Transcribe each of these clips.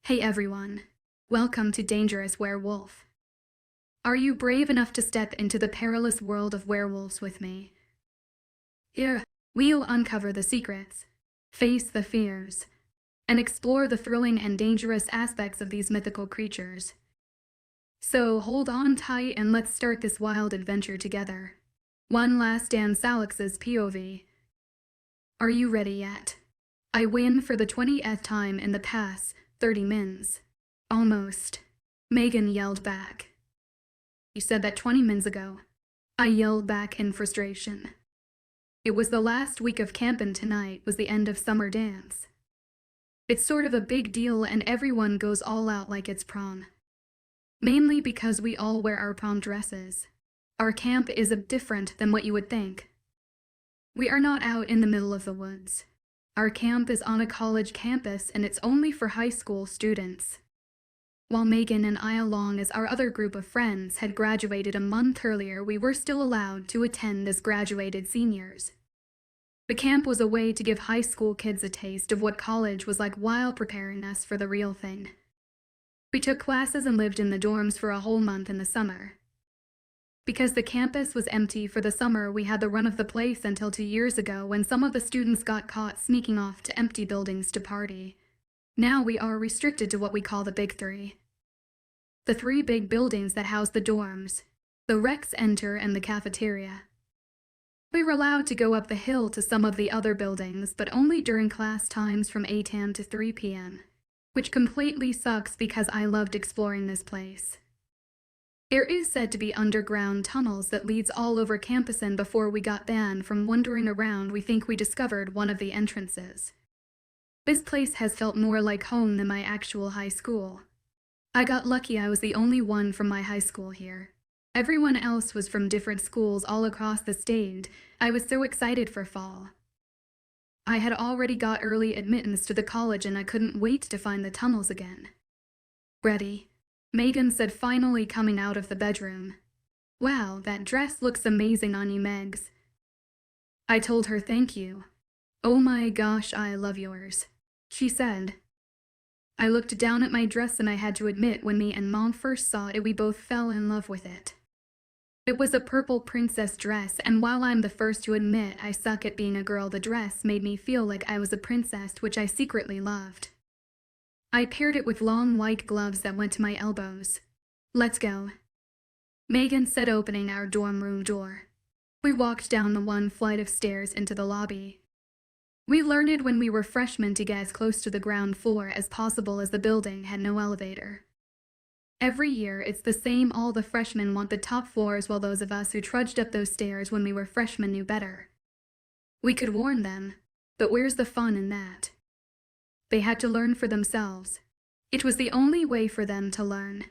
Hey everyone, welcome to Dangerous Werewolf. Are you brave enough to step into the perilous world of werewolves with me? Here, we'll uncover the secrets, face the fears, and explore the thrilling and dangerous aspects of these mythical creatures. So hold on tight and let's start this wild adventure together. One last dance Alex's POV. Are you ready yet? I win for the 20th time in the past 30 mins. Almost. Megan yelled back. You said that 20 mins ago. I yelled back in frustration. It was the last week of camp and tonight was the end of summer dance. It's sort of a big deal and everyone goes all out like it's prom. Mainly because we all wear our prom dresses. Our camp is different than what you would think. We are not out in the middle of the woods. Our camp is on a college campus and it's only for high school students. While Megan and I, along as our other group of friends, had graduated a month earlier, we were still allowed to attend as graduated seniors. The camp was a way to give high school kids a taste of what college was like while preparing us for the real thing. We took classes and lived in the dorms for a whole month in the summer. Because the campus was empty for the summer, we had the run of the place until 2 years ago when some of the students got caught sneaking off to empty buildings to party. Now we are restricted to what we call the Big Three. The 3 big buildings that house the dorms, the rec center and the cafeteria. We were allowed to go up the hill to some of the other buildings, but only during class times from 8 a.m. to 3 p.m., which completely sucks because I loved exploring this place. There is said to be underground tunnels that leads all over campus, and before we got banned from wandering around, we think we discovered one of the entrances. This place has felt more like home than my actual high school. I got lucky I was the only one from my high school here. Everyone else was from different schools all across the state. I was so excited for fall. I had already got early admittance to the college and I couldn't wait to find the tunnels again. Ready? Megan said, finally coming out of the bedroom. Wow, that dress looks amazing on you, Megs. I told her thank you. Oh my gosh, I love yours, she said. I looked down at my dress and I had to admit, when me and Mom first saw it, we both fell in love with it. It was a purple princess dress, and while I'm the first to admit I suck at being a girl, the dress made me feel like I was a princess, which I secretly loved. I paired it with long white gloves that went to my elbows. Let's go, Megan said, opening our dorm room door. We walked down the 1 flight of stairs into the lobby. We learned when we were freshmen to get as close to the ground floor as possible, as the building had no elevator. Every year it's the same, all the freshmen want the top floors, while those of us who trudged up those stairs when we were freshmen knew better. We could warn them, but where's the fun in that? They had to learn for themselves. It was the only way for them to learn.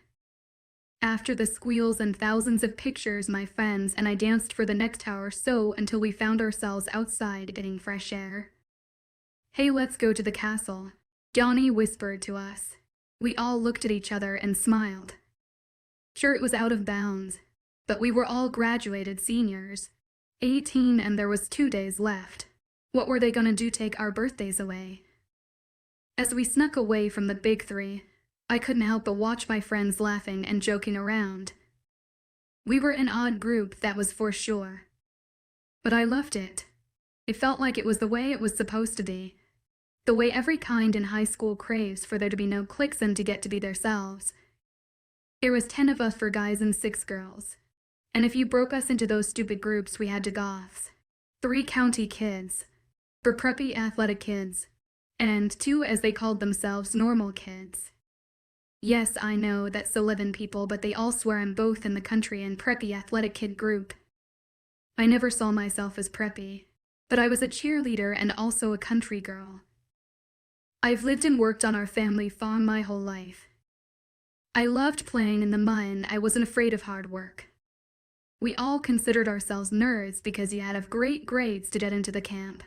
After the squeals and thousands of pictures, my friends and I danced for the next hour or so until we found ourselves outside getting fresh air. Hey, let's go to the castle, Johnny whispered to us. We all looked at each other and smiled. Sure, it was out of bounds, but we were all graduated seniors, 18, and there was 2 days left. What were they gonna do, take our birthdays away? As we snuck away from the Big Three, I couldn't help but watch my friends laughing and joking around. We were an odd group, that was for sure. But I loved it. It felt like it was the way it was supposed to be. The way every kind in high school craves for there to be no cliques and to get to be themselves. There was 10 of us for guys and 6 girls. And if you broke us into those stupid groups, we had to goths. 3 county kids. For preppy athletic kids. And 2, as they called themselves, normal kids. Yes, I know that's 11 people, but they all swear I'm both in the country and preppy athletic kid group. I never saw myself as preppy, but I was a cheerleader and also a country girl. I've lived and worked on our family farm my whole life. I loved playing in the mud and I wasn't afraid of hard work. We all considered ourselves nerds because you had to have great grades to get into the camp.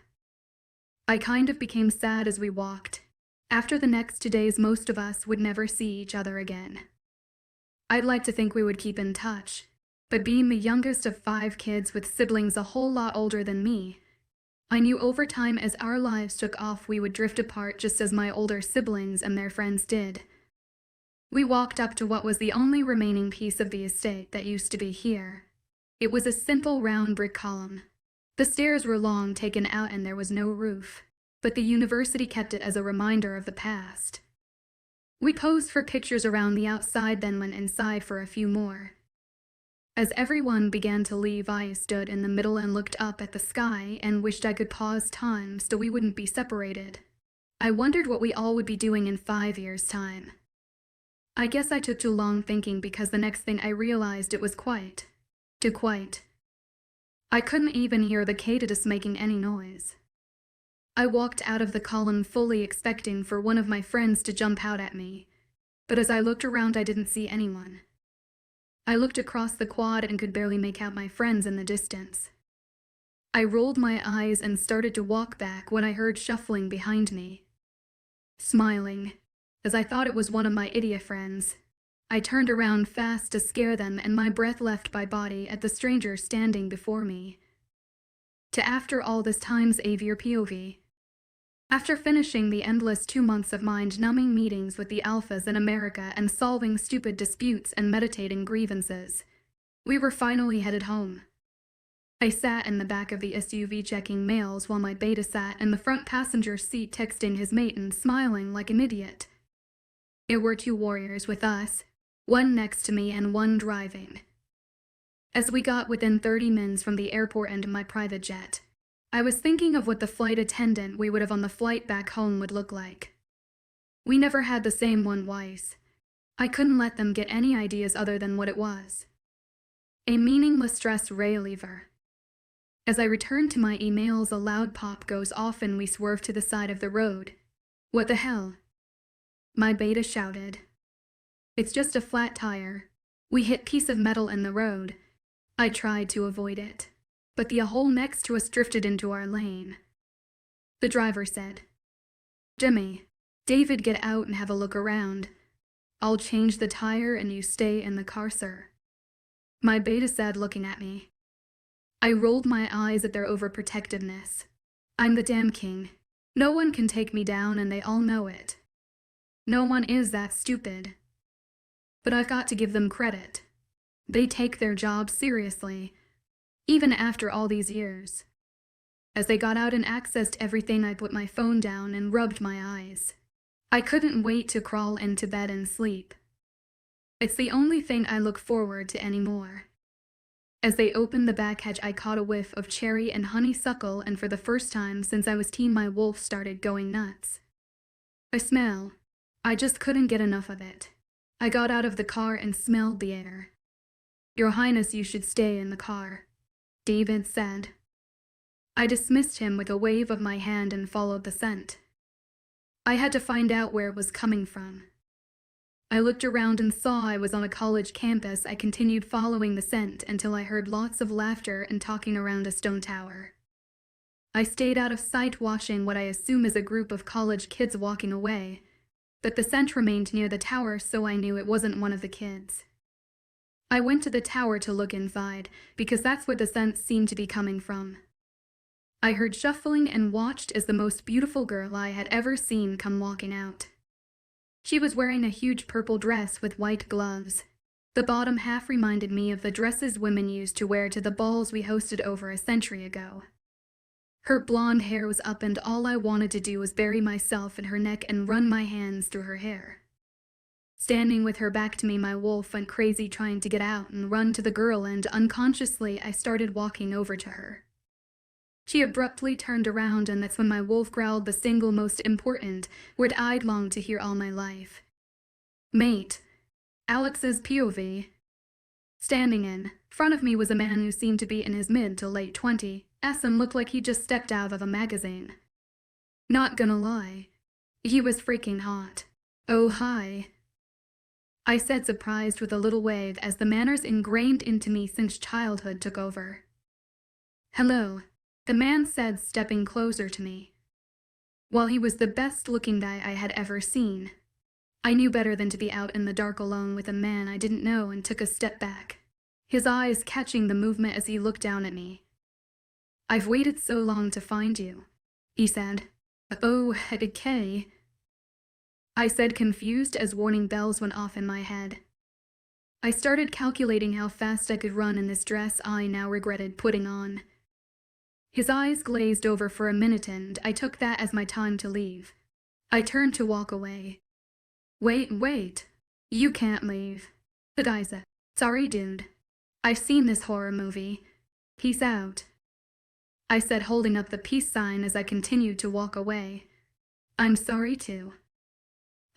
I kind of became sad as we walked. After the next 2 days, most of us would never see each other again. I'd like to think we would keep in touch, but being the youngest of 5 kids with siblings a whole lot older than me, I knew over time as our lives took off we would drift apart just as my older siblings and their friends did. We walked up to what was the only remaining piece of the estate that used to be here. It was a simple round brick column. The stairs were long taken out and there was no roof, but the university kept it as a reminder of the past. We posed for pictures around the outside, then went inside for a few more. As everyone began to leave, I stood in the middle and looked up at the sky and wished I could pause time so we wouldn't be separated. I wondered what we all would be doing in 5 years' time. I guess I took too long thinking, because the next thing I realized, it was quiet. Too quiet. I couldn't even hear the katydids making any noise. I walked out of the column fully expecting for one of my friends to jump out at me, but as I looked around I didn't see anyone. I looked across the quad and could barely make out my friends in the distance. I rolled my eyes and started to walk back when I heard shuffling behind me. Smiling, as I thought it was one of my idiot friends, I turned around fast to scare them, and my breath left my body at the stranger standing before me. To after all this time's AV or POV. After finishing the endless 2 months of mind-numbing meetings with the alphas in America and solving stupid disputes and meditating grievances, we were finally headed home. I sat in the back of the SUV checking mails while my beta sat in the front passenger seat texting his mate and smiling like an idiot. There were 2 warriors with us, one next to me and one driving. As we got within 30 minutes from the airport and my private jet, I was thinking of what the flight attendant we would have on the flight back home would look like. We never had the same one twice. I couldn't let them get any ideas other than what it was. A meaningless stress ray lever. As I returned to my emails, a loud pop goes off and we swerve to the side of the road. What the hell? My beta shouted. It's just a flat tire. We hit piece of metal in the road. I tried to avoid it, but the hole next to us drifted into our lane. The driver said, "Jimmy, David, get out and have a look around. I'll change the tire and you stay in the car, sir." My beta said, looking at me. I rolled my eyes at their overprotectiveness. I'm the damn king. No one can take me down and they all know it. No one is that stupid. But I've got to give them credit. They take their job seriously, even after all these years. As they got out and accessed everything, I put my phone down and rubbed my eyes. I couldn't wait to crawl into bed and sleep. It's the only thing I look forward to anymore. As they opened the back hatch, I caught a whiff of cherry and honeysuckle, and for the first time since I was teen, my wolf started going nuts. A smell. I just couldn't get enough of it. I got out of the car and smelled the air. "Your Highness, you should stay in the car," David said. I dismissed him with a wave of my hand and followed the scent. I had to find out where it was coming from. I looked around and saw I was on a college campus. I continued following the scent until I heard lots of laughter and talking around a stone tower. I stayed out of sight, watching what I assume is a group of college kids walking away, but the scent remained near the tower, so I knew it wasn't one of the kids. I went to the tower to look inside, because that's where the scent seemed to be coming from. I heard shuffling and watched as the most beautiful girl I had ever seen come walking out. She was wearing a huge purple dress with white gloves. The bottom half reminded me of the dresses women used to wear to the balls we hosted over a century ago. Her blonde hair was up, and all I wanted to do was bury myself in her neck and run my hands through her hair. Standing with her back to me, my wolf went crazy trying to get out and run to the girl, and unconsciously I started walking over to her. She abruptly turned around, and that's when my wolf growled the single most important word I'd longed to hear all my life. "Mate." Alex's POV. Standing in front of me was a man who seemed to be in his mid to late 20s and looked like he just stepped out of a magazine. Not gonna lie, he was freaking hot. "Oh, hi," I said, surprised, with a little wave, as the manners ingrained into me since childhood took over. "Hello," the man said, stepping closer to me. While he was the best-looking guy I had ever seen, I knew better than to be out in the dark alone with a man I didn't know, and took a step back, his eyes catching the movement as he looked down at me. "I've waited so long to find you," he said. "Oh, okay." I said, confused as warning bells went off in my head. I started calculating how fast I could run in this dress I now regretted putting on. His eyes glazed over for a minute and I took that as my time to leave. I turned to walk away. Wait. You can't leave. The guy said, sorry dude. I've seen this horror movie. Peace out. I said, holding up the peace sign as I continued to walk away. I'm sorry too.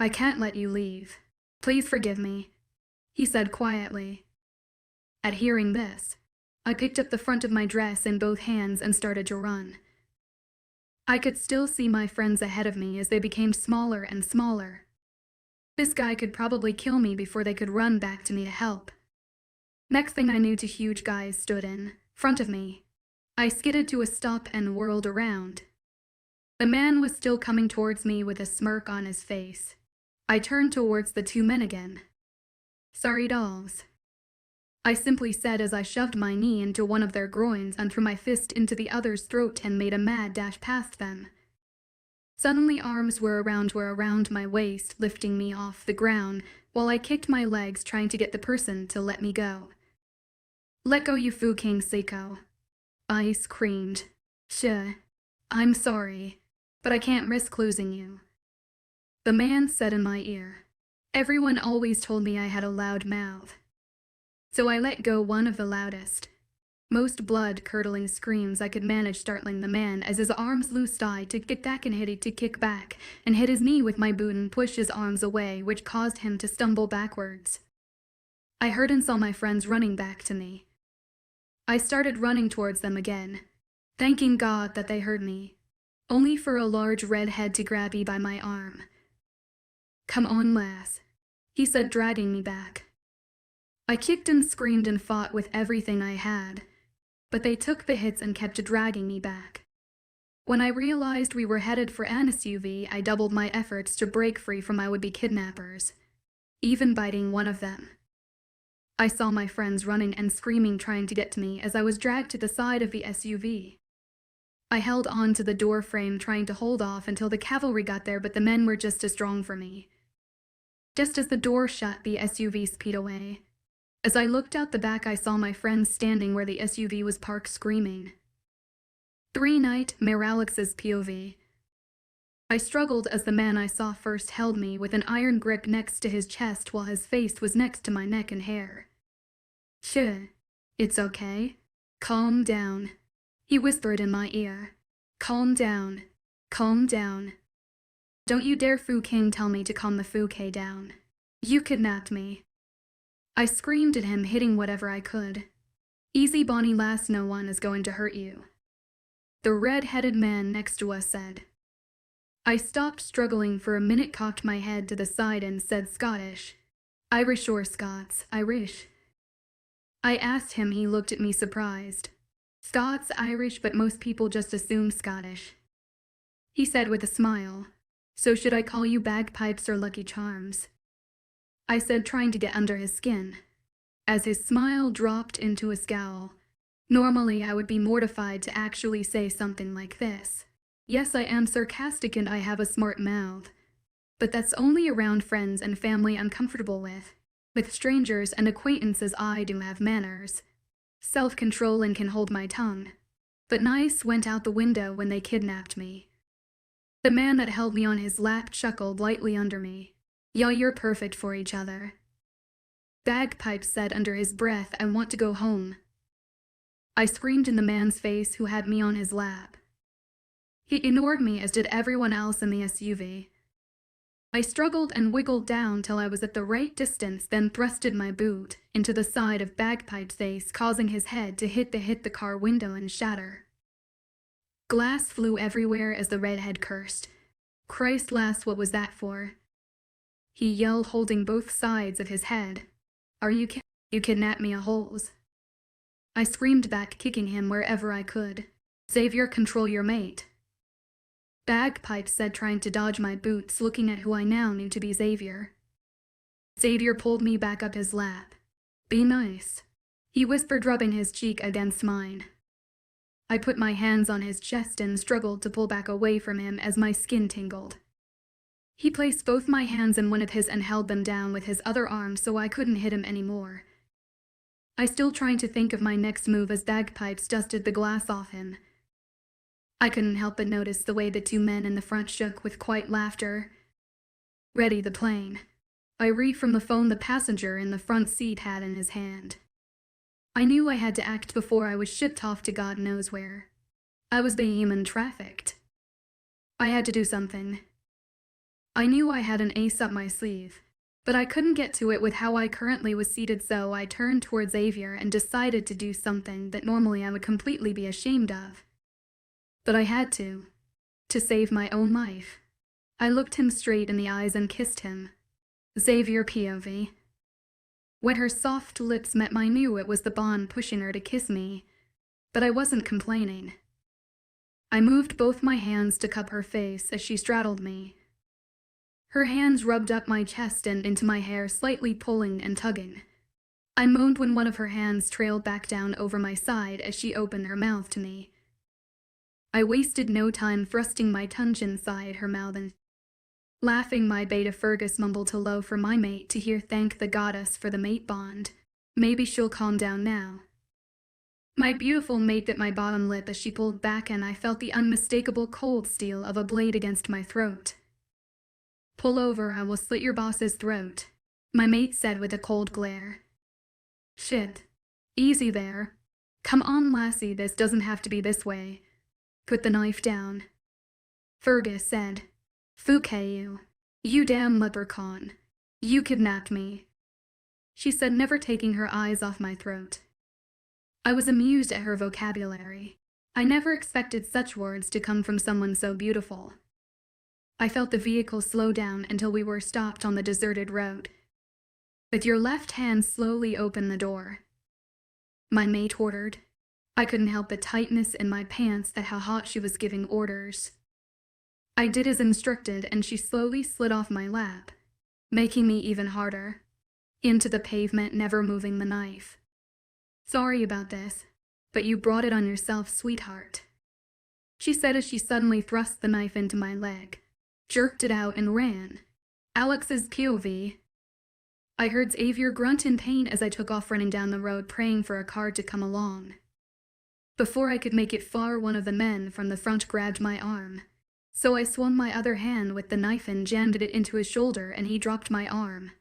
I can't let you leave. Please forgive me, he said quietly. At hearing this, I picked up the front of my dress in both hands and started to run. I could still see my friends ahead of me as they became smaller and smaller. This guy could probably kill me before they could run back to me to help. Next thing I knew, two huge guys stood in front of me. I skidded to a stop and whirled around. The man was still coming towards me with a smirk on his face. I turned towards the two men again. Sorry dolls, I simply said as I shoved my knee into one of their groins and threw my fist into the other's throat and made a mad dash past them. Suddenly arms were around my waist, lifting me off the ground, while I kicked my legs trying to get the person to let me go. Let go, you fucking sicko, I screamed. Sure, I'm sorry, but I can't risk losing you, the man said in my ear. Everyone always told me I had a loud mouth. So I let go one of the loudest, most blood-curdling screams I could manage, startling the man as his arms loosed. I to get back and to kick back and hit his knee with my boot and pushed his arms away, which caused him to stumble backwards. I heard and saw my friends running back to me. I started running towards them again, thanking God that they heard me, only for a large red head to grab me by my arm. Come on, lass, he said, dragging me back. I kicked and screamed and fought with everything I had, but they took the hits and kept dragging me back. When I realized we were headed for an SUV, I doubled my efforts to break free from my would-be kidnappers, even biting one of them. I saw my friends running and screaming, trying to get to me as I was dragged to the side of the SUV. I held on to the door frame, trying to hold off until the cavalry got there, but the men were just as strong for me. Just as the door shut, the SUV sped away. As I looked out the back, I saw my friends standing where the SUV was parked, screaming. 3-Nightmare Alex's POV. I struggled as the man I saw first held me with an iron grip next to his chest while his face was next to my neck and hair. Sure, it's okay. Calm down, he whispered in my ear. Calm down. Calm down. Don't you dare fucking tell me to calm the fuck down. You kidnapped me, I screamed at him, hitting whatever I could. Easy, Bonnie lass, no one is going to hurt you, the red-headed man next to us said. I stopped struggling for a minute, cocked my head to the side and said, Scottish, Irish or Scots, Irish? I asked him. He looked at me surprised. Scots, Irish, but most people just assume Scottish, he said with a smile. So should I call you bagpipes or Lucky Charms? I said, trying to get under his skin, as his smile dropped into a scowl. Normally I would be mortified to actually say something like this. Yes, I am sarcastic and I have a smart mouth, but that's only around friends and family I'm comfortable with. With strangers and acquaintances I do have manners, self-control, and can hold my tongue. But nice went out the window when they kidnapped me. The man that held me on his lap chuckled lightly under me. Yo, you're perfect for each other, Bagpipes said under his breath. I want to go home, I screamed in the man's face who had me on his lap. He ignored me, as did everyone else in the SUV. I struggled and wiggled down till I was at the right distance, then thrusted my boot into the side of Bagpipe's face, causing his head to hit the car window and shatter. Glass flew everywhere as the redhead cursed. Christ, lass, what was that for? He yelled, holding both sides of his head. Are you kidnapped me a holes? I screamed back, kicking him wherever I could. Xavier, control your mate, Bagpipes said, trying to dodge my boots, looking at who I now knew to be Xavier. Xavier pulled me back up his lap. Be nice, he whispered, rubbing his cheek against mine. I put my hands on his chest and struggled to pull back away from him as my skin tingled. He placed both my hands in one of his and held them down with his other arm so I couldn't hit him anymore. I still trying to think of my next move as bagpipes dusted the glass off him. I couldn't help but notice the way the two men in the front shook with quiet laughter. Ready the plane. I read from the phone the passenger in the front seat had in his hand. I knew I had to act before I was shipped off to God knows where. I was being human trafficked. I had to do something. I knew I had an ace up my sleeve, but I couldn't get to it with how I currently was seated, so I turned towards Xavier and decided to do something that normally I would completely be ashamed of. But I had to save my own life. I looked him straight in the eyes and kissed him. Xavier POV. When her soft lips met mine, I knew it was the bond pushing her to kiss me, but I wasn't complaining. I moved both my hands to cup her face as she straddled me. Her hands rubbed up my chest and into my hair, slightly pulling and tugging. I moaned when one of her hands trailed back down over my side as she opened her mouth to me. I wasted no time thrusting my tongue inside her mouth and laughing. My beta Fergus mumbled hello for my mate to hear. Thank the goddess for the mate bond. Maybe she'll calm down now. My beautiful mate bit my bottom lip as she pulled back, and I felt the unmistakable cold steel of a blade against my throat. Pull over, I will slit your boss's throat, my mate said with a cold glare. Shit. Easy there. Come on, lassie, this doesn't have to be this way. Put the knife down. Fergus said. Fuck you. You damn leprechaun. You kidnapped me. She said, never taking her eyes off my throat. I was amused at her vocabulary. I never expected such words to come from someone so beautiful. I felt the vehicle slow down until we were stopped on the deserted road. With your left hand, slowly open the door, my mate ordered. I couldn't help the tightness in my pants at how hot she was giving orders. I did as instructed, and she slowly slid off my lap, making me even harder. Into the pavement, never moving the knife. Sorry about this, but you brought it on yourself, sweetheart, she said as she suddenly thrust the knife into my leg, jerked it out, and ran. Alex's POV. I heard Xavier grunt in pain as I took off running down the road, praying for a car to come along. Before I could make it far, one of the men from the front grabbed my arm, so I swung my other hand with the knife and jammed it into his shoulder, and he dropped my arm.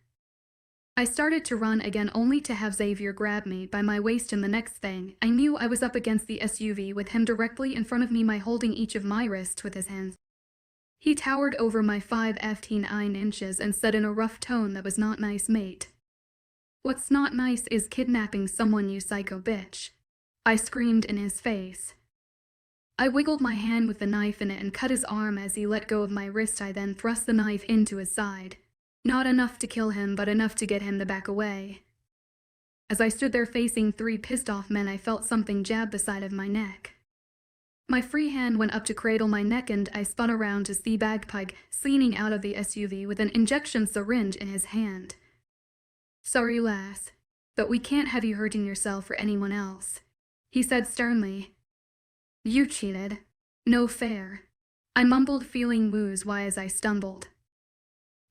I started to run again, only to have Xavier grab me by my waist, and the next thing I knew, I was up against the SUV with him directly in front of me, holding each of my wrists with his hands. He towered over my 5'9" inches and said in a rough tone that was not nice, mate. What's not nice is kidnapping someone, you psycho bitch, I screamed in his face. I wiggled my hand with the knife in it and cut his arm as he let go of my wrist. I then thrust the knife into his side. Not enough to kill him, but enough to get him to back away. As I stood there facing three pissed off men, I felt something jab the side of my neck. My free hand went up to cradle my neck, and I spun around to see Bagpipe leaning out of the SUV with an injection syringe in his hand. Sorry, lass, but we can't have you hurting yourself or anyone else, he said sternly. You cheated. No fair, I mumbled, feeling woozy as I stumbled.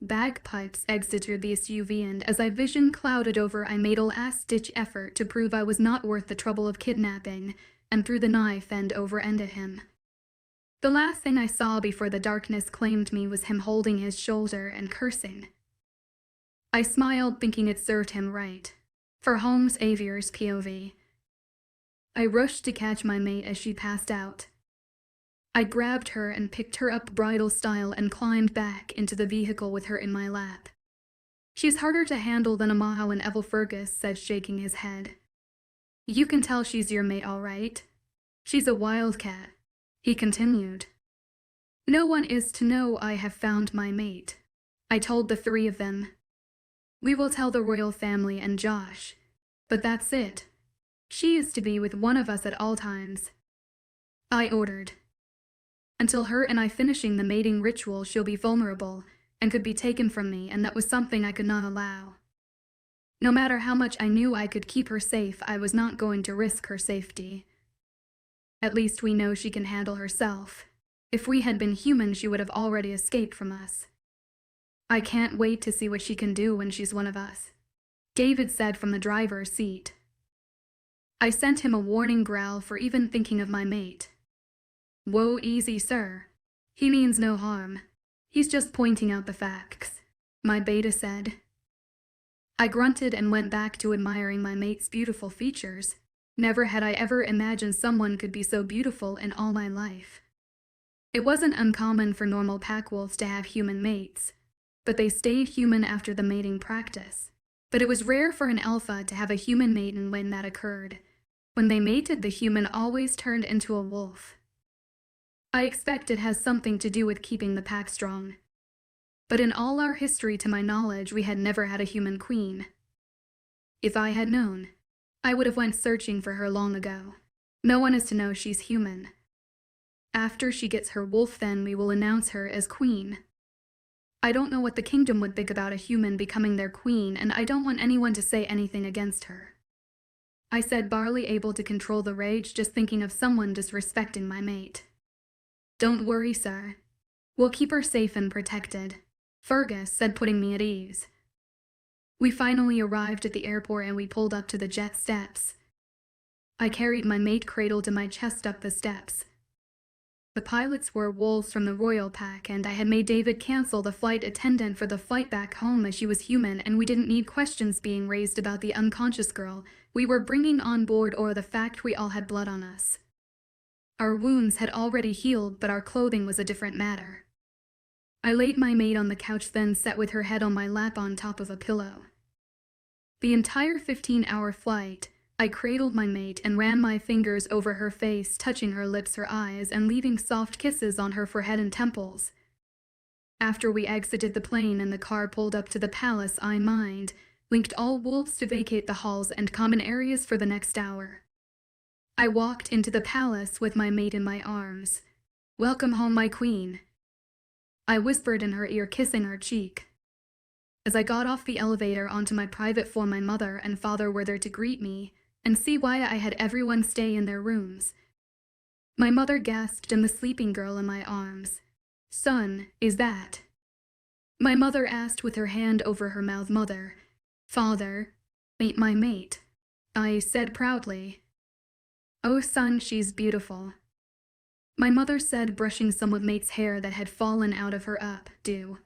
Bagpipes exited the SUV, and as I vision clouded over, I made a last-ditch effort to prove I was not worth the trouble of kidnapping, and threw the knife end over end at him. The last thing I saw before the darkness claimed me was him holding his shoulder and cursing. I smiled, thinking it served him right. For Holmes Xavier's POV. I rushed to catch my mate as she passed out. I grabbed her and picked her up bridal style and climbed back into the vehicle with her in my lap. She's harder to handle than a Maho, and Evil Fergus said, shaking his head. You can tell she's your mate, all right. She's a wildcat, he continued. No one is to know I have found my mate, I told the three of them. We will tell the royal family and Josh, but that's it. She is to be with one of us at all times, I ordered. Until her and I finishing the mating ritual, she'll be vulnerable and could be taken from me, and that was something I could not allow. No matter how much I knew I could keep her safe, I was not going to risk her safety. At least we know she can handle herself. If we had been human, she would have already escaped from us. I can't wait to see what she can do when she's one of us, David said from the driver's seat. I sent him a warning growl for even thinking of my mate. Whoa, easy, sir. He means no harm. He's just pointing out the facts, my beta said. I grunted and went back to admiring my mate's beautiful features. Never had I ever imagined someone could be so beautiful in all my life. It wasn't uncommon for normal pack wolves to have human mates, but they stayed human after the mating practice. But it was rare for an alpha to have a human mate, and when that occurred, when they mated, the human always turned into a wolf. I expect it has something to do with keeping the pack strong. But in all our history, to my knowledge, we had never had a human queen. If I had known, I would have went searching for her long ago. No one is to know she's human. After she gets her wolf, then we will announce her as queen. I don't know what the kingdom would think about a human becoming their queen, and I don't want anyone to say anything against her, I said, barely able to control the rage just thinking of someone disrespecting my mate. Don't worry, sir. We'll keep her safe and protected, Fergus said, putting me at ease. We finally arrived at the airport and we pulled up to the jet steps. I carried my mate cradled to my chest up the steps. The pilots were wolves from the royal pack, and I had made David cancel the flight attendant for the flight back home as she was human, and we didn't need questions being raised about the unconscious girl we were bringing on board or the fact we all had blood on us. Our wounds had already healed, but our clothing was a different matter. I laid my mate on the couch, then sat with her head on my lap on top of a pillow. The entire 15-hour flight, I cradled my mate and ran my fingers over her face, touching her lips, her eyes, and leaving soft kisses on her forehead and temples. After we exited the plane and the car pulled up to the palace, I linked all wolves to vacate the halls and common areas for the next hour. I walked into the palace with my mate in my arms. Welcome home, my queen, I whispered in her ear, kissing her cheek. As I got off the elevator onto my private floor, my mother and father were there to greet me and see why I had everyone stay in their rooms. My mother gasped, and the sleeping girl in my arms. Son, is that? My mother asked with her hand over her mouth. Mother. Father. My mate, I said proudly. Oh son, she's beautiful, my mother said, brushing some of mate's hair that had fallen out of her updo.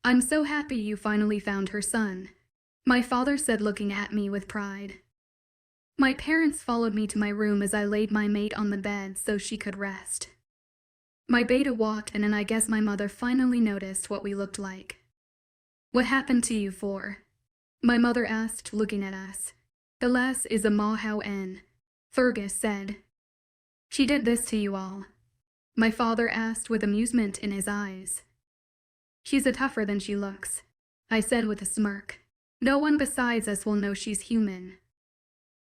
I'm so happy you finally found her, son, my father said, looking at me with pride. My parents followed me to my room as I laid my mate on the bed so she could rest. My beta walked in, and I guess my mother finally noticed what we looked like. What happened to you four? My mother asked, looking at us. The lass is a mahow, Fergus said. She did this to you all? My father asked with amusement in his eyes. She's a tougher than she looks, I said with a smirk. No one besides us will know she's human.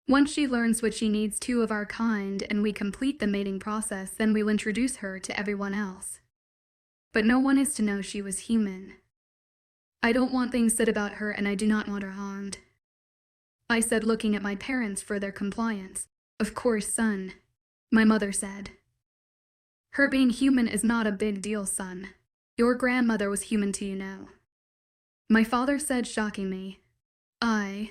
Once she learns what she needs to of our kind and we complete the mating process, then we'll introduce her to everyone else. But no one is to know she was human. I don't want things said about her, and I do not want her harmed, I said, looking at my parents for their compliance. Of course, son, my mother said. Her being human is not a big deal, son. Your grandmother was human too, you know, my father said, shocking me. I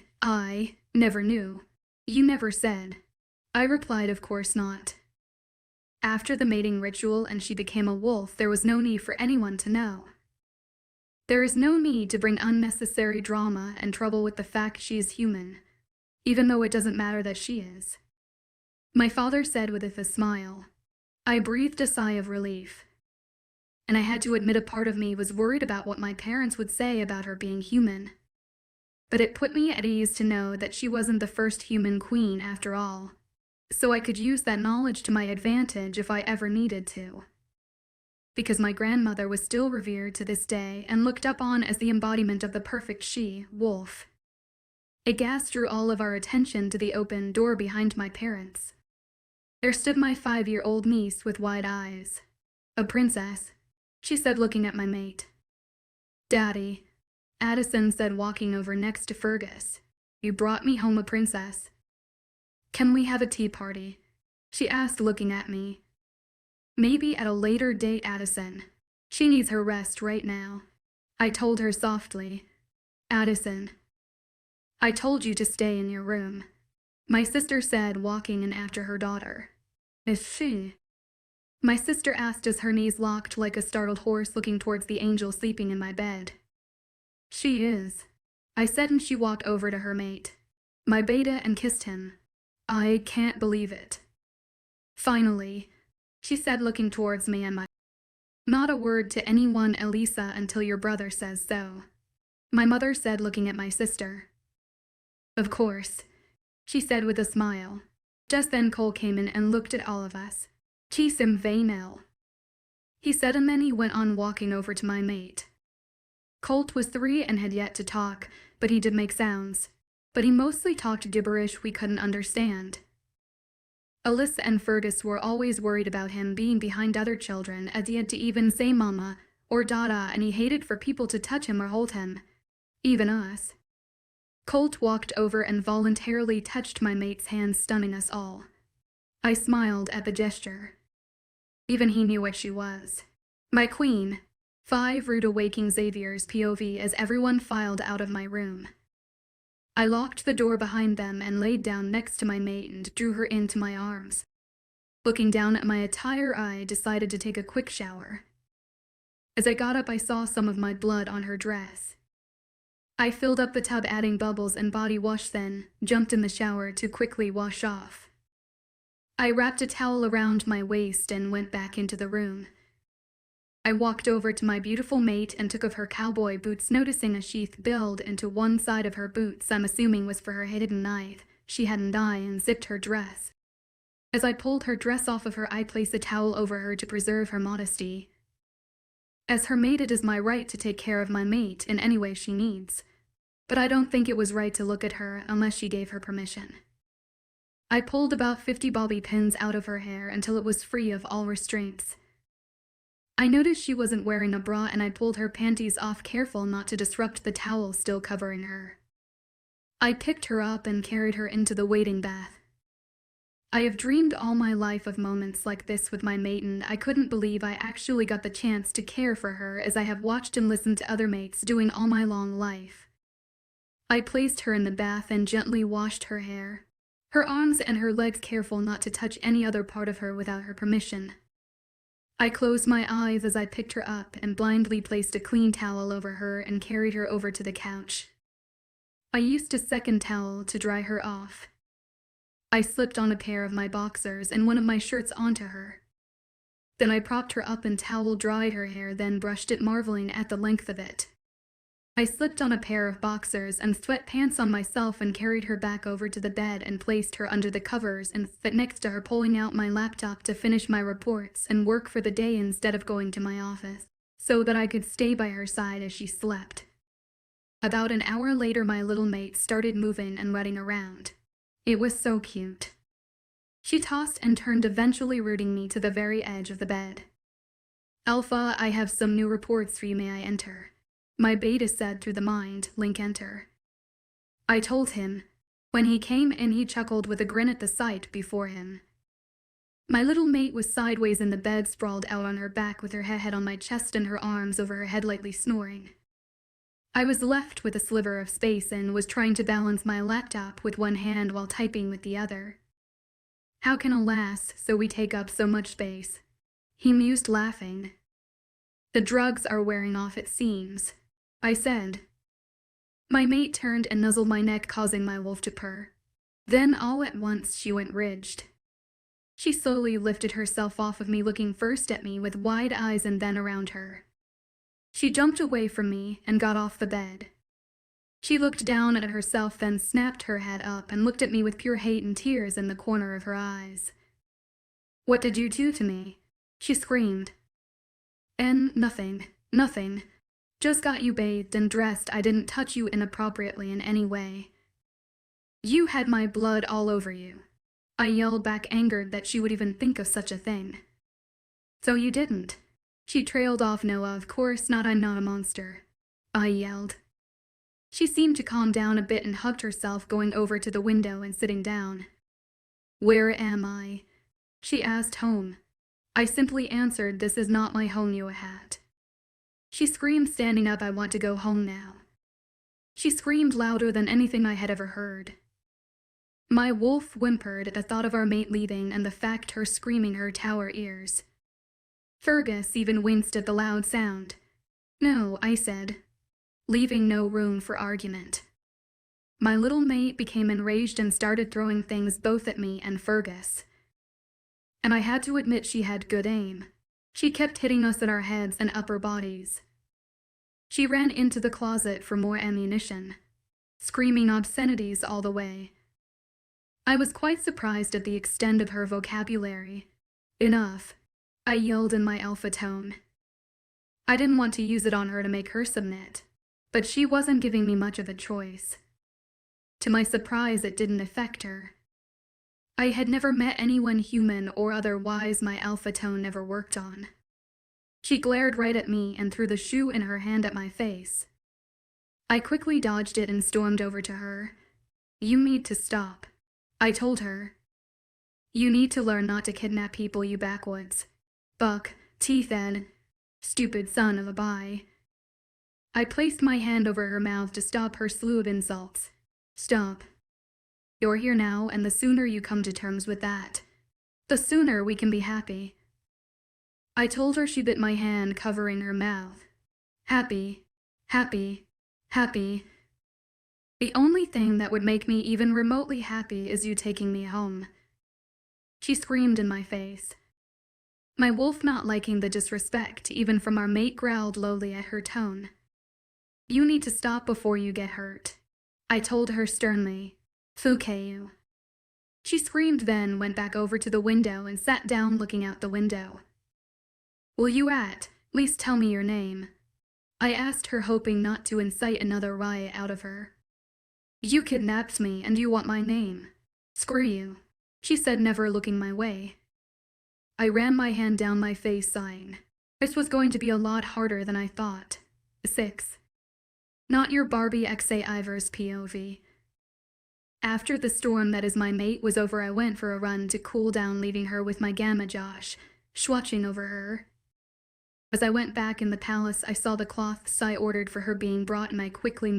never knew. You never said. I replied, of course not. After the mating ritual and she became a wolf, there was no need for anyone to know. There is no need to bring unnecessary drama and trouble with the fact she is human, even though it doesn't matter that she is, my father said with a smile. I breathed a sigh of relief. And I had to admit a part of me was worried about what my parents would say about her being human. But it put me at ease to know that she wasn't the first human queen after all, so I could use that knowledge to my advantage if I ever needed to. Because my grandmother was still revered to this day and looked up on as the embodiment of the perfect she-wolf. A gas drew all of our attention to the open door behind my parents. There stood my 5-year-old niece with wide eyes. A princess, she said, looking at my mate. Daddy, Addison said, walking over next to Fergus. You brought me home a princess. Can we have a tea party? She asked, looking at me. Maybe at a later date, Addison. She needs her rest right now, I told her softly. Addison, I told you to stay in your room, my sister said, walking in after her daughter. Is she? My sister asked as her knees locked like a startled horse looking towards the angel sleeping in my bed. She is, I said, and she walked over to her mate, my beta, and kissed him. I can't believe it. Finally, she said, looking towards me and my. Not a word to anyone, Elisa, until your brother says so, my mother said, looking at my sister. Of course, she said with a smile. Just then Cole came in and looked at all of us. Chisim Vainel, he said, and then he went on walking over to my mate. Colt was 3 and had yet to talk, but he did make sounds. But he mostly talked gibberish we couldn't understand. Alyssa and Fergus were always worried about him being behind other children, as he had to even say mama or dada, and he hated for people to touch him or hold him, even us. Colt walked over and voluntarily touched my mate's hand, stunning us all. I smiled at the gesture. Even he knew what she was. My queen. 5 rude awaking Xavier's POV as everyone filed out of my room. I locked the door behind them and laid down next to my mate and drew her into my arms. Looking down at my attire, I decided to take a quick shower. As I got up, I saw some of my blood on her dress. I filled up the tub, adding bubbles and body wash, then jumped in the shower to quickly wash off. I wrapped a towel around my waist and went back into the room. I walked over to my beautiful mate and took off her cowboy boots, noticing a sheath build into one side of her boots, I'm assuming was for her hidden knife she hadn't dyed, and zipped her dress. As I pulled her dress off of her, I placed a towel over her to preserve her modesty. As her mate, it is my right to take care of my mate in any way she needs, but I don't think it was right to look at her unless she gave her permission. I pulled about 50 bobby pins out of her hair until it was free of all restraints. I noticed she wasn't wearing a bra, and I pulled her panties off, careful not to disrupt the towel still covering her. I picked her up and carried her into the waiting bath. I have dreamed all my life of moments like this with my mate, and I couldn't believe I actually got the chance to care for her, as I have watched and listened to other mates doing all my long life. I placed her in the bath and gently washed her hair, her arms and her legs, careful not to touch any other part of her without her permission. I closed my eyes as I picked her up and blindly placed a clean towel over her and carried her over to the couch. I used a second towel to dry her off. I slipped on a pair of my boxers and one of my shirts onto her. Then I propped her up and towel dried her hair, then brushed it, marveling at the length of it. I slipped on a pair of boxers and sweatpants on myself and carried her back over to the bed and placed her under the covers and sat next to her, pulling out my laptop to finish my reports and work for the day instead of going to my office, so that I could stay by her side as she slept. About an hour later, my little mate started moving and running around. It was so cute. She tossed and turned, eventually rooting me to the very edge of the bed. Alpha, I have some new reports for you. May I enter? My beta said through the mind, link enter. I told him. When he came in, he chuckled with a grin at the sight before him. My little mate was sideways in the bed, sprawled out on her back with her head on my chest and her arms over her head, lightly snoring. I was left with a sliver of space and was trying to balance my laptop with one hand while typing with the other. How can a lass so we take up so much space? He mused, laughing. The drugs are wearing off, it seems, I said. My mate turned and nuzzled my neck, causing my wolf to purr. Then all at once she went ridged. She slowly lifted herself off of me, looking first at me with wide eyes and then around her. She jumped away from me and got off the bed. She looked down at herself, then snapped her head up and looked at me with pure hate and tears in the corner of her eyes. What did you do to me? She screamed. Nothing. Just got you bathed and dressed. I didn't touch you inappropriately in any way. You had my blood all over you. I yelled back, angered that she would even think of such a thing. So you didn't. She trailed off. No, of course not. I'm not a monster, I yelled. She seemed to calm down a bit and hugged herself, going over to the window and sitting down. Where am I? She asked. Home. I simply answered, this is not my home, you hat. She screamed, standing up, "I want to go home now." She screamed louder than anything I had ever heard. My wolf whimpered at the thought of our mate leaving and the fact her screaming hurt our ears. Fergus even winced at the loud sound. "No," I said, leaving no room for argument. My little mate became enraged and started throwing things both at me and Fergus. And I had to admit she had good aim. She kept hitting us in our heads and upper bodies. She ran into the closet for more ammunition, screaming obscenities all the way. I was quite surprised at the extent of her vocabulary. "Enough," I yelled in my alpha tone. I didn't want to use it on her to make her submit, but she wasn't giving me much of a choice. To my surprise, it didn't affect her. I had never met anyone human or otherwise my alpha tone never worked on. She glared right at me and threw the shoe in her hand at my face. I quickly dodged it and stormed over to her. "You need to stop," I told her. "You need to learn not to kidnap people, you backwoods. Buck, teeth-ed, stupid son of a bye." I placed my hand over her mouth to stop her slew of insults. "Stop. You're here now, and the sooner you come to terms with that, the sooner we can be happy." I told her. She bit my hand, covering her mouth. "Happy, happy, happy. The only thing that would make me even remotely happy is you taking me home." She screamed in my face. My wolf, not liking the disrespect, even from our mate, growled lowly at her tone. "You need to stop before you get hurt," I told her sternly. "Fuck-you." She screamed, then went back over to the window and sat down looking out the window. "Will you at least tell me your name?" I asked her, hoping not to incite another riot out of her. "You kidnapped me and you want my name. Screw you," she said, never looking my way. I ran my hand down my face, sighing. This was going to be a lot harder than I thought. 6. Not your Barbie XA Ivers POV. After the storm that is my mate was over, I went for a run to cool down, leaving her with my gamma Josh, swatching over her. As I went back in the palace, I saw the cloths I ordered for her being brought, and I quickly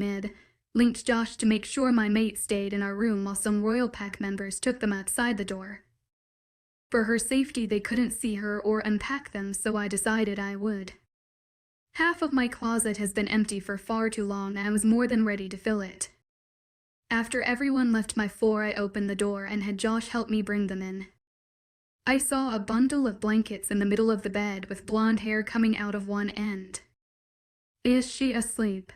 linked Josh to make sure my mate stayed in our room while some Royal Pack members took them outside the door. For her safety, they couldn't see her or unpack them, so I decided I would. Half of my closet has been empty for far too long, and I was more than ready to fill it. After everyone left my floor, I opened the door and had Josh help me bring them in. I saw a bundle of blankets in the middle of the bed with blonde hair coming out of one end. "Is she asleep?"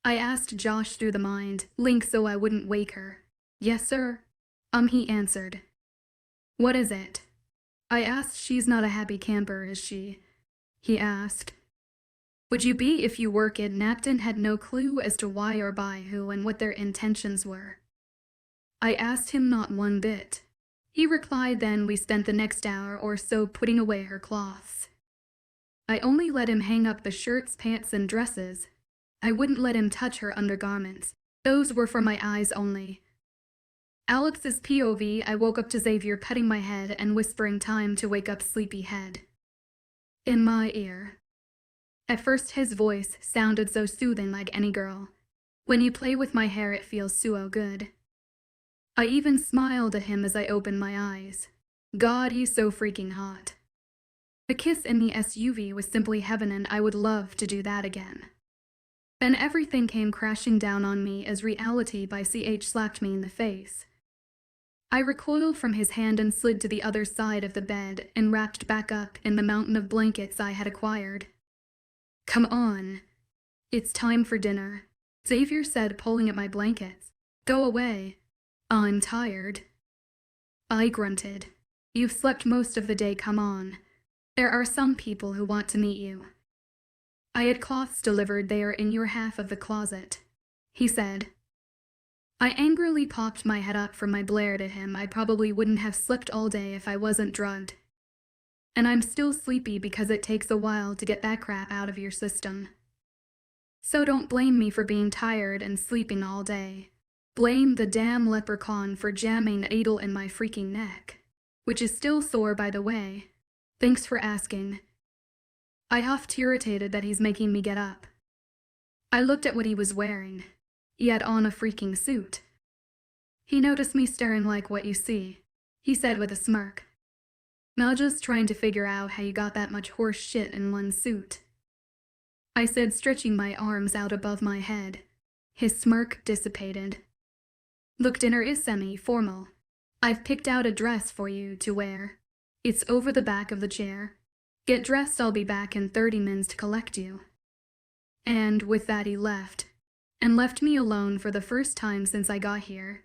I asked Josh through the mind link so I wouldn't wake her. "Yes, sir." He answered. "What is it?" I asked. "She's not a happy camper, is she?" he asked. "Would you be if you were kidnapped and had no clue as to why or by who and what their intentions were?" I asked him. "Not one bit." He replied. Then we spent the next hour or so putting away her cloths. I only let him hang up the shirts, pants, and dresses. I wouldn't let him touch her undergarments. Those were for my eyes only. Alex's POV. I woke up to Xavier petting my head and whispering time to wake up sleepyhead in my ear. At first his voice sounded so soothing, like any girl. "When you play with my hair it feels so good." I even smiled at him as I opened my eyes. God, he's so freaking hot. The kiss in the SUV was simply heaven, and I would love to do that again. Then everything came crashing down on me as reality by CH slapped me in the face. I recoiled from his hand and slid to the other side of the bed and wrapped back up in the mountain of blankets I had acquired. "Come on. It's time for dinner," Xavier said, pulling at my blankets. "Go away. I'm tired." I grunted. "You've slept most of the day, come on. There are some people who want to meet you." "I had cloths delivered, they are in your half of the closet," he said. I angrily popped my head up from my blare at him. I probably wouldn't have slept all day if I wasn't drugged. And I'm still sleepy because it takes a while to get that crap out of your system. So don't blame me for being tired and sleeping all day. Blame the damn leprechaun for jamming the needle in my freaking neck, which is still sore, by the way. Thanks for asking. I huffed, irritated that he's making me get up. I looked at what he was wearing. He had on a freaking suit. He noticed me staring. Like what you see, he said with a smirk. Now just trying to figure out how you got that much horse shit in one suit, I said, stretching my arms out above my head. His smirk dissipated. Look, dinner is semi-formal. I've picked out a dress for you to wear. It's over the back of the chair. Get dressed, I'll be back in 30 minutes to collect you. And with that he left, and left me alone for the first time since I got here.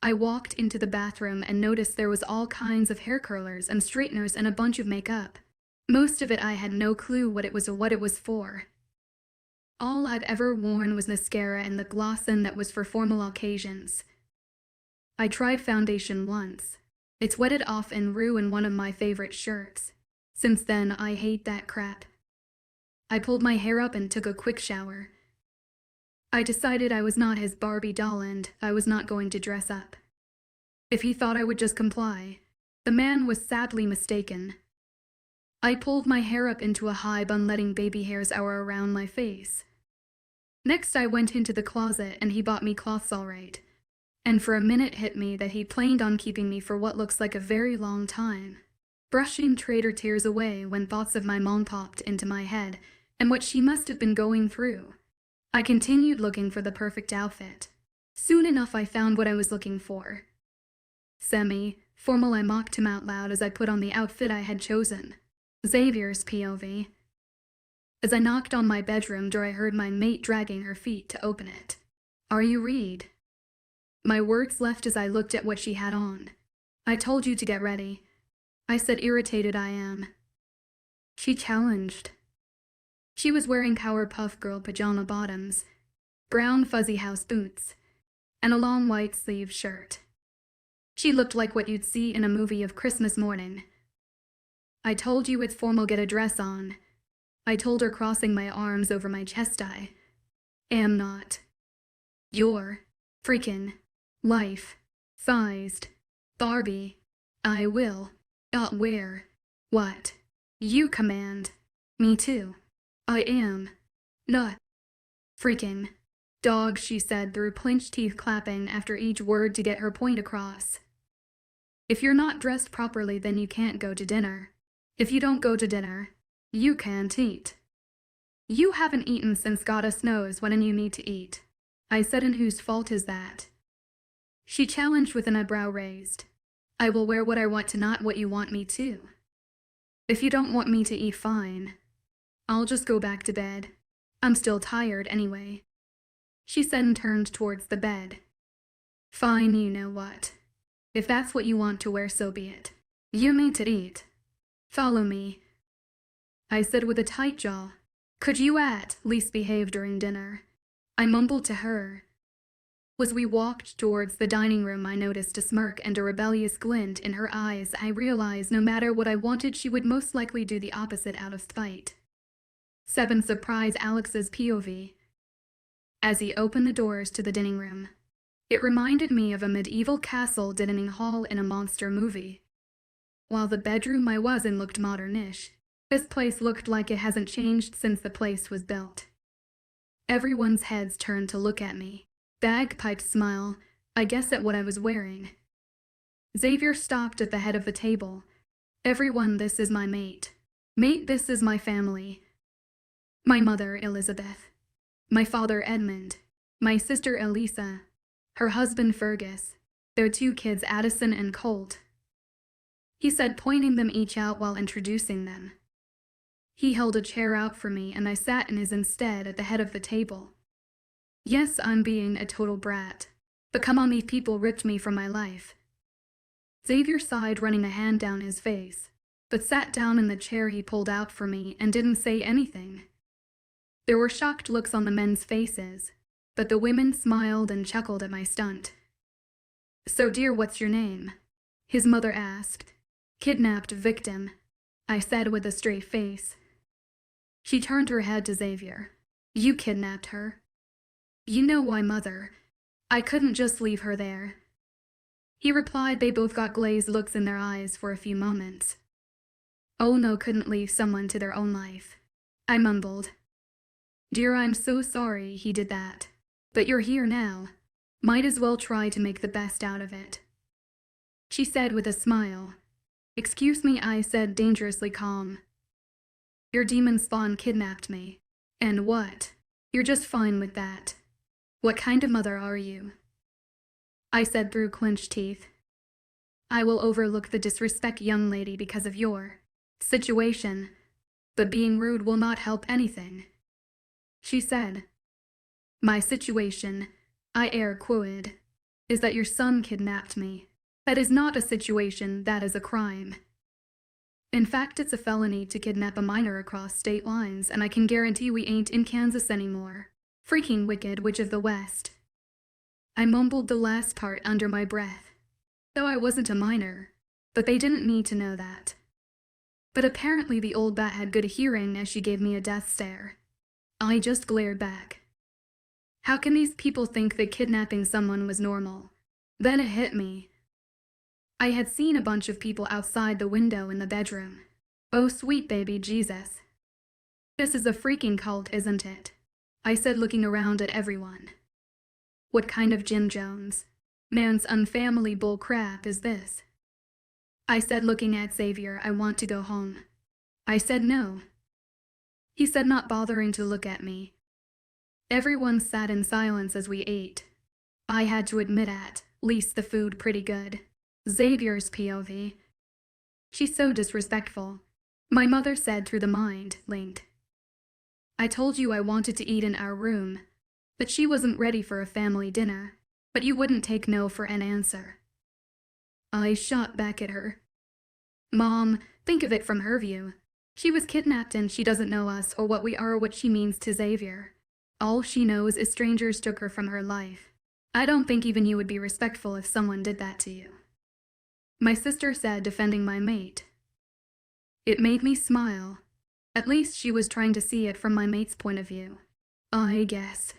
I walked into the bathroom and noticed there was all kinds of hair curlers and straighteners and a bunch of makeup. Most of it I had no clue what it was for. All I'd ever worn was mascara and the glossin that was for formal occasions. I tried foundation once. It's wetted off and ruined one of my favorite shirts. Since then, I hate that crap. I pulled my hair up and took a quick shower. I decided I was not his Barbie doll and I was not going to dress up. If he thought I would just comply, the man was sadly mistaken. I pulled my hair up into a high bun, letting baby hairs hour around my face. Next, I went into the closet and he bought me cloths all right. And for a minute hit me that he planned on keeping me for what looks like a very long time. Brushing traitor tears away when thoughts of my mom popped into my head and what she must have been going through. I continued looking for the perfect outfit. Soon enough I found what I was looking for. Semi-formal, I mocked him out loud as I put on the outfit I had chosen. Xavier's POV. As I knocked on my bedroom door, I heard my mate dragging her feet to open it. Are you Reed? My words left as I looked at what she had on. I told you to get ready. I said, irritated I am. She challenged. She was wearing Powerpuff Girl pajama bottoms, brown fuzzy house boots, and a long white sleeved shirt. She looked like what you'd see in a movie of Christmas morning. I told you it's formal, get a dress on. I told her, crossing my arms over my chest. I am not your freaking life-sized Barbie. I will not wear what you command me to. I am not freaking dog, she said through clenched teeth, clapping after each word to get her point across. If you're not dressed properly, then you can't go to dinner. If you don't go to dinner, you can't eat. You haven't eaten since goddess knows when you need to eat. I said, and whose fault is that? She challenged with an eyebrow raised. I will wear what I want to, not what you want me to. If you don't want me to eat, fine. I'll just go back to bed. I'm still tired anyway. She said and turned towards the bed. Fine, you know what? If that's what you want to wear, so be it. You need to eat. Follow me. I said with a tight jaw. Could you at least behave during dinner? I mumbled to her. As we walked towards the dining room, I noticed a smirk and a rebellious glint in her eyes. I realized no matter what I wanted, she would most likely do the opposite out of spite. 7. Surprise, Alex's POV. As he opened the doors to the dining room, it reminded me of a medieval castle dining hall in a monster movie. While the bedroom I was in looked modernish, this place looked like it hasn't changed since the place was built. Everyone's heads turned to look at me. Bagpipe smile, I guess, at what I was wearing. Xavier stopped at the head of the table. Everyone, this is my mate. Mate, this is my family. My mother, Elizabeth. My father, Edmund. My sister, Elisa. Her husband, Fergus. Their 2 kids, Addison and Colt. He said, pointing them each out while introducing them. He held a chair out for me and I sat in his instead at the head of the table. Yes, I'm being a total brat, but come on, these people ripped me from my life. Xavier sighed, running a hand down his face, but sat down in the chair he pulled out for me and didn't say anything. There were shocked looks on the men's faces, but the women smiled and chuckled at my stunt. So, dear, what's your name? His mother asked. Kidnapped victim, I said with a straight face. She turned her head to Xavier. You kidnapped her. You know why, mother. I couldn't just leave her there. He replied. They both got glazed looks in their eyes for a few moments. Oh no, couldn't leave someone to their own life. I mumbled. Dear, I'm so sorry he did that. But you're here now. Might as well try to make the best out of it. She said with a smile. Excuse me, I said, dangerously calm. Your demon spawn kidnapped me. And what? You're just fine with that. What kind of mother are you? I said through clenched teeth. I will overlook the disrespect, young lady, because of your situation. But being rude will not help anything. She said. My situation, I air quoted, is that your son kidnapped me. That is not a situation, that is a crime. In fact, it's a felony to kidnap a minor across state lines, and I can guarantee we ain't in Kansas anymore. Freaking wicked witch of the West. I mumbled the last part under my breath. Though I wasn't a minor, but they didn't need to know that. But apparently the old bat had good hearing as she gave me a death stare. I just glared back. How can these people think that kidnapping someone was normal? Then it hit me. I had seen a bunch of people outside the window in the bedroom. Oh sweet baby Jesus. This is a freaking cult, isn't it? I said, looking around at everyone. What kind of Jim Jones, man's unfamily bull crap is this? I said, looking at Xavier. I want to go home. I said no. He said, not bothering to look at me. Everyone sat in silence as we ate. I had to admit at least the food pretty good. Xavier's POV. She's so disrespectful, my mother said through the mind link. I told you I wanted to eat in our room, that she wasn't ready for a family dinner, but you wouldn't take no for an answer. I shot back at her. Mom, think of it from her view. She was kidnapped and she doesn't know us or what we are or what she means to Xavier. All she knows is strangers took her from her life. I don't think even you would be respectful if someone did that to you. My sister said, defending my mate. It made me smile. At least she was trying to see it from my mate's point of view. I guess.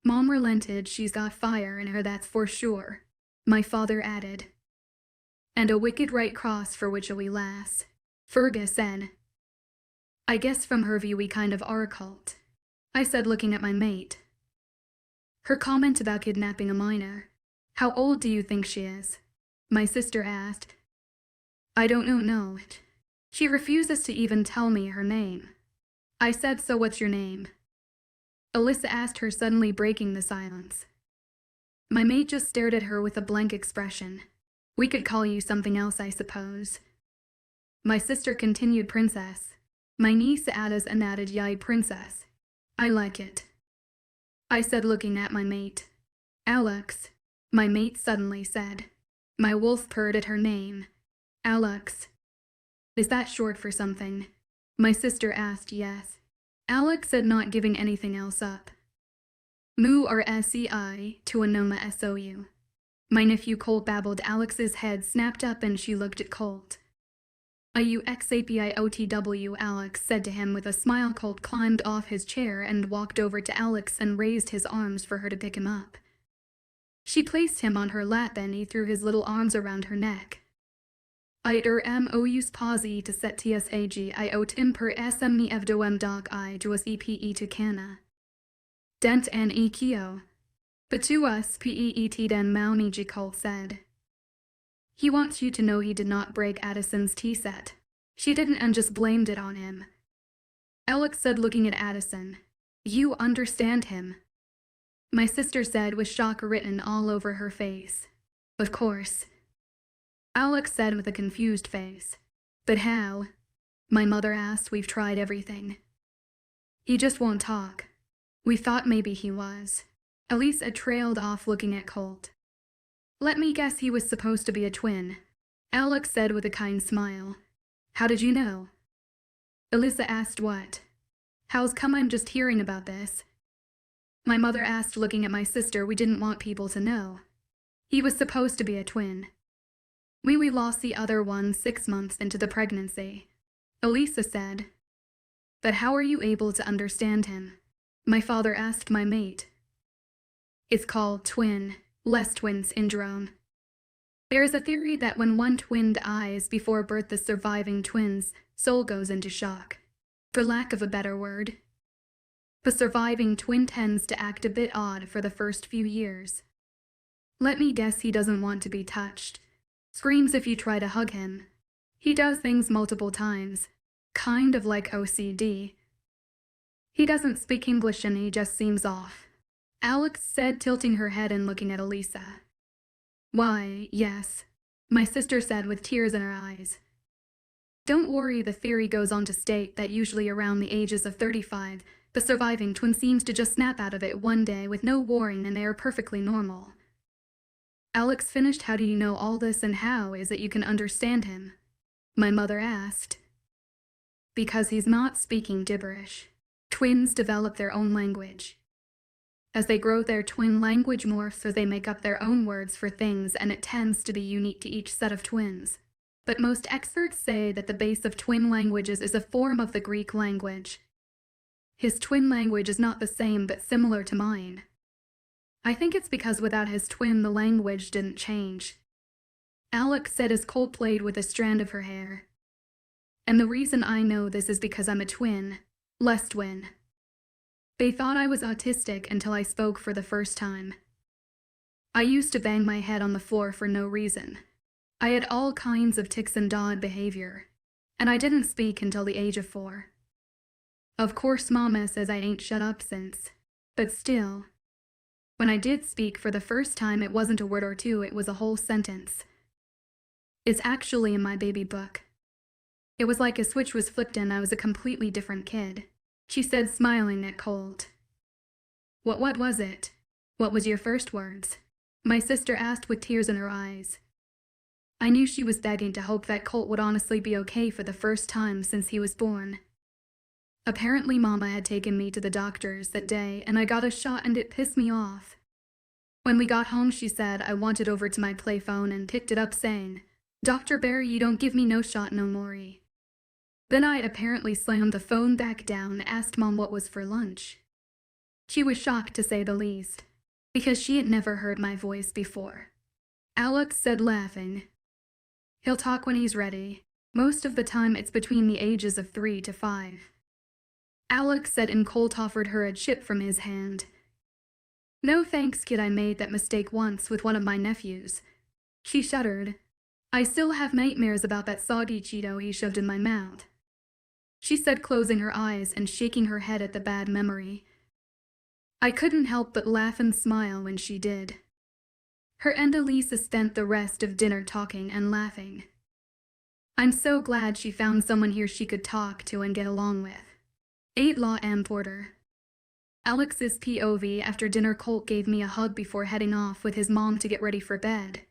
Mom relented. She's got fire in her, that's for sure. My father added. And a wicked right cross for which we lass. Fergus said. I guess from her view we kind of are a cult. I said, looking at my mate. Her comment about kidnapping a minor. How old do you think she is? My sister asked. I don't know. She refuses to even tell me her name. I said, so what's your name? Alyssa asked her, suddenly breaking the silence. My mate just stared at her with a blank expression. We could call you something else, I suppose. My sister continued, Princess. My niece added and added, yay, Princess. I like it. I said, looking at my mate. Alex, my mate suddenly said. My wolf purred at her name. Alex. Is that short for something? My sister asked. Yes. Alex said, not giving anything else up. Moo or SEI to Anoma SOU. My nephew Colt babbled. Alex's head snapped up and she looked at Colt. IUXAPIOTW, Alex said to him with a smile. Colt climbed off his chair and walked over to Alex and raised his arms for her to pick him up. She placed him on her lap and he threw his little arms around her neck. Iter MOUS pause to set TSAG IOT imper SME evdoem dog I duas EPE to canna. Dent and EKO. But to us PEET den Maumiji, Cole said. He wants you to know he did not break Addison's tea set. She didn't and just blamed it on him. Alex said, looking at Addison. You understand him. My sister said, with shock written all over her face. Of course. Alex said with a confused face. But how? My mother asked. We've tried everything. He just won't talk. We thought maybe he was. Elisa trailed off, looking at Colt. Let me guess, he was supposed to be a twin. Alex said with a kind smile. How did you know? Elisa asked. What? How's come I'm just hearing about this? My mother asked, looking at my sister. We didn't want people to know. He was supposed to be a twin. We lost the other one 6 months into the pregnancy. Elisa said. But how are you able to understand him? My father asked my mate. It's called twin, less twin syndrome. There is a theory that when one twin dies before birth, the surviving twin's soul goes into shock, for lack of a better word. The surviving twin tends to act a bit odd for the first few years. Let me guess, he doesn't want to be touched. Screams if you try to hug him. He does things multiple times, kind of like OCD. He doesn't speak English and he just seems off, Alex said, tilting her head and looking at Elisa. Why, yes, my sister said with tears in her eyes. Don't worry, the theory goes on to state that usually around the ages of 35, the surviving twin seems to just snap out of it one day with no warning and they are perfectly normal. Alex finished. How do you know all this and how is it you can understand him? My mother asked. Because he's not speaking gibberish. Twins develop their own language. As they grow, their twin language morphs as they make up their own words for things, and it tends to be unique to each set of twins. But most experts say that the base of twin languages is a form of the Greek language. His twin language is not the same but similar to mine. I think it's because without his twin the language didn't change, Alex said as Colt played with a strand of her hair. And the reason I know this is because I'm a twin, less twin. They thought I was autistic until I spoke for the first time. I used to bang my head on the floor for no reason. I had all kinds of tics and odd behavior, and I didn't speak until the age of 4. Of course, Mama says I ain't shut up since, but still, when I did speak for the first time, it wasn't a word or two, it was a whole sentence. It's actually in my baby book. It was like a switch was flipped and I was a completely different kid, she said, smiling at Colt. What was it? What was your first words? My sister asked with tears in her eyes. I knew she was begging to hope that Colt would honestly be okay for the first time since he was born. Apparently Mama had taken me to the doctor's that day and I got a shot and it pissed me off. When we got home, she said I wanted over to my play phone and picked it up saying, Dr. Barry, you don't give me no shot no more. Then I apparently slammed the phone back down and asked Mom what was for lunch. She was shocked to say the least, because she had never heard my voice before. Alex said, laughing. He'll talk when he's ready. Most of the time it's between the ages of 3 to 5. Alex said, and Colt offered her a chip from his hand. No thanks, kid, I made that mistake once with one of my nephews. She shuddered. I still have nightmares about that soggy Cheeto he shoved in my mouth, she said, closing her eyes and shaking her head at the bad memory. I couldn't help but laugh and smile when she did. Her and Elisa spent the rest of dinner talking and laughing. I'm so glad she found someone here she could talk to and get along with. 8 Law and Porter. Alex's POV. After dinner, Colt gave me a hug before heading off with his mom to get ready for bed.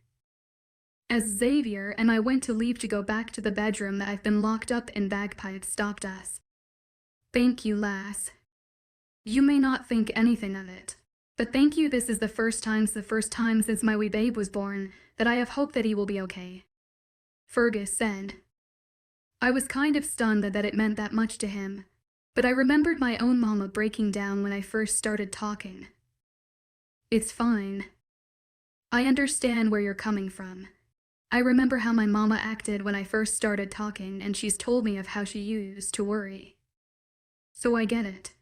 As Xavier and I went to leave to go back to the bedroom that I've been locked up in, Bagpipes stopped us. Thank you, lass. You may not think anything of it, but thank you. This is the first time since my wee babe was born that I have hope that he will be okay, Fergus said. I was kind of stunned that it meant that much to him, but I remembered my own mama breaking down when I first started talking. It's fine. I understand where you're coming from. I remember how my mama acted when I first started talking, and she's told me of how she used to worry. So I get it.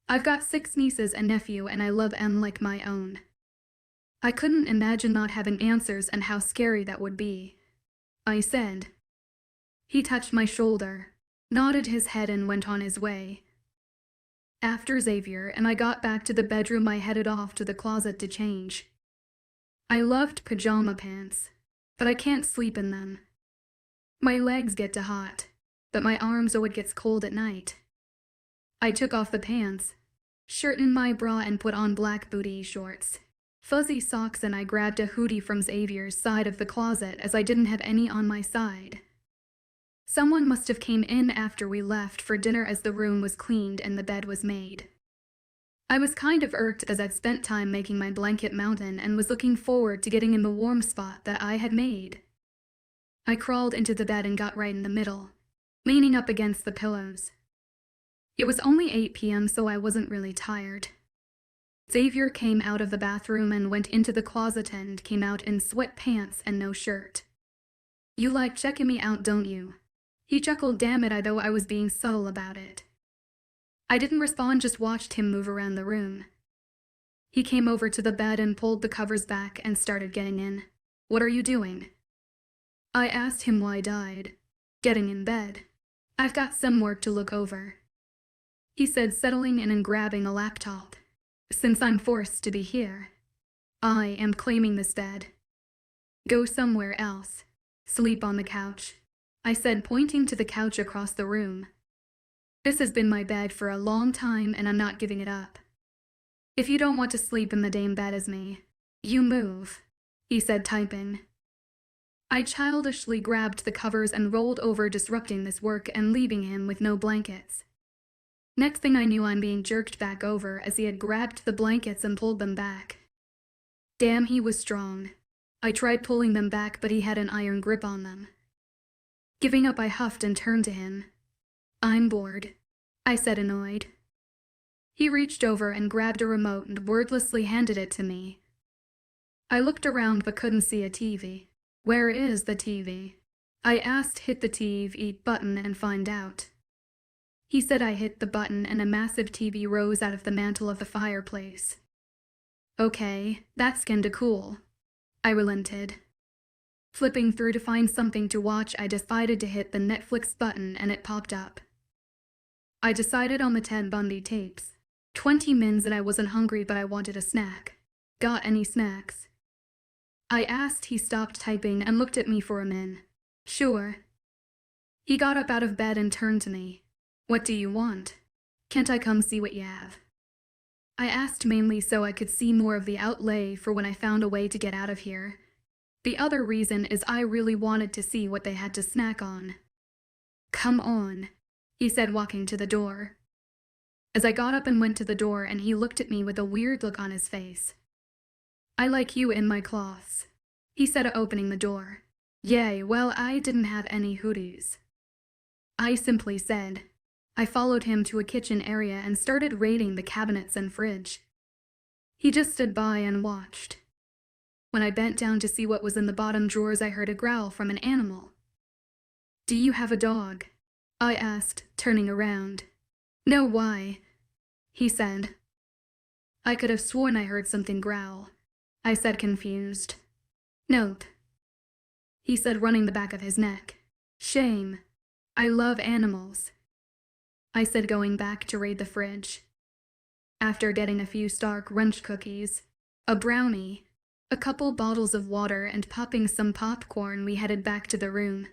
I've got 6 nieces and nephew, and I love them like my own. I couldn't imagine not having answers and how scary that would be, I said. He touched my shoulder, nodded his head and went on his way. After Xavier and I got back to the bedroom, I headed off to the closet to change. I loved pajama pants, but I can't sleep in them. My legs get too hot, but my arms it gets cold at night. I took off the pants, shirt and my bra and put on black booty shorts, fuzzy socks, and I grabbed a hoodie from Xavier's side of the closet as I didn't have any on my side. Someone must have came in after we left for dinner as the room was cleaned and the bed was made. I was kind of irked as I'd spent time making my blanket mountain and was looking forward to getting in the warm spot that I had made. I crawled into the bed and got right in the middle, leaning up against the pillows. It was only 8 p.m. so I wasn't really tired. Xavier came out of the bathroom and went into the closet and came out in sweatpants and no shirt. "You like checking me out, don't you?" He chuckled. Damn it, though I was being subtle about it. I didn't respond, just watched him move around the room. He came over to the bed and pulled the covers back and started getting in. "What are you doing?" I asked him why I died. "Getting in bed. I've got some work to look over," he said, settling in and grabbing a laptop. "Since I'm forced to be here, I am claiming this bed. Go somewhere else. Sleep on the couch," I said, pointing to the couch across the room. "This has been my bed for a long time and I'm not giving it up. If you don't want to sleep in the same bed as me, you move," he said, typing. I childishly grabbed the covers and rolled over, disrupting this work and leaving him with no blankets. Next thing I knew, I'm being jerked back over as he had grabbed the blankets and pulled them back. Damn, he was strong. I tried pulling them back, but he had an iron grip on them. Giving up, I huffed and turned to him. "I'm bored," I said, annoyed. He reached over and grabbed a remote and wordlessly handed it to me. I looked around but couldn't see a TV. "Where is the TV?" I asked. "Hit the TV button and find out." He said. I hit the button and a massive TV rose out of the mantle of the fireplace. "Okay, that's kinda cool," I relented. Flipping through to find something to watch, I decided to hit the Netflix button and it popped up. I decided on the Ted Bundy tapes. 20 mins and I wasn't hungry, but I wanted a snack. "Got any snacks?" I asked. He stopped typing and looked at me for a min. "Sure." He got up out of bed and turned to me. "What do you want? Can't I come see what you have?" I asked, mainly so I could see more of the outlay for when I found a way to get out of here. The other reason is I really wanted to see what they had to snack on. "Come on," he said, walking to the door. As I got up and went to the door, and he looked at me with a weird look on his face. "I like you in my cloths," he said, opening the door. "Yay, well, I didn't have any hoodies," I simply said. I followed him to a kitchen area and started raiding the cabinets and fridge. He just stood by and watched. When I bent down to see what was in the bottom drawers, I heard a growl from an animal. "Do you have a dog?" I asked, turning around. "No, why?" he said. I could have sworn I heard something growl, I said, confused. "Nope," he said, running the back of his neck. "Shame. I love animals," I said, going back to raid the fridge. After getting a few Stark Crunch cookies, a brownie, a couple bottles of water, and popping some popcorn, we headed back to the room.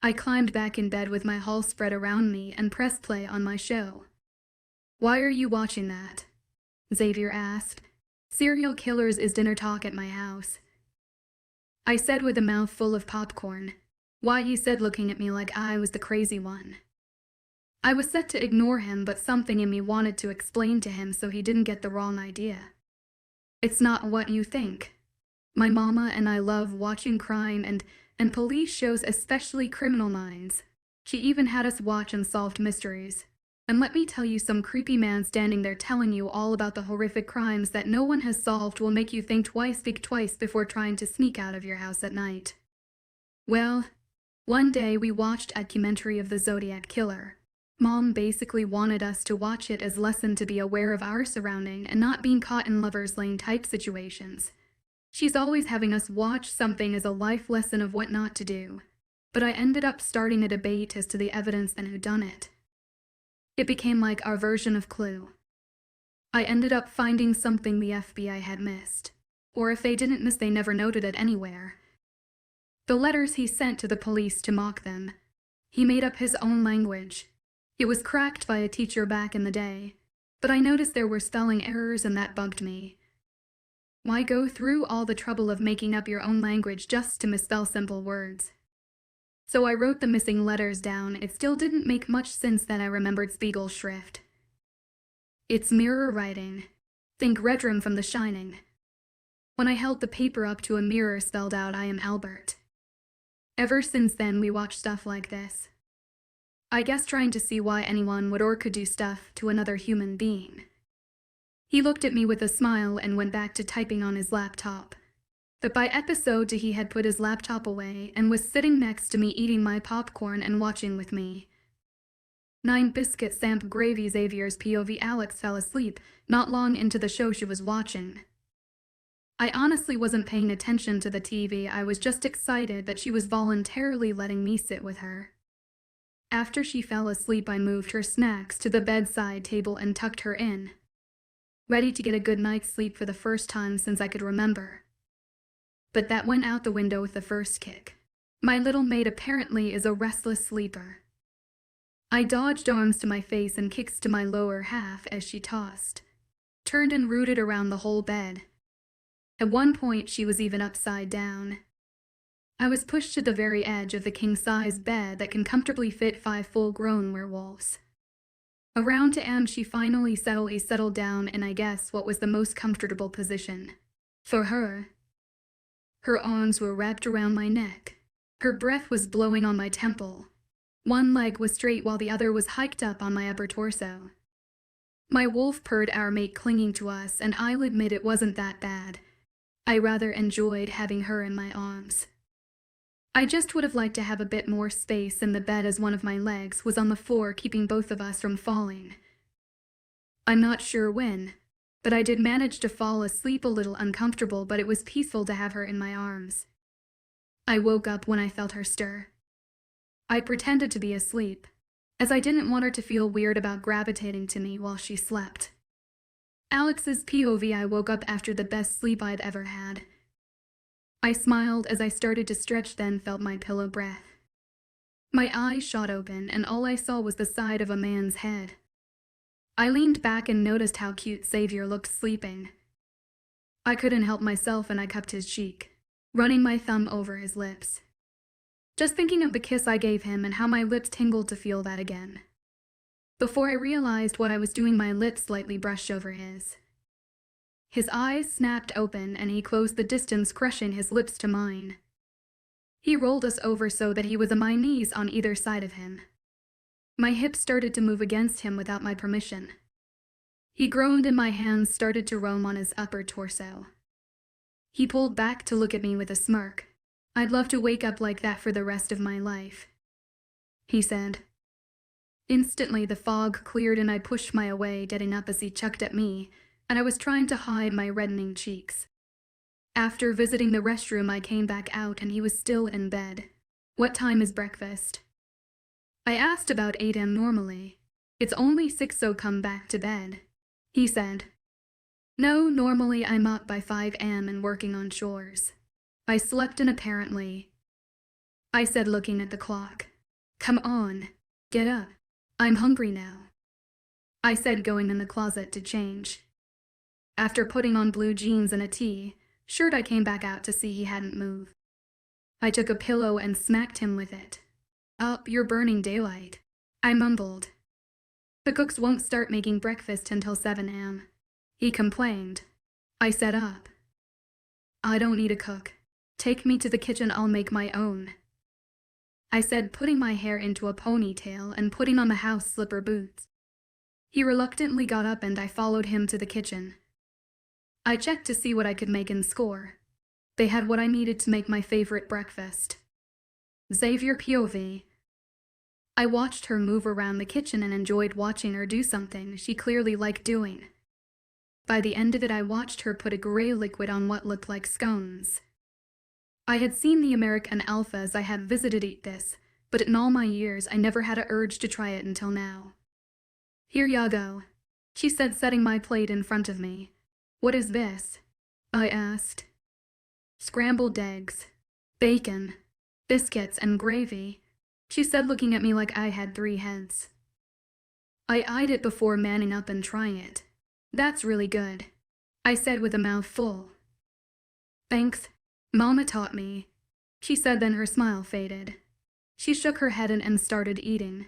I climbed back in bed with my haul spread around me and pressed play on my show. "Why are you watching that?" Xavier asked. "Serial killers is dinner talk at my house," I said, with a mouth full of popcorn. "Why?" he said, looking at me like I was the crazy one. I was set to ignore him, but something in me wanted to explain to him so he didn't get the wrong idea. "It's not what you think. My mama and I love watching crime and police shows, especially Criminal Minds. She even had us watch unsolved mysteries. And let me tell you, some creepy man standing there telling you all about the horrific crimes that no one has solved will make you think twice before trying to sneak out of your house at night." Well, one day we watched a documentary of the Zodiac Killer. Mom basically wanted us to watch it as a lesson to be aware of our surrounding and not being caught in lover's lane type situations. She's always having us watch something as a life lesson of what not to do. But I ended up starting a debate as to the evidence and who done it. It became like our version of Clue. I ended up finding something the FBI had missed. Or if they didn't miss, they never noted it anywhere. The letters he sent to the police to mock them. He made up his own language. It was cracked by a teacher back in the day, but I noticed there were spelling errors and that bugged me. Why go through all the trouble of making up your own language just to misspell simple words? So I wrote the missing letters down. It still didn't make much sense. Then I remembered Spiegel's shrift. It's mirror writing. Think Redrum from The Shining. When I held the paper up to a mirror, spelled out, "I am Albert." Ever since then, we watch stuff like this. I guess trying to see why anyone would or could do stuff to another human being. He looked at me with a smile and went back to typing on his laptop. But by episode 2 he had put his laptop away and was sitting next to me eating my popcorn and watching with me. 9 biscuit Samp gravy. Xavier's POV. Alex fell asleep not long into the show she was watching. I honestly wasn't paying attention to the TV, I was just excited that she was voluntarily letting me sit with her. After she fell asleep, I moved her snacks to the bedside table and tucked her in, ready to get a good night's sleep for the first time since I could remember. But that went out the window with the first kick. My little maid apparently is a restless sleeper. I dodged arms to my face and kicks to my lower half as she tossed, turned and rooted around the whole bed. At one point she was even upside down. I was pushed to the very edge of the king-size bed that can comfortably fit 5 full-grown werewolves. Around to M she finally settled down in I guess what was the most comfortable position for her. Her arms were wrapped around my neck. Her breath was blowing on my temple. One leg was straight while the other was hiked up on my upper torso. My wolf purred, our mate clinging to us, and I'll admit it wasn't that bad. I rather enjoyed having her in my arms. I just would have liked to have a bit more space in the bed as one of my legs was on the floor, keeping both of us from falling. I'm not sure when, but I did manage to fall asleep a little uncomfortable, but it was peaceful to have her in my arms. I woke up when I felt her stir. I pretended to be asleep, as I didn't want her to feel weird about gravitating to me while she slept. Alex's POV. I woke up after the best sleep I'd ever had. I smiled as I started to stretch, then felt my pillow breath. My eyes shot open and all I saw was the side of a man's head. I leaned back and noticed how cute Xavier looked sleeping. I couldn't help myself and I cupped his cheek, running my thumb over his lips. Just thinking of the kiss I gave him and how my lips tingled to feel that again. Before I realized what I was doing, my lips slightly brushed over his. His eyes snapped open and he closed the distance, crushing his lips to mine. He rolled us over so that he was on my knees on either side of him. My hips started to move against him without my permission. He groaned and my hands started to roam on his upper torso. He pulled back to look at me with a smirk. I'd love to wake up like that for the rest of my life, he said. Instantly the fog cleared and I pushed my away, getting up as he chucked at me, and I was trying to hide my reddening cheeks. After visiting the restroom, I came back out and he was still in bed. What time is breakfast? I asked. About 8 a.m. normally. It's only 6, so come back to bed, he said. No, normally I'm up by 5 a.m. and working on chores. I slept in apparently, I said, looking at the clock. Come on, get up. I'm hungry now, I said, going in the closet to change. After putting on blue jeans and a t-shirt, I came back out to see he hadn't moved. I took a pillow and smacked him with it. Up, you're burning daylight, I mumbled. The cooks won't start making breakfast until 7 a.m., he complained. I sat up. I don't need a cook. Take me to the kitchen, I'll make my own, I said, putting my hair into a ponytail and putting on the house slipper boots. He reluctantly got up and I followed him to the kitchen. I checked to see what I could make and score. They had what I needed to make my favorite breakfast. Xavier POV. I watched her move around the kitchen and enjoyed watching her do something she clearly liked doing. By the end of it, I watched her put a gray liquid on what looked like scones. I had seen the American alphas I had visited eat this, but in all my years I never had an urge to try it until now. Here ya go, she said, setting my plate in front of me. What is this? I asked. Scrambled eggs, bacon, biscuits, and gravy, she said, looking at me like I had 3 heads. I eyed it before manning up and trying it. That's really good, I said with a mouth full. Thanks. Mama taught me, she said, then her smile faded. She shook her head and started eating.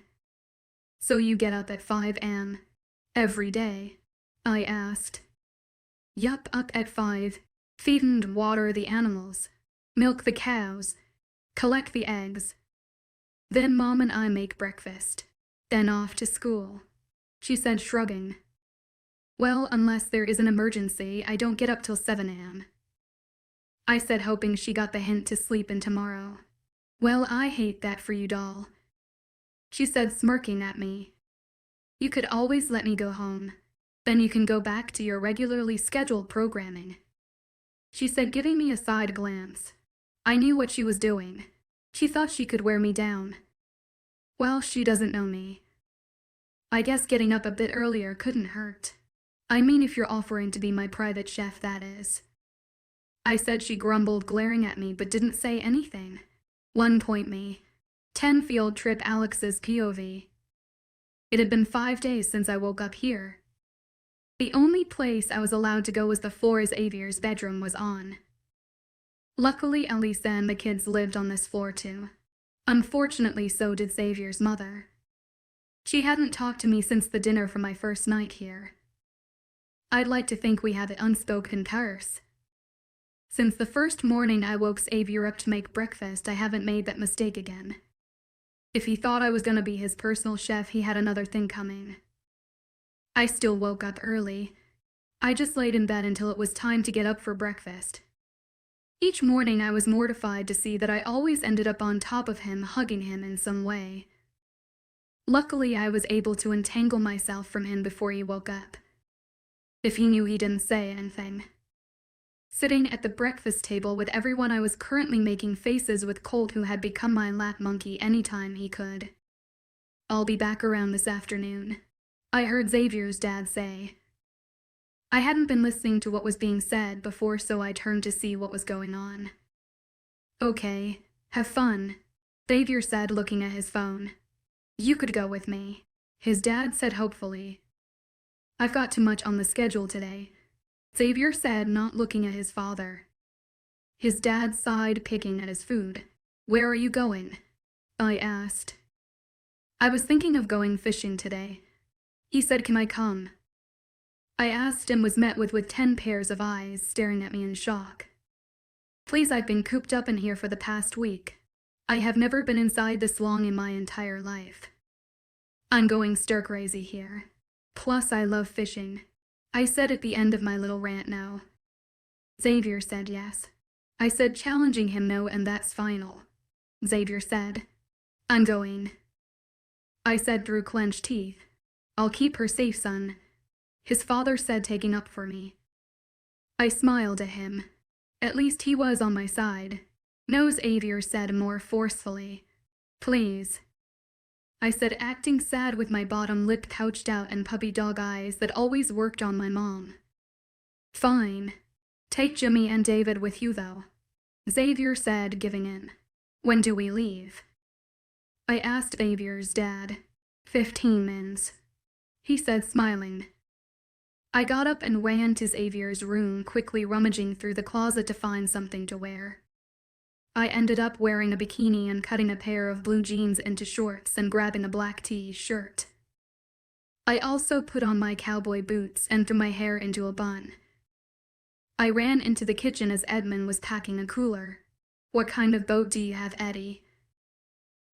So you get up at 5 a.m. every day? I asked. Yup, up at 5, feed and water the animals, milk the cows, collect the eggs. Then Mom and I make breakfast, then off to school, she said, shrugging. Well, unless there is an emergency, I don't get up till 7 a.m. I said, hoping she got the hint to sleep in tomorrow. Well, I hate that for you, doll. She said, smirking at me. You could always let me go home. Then you can go back to your regularly scheduled programming. She said, giving me a side glance. I knew what she was doing. She thought she could wear me down. Well, she doesn't know me. I guess getting up a bit earlier couldn't hurt. I mean, if you're offering to be my private chef, that is. I said. She grumbled, glaring at me, but didn't say anything. 1 point me. 10 field trip Alex's POV. It had been 5 days since I woke up here. The only place I was allowed to go was the floor Xavier's bedroom was on. Luckily, Elisa and the kids lived on this floor too. Unfortunately, so did Xavier's mother. She hadn't talked to me since the dinner for my first night here. I'd like to think we had an unspoken curse. Since the first morning I woke Xavier up to make breakfast, I haven't made that mistake again. If he thought I was gonna be his personal chef, he had another thing coming. I still woke up early. I just laid in bed until it was time to get up for breakfast. Each morning I was mortified to see that I always ended up on top of him, hugging him in some way. Luckily, I was able to entangle myself from him before he woke up. If he knew, he didn't say anything. Sitting at the breakfast table with everyone, I was currently making faces with Colt, who had become my lap monkey anytime he could. I'll be back around this afternoon, I heard Xavier's dad say. I hadn't been listening to what was being said before, so I turned to see what was going on. Okay, have fun, Xavier said, looking at his phone. You could go with me, his dad said hopefully. I've got too much on the schedule today, Xavier said, not looking at his father. His dad sighed, picking at his food. Where are you going? I asked. I was thinking of going fishing today. He said, can I come? I asked and was met with 10 pairs of eyes staring at me in shock. Please, I've been cooped up in here for the past week. I have never been inside this long in my entire life. I'm going stir crazy here. Plus, I love fishing, I said at the end of my little rant now. Xavier said yes. I said, challenging him no, and that's final. Xavier said, I'm going. I said through clenched teeth, I'll keep her safe, son, his father said, taking up for me. I smiled at him. At least he was on my side. No, Xavier said more forcefully. Please. I said, acting sad with my bottom lip pouched out and puppy dog eyes that always worked on my mom. Fine. Take Jimmy and David with you, though, Xavier said, giving in. When do we leave? I asked Xavier's dad. 15 minutes, he said, smiling. I got up and ran to Xavier's room, quickly rummaging through the closet to find something to wear. I ended up wearing a bikini and cutting a pair of blue jeans into shorts and grabbing a black t-shirt. I also put on my cowboy boots and threw my hair into a bun. I ran into the kitchen as Edmund was packing a cooler. What kind of boat do you have, Eddie?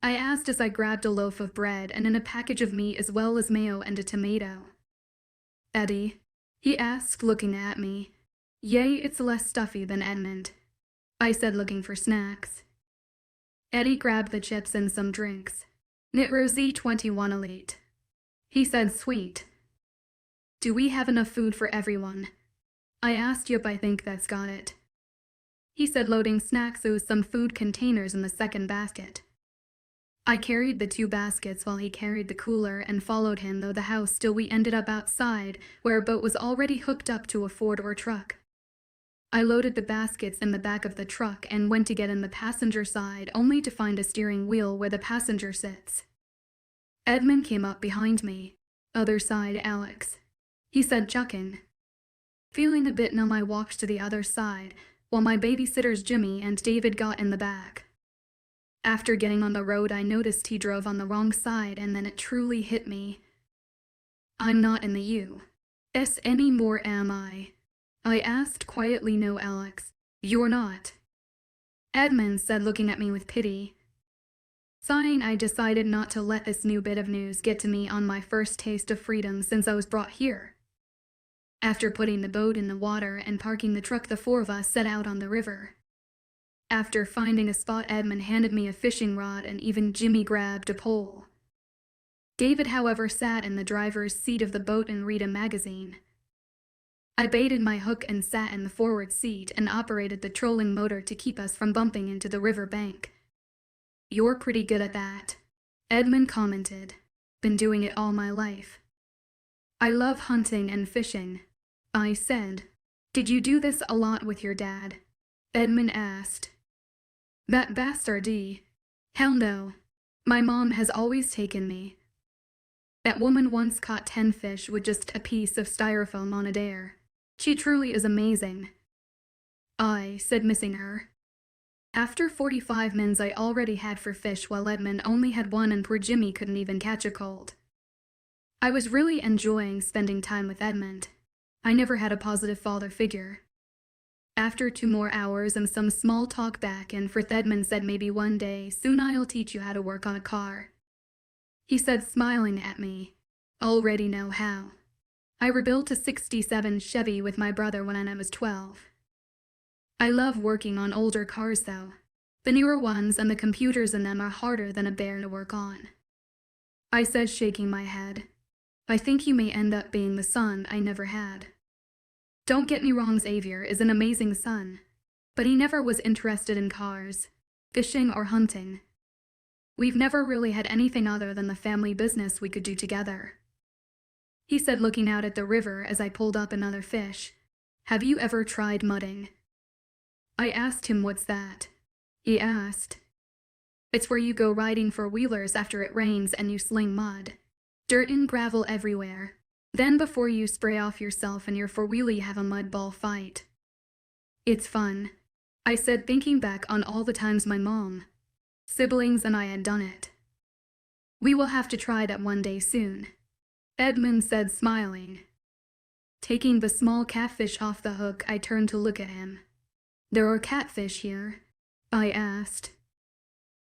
I asked as I grabbed a loaf of bread and a package of meat as well as mayo and a tomato. Eddie, he asked, looking at me. Yay, it's less stuffy than Edmund, I said, looking for snacks. Eddie grabbed the chips and some drinks. Knit Rosie 21 Elite. He said, sweet. Do we have enough food for everyone? I asked. Yup, I think that's got it. He said, loading snacks with some food containers in the second basket. I carried the 2 baskets while he carried the cooler and followed him, though the house still. We ended up outside, where a boat was already hooked up to a 4-door truck. I loaded the baskets in the back of the truck and went to get in the passenger side, only to find a steering wheel where the passenger sits. Edmund came up behind me. Other side, Alex, he said, chucking. Feeling a bit numb, I walked to the other side, while my babysitters Jimmy and David got in the back. After getting on the road, I noticed he drove on the wrong side, and then it truly hit me. I'm not in the U.S. anymore, am I? I asked quietly. No, Alex, you're not, Edmund said, looking at me with pity. Sighing, I decided not to let this new bit of news get to me on my first taste of freedom since I was brought here. After putting the boat in the water and parking the truck, the four of us set out on the river. After finding a spot, Edmund handed me a fishing rod and even Jimmy grabbed a pole. David, however, sat in the driver's seat of the boat and read a magazine. I baited my hook and sat in the forward seat and operated the trolling motor to keep us from bumping into the river bank. "You're pretty good at that," Edmund commented. "Been doing it all my life." "I love hunting and fishing," I said. "Did you do this a lot with your dad?" Edmund asked. "That bastard? Hell no. My mom has always taken me. That woman once caught 10 fish with just a piece of styrofoam on a dare. She truly is amazing," I said, missing her. After 45 minutes I already had for fish, while Edmund only had one, and poor Jimmy couldn't even catch a Colt. I was really enjoying spending time with Edmund. I never had a positive father figure. After 2 more hours and some small talk back and forth, Edmund said, "Maybe one day soon I'll teach you how to work on a car." He said, smiling at me. "Already know how. I rebuilt a '67 Chevy with my brother when I was 12. I love working on older cars though. The newer ones and the computers in them are harder than a bear to work on." I said, shaking my head. "I think you may end up being the son I never had." Don't get me wrong, Xavier is an amazing son, but he never was interested in cars, fishing, or hunting. We've never really had anything other than the family business we could do together," he said, looking out at the river as I pulled up another fish. "Have you ever tried mudding?" I asked him, "What's that?" He asked. "It's where you go riding four-wheelers after it rains and you sling mud, dirt and gravel everywhere. Then before you spray off yourself and your four-wheeler, you have a mud ball fight. It's fun," I said, thinking back on all the times my mom, siblings, and I had done it. "We will have to try that one day soon," Edmund said, smiling. Taking the small catfish off the hook, I turned to look at him. "There are catfish here?" I asked.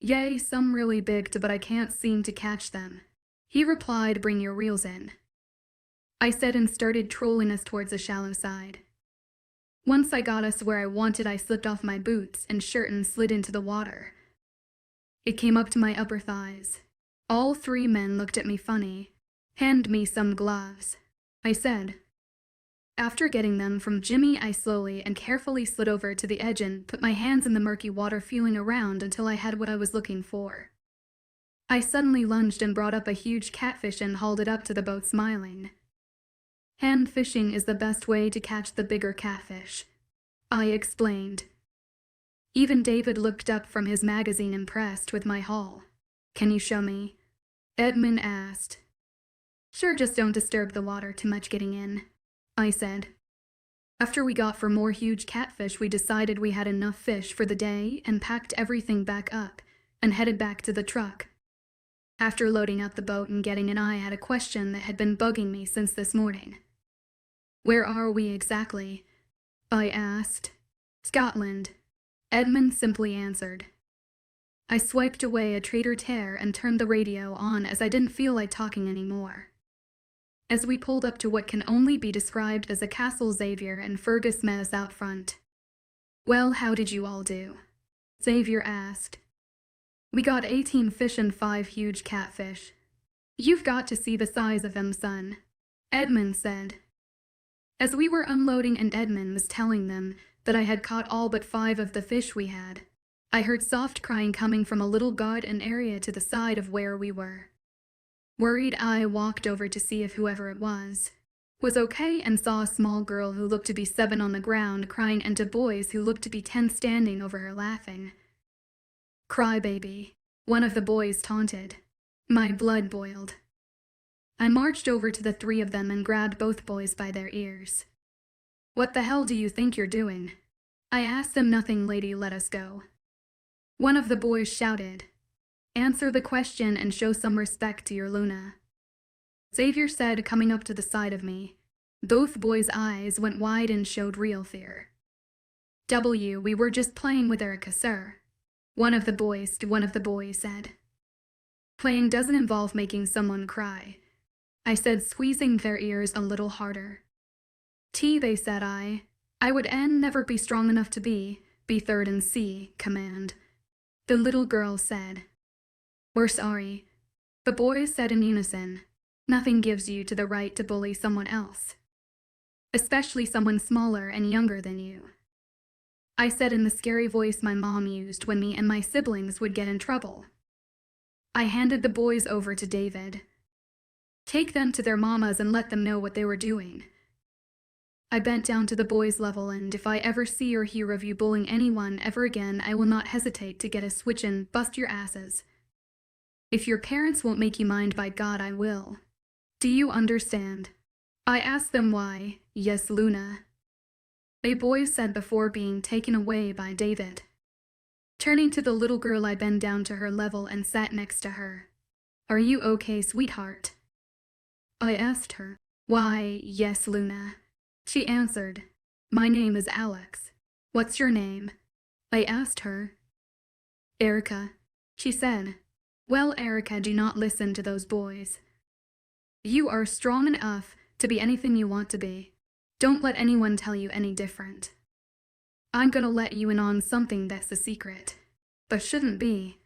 "Yay, some really big, but I can't seem to catch them," he replied. "Bring your reels in," I said, and started trolling us towards the shallow side. Once I got us where I wanted, I slipped off my boots and shirt and slid into the water. It came up to my upper thighs. All 3 men looked at me funny. "Hand me some gloves," I said. After getting them from Jimmy, I slowly and carefully slid over to the edge and put my hands in the murky water, feeling around until I had what I was looking for. I suddenly lunged and brought up a huge catfish and hauled it up to the boat, smiling. "Hand fishing is the best way to catch the bigger catfish," I explained. Even David looked up from his magazine, impressed with my haul. "Can you show me?" Edmund asked. "Sure, just don't disturb the water too much getting in," I said. After we got for more huge catfish, we decided we had enough fish for the day and packed everything back up and headed back to the truck. After loading up the boat and getting in, I had a question that had been bugging me since this morning. "Where are we exactly?" I asked. "Scotland," Edmund simply answered. I swiped away a traitor tear and turned the radio on as I didn't feel like talking anymore. As we pulled up to what can only be described as a castle, Xavier and Fergus met us out front. "Well, how did you all do?" Xavier asked. "We got 18 fish and 5 huge catfish." "You've got to see the size of them, son," Edmund said. As we were unloading and Edmund was telling them that I had caught all but 5 of the fish we had, I heard soft crying coming from a little garden area to the side of where we were. Worried, I walked over to see if whoever it was okay, and saw a small girl who looked to be 7 on the ground crying, and 2 boys who looked to be 10 standing over her laughing. "Crybaby," one of the boys taunted. My blood boiled. I marched over to the 3 of them and grabbed both boys by their ears. "What the hell do you think you're doing?" I asked them. "Nothing, lady, let us go," one of the boys shouted. "Answer the question and show some respect to your Luna," Xavier said, coming up to the side of me. Both boys' eyes went wide and showed real fear. We were just playing with Erica, sir," one of the boys said. "Playing doesn't involve making someone cry," I said, squeezing their ears a little harder. They said I would never be strong enough to be third in C command. The little girl said, "We're sorry." The boys said in unison, "Nothing gives you the right to bully someone else, especially someone smaller and younger than you." I said in the scary voice my mom used when me and my siblings would get in trouble. I handed the boys over to David. "Take them to their mamas and let them know what they were doing." I bent down to the boys' level, and if I ever see or hear of you bullying anyone ever again, I will not hesitate to get a switch and bust your asses. If your parents won't make you mind, by God I will. Do you understand? I asked them why. "Yes, Luna," they boys said before being taken away by David. Turning to the little girl, I bent down to her level and sat next to her. "Are you okay, sweetheart?" I asked her. "Why, yes, Luna," she answered. "My name is Alex. What's your name?" I asked her. "Erica," she said. "Well, Erica, do not listen to those boys. You are strong enough to be anything you want to be. Don't let anyone tell you any different. I'm gonna let you in on something that's a secret, but shouldn't be.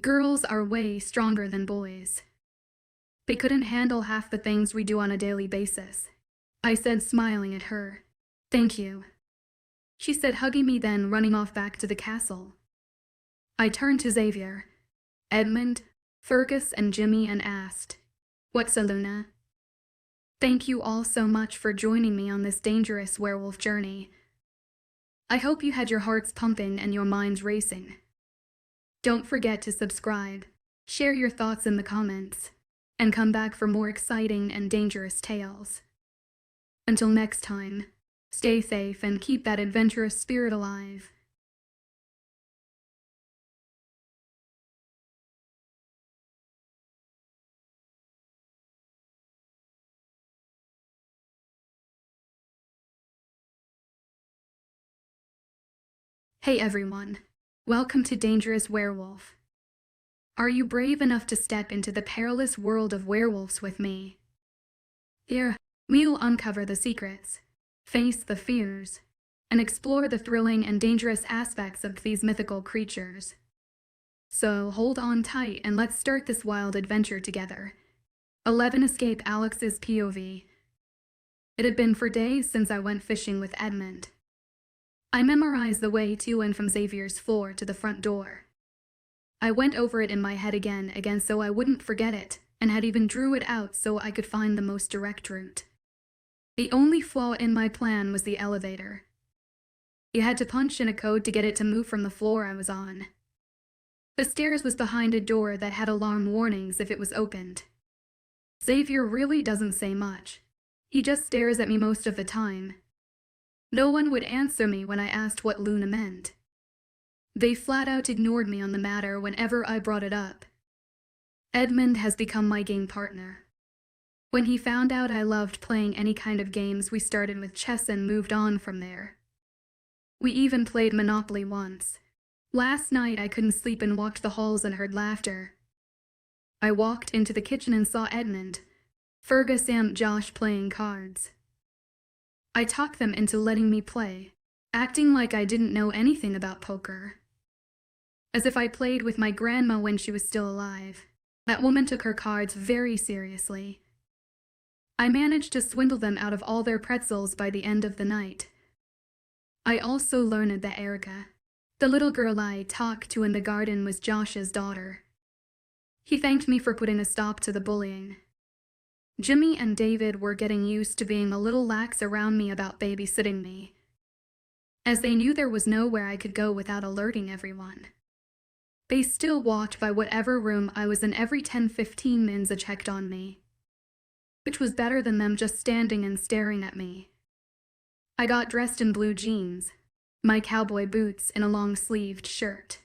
Girls are way stronger than boys. They couldn't handle half the things we do on a daily basis," I said, smiling at her. "Thank you," she said, hugging me, then running off back to the castle. I turned to Xavier, Edmund, Fergus, and Jimmy and asked, "What's a Luna?" Thank you all so much for joining me on this dangerous werewolf journey. I hope you had your hearts pumping and your minds racing. Don't forget to subscribe, share your thoughts in the comments, and come back for more exciting and dangerous tales. Until next time, stay safe and keep that adventurous spirit alive. Hey everyone, welcome to Dangerous Werewolf. Are you brave enough to step into the perilous world of werewolves with me? Here, we'll uncover the secrets, face the fears, and explore the thrilling and dangerous aspects of these mythical creatures. So hold on tight and let's start this wild adventure together. 11. Escape Alex's POV. It had been for days since I went fishing with Edmund. I memorized the way to and from Xavier's floor to the front door. I went over it in my head again so I wouldn't forget it, and had even drew it out so I could find the most direct route. The only flaw in my plan was the elevator. You had to punch in a code to get it to move from the floor I was on. The stairs was behind a door that had alarm warnings if it was opened. Xavier really doesn't say much. He just stares at me most of the time. No one would answer me when I asked what Luna meant. They flat out ignored me on the matter whenever I brought it up. Edmund has become my game partner. When he found out I loved playing any kind of games, we started with chess and moved on from there. We even played Monopoly once. Last night I couldn't sleep and walked the halls and heard laughter. I walked into the kitchen and saw Edmund, Fergus, and Josh playing cards. I talked them into letting me play, acting like I didn't know anything about poker. As if I played with my grandma when she was still alive. That woman took her cards very seriously. I managed to swindle them out of all their pretzels by the end of the night. I also learned that Erica, the little girl I talked to in the garden, was Josh's daughter. He thanked me for putting a stop to the bullying. Jimmy and David were getting used to being a little lax around me about babysitting me, as they knew there was nowhere I could go without alerting everyone. They still walked by whatever room I was in every 10-15 minutes and checked on me, which was better than them just standing and staring at me. I got dressed in blue jeans, my cowboy boots, and a long-sleeved shirt.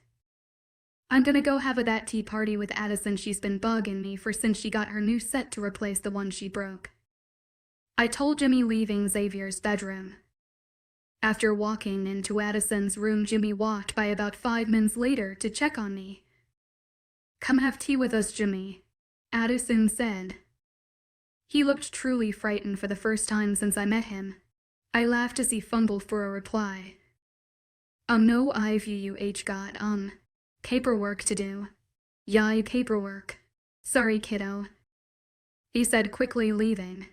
I'm gonna go have that tea party with Addison she's been bugging me for since she got her new set to replace the one she broke. I told Jimmy, leaving Xavier's bedroom. After walking into Addison's room, Jimmy walked by about 5 minutes later to check on me. "Come have tea with us, Jimmy," Addison said. He looked truly frightened for the first time since I met him. I laughed as he fumbled for a reply. No, I've got, paperwork to do. Yeah, paperwork. Sorry, kiddo. He said, quickly leaving.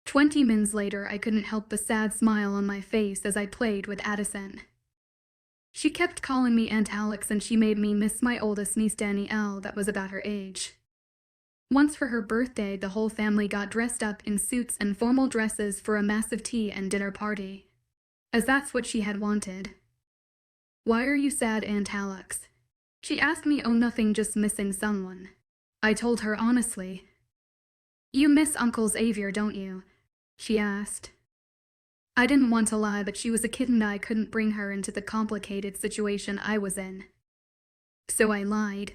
20 minutes later, I couldn't help a sad smile on my face as I played with Addison. She kept calling me Aunt Alex, and she made me miss my oldest niece Danielle that was about her age. Once for her birthday, the whole family got dressed up in suits and formal dresses for a massive tea and dinner party, as that's what she had wanted. Why are you sad, Aunt Alex? She asked me. Oh, nothing, just missing someone. I told her honestly. You miss Uncle Xavier, don't you? She asked. I didn't want to lie, but she was a kid and I couldn't bring her into the complicated situation I was in. So I lied.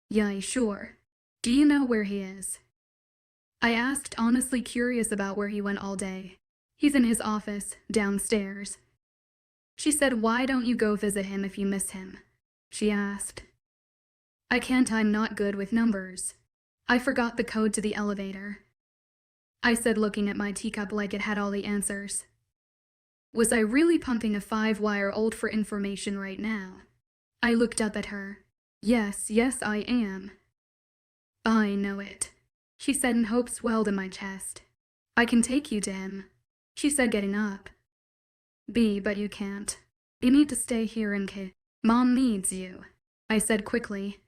Yeah, sure. Do you know where he is? I asked, honestly curious about where he went all day. He's in his office, downstairs. She said, why don't you go visit him if you miss him? She asked. I can't, I'm not good with numbers. I forgot the code to the elevator. I said, looking at my teacup like it had all the answers. Was I really pumping a 5-wire old for information right now? I looked up at her. Yes, I am. I know it, she said, and hope swelled in my chest. I can take you to him, she said, getting up. But you can't. You need to stay here in case Mom needs you, I said quickly.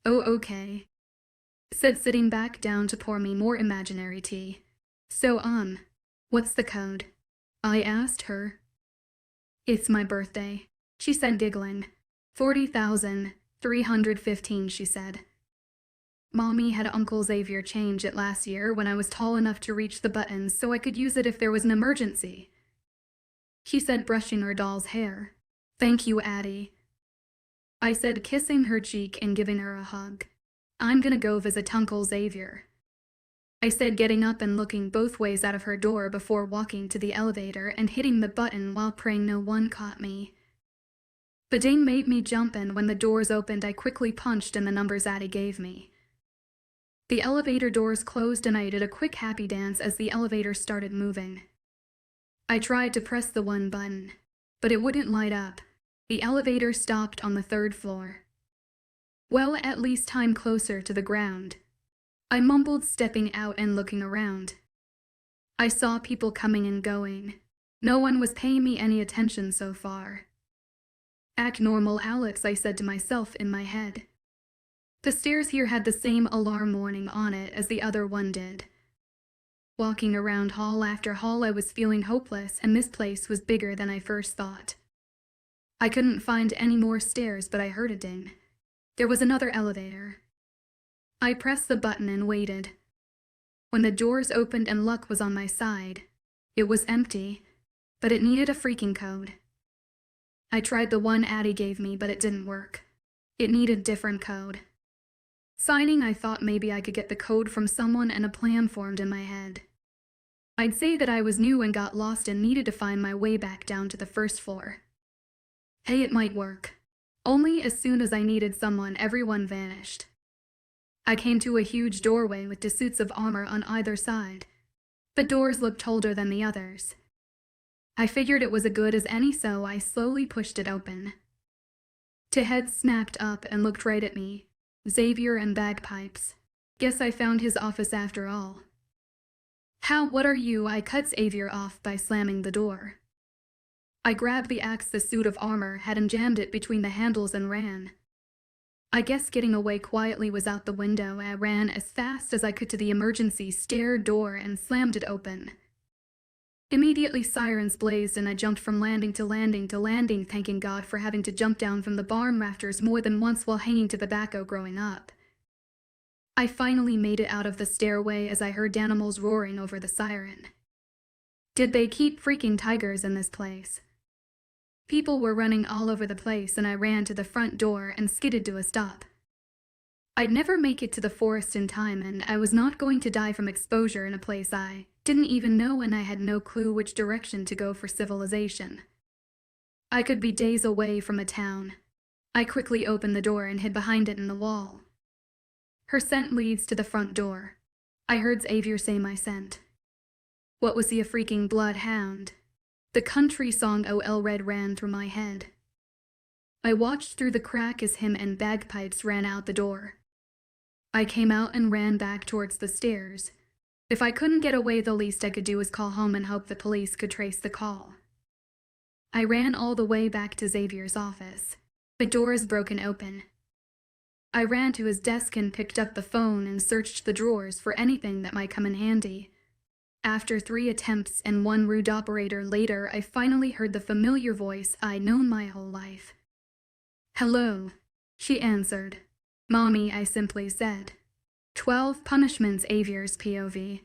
Oh, okay, said, sitting back down to pour me more imaginary tea. So, what's the code? I asked her. It's my birthday, she said, giggling. 40,315, she said. Mommy had Uncle Xavier change it last year when I was tall enough to reach the buttons so I could use it if there was an emergency, she said, brushing her doll's hair. Thank you, Addie, I said, kissing her cheek and giving her a hug. I'm gonna go visit Uncle Xavier, I said, getting up and looking both ways out of her door before walking to the elevator and hitting the button while praying no one caught me. The ding made me jump, and when the doors opened, I quickly punched in the numbers Addie gave me. The elevator doors closed and I did a quick happy dance as the elevator started moving. I tried to press the one button, but it wouldn't light up. The elevator stopped on the 3rd floor. Well, at least I'm closer to the ground, I mumbled, stepping out and looking around. I saw people coming and going. No one was paying me any attention so far. Act normal, Alex, I said to myself in my head. The stairs here had the same alarm warning on it as the other one did. Walking around hall after hall, I was feeling hopeless, and this place was bigger than I first thought. I couldn't find any more stairs, but I heard a ding. There was another elevator. I pressed the button and waited. When the doors opened and luck was on my side, it was empty, but it needed a freaking code. I tried the one Addie gave me, but it didn't work. It needed different code. Signing, I thought maybe I could get the code from someone, and a plan formed in my head. I'd say that I was new and got lost and needed to find my way back down to the 1st floor. Hey, it might work. Only as soon as I needed someone, everyone vanished. I came to a huge doorway with 2 suits of armor on either side. The doors looked older than the others. I figured it was as good as any, so I slowly pushed it open. 2 heads snapped up and looked right at me. Xavier and bagpipes. Guess I found his office after all. What are you? I cut Xavier off by slamming the door. I grabbed the axe the suit of armor had and jammed it between the handles and ran. I guess getting away quietly was out the window. I ran as fast as I could to the emergency stair door and slammed it open. Immediately sirens blazed and I jumped from landing to landing to landing, thanking God for having to jump down from the barn rafters more than once while hanging to tobacco growing up. I finally made it out of the stairway as I heard animals roaring over the siren. Did they keep freaking tigers in this place? People were running all over the place, and I ran to the front door and skidded to a stop. I'd never make it to the forest in time, and I was not going to die from exposure in a place I didn't even know, and I had no clue which direction to go for civilization. I could be days away from a town. I quickly opened the door and hid behind it in the wall. Her scent leads to the front door. I heard Xavier say my scent. What was he, a freaking bloodhound? The country song OL Red ran through my head. I watched through the crack as him and bagpipes ran out the door. I came out and ran back towards the stairs. If I couldn't get away, the least I could do was call home and hope the police could trace the call. I ran all the way back to Xavier's office. The door is broken open. I ran to his desk and picked up the phone and searched the drawers for anything that might come in handy. After 3 attempts and 1 rude operator later, I finally heard the familiar voice I'd known my whole life. "Hello," she answered. "Mommy," I simply said. 12 punishments, Xavier's POV.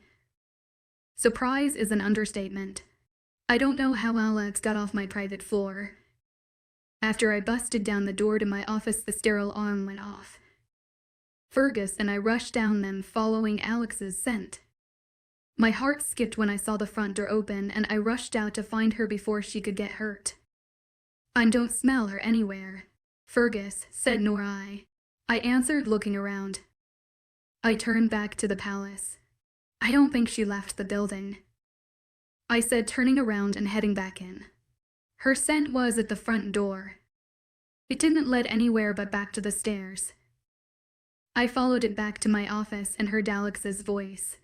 Surprise is an understatement. I don't know how Alex got off my private floor. After I busted down the door to my office, the sterile alarm went off. Fergus and I rushed down them, following Alex's scent. My heart skipped when I saw the front door open, and I rushed out to find her before she could get hurt. "I don't smell her anywhere," Fergus said. "Nor I," I answered, looking around. I turned back to the palace. "I don't think she left the building," I said, turning around and heading back in. Her scent was at the front door. It didn't lead anywhere but back to the stairs. I followed it back to my office and heard Alex's voice.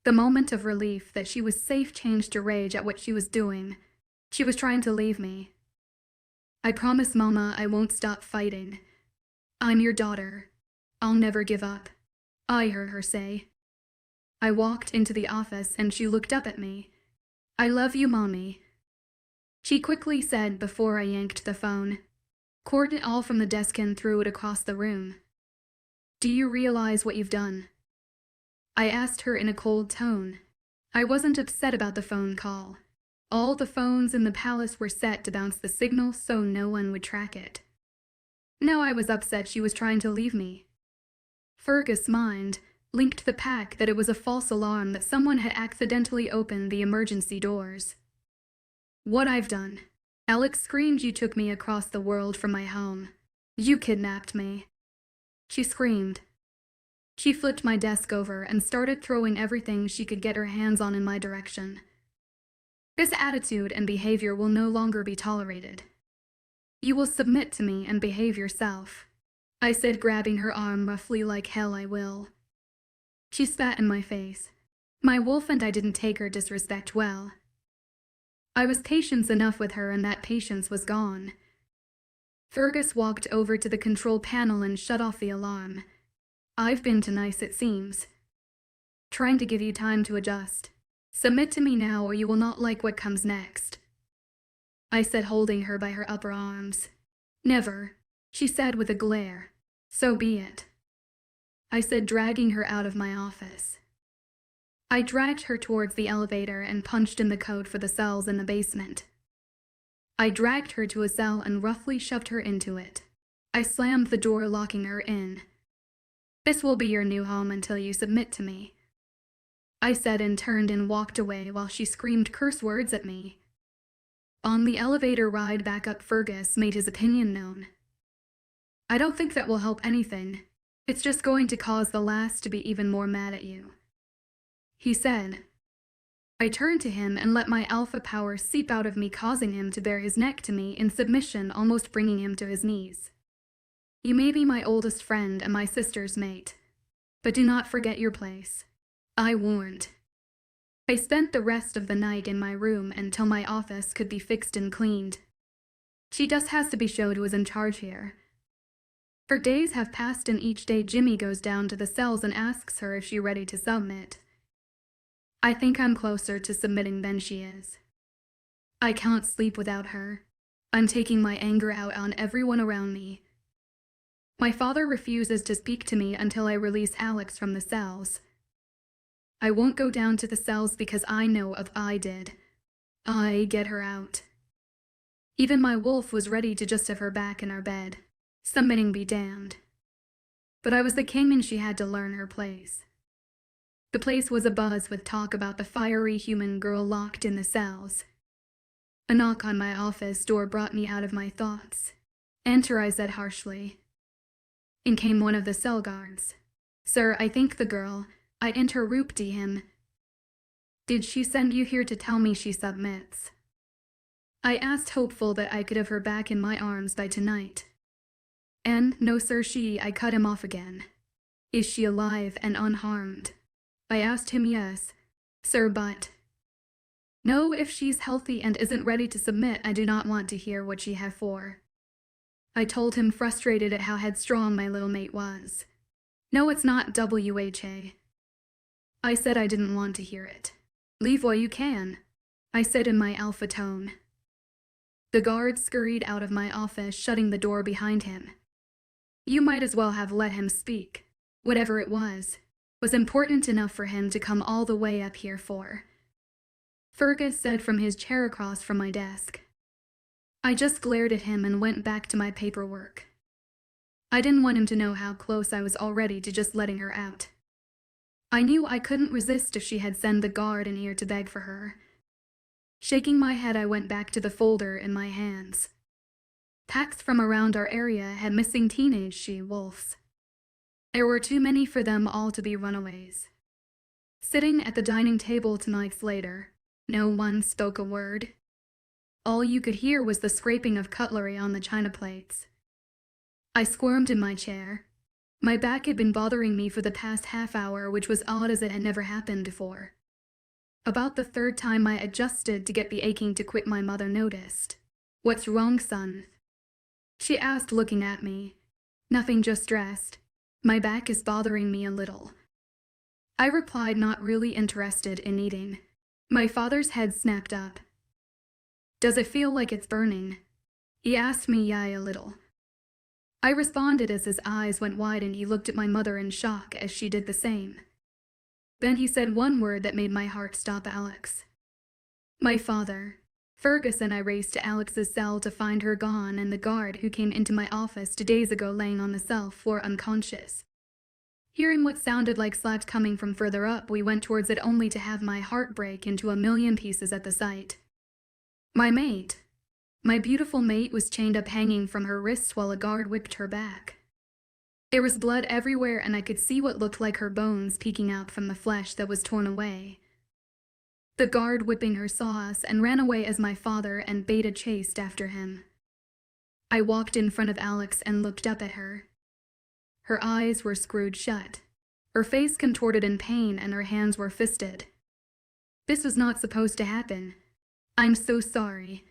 The moment of relief that she was safe changed to rage at what she was doing. She was trying to leave me. "I promise, Mama, I won't stop fighting. I'm your daughter. I'll never give up," I heard her say. I walked into the office and she looked up at me. "I love you, Mommy," she quickly said before I yanked the phone, corded it all from the desk and threw it across the room. "Do you realize what you've done?" I asked her in a cold tone. I wasn't upset about the phone call. All the phones in the palace were set to bounce the signal so no one would track it. No, I was upset she was trying to leave me. Fergus' mind linked to the pack that it was a false alarm, that someone had accidentally opened the emergency doors. "What I've done," Alex screamed. "You took me across the world from my home. You kidnapped me," she screamed. She flipped my desk over and started throwing everything she could get her hands on in my direction. "This attitude and behavior will no longer be tolerated. You will submit to me and behave yourself," I said, grabbing her arm roughly. "Like hell I will." She spat in my face. My wolf and I didn't take her disrespect well. I was patient enough with her, and that patience was gone. Fergus walked over to the control panel and shut off the alarm. "I've been too nice, it seems. Trying to give you time to adjust. Submit to me now or you will not like what comes next," I said, holding her by her upper arms. "Never," she said with a glare. "So be it," I said, dragging her out of my office. I dragged her towards the elevator and punched in the code for the cells in the basement. I dragged her to a cell and roughly shoved her into it. I slammed the door, locking her in. "This will be your new home until you submit to me," I said, and turned and walked away while she screamed curse words at me. On the elevator ride back up, Fergus made his opinion known. "I don't think that will help anything. It's just going to cause the last to be even more mad at you," he said. I turned to him and let my alpha power seep out of me, causing him to bare his neck to me in submission, almost bringing him to his knees. "You may be my oldest friend and my sister's mate, but do not forget your place," I warned. I spent the rest of the night in my room until my office could be fixed and cleaned. She just has to be showed who is in charge here. For days have passed, and each day Jimmy goes down to the cells and asks her if she's ready to submit. I think I'm closer to submitting than she is. I can't sleep without her. I'm taking my anger out on everyone around me. My father refuses to speak to me until I release Alex from the cells. I won't go down to the cells because I know if I did, I get her out. Even my wolf was ready to just have her back in our bed. Submitting be damned. But I was the king and she had to learn her place. The place was abuzz with talk about the fiery human girl locked in the cells. A knock on my office door brought me out of my thoughts. "Enter," I said harshly. In came one of the cell guards. "Sir, I think the girl," I interrupted him. "Did she send you here to tell me she submits?" I asked, hopeful that I could have her back in my arms by tonight. And, no sir, I cut him off again. Is she alive and unharmed? I asked him. Yes, sir, but... No, if she's healthy and isn't ready to submit, I do not want to hear what she have for. I told him, frustrated at how headstrong my little mate was. No, it's not, Wha. I said I didn't want to hear it. Leave while you can, I said in my alpha tone. The guard scurried out of my office, shutting the door behind him. You might as well have let him speak. Whatever it was important enough for him to come all the way up here for. Fergus said from his chair across from my desk. I just glared at him and went back to my paperwork. I didn't want him to know how close I was already to just letting her out. I knew I couldn't resist if she had sent the guard in here to beg for her. Shaking my head, I went back to the folder in my hands. Packs from around our area had missing teenage she-wolves. There were too many for them all to be runaways. Sitting at the dining table 2 nights later, no one spoke a word. All you could hear was the scraping of cutlery on the china plates. I squirmed in my chair. My back had been bothering me for the past half hour, which was odd as it had never happened before. About the 3rd time I adjusted to get the aching to quit, my mother noticed. What's wrong, son? She asked, looking at me. Nothing, just stressed. My back is bothering me a little. I replied, not really interested in eating. My father's head snapped up. Does it feel like it's burning? He asked me. Yeah, a little. I responded as his eyes went wide and he looked at my mother in shock as she did the same. Then he said one word that made my heart stop. Alex. My father. Fergus and I raced to Alex's cell to find her gone and the guard who came into my office 2 days ago laying on the cell floor unconscious. Hearing what sounded like slaps coming from further up, we went towards it only to have my heart break into a million pieces at the sight. My mate. My beautiful mate was chained up, hanging from her wrists while a guard whipped her back. There was blood everywhere and I could see what looked like her bones peeking out from the flesh that was torn away. The guard whipping her saw us and ran away as my father and Beta chased after him. I walked in front of Alex and looked up at her. Her eyes were screwed shut, her face contorted in pain, and her hands were fisted. This was not supposed to happen. I'm so sorry,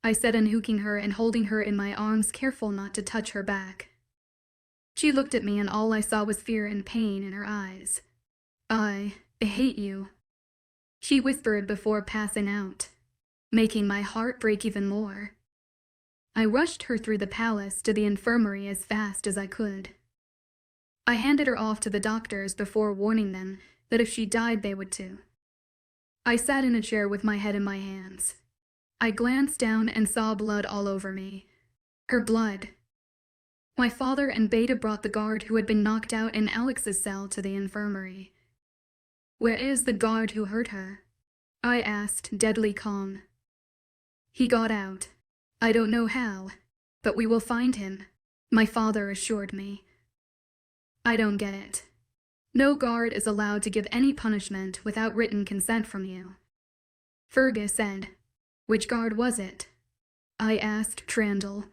I said, unhooking her and holding her in my arms, careful not to touch her back. She looked at me and all I saw was fear and pain in her eyes. I hate you, she whispered before passing out, making my heart break even more. I rushed her through the palace to the infirmary as fast as I could. I handed her off to the doctors before warning them that if she died they would too. I sat in a chair with my head in my hands. I glanced down and saw blood all over me. Her blood. My father and Beta brought the guard who had been knocked out in Alex's cell to the infirmary. Where is the guard who hurt her? I asked, deadly calm. He got out. I don't know how, but we will find him, my father assured me. I don't get it. No guard is allowed to give any punishment without written consent from you. Fergus said. Which guard was it? I asked, Trandle.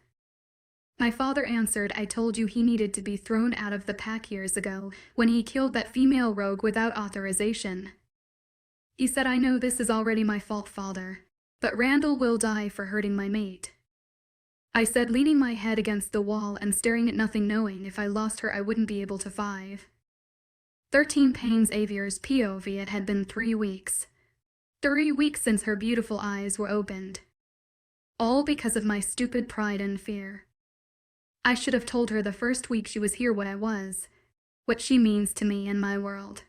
My father answered, I told you he needed to be thrown out of the pack years ago when he killed that female rogue without authorization. He said, I know this is already my fault, father, but Randall will die for hurting my mate. I said, leaning my head against the wall and staring at nothing, knowing if I lost her I wouldn't be able to 5. 13 Payne's Avier's POV. It had been 3 weeks. 3 weeks since her beautiful eyes were opened. All because of my stupid pride and fear. I should have told her the first week she was here what I was, what she means to me and my world.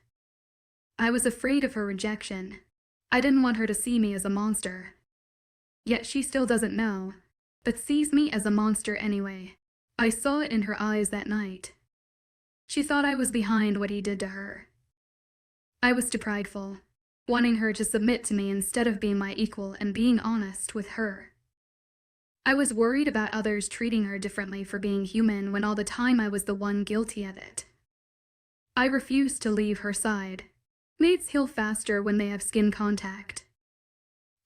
I was afraid of her rejection. I didn't want her to see me as a monster. Yet she still doesn't know, but sees me as a monster anyway. I saw it in her eyes that night. She thought I was behind what he did to her. I was too prideful, wanting her to submit to me instead of being my equal and being honest with her. I was worried about others treating her differently for being human when all the time I was the one guilty of it. I refused to leave her side. Mates heal faster when they have skin contact.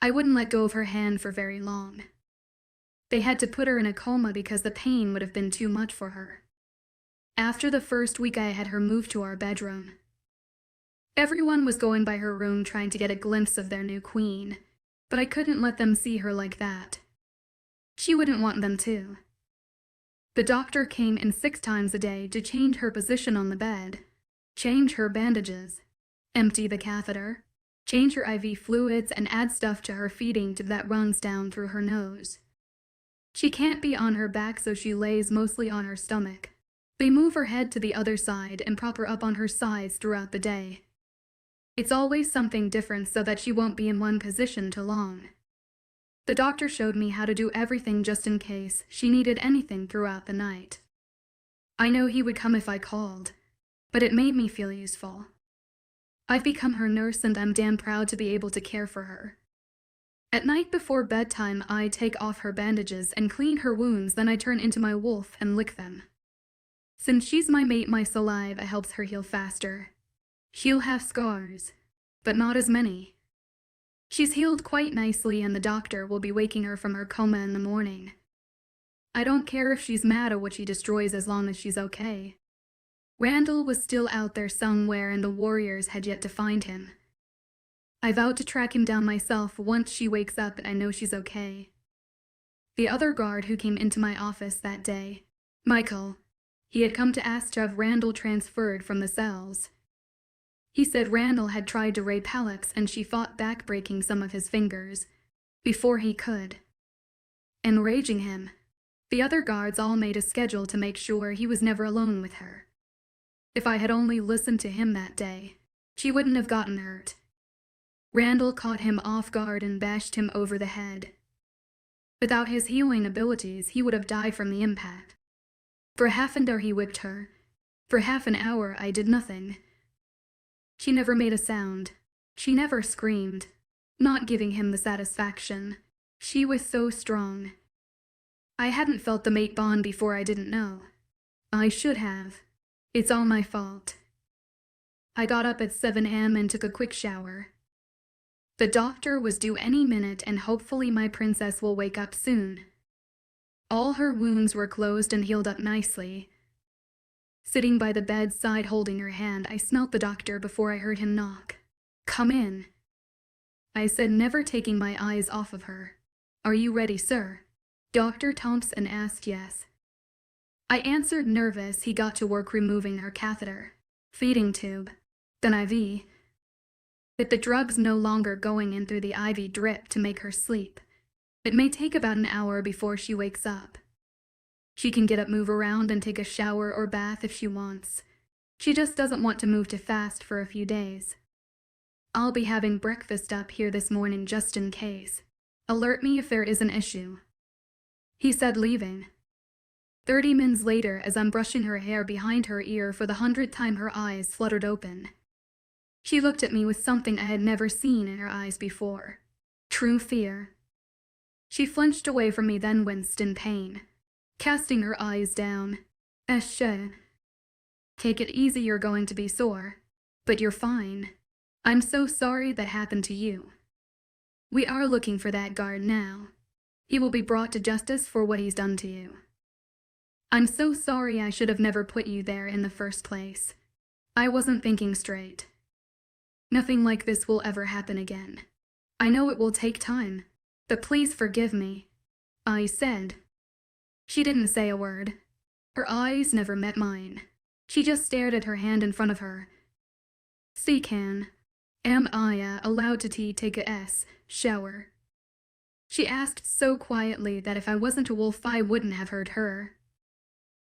I wouldn't let go of her hand for very long. They had to put her in a coma because the pain would have been too much for her. After the first week, I had her moved to our bedroom. Everyone was going by her room trying to get a glimpse of their new queen, but I couldn't let them see her like that. She wouldn't want them to. The doctor came in 6 times a day to change her position on the bed, change her bandages, empty the catheter, change her IV fluids, and add stuff to her feeding tube that runs down through her nose. She can't be on her back, so she lays mostly on her stomach. They move her head to the other side and prop her up on her sides throughout the day. It's always something different so that she won't be in one position too long. The doctor showed me how to do everything just in case she needed anything throughout the night. I know he would come if I called, but it made me feel useful. I've become her nurse and I'm damn proud to be able to care for her. At night before bedtime, I take off her bandages and clean her wounds, then I turn into my wolf and lick them. Since she's my mate, my saliva helps her heal faster. She'll have scars, but not as many. She's healed quite nicely and the doctor will be waking her from her coma in the morning. I don't care if she's mad or what she destroys as long as she's okay. Randall was still out there somewhere and the warriors had yet to find him. I vowed to track him down myself once she wakes up and I know she's okay. The other guard who came into my office that day, Michael, he had come to ask to have Randall transferred from the cells. He said Randall had tried to rape Alex and she fought back, breaking some of his fingers before he could. Enraging him, the other guards all made a schedule to make sure he was never alone with her. If I had only listened to him that day, she wouldn't have gotten hurt. Randall caught him off guard and bashed him over the head. Without his healing abilities, he would have died from the impact. For half an hour he whipped her. For half an hour I did nothing. She never made a sound. She never screamed, not giving him the satisfaction. She was so strong. I hadn't felt the mate bond before. I didn't know. I should have. It's all my fault. I got up at 7 a.m. and took a quick shower. The doctor was due any minute and hopefully my princess will wake up soon. All her wounds were closed and healed up nicely. Sitting by the bedside holding her hand, I smelt the doctor before I heard him knock. "Come in," I said, never taking my eyes off of her. "Are you ready, sir?" Dr. Thompson asked. "Yes." I answered, nervous. He got to work removing her catheter, feeding tube, then IV. With the drugs no longer going in through the IV drip to make her sleep, it may take about an hour before she wakes up. She can get up, move around, and take a shower or bath if she wants. She just doesn't want to move too fast for a few days. I'll be having breakfast up here this morning just in case. Alert me if there is an issue," he said, leaving. 30 minutes later, as I'm brushing her hair behind her ear for the 100th time, her eyes fluttered open. She looked at me with something I had never seen in her eyes before. True fear. She flinched away from me, then winced in pain, casting her eyes down. "Eshe. Take it easy, you're going to be sore. But you're fine. I'm so sorry that happened to you. We are looking for that guard now. He will be brought to justice for what he's done to you. I'm so sorry. I should have never put you there in the first place. I wasn't thinking straight. Nothing like this will ever happen again. I know it will take time, but please forgive me," I said. She didn't say a word. Her eyes never met mine. She just stared at her hand in front of her. "Can. Am I allowed to take a shower?" She asked so quietly that if I wasn't a wolf I wouldn't have heard her.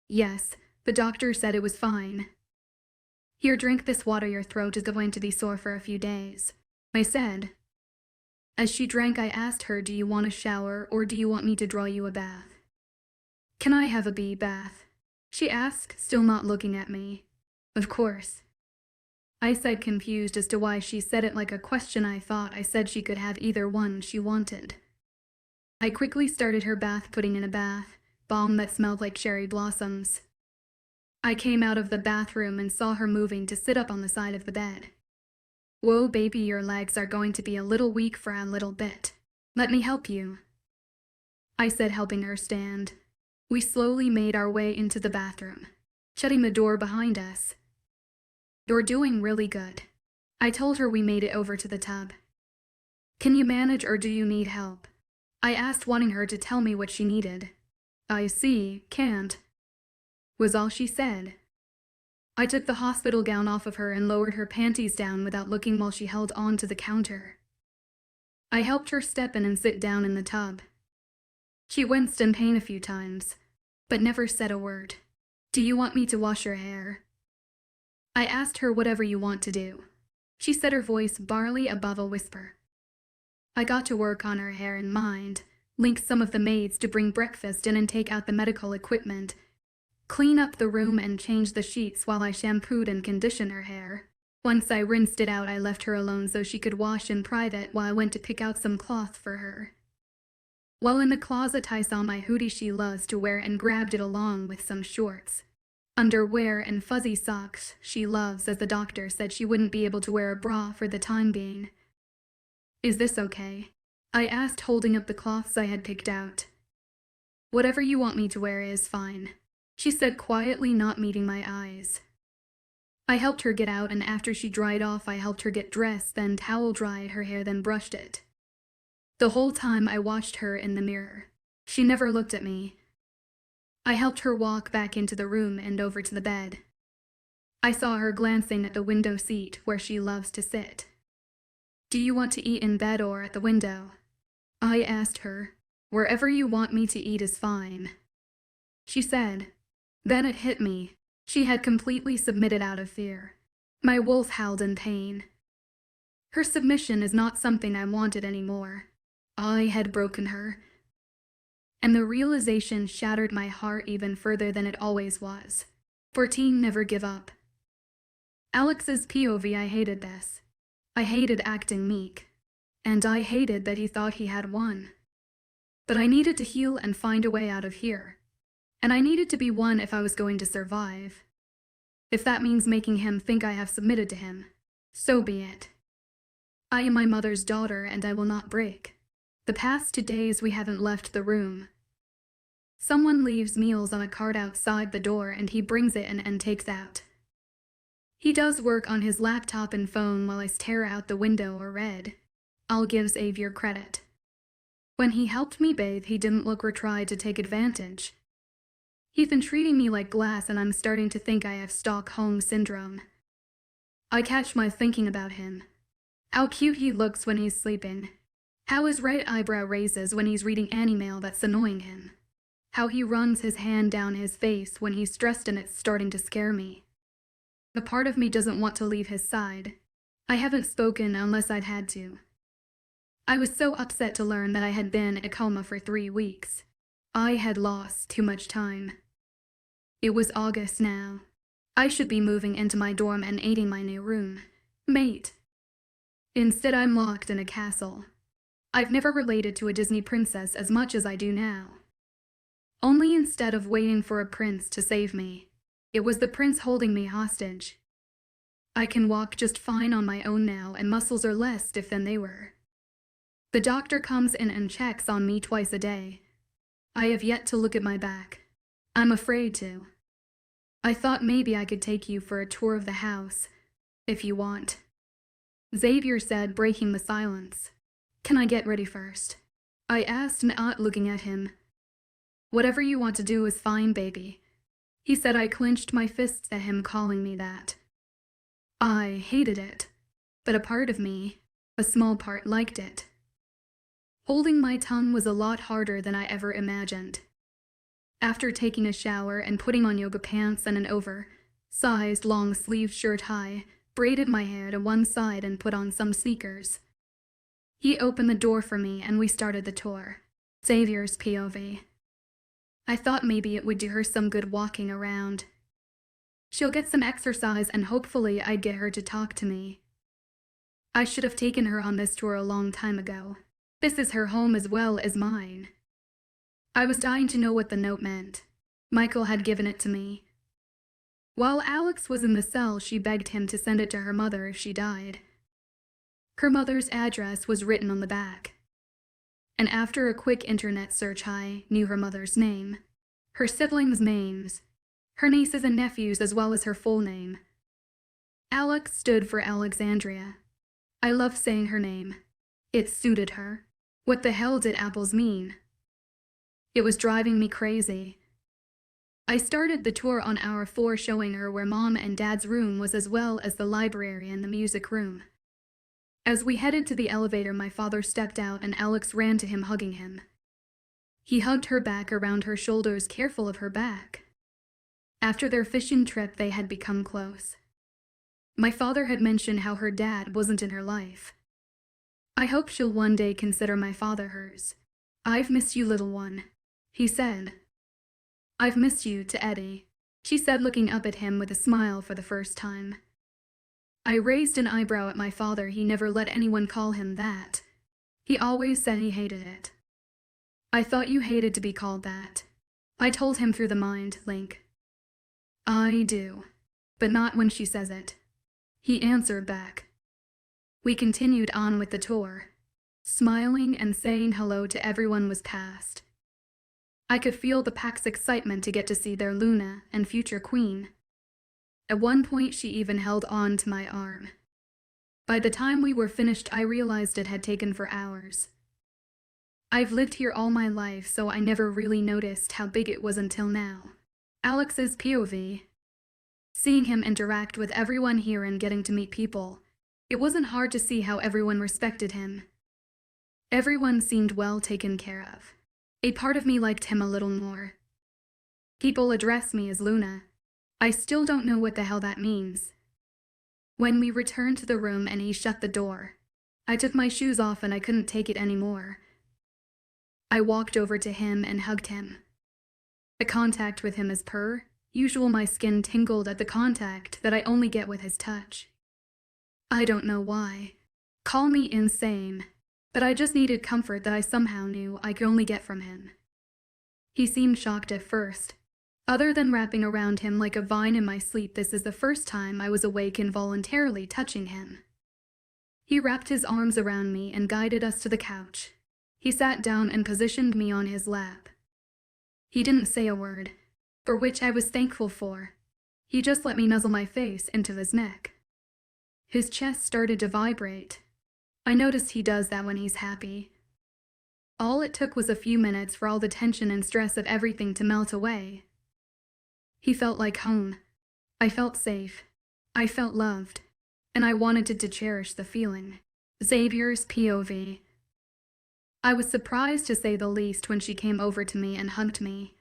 "Yes, the doctor said it was fine." "Here, drink this water. Your throat is going to be sore for a few days," I said. As she drank, I asked her, "Do you want a shower or do you want me to draw you a bath?" "Can I have a bee bath?" she asked, still not looking at me. "Of course," I said, confused as to why she said it like a question. I thought I said she could have either one she wanted. I quickly started her bath, putting in a bath bomb that smelled like cherry blossoms. I came out of the bathroom and saw her moving to sit up on the side of the bed. "Whoa, baby, your legs are going to be a little weak for a little bit," Let me help you, I said, helping her stand. We slowly made our way into the bathroom, shutting the door behind us. You're doing really good, I told her. We made it over to the tub. Can you manage or do you need help? I asked, wanting her to tell me what she needed. I see, can't, was all she said. I took the hospital gown off of her and lowered her panties down without looking while she held on to the counter. I helped her step in and sit down in the tub. She winced in pain a few times, but never said a word. Do you want me to wash your hair? I asked her. Whatever you want to do, she said, her voice barely above a whisper. I got to work on her hair in mind, linked some of the maids to bring breakfast in and take out the medical equipment, clean up the room and change the sheets while I shampooed and conditioned her hair. Once I rinsed it out, I left her alone so she could wash in private while I went to pick out some cloth for her. While in the closet, I saw my hoodie she loves to wear and grabbed it along with some shorts, underwear, and fuzzy socks she loves, as the doctor said she wouldn't be able to wear a bra for the time being. Is this okay? I asked, holding up the cloths I had picked out. Whatever you want me to wear is fine, she said quietly, not meeting my eyes. I helped her get out, and after she dried off, I helped her get dressed, then towel dried her hair, then brushed it. The whole time I watched her in the mirror. She never looked at me. I helped her walk back into the room and over to the bed. I saw her glancing at the window seat where she loves to sit. Do you want to eat in bed or at the window? I asked her. Wherever you want me to eat is fine, she said. Then it hit me. She had completely submitted out of fear. My wolf howled in pain. Her submission is not something I wanted anymore. I had broken her, and the realization shattered my heart even further than it always was. 14. Never give up. Alex's POV. I hated this. I hated acting meek, and I hated that he thought he had won. But I needed to heal and find a way out of here, and I needed to be one if I was going to survive. If that means making him think I have submitted to him, so be it. I am my mother's daughter, and I will not break. The past 2 days we haven't left the room. Someone leaves meals on a cart outside the door, and he brings it in and takes out. He does work on his laptop and phone while I stare out the window or read. I'll give Xavier credit. When he helped me bathe, he didn't look or try to take advantage. He's been treating me like glass, and I'm starting to think I have Stockholm Syndrome. I catch my thinking about him. How cute he looks when he's sleeping. How his right eyebrow raises when he's reading anime that's annoying him. How he runs his hand down his face when he's stressed, and it's starting to scare me. A part of me doesn't want to leave his side. I haven't spoken unless I'd had to. I was so upset to learn that I had been in a coma for 3 weeks. I had lost too much time. It was August now. I should be moving into my dorm and aiding my new roommate. Instead, I'm locked in a castle. I've never related to a Disney princess as much as I do now. Only instead of waiting for a prince to save me, it was the prince holding me hostage. I can walk just fine on my own now, and muscles are less stiff than they were. The doctor comes in and checks on me twice a day. I have yet to look at my back. I'm afraid to. I thought maybe I could take you for a tour of the house, if you want, Xavier said, breaking the silence. Can I get ready first? I asked, not looking at him. Whatever you want to do is fine, baby, he said. I clenched my fists at him calling me that. I hated it, but a part of me, a small part, liked it. Holding my tongue was a lot harder than I ever imagined. After taking a shower and putting on yoga pants and an oversized long-sleeved shirt, I braided my hair to one side and put on some sneakers. He opened the door for me and we started the tour. Xavier's POV. I thought maybe it would do her some good walking around. She'll get some exercise and hopefully I'd get her to talk to me. I should have taken her on this tour a long time ago. This is her home as well as mine. I was dying to know what the note meant. Michael had given it to me. While Alex was in the cell, she begged him to send it to her mother if she died. Her mother's address was written on the back. and after a quick internet search I knew her mother's name, her siblings' names, her nieces and nephews as well as her full name. Alex stood for Alexandria. I loved saying her name. It suited her. What the hell did apples mean? It was driving me crazy. I started the tour on hour 4 showing her where Mom and Dad's room was as well as the library and the music room. As we headed to the elevator, my father stepped out and Alex ran to him, hugging him. He hugged her back around her shoulders, careful of her back. After their fishing trip, they had become close. My father had mentioned how her dad wasn't in her life. I hope she'll one day consider my father hers. I've missed you, little one, he said. I've missed you, to Eddie, she said, looking up at him with a smile for the first time. I raised an eyebrow at my father. He never let anyone call him that. He always said he hated it. I thought you hated to be called that. I told him through the mind link. I do, but not when she says it, he answered back. We continued on with the tour. Smiling and saying hello to everyone was past. I could feel the pack's excitement to get to see their Luna and future queen. At one point she even held on to my arm. By the time we were finished, I realized it had taken for hours. I've lived here all my life, so I never really noticed how big it was until now. Alex's POV. Seeing him interact with everyone here and getting to meet people, it wasn't hard to see how everyone respected him. Everyone seemed well taken care of. A part of me liked him a little more. People address me as Luna. I still don't know what the hell that means. When we returned to the room and he shut the door, I took my shoes off and I couldn't take it anymore. I walked over to him and hugged him. The contact with him as per usual, my skin tingled at the contact that I only get with his touch. I don't know why. Call me insane, but I just needed comfort that I somehow knew I could only get from him. He seemed shocked at first. Other than wrapping around him like a vine in my sleep, this is the first time I was awake involuntarily touching him. He wrapped his arms around me and guided us to the couch. He sat down and positioned me on his lap. He didn't say a word, for which I was thankful for. He just let me nuzzle my face into his neck. His chest started to vibrate. I noticed he does that when he's happy. All it took was a few minutes for all the tension and stress of everything to melt away. He felt like home. I felt safe. I felt loved. And I wanted to cherish the feeling. Xavier's POV. I was surprised, to say the least, when she came over to me and hugged me.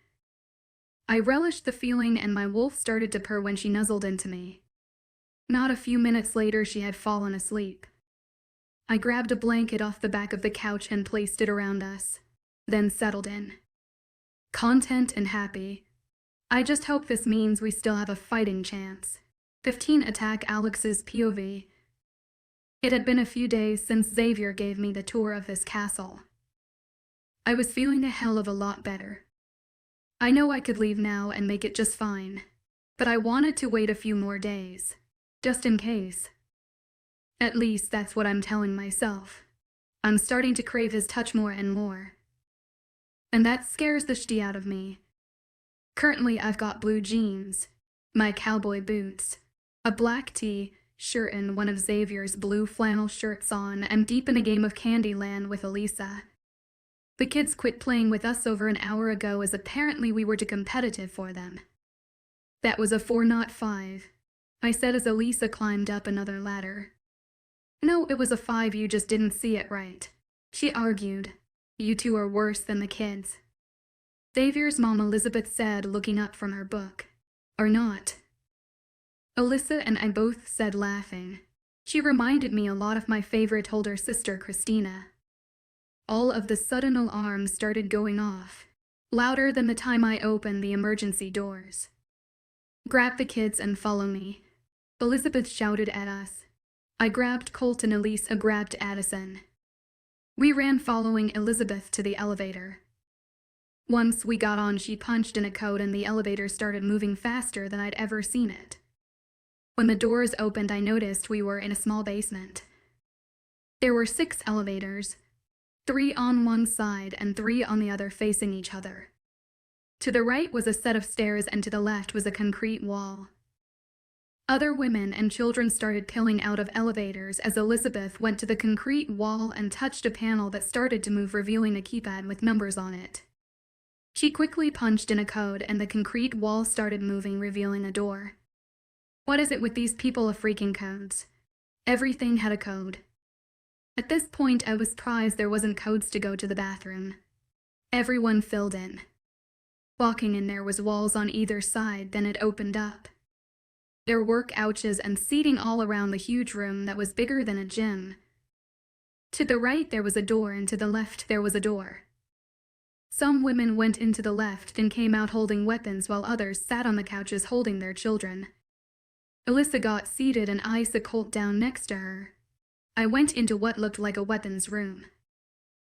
I relished the feeling, and my wolf started to purr when she nuzzled into me. Not a few minutes later, she had fallen asleep. I grabbed a blanket off the back of the couch and placed it around us, then settled in. Content and happy. I just hope this means we still have a fighting chance. 15 Attack Alex's POV. It had been a few days since Xavier gave me the tour of his castle. I was feeling a hell of a lot better. I know I could leave now and make it just fine, but I wanted to wait a few more days, just in case. At least that's what I'm telling myself. I'm starting to crave his touch more and more. And that scares the shit out of me. Currently I've got blue jeans, my cowboy boots, a black tee, shirt and one of Xavier's blue flannel shirts on. I'm deep in a game of Candyland with Elisa. The kids quit playing with us over an hour ago, as apparently we were too competitive for them. That was a 4, not 5, I said as Elisa climbed up another ladder. No, it was a 5, you just didn't see it right, she argued. You two are worse than the kids. Xavier's mom, Elizabeth, said, looking up from her book. Or not. Alyssa and I both said, laughing. She reminded me a lot of my favorite older sister, Christina. All of the sudden alarms started going off, louder than the time I opened the emergency doors. Grab the kids and follow me, Elizabeth shouted at us. I grabbed Colt and Elisa grabbed Addison. We ran following Elizabeth to the elevator. Once we got on, she punched in a code and the elevator started moving faster than I'd ever seen it. When the doors opened, I noticed we were in a small basement. There were 6 elevators. 3 on one side and 3 on the other facing each other. To the right was a set of stairs and to the left was a concrete wall. Other women and children started peeling out of elevators as Elizabeth went to the concrete wall and touched a panel that started to move, revealing a keypad with numbers on it. She quickly punched in a code and the concrete wall started moving, revealing a door. What is it with these people of freaking codes? Everything had a code. At this point, I was surprised there wasn't codes to go to the bathroom. Everyone filled in. Walking in, there was walls on either side, then it opened up. There were couches and seating all around the huge room that was bigger than a gym. To the right there was a door and to the left there was a door. Some women went into the left, then came out holding weapons while others sat on the couches holding their children. Alyssa got seated and I sat Colt down next to her. I went into what looked like a weapons room.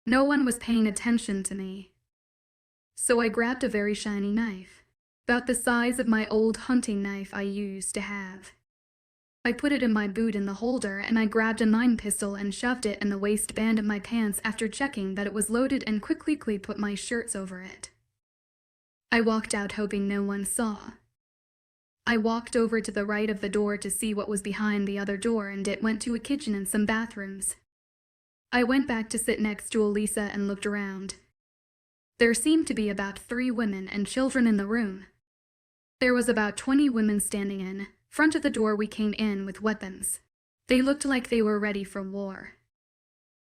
No one was paying attention to me. So I grabbed a very shiny knife, about the size of my old hunting knife I used to have. I put it in my boot in the holder and I grabbed a 9 pistol and shoved it in the waistband of my pants after checking that it was loaded and quickly put my shirts over it. I walked out hoping no one saw. I walked over to the right of the door to see what was behind the other door and it went to a kitchen and some bathrooms. I went back to sit next to Elisa and looked around. There seemed to be about 3 women and children in the room. There was about 20 women standing in front of the door we came in with weapons. They looked like they were ready for war.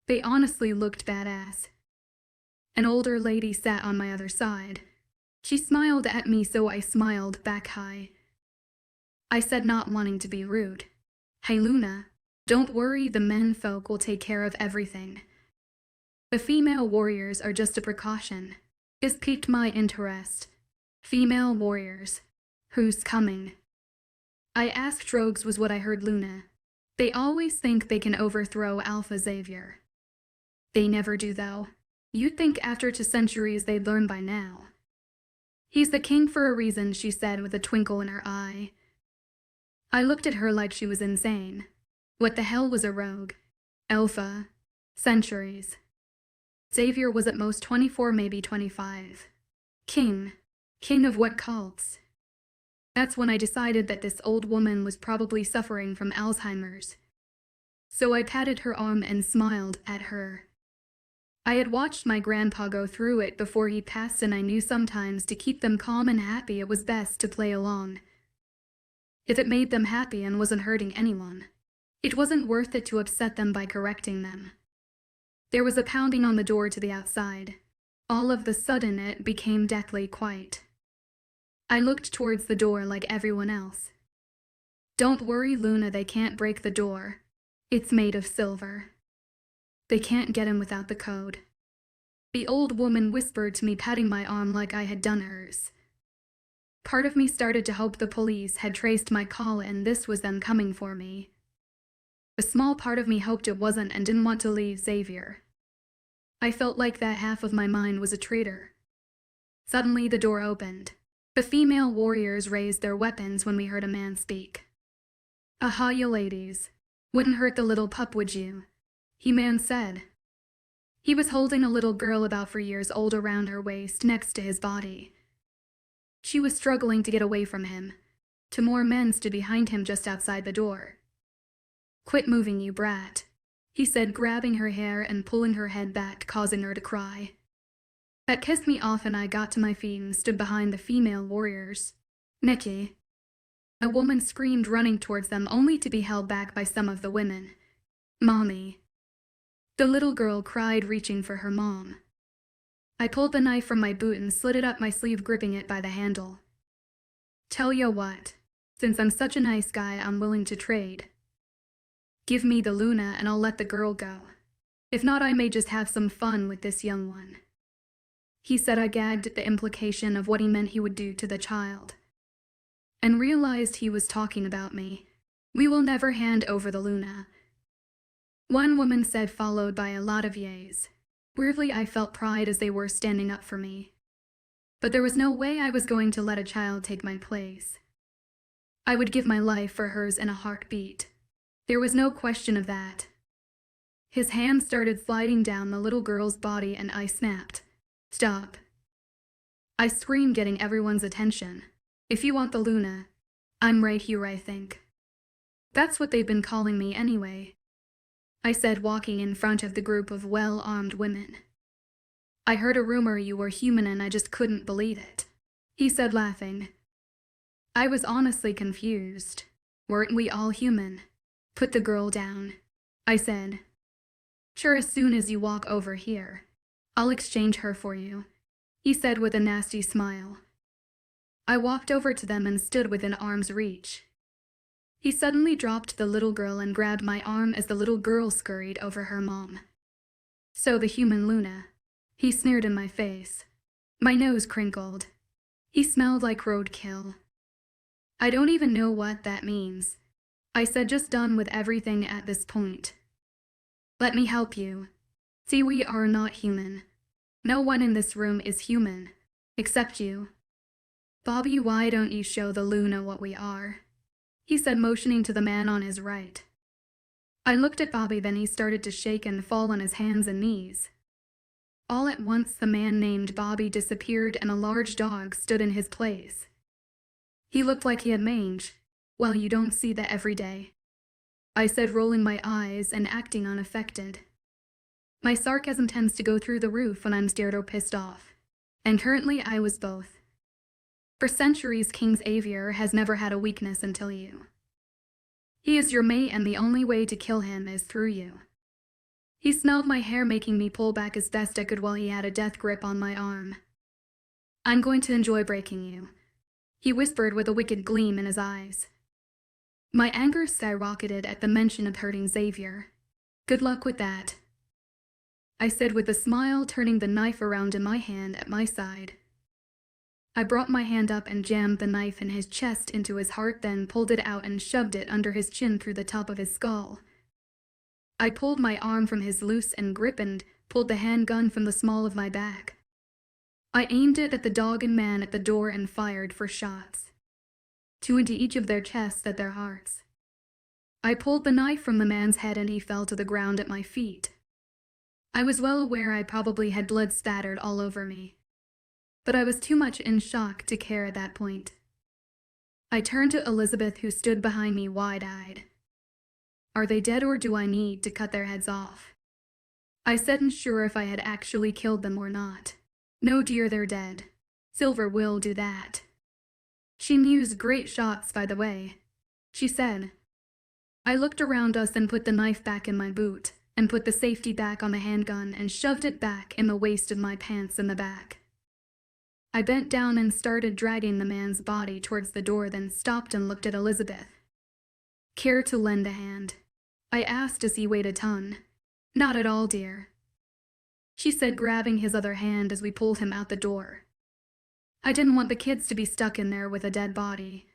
They honestly looked badass. An older lady sat on my other side. She smiled at me, so I smiled back high. I said, not wanting to be rude, "Hey Luna, don't worry, the men folk will take care of everything. The female warriors are just a precaution." This piqued my interest. Female warriors. Who's coming? I asked. Rogues was what I heard, Luna. They always think they can overthrow Alpha Xavier. They never do though. You'd think after 2 centuries they'd learn by now. He's the king for a reason, she said with a twinkle in her eye. I looked at her like she was insane. What the hell was a rogue? Alpha. Centuries. Xavier was at most 24, maybe 25. King. King of what cults? That's when I decided that this old woman was probably suffering from Alzheimer's. So I patted her arm and smiled at her. I had watched my grandpa go through it before he passed, and I knew sometimes to keep them calm and happy it was best to play along. If it made them happy and wasn't hurting anyone, it wasn't worth it to upset them by correcting them. There was a pounding on the door to the outside. All of a sudden it became deathly quiet. I looked towards the door like everyone else. Don't worry, Luna, they can't break the door. It's made of silver. They can't get in without the code. The old woman whispered to me, patting my arm like I had done hers. Part of me started to hope the police had traced my call and this was them coming for me. A small part of me hoped it wasn't and didn't want to leave Xavier. I felt like that half of my mind was a traitor. Suddenly the door opened. The female warriors raised their weapons when we heard a man speak. "Aha, you ladies. Wouldn't hurt the little pup, would you?" He man said. He was holding a little girl about 4 years old around her waist next to his body. She was struggling to get away from him. 2 more men stood behind him just outside the door. "Quit moving, you brat," he said, grabbing her hair and pulling her head back, causing her to cry. That kissed me off and I got to my feet and stood behind the female warriors. "Nikki." A woman screamed, running towards them, only to be held back by some of the women. "Mommy." The little girl cried, reaching for her mom. I pulled the knife from my boot and slid it up my sleeve, gripping it by the handle. "Tell ya what, since I'm such a nice guy, I'm willing to trade. Give me the Luna and I'll let the girl go. If not, I may just have some fun with this young one." He said. I gagged at the implication of what he meant he would do to the child, and realized he was talking about me. "We will never hand over the Luna," one woman said, followed by a lot of yays. Weirdly, I felt pride as they were standing up for me. But there was no way I was going to let a child take my place. I would give my life for hers in a heartbeat. There was no question of that. His hand started sliding down the little girl's body and I snapped. "Stop." I screamed, getting everyone's attention. "If you want the Luna, I'm right here, I think." "That's what they've been calling me anyway," I said, walking in front of the group of well-armed women. "I heard a rumor you were human and I just couldn't believe it," he said, laughing. I was honestly confused. Weren't we all human? "Put the girl down," I said. "Sure, as soon as you walk over here. I'll exchange her for you," he said with a nasty smile. I walked over to them and stood within arm's reach. He suddenly dropped the little girl and grabbed my arm as the little girl scurried over her mom. "So the human Luna," he sneered in my face. My nose crinkled. He smelled like roadkill. "I don't even know what that means," I said, just done with everything at this point. "Let me help you. See, we are not human. No one in this room is human, except you. Bobby, why don't you show the Luna what we are?" he said, motioning to the man on his right. I looked at Bobby, then he started to shake and fall on his hands and knees. All at once, the man named Bobby disappeared and a large dog stood in his place. He looked like he had mange. "Well, you don't see that every day," I said, rolling my eyes and acting unaffected. My sarcasm tends to go through the roof when I'm scared or pissed off, and currently I was both. For centuries, King Xavier has never had a weakness until you. He is your mate and the only way to kill him is through you. He smelled my hair, making me pull back as best I could while he had a death grip on my arm. "I'm going to enjoy breaking you," he whispered with a wicked gleam in his eyes. My anger skyrocketed at the mention of hurting Xavier. "Good luck with that," I said with a smile, turning the knife around in my hand at my side. I brought my hand up and jammed the knife in his chest into his heart, then pulled it out and shoved it under his chin through the top of his skull. I pulled my arm from his loose and grip and pulled the handgun from the small of my back. I aimed it at the dog and man at the door and fired 4 shots. 2 into each of their chests at their hearts. I pulled the knife from the man's head and he fell to the ground at my feet. I was well aware I probably had blood spattered all over me, but I was too much in shock to care at that point. I turned to Elizabeth, who stood behind me wide-eyed. "Are they dead or do I need to cut their heads off?" I said, unsure if I had actually killed them or not. "No, dear, they're dead. Silver will do that. She used great shots, by the way," she said. I looked around us and put the knife back in my boot, and put the safety back on the handgun and shoved it back in the waist of my pants in the back. I bent down and started dragging the man's body towards the door, then stopped and looked at Elizabeth. "Care to lend a hand?" I asked as he weighed a ton. "Not at all, dear," she said, grabbing his other hand as we pulled him out the door. "I didn't want the kids to be stuck in there with a dead body,"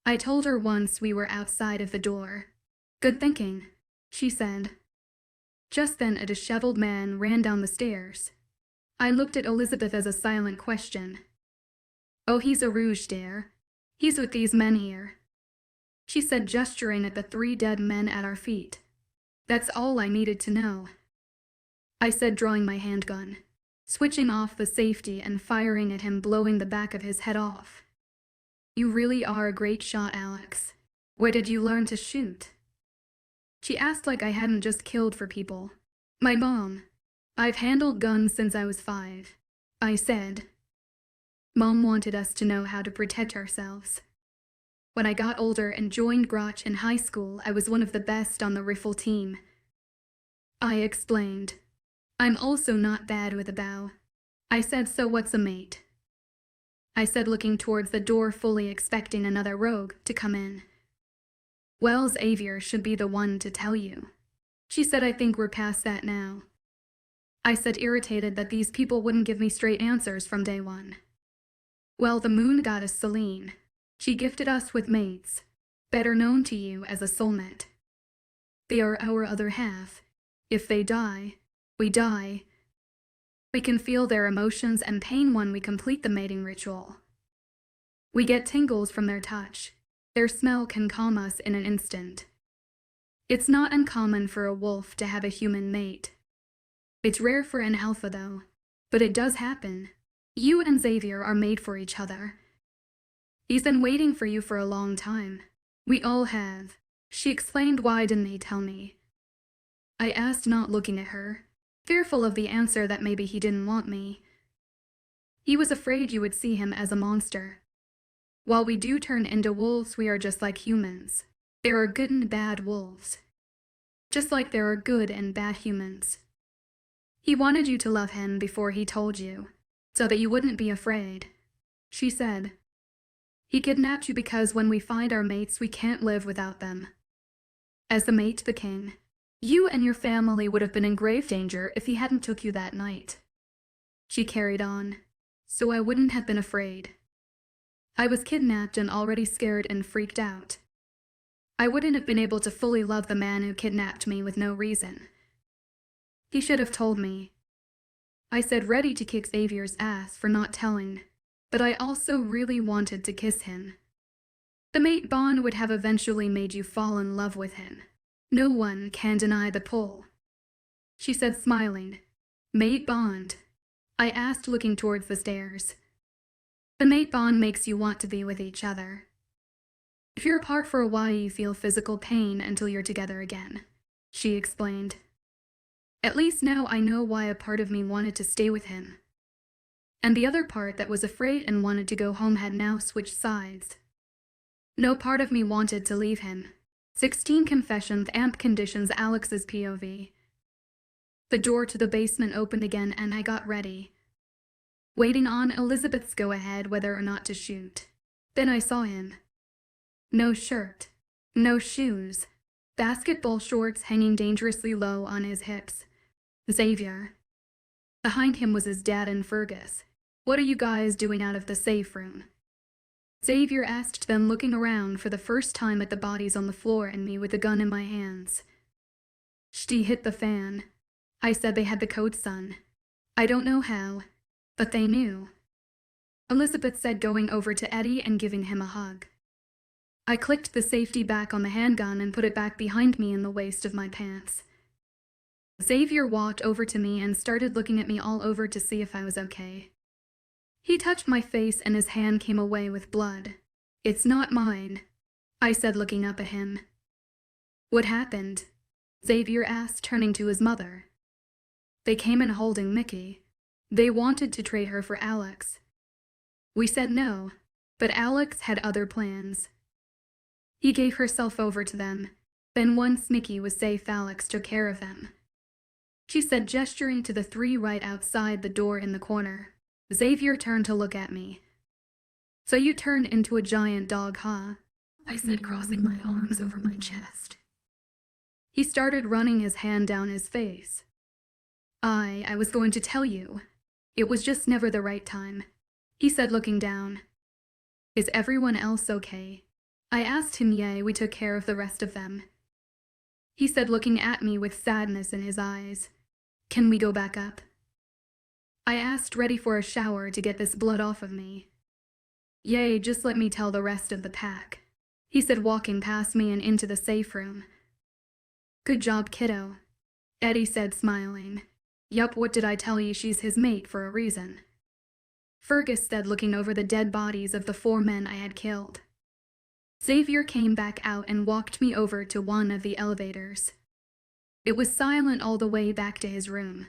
I told her once we were outside of the door. "Good thinking," she said. Just then a disheveled man ran down the stairs. I looked at Elizabeth as a silent question. "Oh, he's a rouge, dear. He's with these men here," she said, gesturing at the 3 dead men at our feet. "That's all I needed to know," I said, drawing my handgun, switching off the safety and firing at him, blowing the back of his head off. "You really are a great shot, Alex. Where did you learn to shoot?" she asked, like I hadn't just killed for people. "My mom. I've handled guns since I was 5, I said. Mom wanted us to know how to protect ourselves. When I got older and joined Grotch in high school, I was one of the best on the rifle team," I explained. "I'm also not bad with a bow," I said. "So what's a mate?" I said, looking towards the door, fully expecting another rogue to come in. "Well, Xavier should be the one to tell you," she said. "I think we're past that now," I said, irritated that these people wouldn't give me straight answers from day one. "Well, the moon goddess Selene. She gifted us with mates, better known to you as a soulmate. They are our other half. If they die, we die. We can feel their emotions and pain when we complete the mating ritual. We get tingles from their touch. Their smell can calm us in an instant. It's not uncommon for a wolf to have a human mate. It's rare for an alpha though, but it does happen. You and Xavier are made for each other. He's been waiting for you for a long time. We all have. She explained. Why didn't he tell me? I asked, not looking at her, fearful of the answer that maybe he didn't want me. He was afraid you would see him as a monster. While we do turn into wolves, we are just like humans. There are good and bad wolves. Just like there are good and bad humans. He wanted you to love him before he told you, so that you wouldn't be afraid. She said, he kidnapped you because when we find our mates, we can't live without them. As the mate to the king, you and your family would have been in grave danger if he hadn't took you that night. She carried on, so I wouldn't have been afraid. I was kidnapped and already scared and freaked out. I wouldn't have been able to fully love the man who kidnapped me with no reason. He should have told me. I said, ready to kick Xavier's ass for not telling, but I also really wanted to kiss him. The mate bond would have eventually made you fall in love with him. No one can deny the pull. She said, smiling. Mate bond? I asked, looking towards the stairs. The mate bond makes you want to be with each other. If you're apart for a while, you feel physical pain until you're together again, she explained. At least now I know why a part of me wanted to stay with him. And the other part that was afraid and wanted to go home had now switched sides. No part of me wanted to leave him. 16 confessions, amp conditions, Alex's POV. The door to the basement opened again and I got ready, waiting on Elizabeth's go-ahead whether or not to shoot. Then I saw him. No shirt, no shoes, basketball shorts hanging dangerously low on his hips. Xavier. Behind him was his dad and Fergus. What are you guys doing out of the safe room? Xavier asked them, looking around for the first time at the bodies on the floor and me with the gun in my hands. She hit the fan. I said they had the code, son. I don't know how, but they knew. Elizabeth said, going over to Eddie and giving him a hug. I clicked the safety back on the handgun and put it back behind me in the waist of my pants. Xavier walked over to me and started looking at me all over to see if I was okay. He touched my face and his hand came away with blood. It's not mine, I said, looking up at him. What happened? Xavier asked, turning to his mother. They came in holding Mickey. They wanted to trade her for Alex. We said no, but Alex had other plans. He gave herself over to them. Then once Mickey was safe, Alex took care of them. She said, gesturing to the 3 right outside the door in the corner. Xavier turned to look at me. So you turned into a giant dog, huh? I said, crossing my arms over my chest. He started running his hand down his face. I was going to tell you. It was just never the right time, he said, looking down. Is everyone else okay? I asked him. Yeah, we took care of the rest of them. He said, looking at me with sadness in his eyes. Can we go back up? I asked, ready for a shower to get this blood off of me. Yay, just let me tell the rest of the pack, he said, walking past me and into the safe room. Good job, kiddo, Eddie said, smiling. Yup, what did I tell you? She's his mate for a reason, Fergus said, looking over the dead bodies of the 4 men I had killed. Xavier came back out and walked me over to one of the elevators. It was silent all the way back to his room.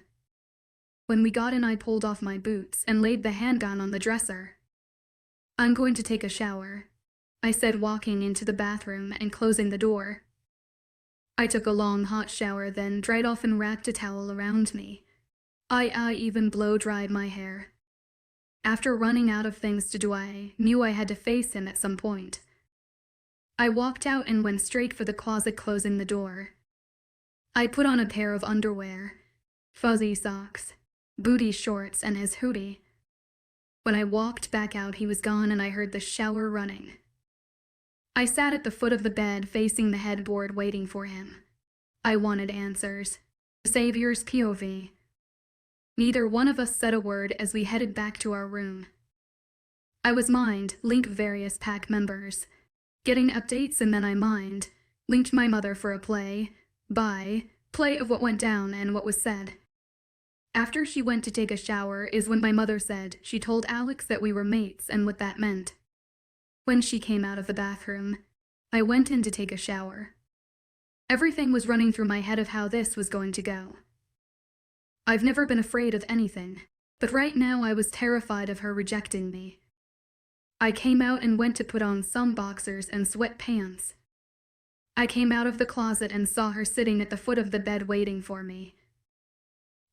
When we got in, I pulled off my boots and laid the handgun on the dresser. I'm going to take a shower, I said, walking into the bathroom and closing the door. I took a long hot shower, then dried off and wrapped a towel around me. I even blow-dried my hair. After running out of things to do, I knew I had to face him at some point. I walked out and went straight for the closet, closing the door. I put on a pair of underwear, fuzzy socks, booty shorts, and his hoodie. When I walked back out, he was gone and I heard the shower running. I sat at the foot of the bed facing the headboard waiting for him. I wanted answers. Xavier's POV. Neither one of us said a word as we headed back to our room. I was link various pack members, getting updates, and then I mined linked my mother for a play of what went down and what was said. After she went to take a shower is when my mother said she told Alex that we were mates and what that meant. When she came out of the bathroom, I went in to take a shower. Everything was running through my head of how this was going to go. I've never been afraid of anything, but right now I was terrified of her rejecting me. I came out and went to put on some boxers and sweatpants. I came out of the closet and saw her sitting at the foot of the bed waiting for me.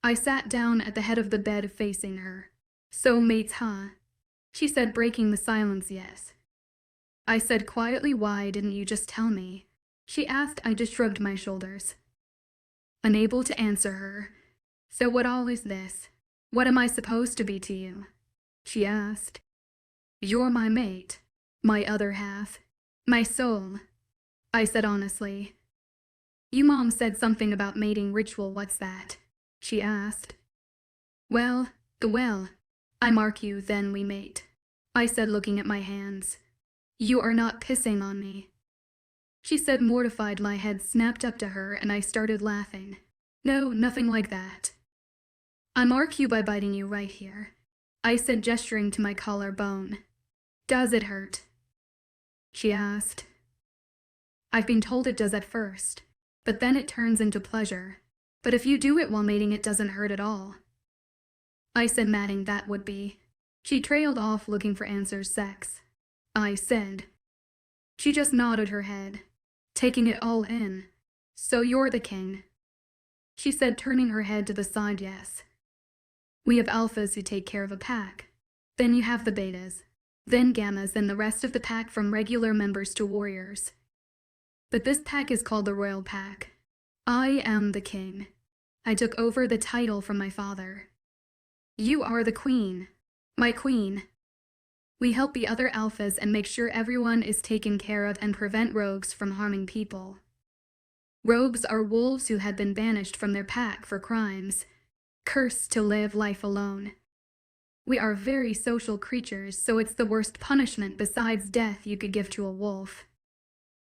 I sat down at the head of the bed facing her. "So mates, huh?" she said, breaking the silence. "Yes." I said quietly, "Why didn't you just tell me?" she asked. I just shrugged my shoulders, unable to answer her. "So what all is this? What am I supposed to be to you?" she asked. "You're my mate, my other half, my soul," I said honestly. "You mom said something about mating ritual. What's that?" she asked. Well, I mark you, then we mate," I said, looking at my hands. "You are not pissing on me," she said, mortified. My head snapped up to her and I started laughing. "No, nothing like that. I mark you by biting you right here," I said, gesturing to my collarbone. "Does it hurt?" she asked. "I've been told it does at first, but then it turns into pleasure. But if you do it while mating, it doesn't hurt at all," I said, maddening that would be. She trailed off looking for answers. "Sex," I said. She just nodded her head, taking it all in. "So you're the king," she said, turning her head to the side. "Yes. We have alphas who take care of a pack. Then you have the betas, then gammas, then the rest of the pack from regular members to warriors. But this pack is called the Royal Pack. I am the king. I took over the title from my father. You are the queen, my queen. We help the other alphas and make sure everyone is taken care of and prevent rogues from harming people. Rogues are wolves who had been banished from their pack for crimes, cursed to live life alone. We are very social creatures, so it's the worst punishment besides death you could give to a wolf.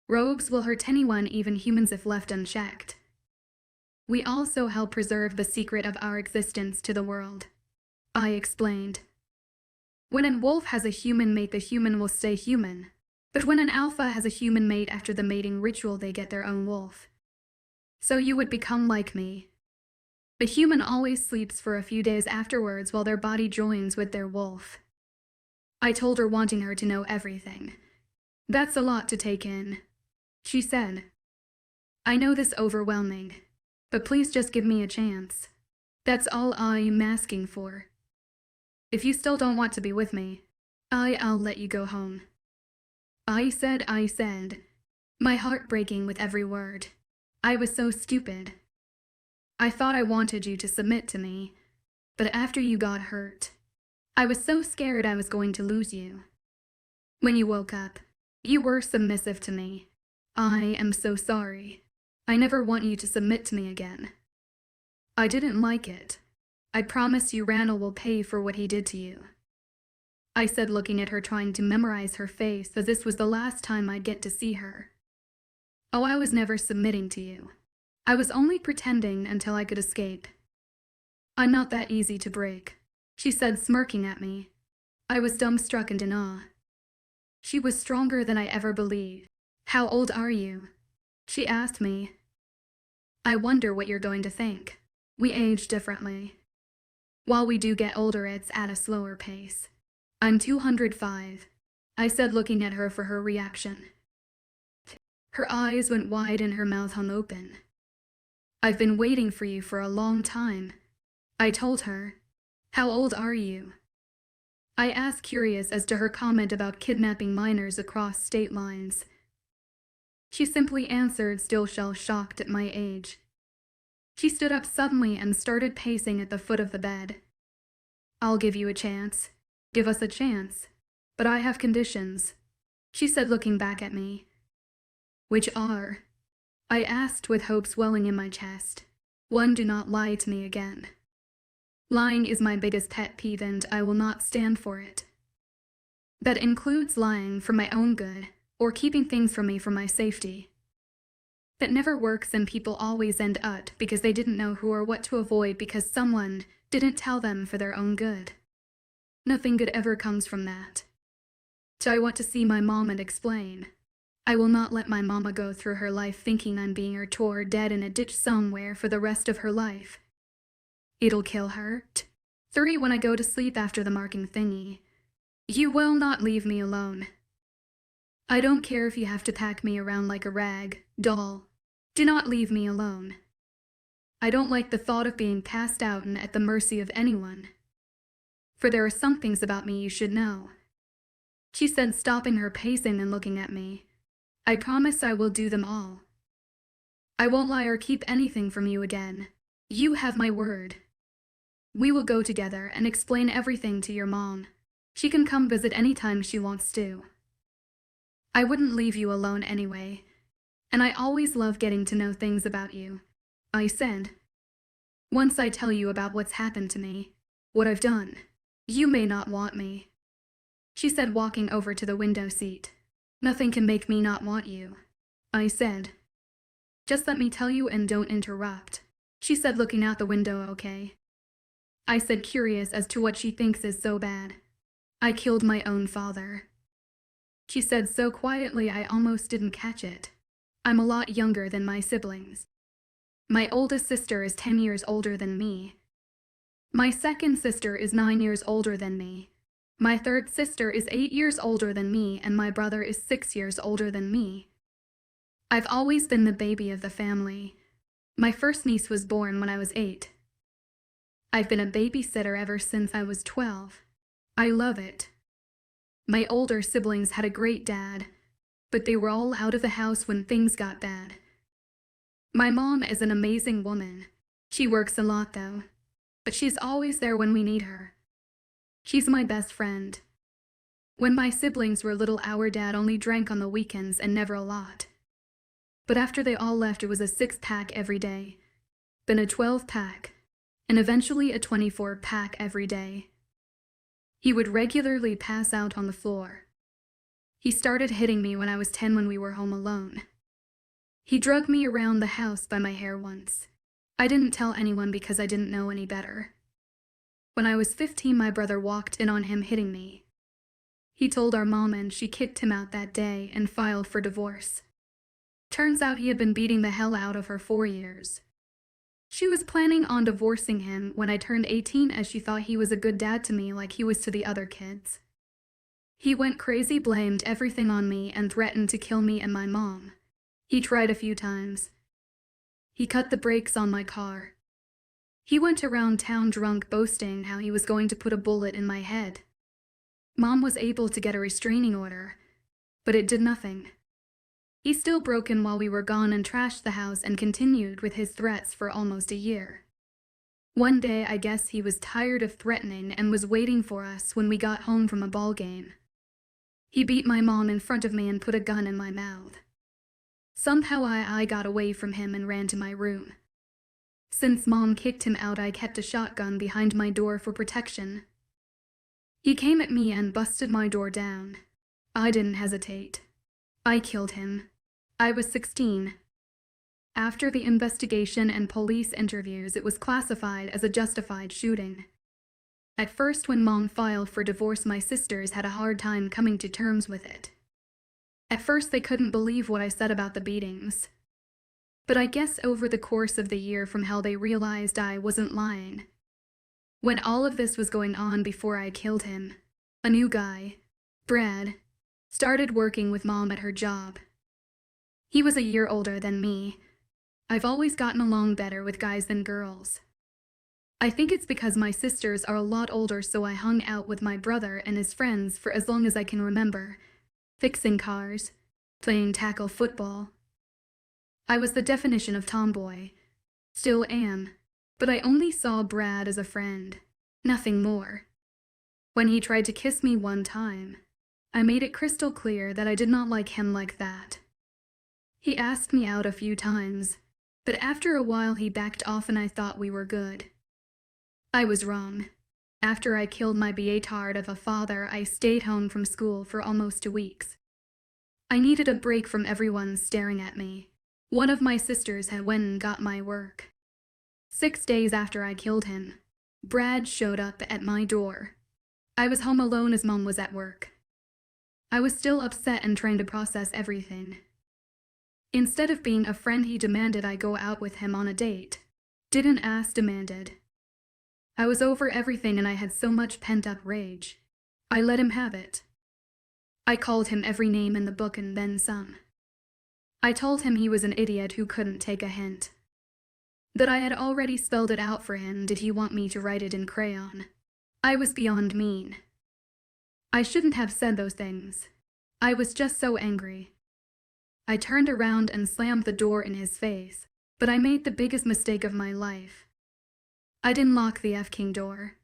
Rogues will hurt anyone, even humans, if left unchecked. We also help preserve the secret of our existence to the world," I explained. "When a wolf has a human mate, the human will stay human. But when an alpha has a human mate, after the mating ritual, they get their own wolf. So you would become like me. The human always sleeps for a few days afterwards while their body joins with their wolf." I told her, wanting her to know everything. "That's a lot to take in," she said. "I know this overwhelming, but please just give me a chance. That's all I'm asking for. If you still don't want to be with me, I'll let you go home." I said, my heart breaking with every word. I was so stupid. I thought I wanted you to submit to me, but after you got hurt, I was so scared I was going to lose you. When you woke up, you were submissive to me. I am so sorry. I never want you to submit to me again. I didn't like it. I promise you Randall will pay for what he did to you," I said, looking at her, trying to memorize her face, as this was the last time I'd get to see her. "Oh, I was never submitting to you. I was only pretending until I could escape. I'm not that easy to break," she said, smirking at me. I was dumbstruck and in awe. She was stronger than I ever believed. "How old are you?" she asked me. "I wonder what you're going to think. We age differently. While we do get older, it's at a slower pace. I'm 205, I said, looking at her for her reaction. Her eyes went wide and her mouth hung open. "I've been waiting for you for a long time," I told her. "How old are you?" I asked, curious as to her comment about kidnapping minors across state lines. She simply answered, still shell-shocked at my age. She stood up suddenly and started pacing at the foot of the bed. "I'll give you a chance. Give us a chance. But I have conditions," she said, looking back at me. "Which are?" I asked, with hope swelling in my chest. "One, do not lie to me again. Lying is my biggest pet peeve and I will not stand for it. That includes lying for my own good or keeping things from me for my safety. That never works, and people always end up because they didn't know who or what to avoid because someone didn't tell them for their own good. Nothing good ever comes from that. So I want to see my mom and explain. I will not let my mama go through her life thinking I'm being her or dead in a ditch somewhere for the rest of her life. It'll kill her. 3. When I go to sleep after the marking thingy. You will not leave me alone. I don't care if you have to pack me around like a rag doll. Do not leave me alone. I don't like the thought of being passed out and at the mercy of anyone. For there are some things about me you should know. She said, stopping her pacing and looking at me. I promise I will do them all. I won't lie or keep anything from you again. You have my word. We will go together and explain everything to your mom. She can come visit anytime she wants to. I wouldn't leave you alone anyway, and I always love getting to know things about you, I said. Once I tell you about what's happened to me, what I've done, you may not want me. She said, walking over to the window seat. Nothing can make me not want you, I said. Just let me tell you and don't interrupt, she said, looking out the window. Okay. I said, curious as to what she thinks is so bad. I killed my own father. She said so quietly I almost didn't catch it. I'm a lot younger than my siblings. My oldest sister is 10 years older than me. My second sister is 9 years older than me. My third sister is 8 years older than me, and my brother is 6 years older than me. I've always been the baby of the family. My first niece was born when I was 8. I've been a babysitter ever since I was 12. I love it. My older siblings had a great dad, but they were all out of the house when things got bad. My mom is an amazing woman. She works a lot though, but she's always there when we need her. She's my best friend. When my siblings were little, our dad only drank on the weekends and never a lot. But after they all left, it was a 6-pack every day, then a 12-pack, and eventually a 24-pack every day. He would regularly pass out on the floor. He started hitting me when I was 10 when we were home alone. He dragged me around the house by my hair once. I didn't tell anyone because I didn't know any better. When I was 15, my brother walked in on him hitting me. He told our mom and she kicked him out that day and filed for divorce. Turns out he had been beating the hell out of her 4 years. She was planning on divorcing him when I turned 18 as she thought he was a good dad to me like he was to the other kids. He went crazy, blamed everything on me, and threatened to kill me and my mom. He tried a few times. He cut the brakes on my car. He went around town drunk, boasting how he was going to put a bullet in my head. Mom was able to get a restraining order, but it did nothing. He still broke in while we were gone and trashed the house and continued with his threats for almost a year. One day, I guess he was tired of threatening and was waiting for us when we got home from a ball game. He beat my mom in front of me and put a gun in my mouth. Somehow I got away from him and ran to my room. Since Mom kicked him out, I kept a shotgun behind my door for protection. He came at me and busted my door down. I didn't hesitate. I killed him. I was 16. After the investigation and police interviews, it was classified as a justified shooting. At first, when Mom filed for divorce, my sisters had a hard time coming to terms with it. At first, they couldn't believe what I said about the beatings. But I guess over the course of the year from hell, they realized I wasn't lying. When all of this was going on before I killed him, a new guy, Brad, started working with Mom at her job. He was a year older than me. I've always gotten along better with guys than girls. I think it's because my sisters are a lot older, so I hung out with my brother and his friends for as long as I can remember, fixing cars, playing tackle football. I was the definition of tomboy. Still am, but I only saw Brad as a friend, nothing more. When he tried to kiss me one time, I made it crystal clear that I did not like him like that. He asked me out a few times, but after a while he backed off and I thought we were good. I was wrong. After I killed my beatard of a father, I stayed home from school for almost 2 weeks. I needed a break from everyone staring at me, One of my sisters had went and got my work. 6 days after I killed him, Brad showed up at my door. I was home alone as Mom was at work. I was still upset and trying to process everything. Instead of being a friend, he demanded I go out with him on a date. Didn't ask, demanded. I was over everything and I had so much pent-up rage. I let him have it. I called him every name in the book and then some. I told him he was an idiot who couldn't take a hint. That I had already spelled it out for him. Did he want me to write it in crayon? I was beyond mean. I shouldn't have said those things. I was just so angry. I turned around and slammed the door in his face, but I made the biggest mistake of my life. I didn't lock the F-King door.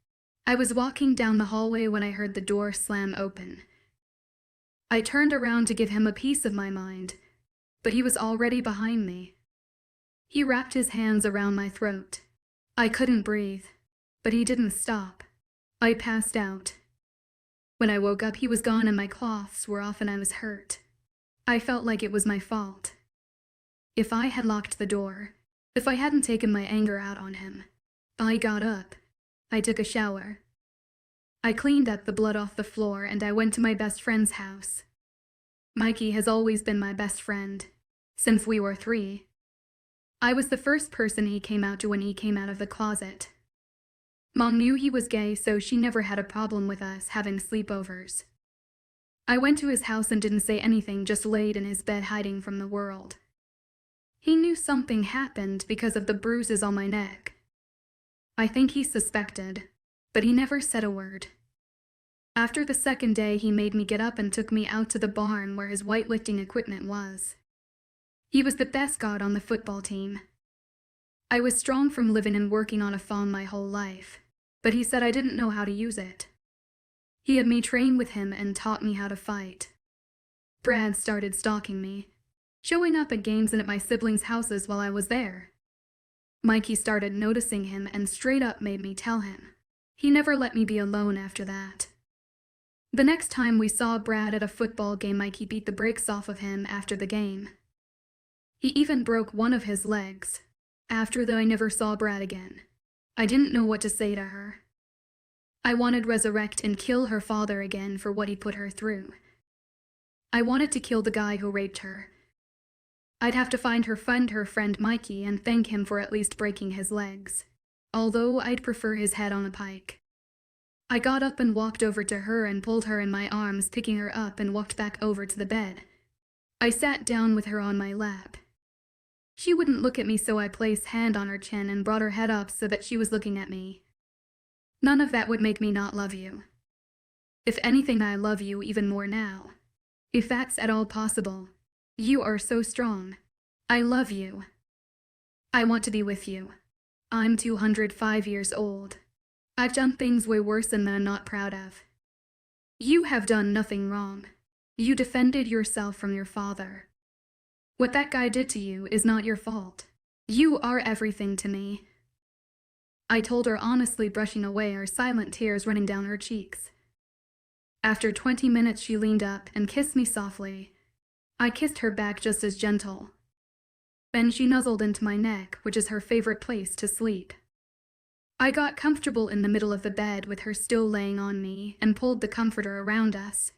I was walking down the hallway when I heard the door slam open. I turned around to give him a piece of my mind, but he was already behind me. He wrapped his hands around my throat. I couldn't breathe, but he didn't stop. I passed out. When I woke up, he was gone and my cloths were off and I was hurt. I felt like it was my fault. If I had locked the door, if I hadn't taken my anger out on him. I got up. I took a shower. I cleaned up the blood off the floor and I went to my best friend's house. Mikey has always been my best friend, since we were 3. I was the first person he came out to when he came out of the closet. Mom knew he was gay, so she never had a problem with us having sleepovers. I went to his house and didn't say anything, just laid in his bed hiding from the world. He knew something happened because of the bruises on my neck. I think he suspected, but he never said a word. After the second day, he made me get up and took me out to the barn where his weightlifting equipment was. He was the best god on the football team. I was strong from living and working on a farm my whole life, but he said I didn't know how to use it. He had me train with him and taught me how to fight. Brad started stalking me, showing up at games and at my siblings' houses while I was there. Mikey started noticing him and straight up made me tell him. He never let me be alone after that. The next time we saw Brad at a football game, Mikey beat the brakes off of him after the game. He even broke one of his legs. After that, I never saw Brad again. I didn't know what to say to her. I wanted to resurrect and kill her father again for what he put her through. I wanted to kill the guy who raped her. I'd have to find her friend Mikey, and thank him for at least breaking his legs, although I'd prefer his head on a pike. I got up and walked over to her and pulled her in my arms, picking her up and walked back over to the bed. I sat down with her on my lap. She wouldn't look at me, so I placed hand on her chin and brought her head up so that she was looking at me. None of that would make me not love you. If anything, I love you even more now. If that's at all possible. You are so strong. I love you. I want to be with you. I'm 205 years old. I've done things way worse than that I'm not proud of. You have done nothing wrong. You defended yourself from your father. What that guy did to you is not your fault. You are everything to me. I told her honestly, brushing away her silent tears running down her cheeks. After 20 minutes, she leaned up and kissed me softly. I kissed her back just as gentle. Then she nuzzled into my neck, which is her favorite place to sleep. I got comfortable in the middle of the bed with her still laying on me and pulled the comforter around us.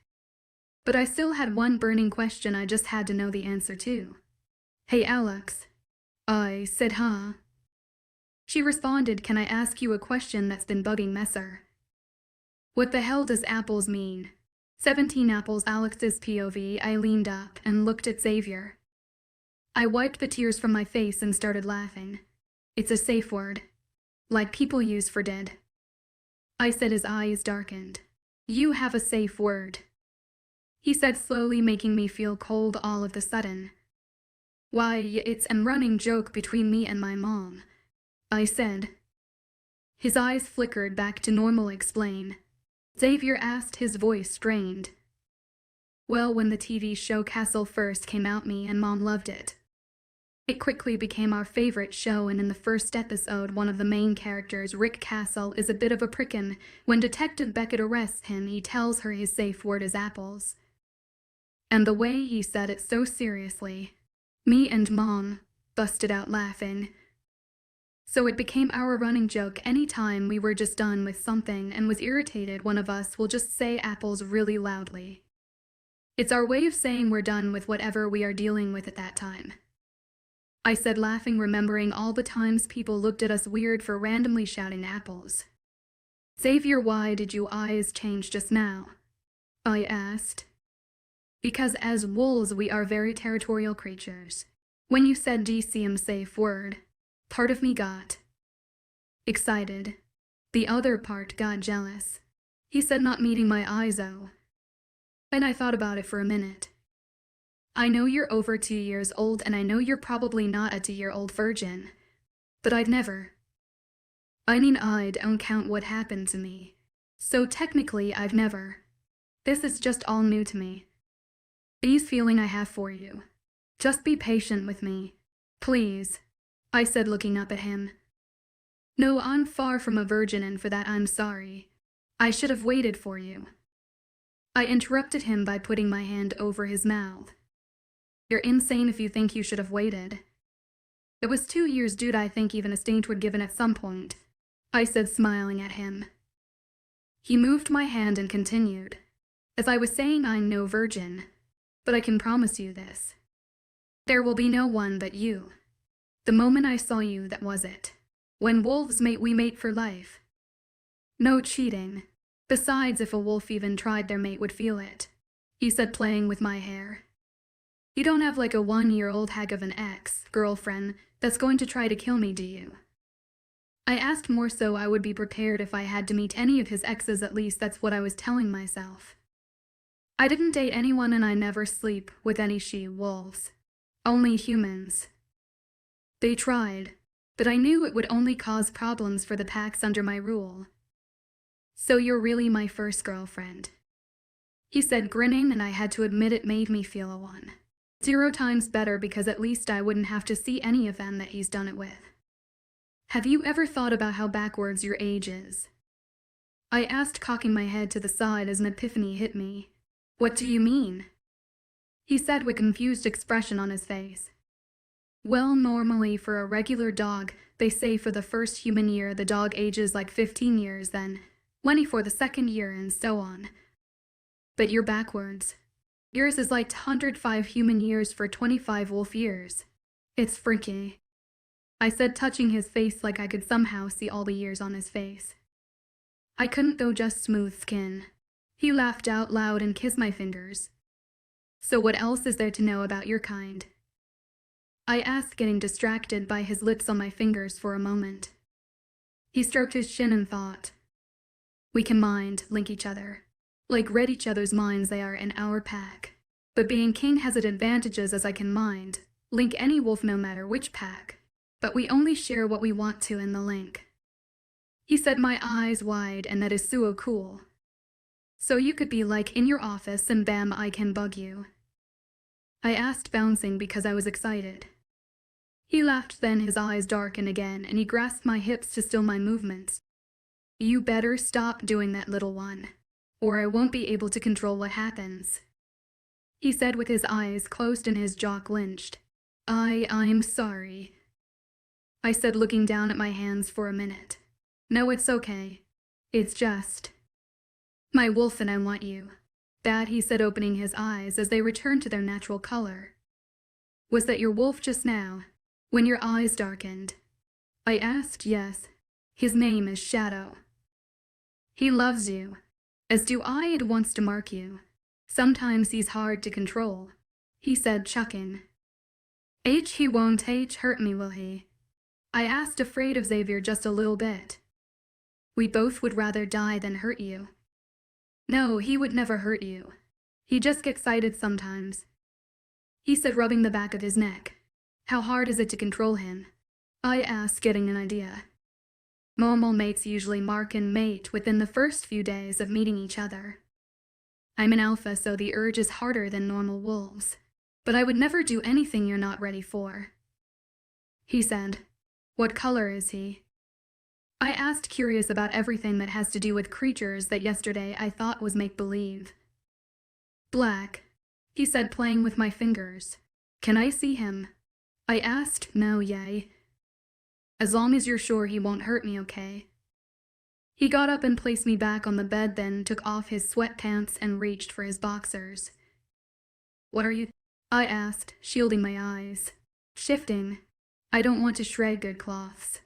But I still had one burning question I just had to know the answer to. Hey, Alex. I said, huh? She responded, can I ask you a question that's been bugging Messer? What the hell does apples mean? 17 apples, Alex's POV. I leaned up and looked at Xavier. I wiped the tears from my face and started laughing. It's a safe word, like people use for dead. I said, his eyes darkened. You have a safe word. He said slowly, making me feel cold all of a sudden. Why, it's a running joke between me and my mom. I said. His eyes flickered back to normal. Explain. Xavier asked, his voice strained. Well, when the TV show Castle first came out, me and Mom loved it. It quickly became our favorite show, and in the first episode, one of the main characters, Rick Castle, is a bit of a prickin'. When Detective Beckett arrests him, he tells her his safe word is apples. And the way he said it so seriously, Me and Mom busted out laughing. So it became our running joke any time we were just done with something and was irritated, one of us will just say apples really loudly. It's our way of saying we're done with whatever we are dealing with at that time. I said, laughing, remembering all the times people looked at us weird for randomly shouting apples. Xavier, why did your eyes change just now? I asked. Because as wolves we are very territorial creatures. When you said DCM safe word, part of me got excited. The other part got jealous. He said, not meeting my eyes, oh. And I thought about it for a minute. I know you're over 2 years old and I know you're probably not a 2-year-old virgin. But I'd never. I mean, I don't count what happened to me. So technically I've never. This is just all new to me. These feeling I have for you. Just be patient with me. Please. I said, looking up at him. No, I'm far from a virgin and for that I'm sorry. I should have waited for you. I interrupted him by putting my hand over his mouth. You're insane if you think you should have waited. It was 2 years, dude. I think even a saint would give in at some point. I said, smiling at him. He moved my hand and continued. As I was saying, I'm no virgin. But I can promise you this. There will be no one but you. The moment I saw you, that was it. When wolves mate, we mate for life. No cheating. Besides, if a wolf even tried, their mate would feel it. He said, playing with my hair. You don't have like a 1-year-old hag of an ex-girlfriend that's going to try to kill me, do you? I asked, more so I would be prepared if I had to meet any of his exes, at least that's what I was telling myself. I didn't date anyone and I never sleep with any she-wolves. Only humans. They tried, but I knew it would only cause problems for the packs under my rule. So you're really my first girlfriend? He said, grinning, and I had to admit it made me feel a 1,0 times better because at least I wouldn't have to see any of them that he's done it with. Have you ever thought about how backwards your age is? I asked, cocking my head to the side as an epiphany hit me. What do you mean? He said with a confused expression on his face. Well, normally for a regular dog, they say for the first human year the dog ages like 15 years, then 20 for the second year, and so on. But you're backwards. Yours is like 105 human years for 25 wolf years. It's freaky. I said, touching his face like I could somehow see all the years on his face. I couldn't, though, just smooth skin. He laughed out loud and kissed my fingers. So what else is there to know about your kind? I asked, getting distracted by his lips on my fingers for a moment. He stroked his chin and thought. We can link each other. Like read each other's minds, they are in our pack. But being king has its advantages, as I can link any wolf no matter which pack. But we only share what we want to in the link. He said, my eyes wide, and that is so cool. So you could be like in your office and bam, I can bug you. I asked, bouncing because I was excited. He laughed, then his eyes darkened again and he grasped my hips to still my movements. You better stop doing that, little one, or I won't be able to control what happens. He said with his eyes closed and his jaw clenched. I'm sorry. I said, looking down at my hands for a minute. No, it's okay. It's just my wolf and I want you. That, he said, opening his eyes as they returned to their natural color. Was that your wolf just now, when your eyes darkened? I asked. Yes. His name is Shadow. He loves you, as do I, and wants to mark you. Sometimes he's hard to control, he said, chuckling. He won't hurt me, will he? I asked, afraid of Xavier just a little bit. We both would rather die than hurt you. No, he would never hurt you. He just gets excited sometimes. He said, rubbing the back of his neck. How hard is it to control him? I asked, getting an idea. Normal mates usually mark and mate within the first few days of meeting each other. I'm an alpha, so the urge is harder than normal wolves. But I would never do anything you're not ready for. He said. What color is he? I asked, curious about everything that has to do with creatures that yesterday I thought was make-believe. Black, he said, playing with my fingers. Can I see him? I asked. No, yay. As long as you're sure he won't hurt me, okay? He got up and placed me back on the bed, then took off his sweatpants and reached for his boxers. What are you? I asked, shielding my eyes. Shifting. I don't want to shred good cloths.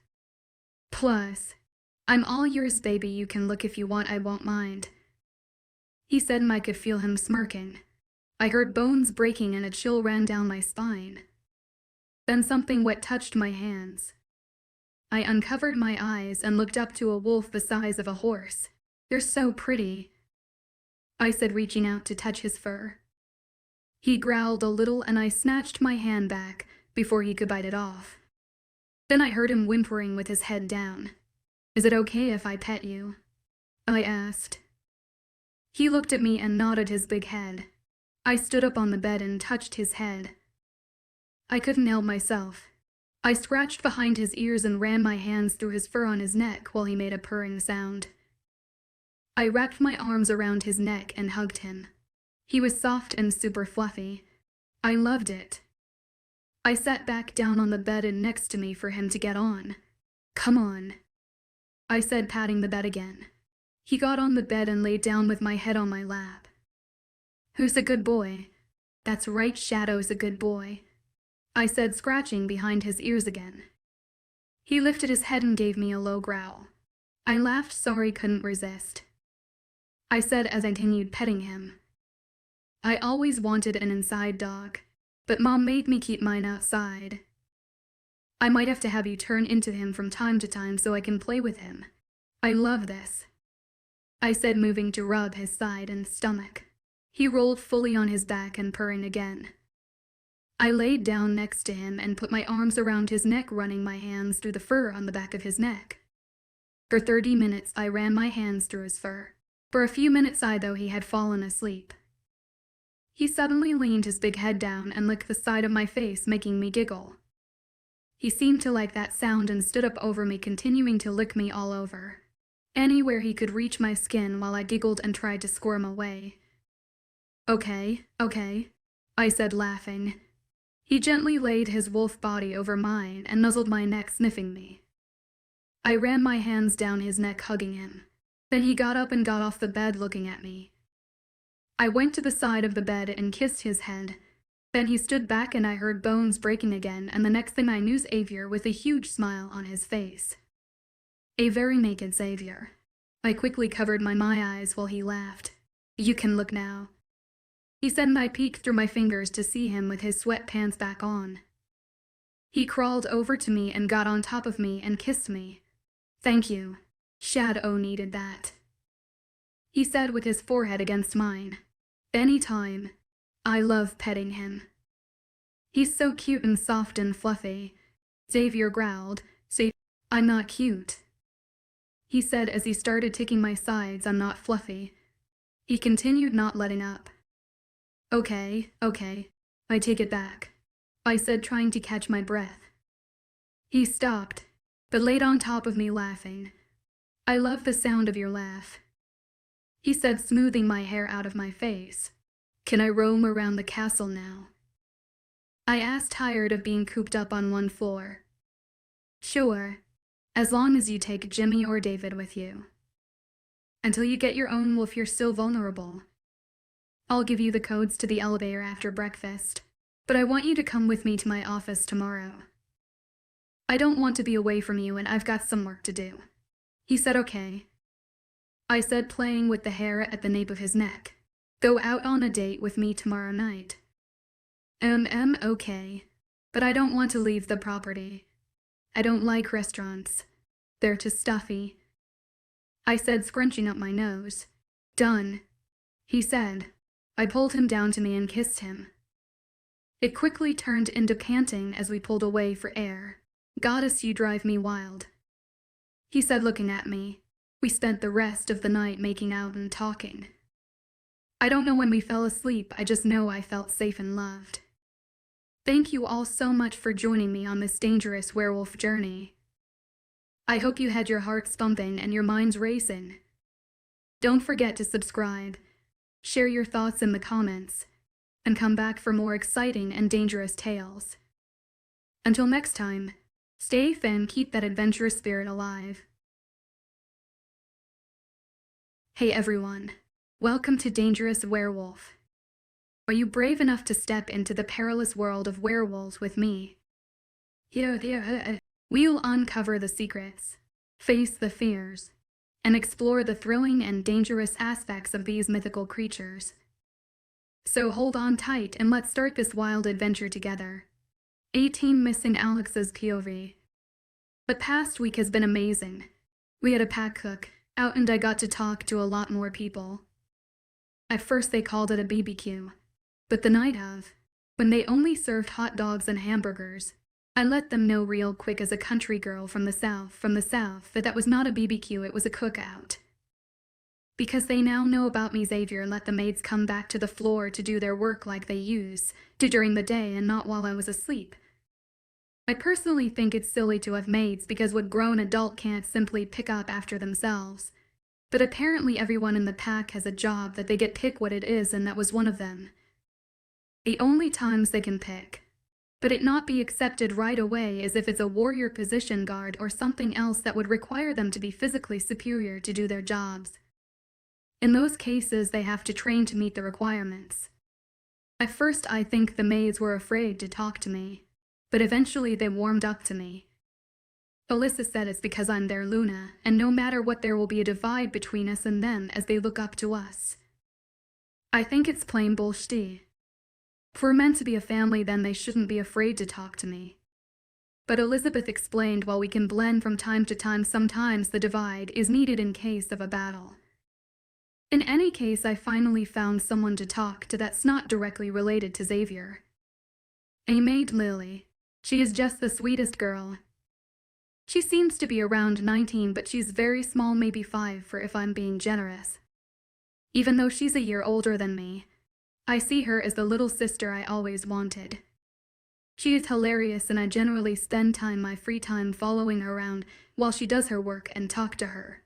Plus, I'm all yours, baby. You can look if you want, I won't mind. He said, and I could feel him smirking. I heard bones breaking and a chill ran down my spine. Then something wet touched my hands. I uncovered my eyes and looked up to a wolf the size of a horse. You're so pretty, I said, reaching out to touch his fur. He growled a little and I snatched my hand back before he could bite it off. Then I heard him whimpering with his head down. Is it okay if I pet you? I asked. He looked at me and nodded his big head. I stood up on the bed and touched his head. I couldn't help myself. I scratched behind his ears and ran my hands through his fur on his neck while he made a purring sound. I wrapped my arms around his neck and hugged him. He was soft and super fluffy. I loved it. I sat back down on the bed and next to me for him to get on. Come on, I said, patting the bed again. He got on the bed and laid down with my head on my lap. Who's a good boy? That's right, Shadow's a good boy, I said, scratching behind his ears again. He lifted his head and gave me a low growl. I laughed, sorry, couldn't resist, I said as I continued petting him. I always wanted an inside dog, but Mom made me keep mine outside. I might have to have you turn into him from time to time so I can play with him. I love this, I said, moving to rub his side and stomach. He rolled fully on his back and purring again. I laid down next to him and put my arms around his neck, running my hands through the fur on the back of his neck. For 30 minutes I ran my hands through his fur. For a few minutes though he had fallen asleep. He suddenly leaned his big head down and licked the side of my face, making me giggle. He seemed to like that sound and stood up over me, continuing to lick me all over, anywhere he could reach my skin, while I giggled and tried to squirm away. Okay, I said, laughing. He gently laid his wolf body over mine and nuzzled my neck, sniffing me. I ran my hands down his neck, hugging him. Then he got up and got off the bed, looking at me. I went to the side of the bed and kissed his head. Then he stood back and I heard bones breaking again, and the next thing I knew, Xavier with a huge smile on his face. A very naked Xavier. I quickly covered my eyes while he laughed. You can look now, he said, and I peeked through my fingers to see him with his sweatpants back on. He crawled over to me and got on top of me and kissed me. Thank you. Shadow needed that, he said with his forehead against mine. Anytime. I love petting him. He's so cute and soft and fluffy. Xavier growled. Say, I'm not cute, he said as he started ticking my sides. I'm not fluffy. He continued, not letting up. Okay, I take it back, I said, trying to catch my breath. He stopped, but laid on top of me, laughing. I love the sound of your laugh, he said, smoothing my hair out of my face. Can I roam around the castle now? I asked, tired of being cooped up on one floor. Sure, as long as you take Jimmy or David with you. Until you get your own wolf, you're still vulnerable. I'll give you the codes to the elevator after breakfast, but I want you to come with me to my office tomorrow. I don't want to be away from you, and I've got some work to do. He said okay, I said, playing with the hair at the nape of his neck. Go out on a date with me tomorrow night. Okay, but I don't want to leave the property. I don't like restaurants. They're too stuffy, I said, scrunching up my nose. Done, he said. I pulled him down to me and kissed him. It quickly turned into panting as we pulled away for air. Goddess, you drive me wild, he said, looking at me. We spent the rest of the night making out and talking. I don't know when we fell asleep, I just know I felt safe and loved. Thank you all so much for joining me on this dangerous werewolf journey. I hope you had your hearts thumping and your minds racing. Don't forget to subscribe. Share your thoughts in the comments. and come back for more exciting and dangerous tales. Until next time, stay safe and keep that adventurous spirit alive. Hey everyone, welcome to Dangerous Werewolf. Are you brave enough to step into the perilous world of werewolves with me? We'll uncover the secrets, face the fears, and explore the thrilling and dangerous aspects of these mythical creatures. So hold on tight and let's start this wild adventure together. 18 Missing Alex's POV. The past week has been amazing. We had a pack cook out and I got to talk to a lot more people. At first they called it a BBQ, but the night of, when they only served hot dogs and hamburgers, I let them know real quick as a country girl from the south, that was not a BBQ, it was a cookout. Because they now know about me, Xavier let the maids come back to the floor to do their work like they used to during the day and not while I was asleep. I personally think it's silly to have maids because what grown adult can't simply pick up after themselves. But apparently everyone in the pack has a job that they get pick what it is, and that was one of them. The only times they can pick, but it not be accepted right away is if it's a warrior position guard or something else that would require them to be physically superior to do their jobs. In those cases, they have to train to meet the requirements. At first, I think the maids were afraid to talk to me, but eventually they warmed up to me. Alyssa said it's because I'm their Luna, and no matter what there will be a divide between us and them as they look up to us. I think it's plain bullshit. If we're meant to be a family, then they shouldn't be afraid to talk to me. But Elizabeth explained while we can blend from time to time, sometimes the divide is needed in case of a battle. In any case, I finally found someone to talk to that's not directly related to Xavier. A maid, Lily. She is just the sweetest girl. She seems to be around 19, but she's very small, maybe 5 for if I'm being generous. Even though she's a year older than me, I see her as the little sister I always wanted. She is hilarious and I generally spend my free time following her around while she does her work and talk to her.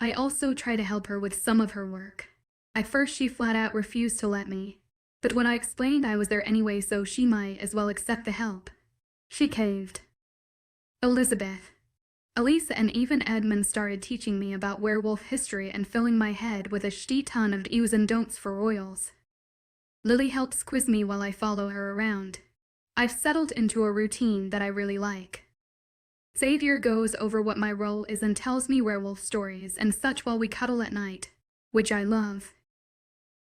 I also try to help her with some of her work. At first she flat out refused to let me, but when I explained I was there anyway so she might as well accept the help, she caved. Elizabeth, Elisa and even Edmund started teaching me about werewolf history and filling my head with a shit ton of do's and don'ts for royals. Lily helps quiz me while I follow her around. I've settled into a routine that I really like. Xavier goes over what my role is and tells me werewolf stories and such while we cuddle at night, which I love.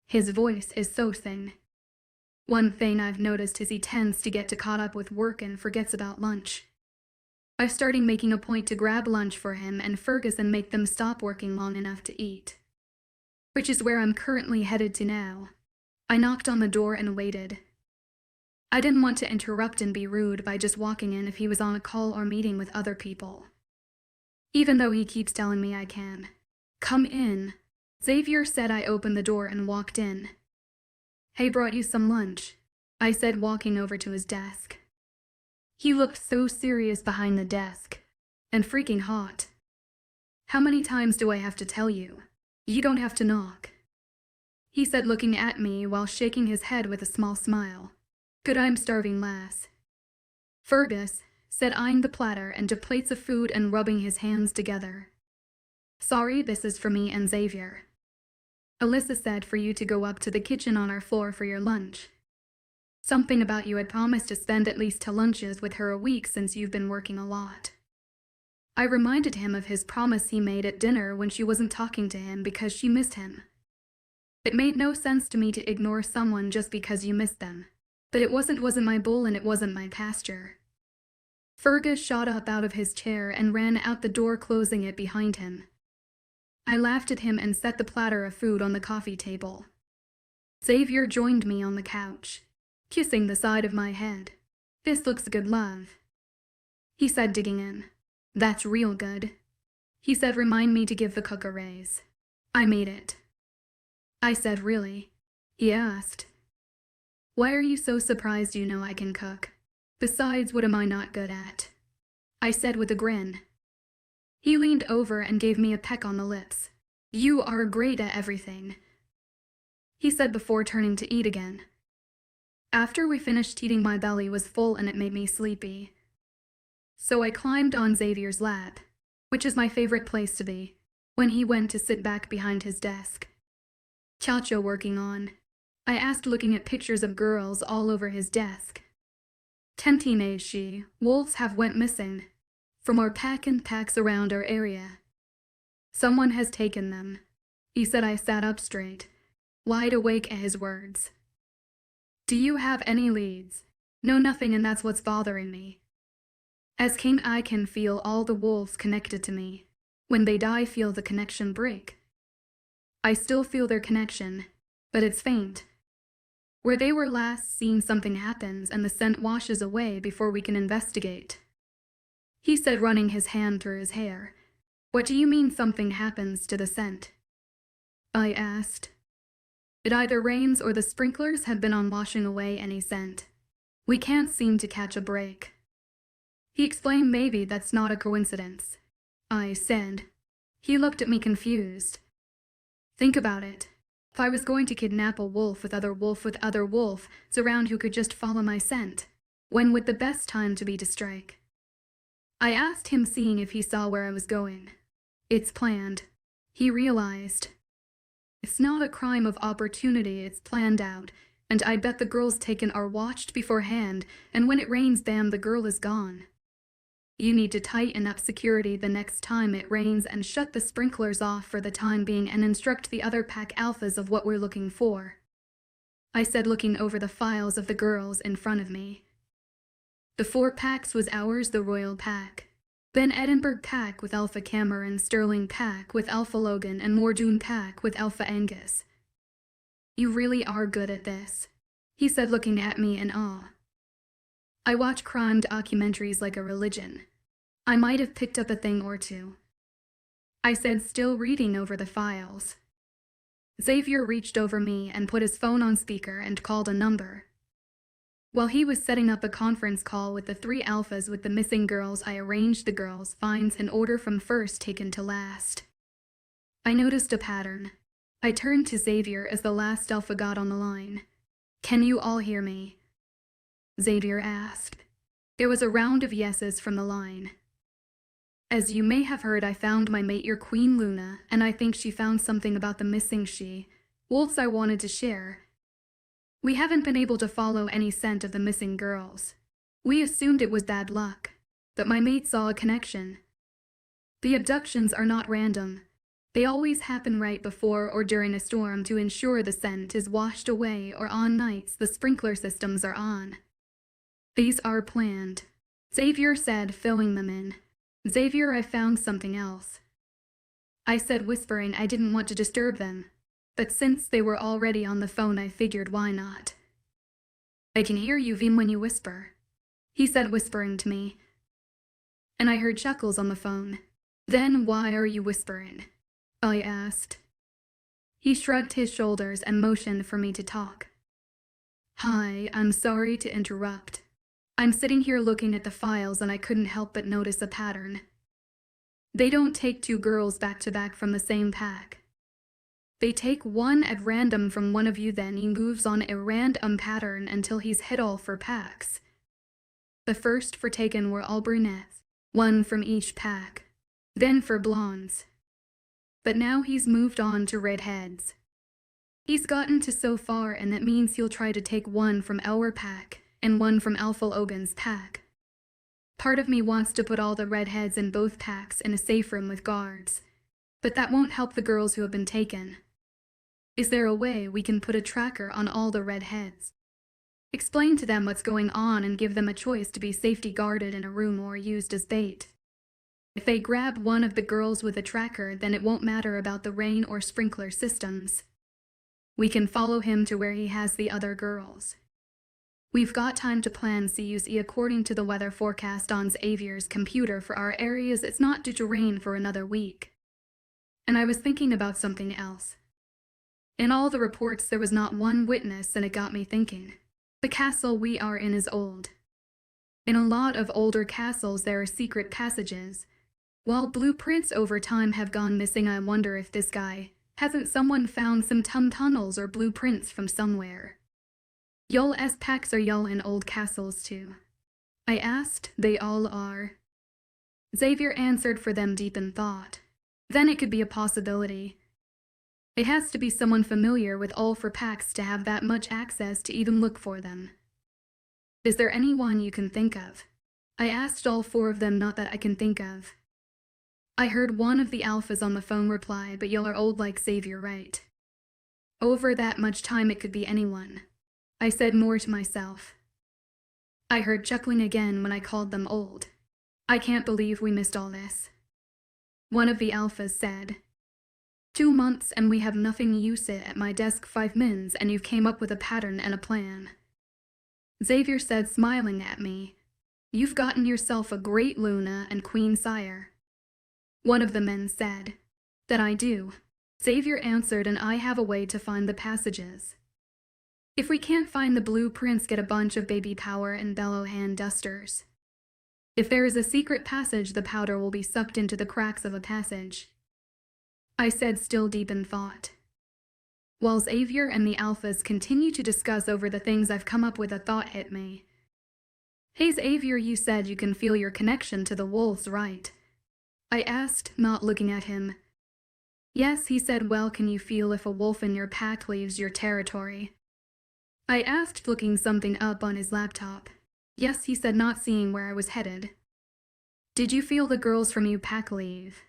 His voice is so thin. One thing I've noticed is he tends to get caught up with work and forgets about lunch. I've started making a point to grab lunch for him and Fergus and make them stop working long enough to eat. Which is where I'm currently headed to now. I knocked on the door and waited. I didn't want to interrupt and be rude by just walking in if he was on a call or meeting with other people. Even though he keeps telling me I can. Come in. Xavier said. I opened the door and walked in. Hey, brought you some lunch, I said, walking over to his desk. He looked so serious behind the desk, and freaking hot. How many times do I have to tell you? You don't have to knock, he said, looking at me while shaking his head with a small smile. Good, I'm starving, lass. Fergus said, eyeing the platter and 2 plates of food and rubbing his hands together. Sorry, this is for me and Xavier. Alyssa said for you to go up to the kitchen on our floor for your lunch. Something about you had promised to spend at least 2 lunches with her a week since you've been working a lot. I reminded him of his promise he made at dinner when she wasn't talking to him because she missed him. It made no sense to me to ignore someone just because you missed them, but it wasn't my bull and it wasn't my pasture. Fergus shot up out of his chair and ran out the door, closing it behind him. I laughed at him and set the platter of food on the coffee table. Xavier joined me on the couch, kissing the side of my head. This looks good, love, he said, digging in. That's real good, he said. Remind me to give the cook a raise. I made it, I said. Really? He asked. Why are you so surprised? You know I can cook. Besides, what am I not good at? I said with a grin. He leaned over and gave me a peck on the lips. You are great at everything, he said before turning to eat again. After we finished eating, my belly was full and it made me sleepy. So I climbed on Xavier's lap, which is my favorite place to be, when he went to sit back behind his desk. Chacho working on, I asked, looking at pictures of girls all over his desk. 10 teenage she-wolves have went missing from our pack and packs around our area. Someone has taken them, he said. I sat up straight, wide awake at his words. Do you have any leads? No, nothing, and that's what's bothering me. As king, I can feel all the wolves connected to me. When they die, feel the connection break. I still feel their connection, but it's faint. Where they were last seen, something happens and the scent washes away before we can investigate. He said, running his hand through his hair. What do you mean something happens to the scent? I asked. It either rains or the sprinklers have been on, washing away any scent. We can't seem to catch a break. He explained. Maybe that's not a coincidence, I said. He looked at me confused. Think about it. If I was going to kidnap a wolf with other wolves around who could just follow my scent, when would the best time to be to strike? I asked him, seeing if he saw where I was going. It's planned, he realized. It's not a crime of opportunity, it's planned out, and I bet the girls taken are watched beforehand, and when it rains, bam, the girl is gone. You need to tighten up security the next time it rains and shut the sprinklers off for the time being and instruct the other pack alphas of what we're looking for, I said, looking over the files of the girls in front of me. The 4 packs was ours: the Royal Pack, then Edinburgh Pack with Alpha Cameron, Sterling Pack with Alpha Logan, and Mordoon Pack with Alpha Angus. You really are good at this, he said, looking at me in awe. I watch crime documentaries like a religion. I might have picked up a thing or two, I said, still reading over the files. Xavier reached over me and put his phone on speaker and called a number. While he was setting up a conference call with the 3 alphas with the missing girls, I arranged the girls' finds in order from first taken to last. I noticed a pattern. I turned to Xavier as the last alpha got on the line. Can you all hear me? Xavier asked. There was a round of yeses from the line. As you may have heard, I found my mate, your Queen Luna, and I think she found something about the missing she-wolves I wanted to share. We haven't been able to follow any scent of the missing girls. We assumed it was bad luck, but my mate saw a connection. The abductions are not random. They always happen right before or during a storm to ensure the scent is washed away, or on nights the sprinkler systems are on. These are planned, Xavier said, filling them in. Xavier, I found something else, I said, whispering. I didn't want to disturb them, but since they were already on the phone, I figured why not. I can hear you, Vim, when you whisper, he said, whispering to me. And I heard chuckles on the phone. Then why are you whispering? I asked. He shrugged his shoulders and motioned for me to talk. Hi, I'm sorry to interrupt. I'm sitting here looking at the files and I couldn't help but notice a pattern. They don't take 2 girls back to back from the same pack. They take one at random from one of you, then he moves on a random pattern until he's hit all 4 packs. The first 4 taken were all brunettes, 1 from each pack, then 4 blondes. But now he's moved on to redheads. He's gotten to so far, and that means he'll try to take 1 from our pack and 1 from Alpha Logan's pack. Part of me wants to put all the redheads in both packs in a safe room with guards, but that won't help the girls who have been taken. Is there a way we can put a tracker on all the redheads? Explain to them what's going on and give them a choice to be safety guarded in a room or used as bait. If they grab one of the girls with a tracker, then it won't matter about the rain or sprinkler systems. We can follow him to where he has the other girls. We've got time to plan CUC according to the weather forecast on Xavier's computer. For our areas, it's not due to rain for another week. And I was thinking about something else. In all the reports, there was not one witness, and it got me thinking. The castle we are in is old. In a lot of older castles, there are secret passages. While blueprints over time have gone missing, I wonder if this guy hasn't someone found some tunnels or blueprints from somewhere. Y'all's packs are y'all in old castles too? I asked. They all are. Xavier answered for them deep in thought. Then it could be a possibility. It has to be someone familiar with all for packs to have that much access to even look for them. Is there anyone you can think of? I asked all four of them, not that I can think of. I heard one of the alphas on the phone reply, but y'all are old like Xavier, right? Over that much time it could be anyone. I said more to myself. I heard chuckling again when I called them old. I can't believe we missed all this. One of the alphas said, 2 months and we have nothing. You sit at my desk 5 minutes and you've came up with a pattern and a plan. Xavier said, smiling at me, you've gotten yourself a great Luna and Queen Sire. One of the men said, that I do. Xavier answered, and I have a way to find the passages. If we can't find the blueprints, get a bunch of baby powder and bellow hand dusters. If there is a secret passage, the powder will be sucked into the cracks of a passage. I said, still deep in thought. While Xavier and the alphas continue to discuss over the things I've come up with, a thought hit me. Hey Xavier, you said you can feel your connection to the wolves, right? I asked, not looking at him. Yes, he said. Well, can you feel if a wolf in your pack leaves your territory? I asked, looking something up on his laptop. Yes, he said, not seeing where I was headed. Did you feel the girls from your pack leave?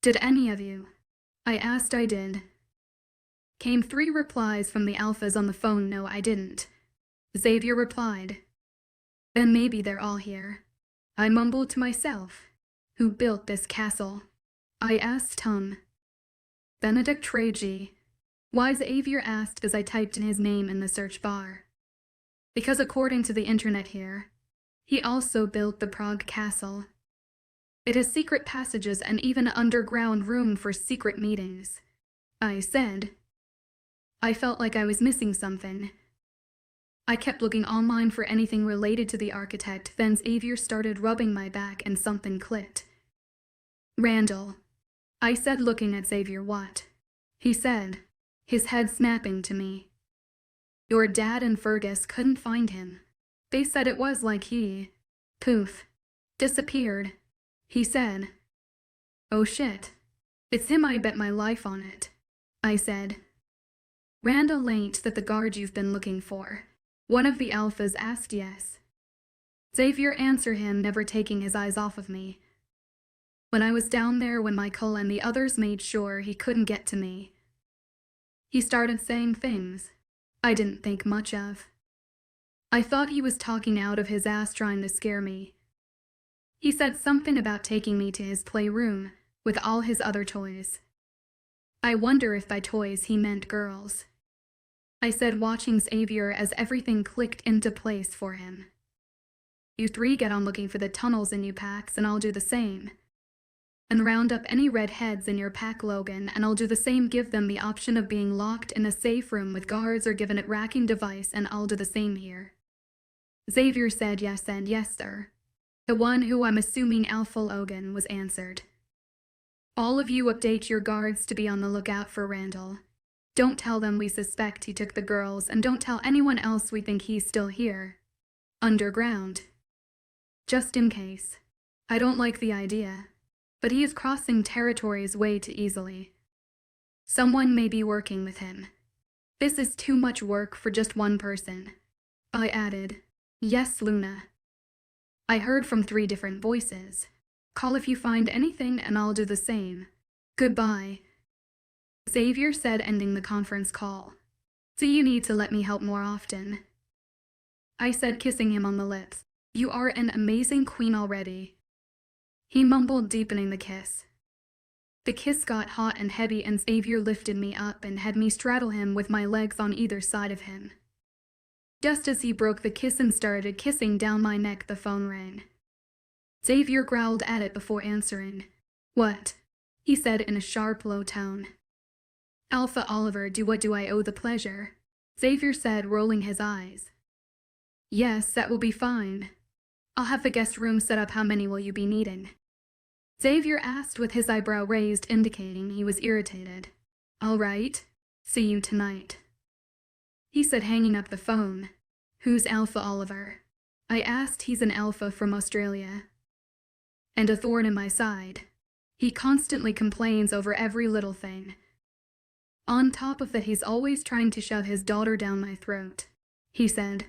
Did any of you? I asked. I did. Came 3 replies from the alphas on the phone. No, I didn't. Xavier replied. Then maybe they're all here. I mumbled to myself. Who built this castle? I asked Benedict Tragi. Why? Xavier asked as I typed in his name in the search bar. Because according to the internet here, he also built the Prague Castle. It has secret passages and even an underground room for secret meetings. I said. I felt like I was missing something. I kept looking online for anything related to the architect, then Xavier started rubbing my back and something clicked. Randall. I said, looking at Xavier. What? He said, his head snapping to me. Your dad and Fergus couldn't find him. They said it was like he, poof, disappeared. He said, oh shit. It's him, I bet my life on it. I said. Randall ain't that the guard you've been looking for? One of the alphas asked. Yes. Xavier answered him, never taking his eyes off of me. When I was down there, when Michael and the others made sure he couldn't get to me, he started saying things I didn't think much of. I thought he was talking out of his ass, trying to scare me. He said something about taking me to his playroom with all his other toys. I wonder if by toys he meant girls. I said, watching Xavier as everything clicked into place for him. You 3 get on looking for the tunnels in you packs, and I'll do the same. And round up any redheads in your pack, Logan, and I'll do the same. Give them the option of being locked in a safe room with guards or given a tracking device, and I'll do the same here. Xavier said yes and yes, sir. The one who I'm assuming Alpha Logan was answered. All of you update your guards to be on the lookout for Randall. Don't tell them we suspect he took the girls, and don't tell anyone else we think he's still here. Underground. Just in case. I don't like the idea, but he is crossing territories way too easily. Someone may be working with him. This is too much work for just one person. I added, yes, Luna. I heard from 3 different voices. Call if you find anything, and I'll do the same. Goodbye. Xavier said, ending the conference call. So you need to let me help more often. I said, kissing him on the lips. You are an amazing queen already. He mumbled, deepening the kiss. The kiss got hot and heavy, and Xavier lifted me up and had me straddle him with my legs on either side of him. Just as he broke the kiss and started kissing down my neck, the phone rang. Xavier growled at it before answering. What? He said in a sharp, low tone. Alpha Oliver, what do I owe the pleasure? Xavier said, rolling his eyes. Yes, that will be fine. I'll have the guest room set up. How many will you be needing? Xavier asked with his eyebrow raised, indicating he was irritated. All right. See you tonight. He said, hanging up the phone. Who's Alpha Oliver? I asked. He's an alpha from Australia. And a thorn in my side. He constantly complains over every little thing. On top of that, he's always trying to shove his daughter down my throat, he said.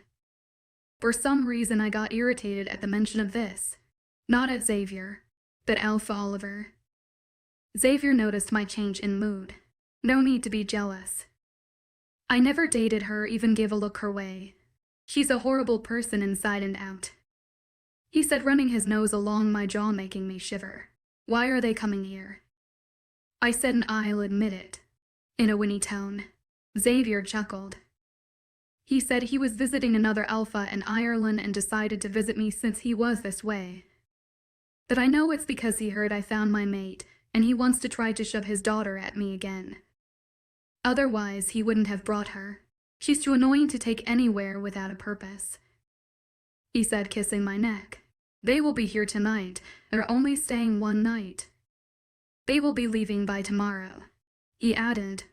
For some reason I got irritated at the mention of this. Not at Xavier, but Alpha Oliver. Xavier noticed my change in mood. No need to be jealous. I never dated her, even gave a look her way. She's a horrible person inside and out. He said, running his nose along my jaw, making me shiver. Why are they coming here? I said, and I'll admit it, in a whinny tone. Xavier chuckled. He said he was visiting another alpha in Ireland and decided to visit me since he was this way. But I know it's because he heard I found my mate, and he wants to try to shove his daughter at me again. Otherwise, he wouldn't have brought her. She's too annoying to take anywhere without a purpose. He said, kissing my neck. They will be here tonight. They're only staying one night. They will be leaving by tomorrow. He added,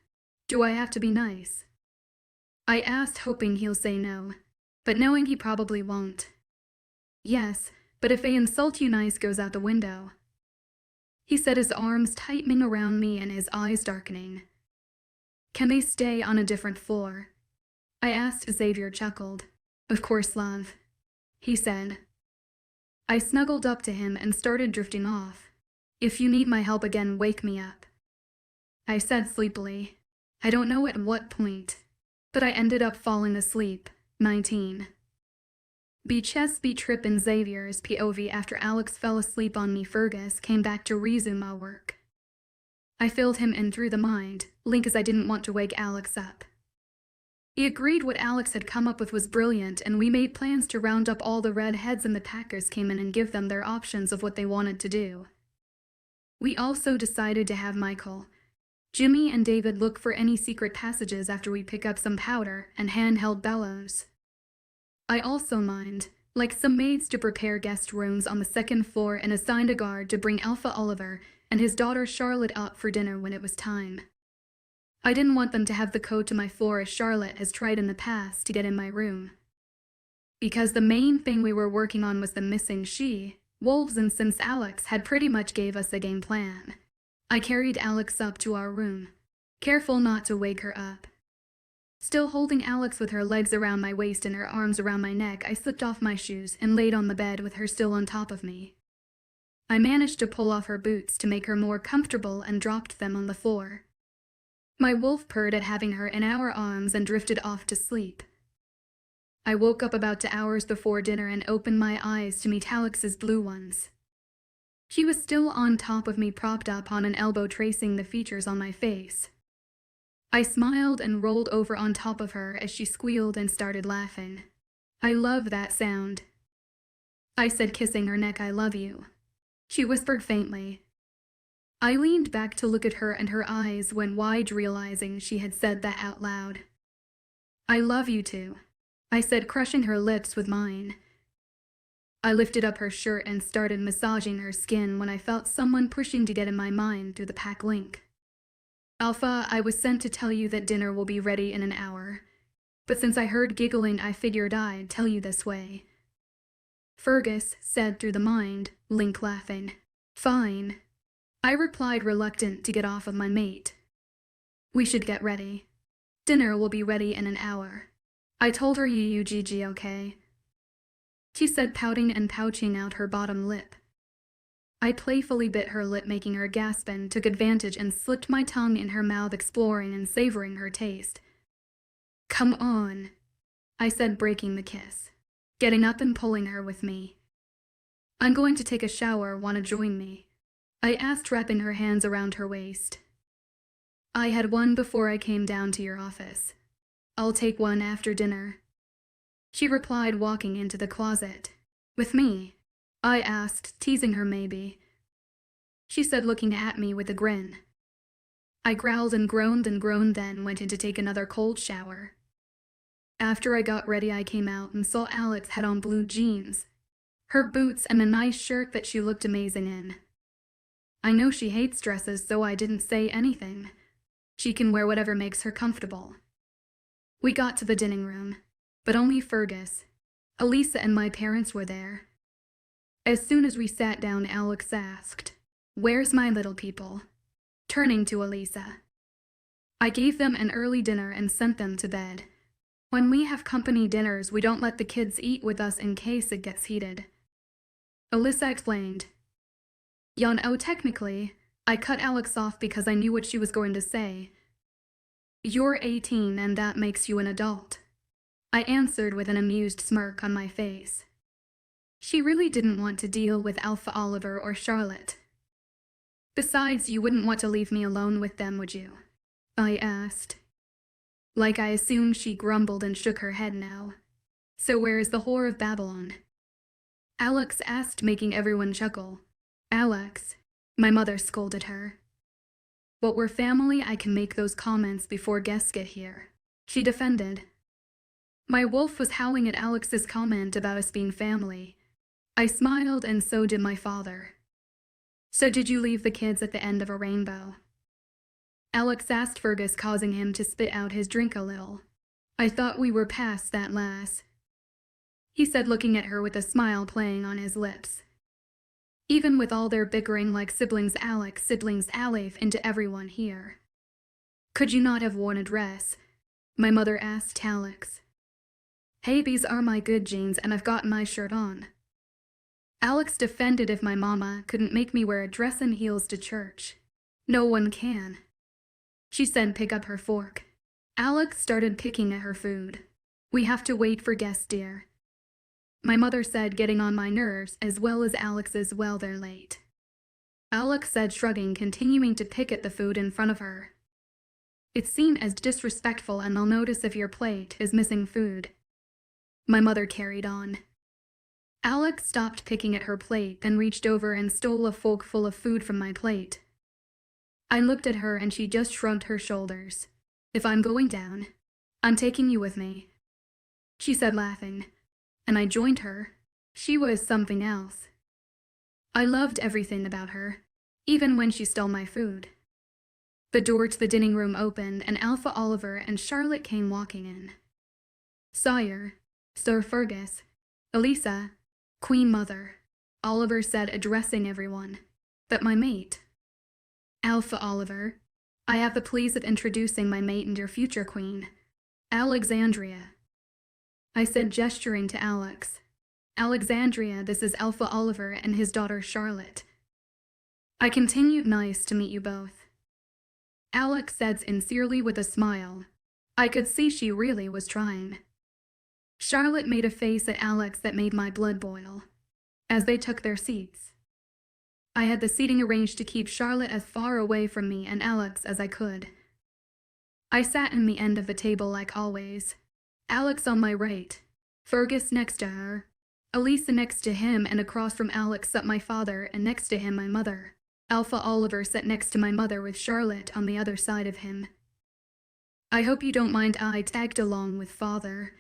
do I have to be nice? I asked, hoping he'll say no, but knowing he probably won't. Yes, but if they insult you, nice goes out the window. He said, his arms tightening around me and his eyes darkening. Can they stay on a different floor? I asked. Xavier chuckled. Of course, love, he said. I snuggled up to him and started drifting off. If you need my help again, wake me up, I said sleepily. I don't know at what point, but I ended up falling asleep. 19. Chess trip in Xavier's POV. After Alex fell asleep on me, Fergus came back to resume our work. I filled him in through the mind link as I didn't want to wake Alex up. He agreed what Alex had come up with was brilliant, and we made plans to round up all the redheads and the Packers came in and give them their options of what they wanted to do. We also decided to have Michael, Jimmy, and David look for any secret passages after we pick up some powder and handheld bellows. I also mined, like some maids, to prepare guest rooms on the second floor and assigned a guard to bring Alpha Oliver and his daughter Charlotte up for dinner when it was time. I didn't want them to have the code to my floor as Charlotte has tried in the past to get in my room. Because the main thing we were working on was the missing wolves, and since Alex had pretty much gave us a game plan, I carried Alex up to our room, careful not to wake her up. Still holding Alex with her legs around my waist and her arms around my neck, I slipped off my shoes and laid on the bed with her still on top of me. I managed to pull off her boots to make her more comfortable and dropped them on the floor. My wolf purred at having her in our arms and drifted off to sleep. I woke up about 2 hours before dinner and opened my eyes to meet Alex's blue ones. She was still on top of me, propped up on an elbow, tracing the features on my face. I smiled and rolled over on top of her as she squealed and started laughing. I love that sound, I said, kissing her neck. I love you, she whispered faintly. I leaned back to look at her and her eyes went wide, realizing she had said that out loud. I love you too, I said, crushing her lips with mine. I lifted up her shirt and started massaging her skin when I felt someone pushing to get in my mind through the pack link. Alpha, I was sent to tell you that dinner will be ready in an hour, but since I heard giggling, I figured I'd tell you this way, Fergus said through the mind link, laughing. Fine, I replied, reluctant to get off of my mate. We should get ready. Dinner will be ready in an hour, I told her. UGG, okay? She said, pouting and pouching out her bottom lip. I playfully bit her lip, making her gasp, and took advantage and slipped my tongue in her mouth, exploring and savoring her taste. Come on, I said, breaking the kiss, getting up and pulling her with me. I'm going to take a shower, wanna join me? I asked, wrapping her hands around her waist. I had one before I came down to your office. I'll take one after dinner, she replied, walking into the closet. With me? I asked, teasing her. Maybe, she said, looking at me with a grin. I growled and groaned, then went in to take another cold shower. After I got ready, I came out and saw Alex had on blue jeans, her boots, and a nice shirt that she looked amazing in. I know she hates dresses, so I didn't say anything. She can wear whatever makes her comfortable. We got to the dining room. but only Fergus, Elisa, and my parents were there. As soon as we sat down, Alex asked, "Where's my little people?" turning to Elisa. I gave them an early dinner and sent them to bed. When we have company dinners, we don't let the kids eat with us in case it gets heated. Elisa explained. Technically, I cut Alex off because I knew what she was going to say. You're 18 and that makes you an adult, I answered with an amused smirk on my face. She really didn't want to deal with Alpha Oliver or Charlotte. Besides, you wouldn't want to leave me alone with them, would you? I asked. Like I assumed, she grumbled and shook her head now. So where is the whore of Babylon? Alex asked, making everyone chuckle. Alex, my mother scolded her. But we're family, I can make those comments before guests get here, she defended. My wolf was howling at Alex's comment about us being family. I smiled, and so did my father. So did you leave the kids at the end of a rainbow? Alex asked Fergus, causing him to spit out his drink a little. I thought we were past that, lass, he said, looking at her with a smile playing on his lips. Even with all their bickering like siblings Alef into everyone here. Could you not have worn a dress? My mother asked Alex. Hey, these are my good jeans and I've got my shirt on. Alex defended. If my mama couldn't make me wear a dress and heels to church, no one can. She said, pick up her fork. Alex started picking at her food. We have to wait for guests, dear, my mother said, getting on my nerves as well as Alex's. Well, they're late, Alex said, shrugging, continuing to pick at the food in front of her. It's seen as disrespectful and I'll notice if your plate is missing food, my mother carried on. Alex stopped picking at her plate, then reached over and stole a fork full of food from my plate. I looked at her and she just shrugged her shoulders. If I'm going down, I'm taking you with me, she said, laughing. And I joined her. She was something else. I loved everything about her, even when she stole my food. The door to the dining room opened and Alpha Oliver and Charlotte came walking in. Sire, Sir Fergus, Elisa, Queen Mother, Oliver said, addressing everyone. But my mate. Alpha Oliver, I have the pleasure of introducing my mate and your future queen, Alexandria, I said, gesturing to Alex. Alexandria, this is Alpha Oliver and his daughter Charlotte. I continued, nice to meet you both, Alex said sincerely with a smile. I could see she really was trying. Charlotte made a face at Alex that made my blood boil. As they took their seats, I had the seating arranged to keep Charlotte as far away from me and Alex as I could. I sat in the end of the table like always. Alex on my right, Fergus next to her, Elisa next to him, and across from Alex sat my father, and next to him my mother. Alpha Oliver sat next to my mother with Charlotte on the other side of him. I hope you don't mind I tagged along with father.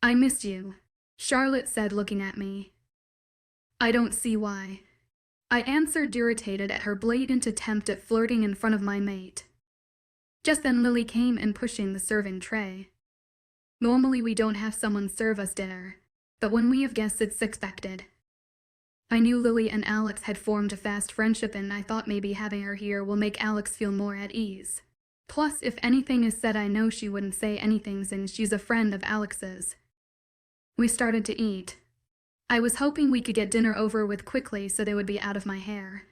I missed you, Charlotte said, looking at me. I don't see why, I answered, irritated at her blatant attempt at flirting in front of my mate. Just then Lily came in, pushing the serving tray. Normally we don't have someone serve us dinner, but when we have guests it's expected. I knew Lily and Alex had formed a fast friendship and I thought maybe having her here will make Alex feel more at ease. Plus, if anything is said, I know she wouldn't say anything since she's a friend of Alex's. We started to eat. I was hoping we could get dinner over with quickly so they would be out of my hair.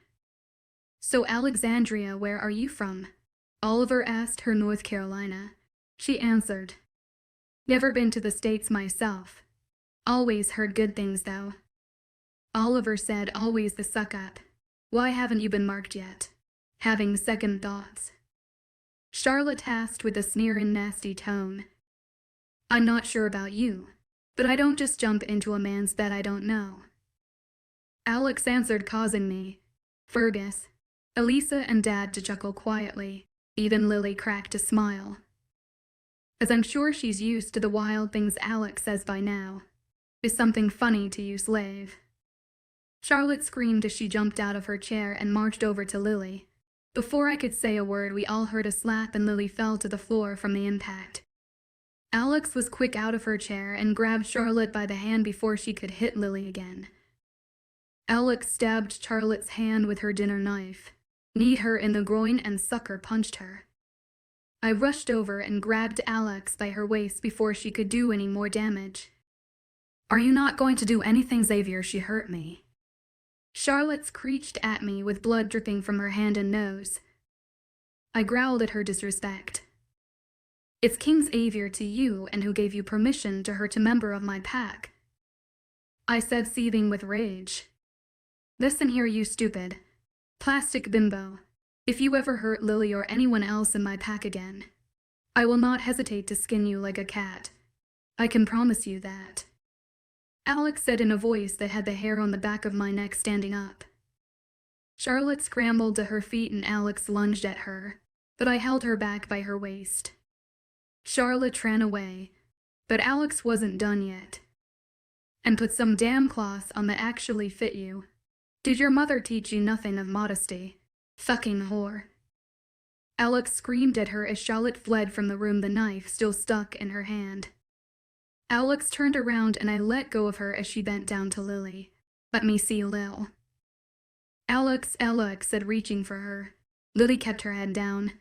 So Alexandria, where are you from? Oliver asked her. North Carolina, she answered. Never been to the States myself. Always heard good things though. Oliver said, always the suck up. Why haven't you been marked yet? Having second thoughts, Charlotte asked with a sneer and nasty tone. I'm not sure about you, but I don't just jump into a man's bed I don't know, Alex answered, causing me, Fergus, Elisa and Dad to chuckle quietly. Even Lily cracked a smile, as I'm sure she's used to the wild things Alex says by now. Is something funny to you, slave? Charlotte screamed as she jumped out of her chair and marched over to Lily. Before I could say a word, we all heard a slap and Lily fell to the floor from the impact. Alex was quick out of her chair and grabbed Charlotte by the hand before she could hit Lily again. Alex stabbed Charlotte's hand with her dinner knife, kneed her in the groin and sucker punched her. I rushed over and grabbed Alex by her waist before she could do any more damage. "Are you not going to do anything, Xavier? She hurt me." Charlotte screeched at me with blood dripping from her hand and nose. I growled at her disrespect. "It's King Xavier to you, and who gave you permission to hurt a member of my pack?" I said, seething with rage. "Listen here, you stupid plastic bimbo. If you ever hurt Lily or anyone else in my pack again, I will not hesitate to skin you like a cat. I can promise you that," Alex said in a voice that had the hair on the back of my neck standing up. Charlotte scrambled to her feet and Alex lunged at her, but I held her back by her waist. Charlotte ran away, but Alex wasn't done yet. "And put some damn cloths on that actually fit you. Did your mother teach you nothing of modesty? Fucking whore." Alex screamed at her as Charlotte fled from the room, the knife still stuck in her hand. Alex turned around and I let go of her as she bent down to Lily. "Let me see Lil." "Alex," Alex said, reaching for her. Lily kept her head down.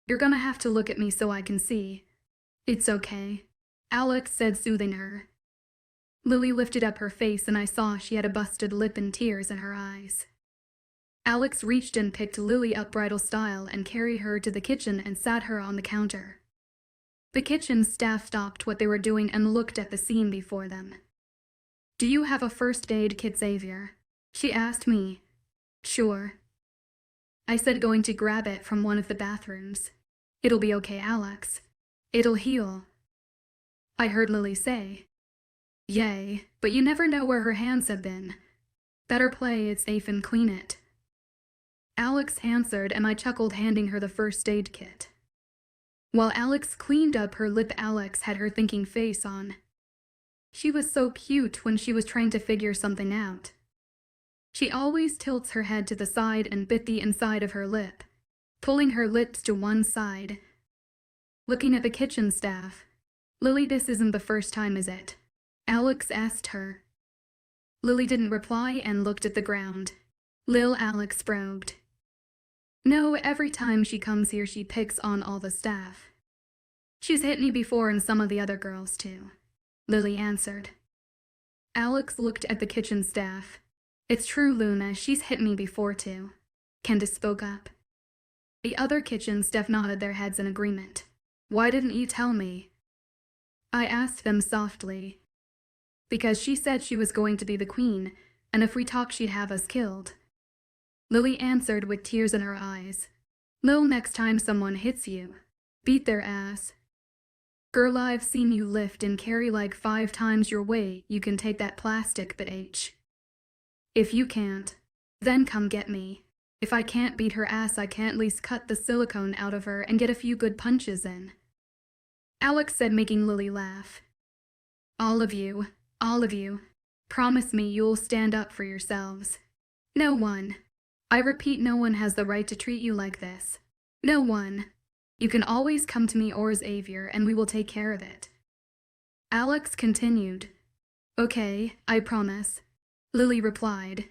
"You're gonna have to look at me so I can see." "It's okay," Alex said, soothing her. Lily lifted up her face and I saw she had a busted lip and tears in her eyes. Alex reached and picked Lily up bridal style and carried her to the kitchen and sat her on the counter. The kitchen staff stopped what they were doing and looked at the scene before them. "Do you have a first aid kit, Xavier?" she asked me. "Sure," I said, going to grab it from one of the bathrooms. "It'll be okay, Alex. It'll heal," I heard Lily say. "Yay, but you never know where her hands have been. Better play it safe and clean it," Alex answered, and I chuckled, handing her the first aid kit. While Alex cleaned up her lip, Alex had her thinking face on. She was so cute when she was trying to figure something out. She always tilts her head to the side and bit the inside of her lip, pulling her lips to one side. Looking at the kitchen staff. "Lily, this isn't the first time, is it?" Alex asked her. Lily didn't reply and looked at the ground. Lil, Alex probed. "No, every time she comes here she picks on all the staff. She's hit me before and some of the other girls too," Lily answered. Alex looked at the kitchen staff. "It's true, Luna, she's hit me before too," Candace spoke up. The other kitchen staff nodded their heads in agreement. "Why didn't you tell me?" I asked them softly. "Because she said she was going to be the queen, and if we talked she'd have us killed," Lily answered with tears in her eyes. "Lil, next time someone hits you, beat their ass. Girl, I've seen you lift and carry like 5 times your weight. You can take that plastic, but if you can't, then come get me. If I can't beat her ass, I can at least cut the silicone out of her and get a few good punches in," Alex said, making Lily laugh. All of you, promise me you'll stand up for yourselves. No one, I repeat, no one has the right to treat you like this. No one. You can always come to me or Xavier and we will take care of it," Alex continued. "Okay, I promise," Lily replied.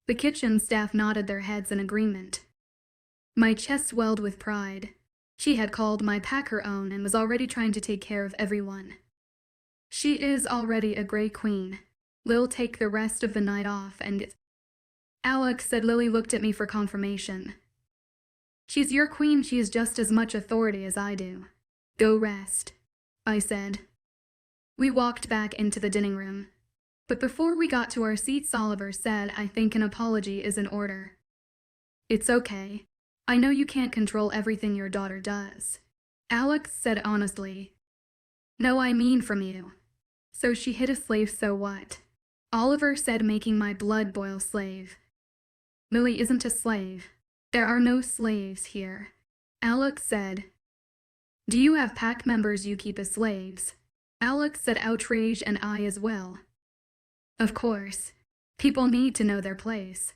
The kitchen staff nodded their heads in agreement. My chest swelled with pride. She had called my pack her own and was already trying to take care of everyone. She is already a great queen. Lil, take the rest of the night off and Alex said. Lily looked at me for confirmation. "She's your queen, she has just as much authority as I do. Go rest," I said. We walked back into the dining room. But before we got to our seats, Oliver said, "I think an apology is in order." "It's okay. I know you can't control everything your daughter does," Alex said honestly. "No, I mean from you. So she hit a slave, so what?" Oliver said, making my blood boil. "Slave? Lily isn't a slave. There are no slaves here," Alex said. "Do you have pack members you keep as slaves?" Alex said, outraged, and I as well. "Of course. People need to know their place,"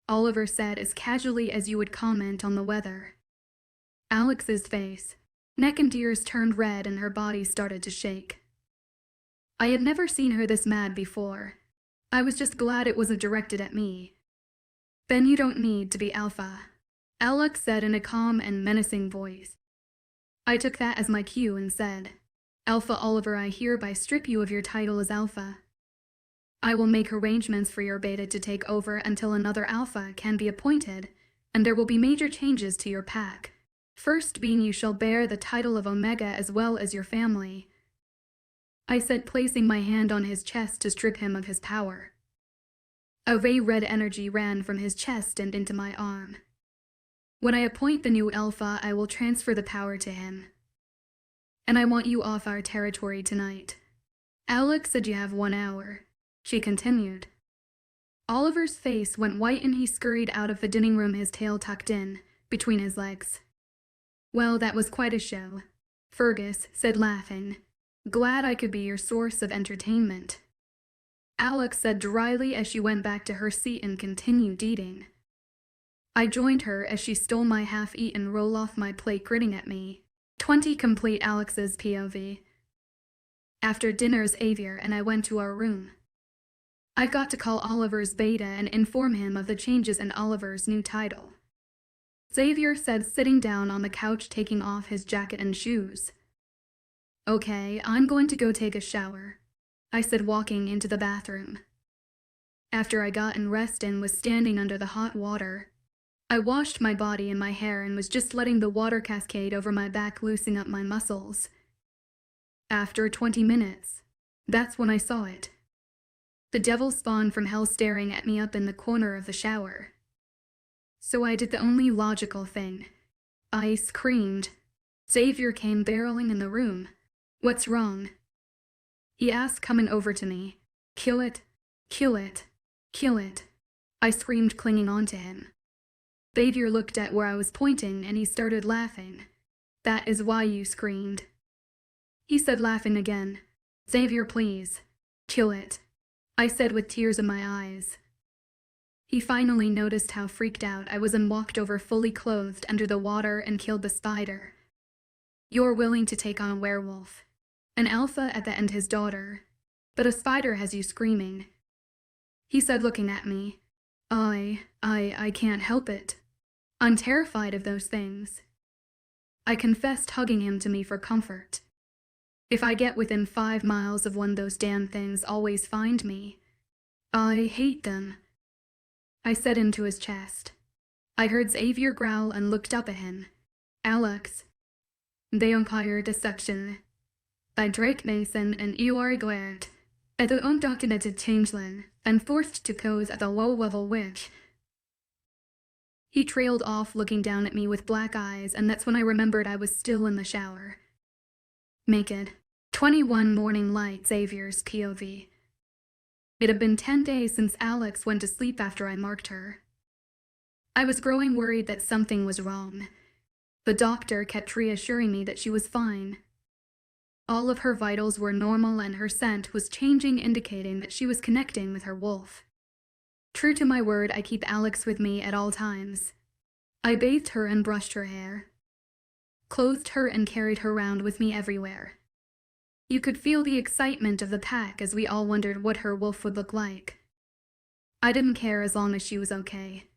Oliver said as casually as you would comment on the weather. Alex's face. Neck and ears turned red and her body started to shake. I had never seen her this mad before. I was just glad it wasn't directed at me. "Ben, you don't need to be alpha," Alex said in a calm and menacing voice. I took that as my cue and said, "Alpha Oliver, I hereby strip you of your title as alpha. I will make arrangements for your beta to take over until another alpha can be appointed, and there will be major changes to your pack. First being you shall bear the title of Omega as well as your family," I said, placing my hand on his chest to strip him of his power. A ray-red energy ran from his chest and into my arm. "When I appoint the new alpha, I will transfer the power to him. And I want you off our territory tonight." "Alex said you have 1 hour," she continued. Oliver's face went white and he scurried out of the dining room, his tail tucked in between his legs. "Well, that was quite a show," Fergus said, laughing. "Glad I could be your source of entertainment," Alex said dryly as she went back to her seat and continued eating. I joined her as she stole my half-eaten roll off my plate, grinning at me. 20 complete Alex's POV. After dinner, Xavier and I went to our room. I got to call Oliver's beta and inform him of the changes in Oliver's new title. Xavier said, sitting down on the couch, taking off his jacket and shoes. "Okay, I'm going to go take a shower," I said, walking into the bathroom. After I got undressed and was standing under the hot water, I washed my body and my hair and was just letting the water cascade over my back, loosening up my muscles. After 20 minutes, that's when I saw it. The devil spawned from hell staring at me up in the corner of the shower. So I did the only logical thing. I screamed. Xavier came barreling in the room. "What's wrong?" he asked, coming over to me. "Kill it, kill it, kill it," I screamed, clinging on to him. Xavier looked at where I was pointing and he started laughing. "That is why you screamed," he said, laughing again. "Xavier, please, kill it," I said with tears in my eyes. He finally noticed how freaked out I was and walked over, fully clothed, under the water and killed the spider. "You're willing to take on a werewolf, an alpha at the end, his daughter, but a spider has you screaming," he said, looking at me. I can't help it. I'm terrified of those things," I confessed, hugging him to me for comfort. "If I get within 5 miles of one, those damn things always find me. I hate them," I said into his chest. I heard Xavier growl and looked up at him. "Alex, they umpire deception by Drake Mason, and you are ignorant as the undocumented changeling and forced to pose as a low-level witch." He trailed off, looking down at me with black eyes, and that's when I remembered I was still in the shower. Naked. 21 morning light, Xavier's POV. It had been 10 days since Alex went to sleep after I marked her. I was growing worried that something was wrong. The doctor kept reassuring me that she was fine. All of her vitals were normal and her scent was changing, indicating that she was connecting with her wolf. True to my word, I keep Alex with me at all times. I bathed her and brushed her hair, clothed her and carried her around with me everywhere. You could feel the excitement of the pack as we all wondered what her wolf would look like. I didn't care as long as she was okay.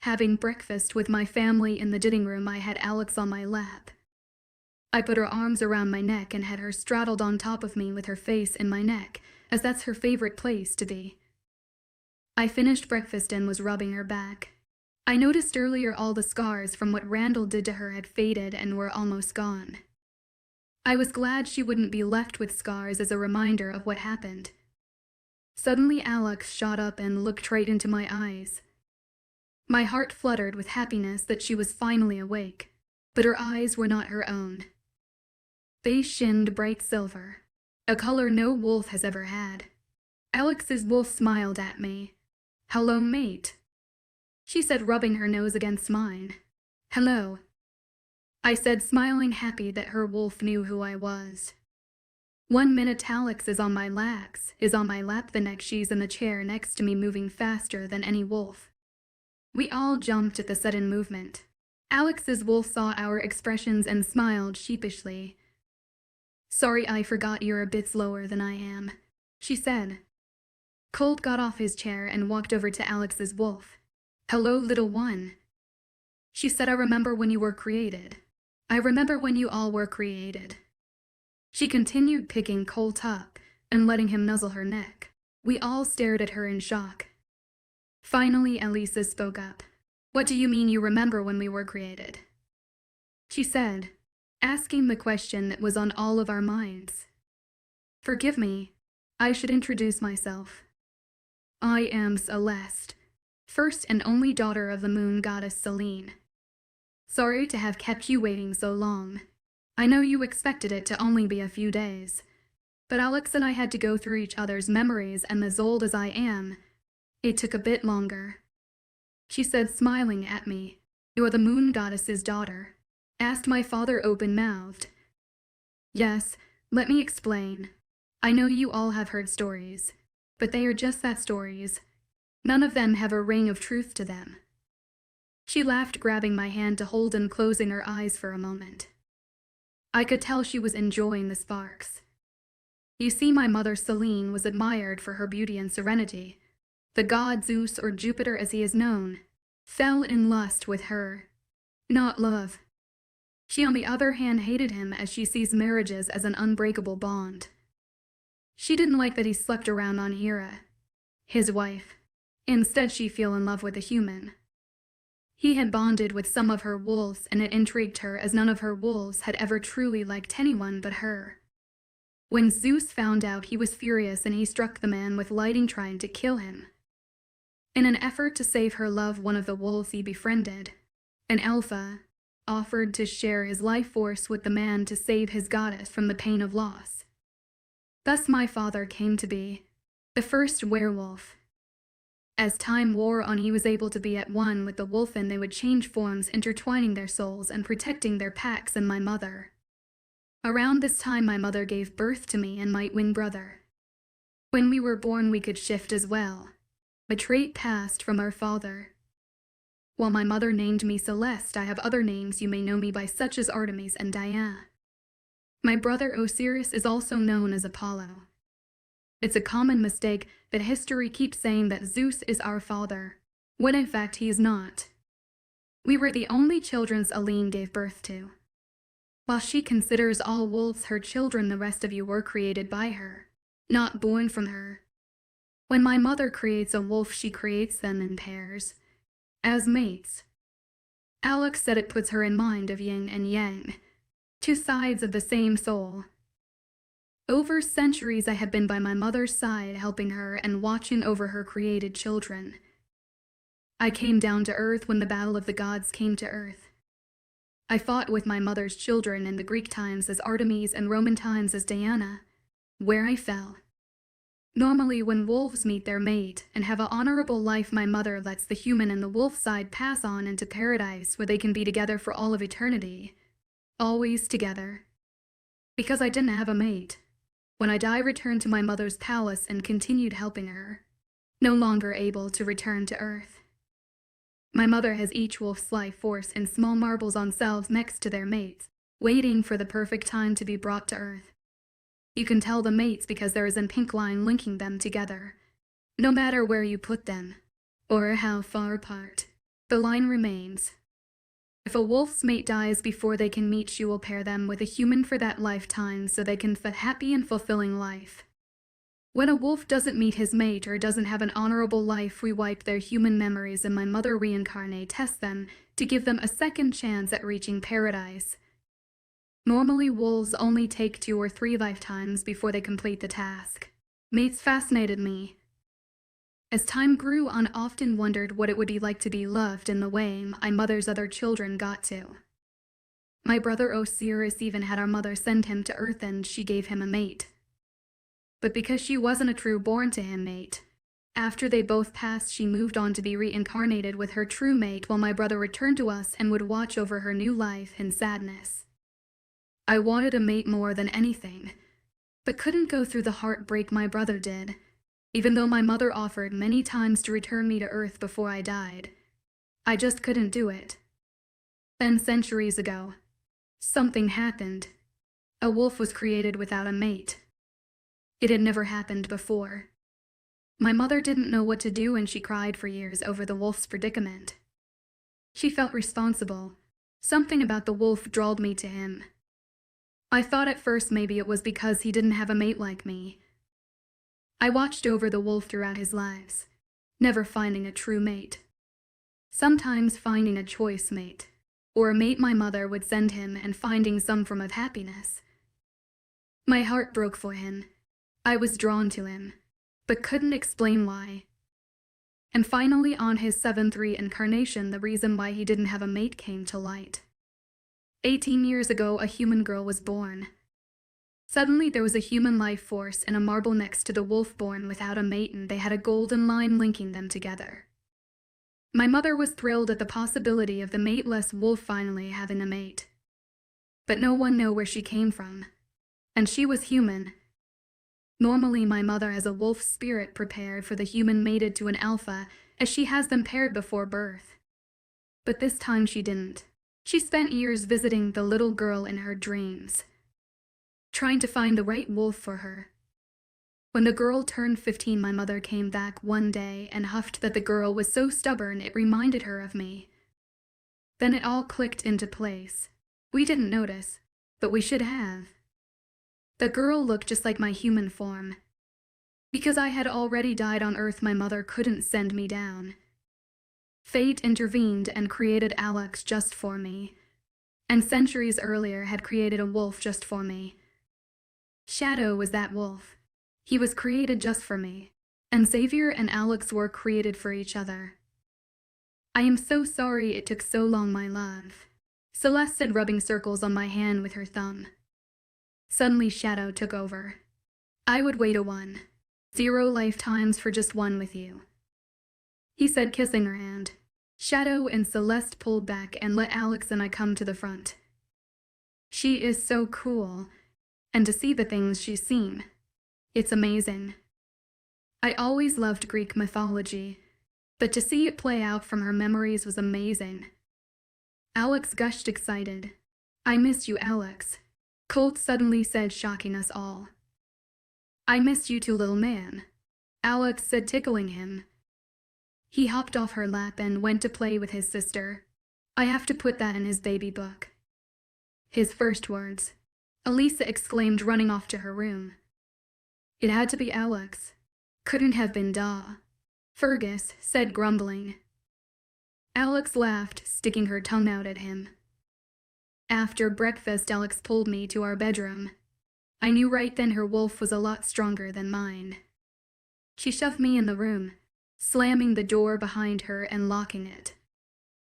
Having breakfast with my family in the dining room, I had Alex on my lap. I put her arms around my neck and had her straddled on top of me with her face in my neck, as that's her favorite place to be. I finished breakfast and was rubbing her back. I noticed earlier all the scars from what Randall did to her had faded and were almost gone. I was glad she wouldn't be left with scars as a reminder of what happened. Suddenly Alex shot up and looked right into my eyes. My heart fluttered with happiness that she was finally awake, but her eyes were not her own. They shinned bright silver, a color no wolf has ever had. Alex's wolf smiled at me. "Hello, mate," she said, rubbing her nose against mine. "Hello," I said, smiling, happy that her wolf knew who I was. 1 minute Alex is on my lap, the next she's in the chair next to me, moving faster than any wolf. We all jumped at the sudden movement. Alex's wolf saw our expressions and smiled sheepishly. "Sorry, I forgot you're a bit slower than I am," she said. Colt got off his chair and walked over to Alex's wolf. "Hello, little one," she said. "I remember when you were created. I remember when you all were created." She continued picking Colt up and letting him nuzzle her neck. We all stared at her in shock. Finally, Elisa spoke up. "What do you mean you remember when we were created?" she said, asking the question that was on all of our minds. "Forgive me, I should introduce myself. I am Celeste, first and only daughter of the moon goddess Selene. Sorry to have kept you waiting so long. I know you expected it to only be a few days, but Alex and I had to go through each other's memories, and as old as I am, it took a bit longer," she said, smiling at me. "You're the moon goddess's daughter?" asked my father, open-mouthed. "Yes, let me explain. I know you all have heard stories, but they are just that, stories. None of them have a ring of truth to them." She laughed, grabbing my hand to hold and closing her eyes for a moment. I could tell she was enjoying the sparks. You see, my mother Selene was admired for her beauty and serenity. The god Zeus, or Jupiter as he is known, fell in lust with her, not love. She, on the other hand, hated him, as she sees marriages as an unbreakable bond. She didn't like that he slept around on Hera, his wife. Instead, she fell in love with a human. He had bonded with some of her wolves, and it intrigued her, as none of her wolves had ever truly liked anyone but her. When Zeus found out, he was furious, and he struck the man with lightning, trying to kill him. In an effort to save her love, one of the wolves he befriended, an alpha, offered to share his life force with the man to save his goddess from the pain of loss. Thus my father came to be the first werewolf. As time wore on, he was able to be at one with the wolf, and they would change forms, intertwining their souls and protecting their packs and my mother. Around this time, my mother gave birth to me and my twin brother. When we were born, we could shift as well, a trait passed from our father. While my mother named me Celeste, I have other names you may know me by, such as Artemis and Diana. My brother Osiris is also known as Apollo. It's a common mistake that history keeps saying that Zeus is our father, when in fact he is not. We were the only children Selene gave birth to. While she considers all wolves her children, the rest of you were created by her, not born from her. When my mother creates a wolf, she creates them in pairs, as mates. Alex said it puts her in mind of yin and yang, two sides of the same soul. Over centuries I have been by my mother's side, helping her and watching over her created children. I came down to earth when the battle of the gods came to earth. I fought with my mother's children in the Greek times as Artemis and Roman times as Diana, where I fell. Normally, when wolves meet their mate and have an honorable life, my mother lets the human and the wolf side pass on into paradise, where they can be together for all of eternity, always together. Because I didn't have a mate, when I die, I returned to my mother's palace and continued helping her, no longer able to return to earth. My mother has each wolf's life force in small marbles on shelves next to their mates, waiting for the perfect time to be brought to earth. You can tell the mates because there is a pink line linking them together. No matter where you put them, or how far apart, the line remains. If a wolf's mate dies before they can meet, she will pair them with a human for that lifetime so they can live a happy and fulfilling life. When a wolf doesn't meet his mate or doesn't have an honorable life, we wipe their human memories, and my mother reincarnate tests them to give them a second chance at reaching paradise. Normally, wolves only take 2 or 3 lifetimes before they complete the task. Mates fascinated me. As time grew on, I often wondered what it would be like to be loved in the way my mother's other children got to. My brother Osiris even had our mother send him to Earth, and she gave him a mate. But because she wasn't a true born to him mate, after they both passed, she moved on to be reincarnated with her true mate, while my brother returned to us and would watch over her new life in sadness. I wanted a mate more than anything, but couldn't go through the heartbreak my brother did. Even though my mother offered many times to return me to Earth before I died, I just couldn't do it. Then centuries ago, something happened. A wolf was created without a mate. It had never happened before. My mother didn't know what to do and she cried for years over the wolf's predicament. She felt responsible. Something about the wolf drawed me to him. I thought at first maybe it was because he didn't have a mate like me. I watched over the wolf throughout his lives, never finding a true mate. Sometimes finding a choice mate, or a mate my mother would send him and finding some form of happiness. My heart broke for him. I was drawn to him, but couldn't explain why. And finally on his 7th reincarnation, the reason why he didn't have a mate came to light. 18 years ago, a human girl was born. Suddenly there was a human life force in a marble next to the wolf born without a mate, and they had a golden line linking them together. My mother was thrilled at the possibility of the mateless wolf finally having a mate. But no one knew where she came from. And she was human. Normally my mother has a wolf spirit prepared for the human mated to an alpha, as she has them paired before birth. But this time she didn't. She spent years visiting the little girl in her dreams, trying to find the right wolf for her. When the girl turned 15, my mother came back one day and huffed that the girl was so stubborn it reminded her of me. Then it all clicked into place. We didn't notice, but we should have. The girl looked just like my human form. Because I had already died on Earth, my mother couldn't send me down. Fate intervened and created Alex just for me, and centuries earlier had created a wolf just for me. Shadow was that wolf. He was created just for me, and Xavier and Alex were created for each other. I am so sorry it took so long, my love, Celeste said, rubbing circles on my hand with her thumb. Suddenly Shadow took over. I would wait 0 lifetimes for just one with you, he said, kissing her hand. Shadow and Celeste pulled back and let Alex and I come to the front. She is so cool, and to see the things she's seen, it's amazing. I always loved Greek mythology, but to see it play out from her memories was amazing. Alex gushed excited. I miss you, Alex, Colt suddenly said, shocking us all. I miss you too, little man, Alex said, tickling him. He hopped off her lap and went to play with his sister. I have to put that in his baby book. His first words, Elisa exclaimed, running off to her room. It had to be Alex. Couldn't have been Fergus said, grumbling. Alex laughed, sticking her tongue out at him. After breakfast, Alex pulled me to our bedroom. I knew right then her wolf was a lot stronger than mine. She shoved me in the room, slamming the door behind her and locking it.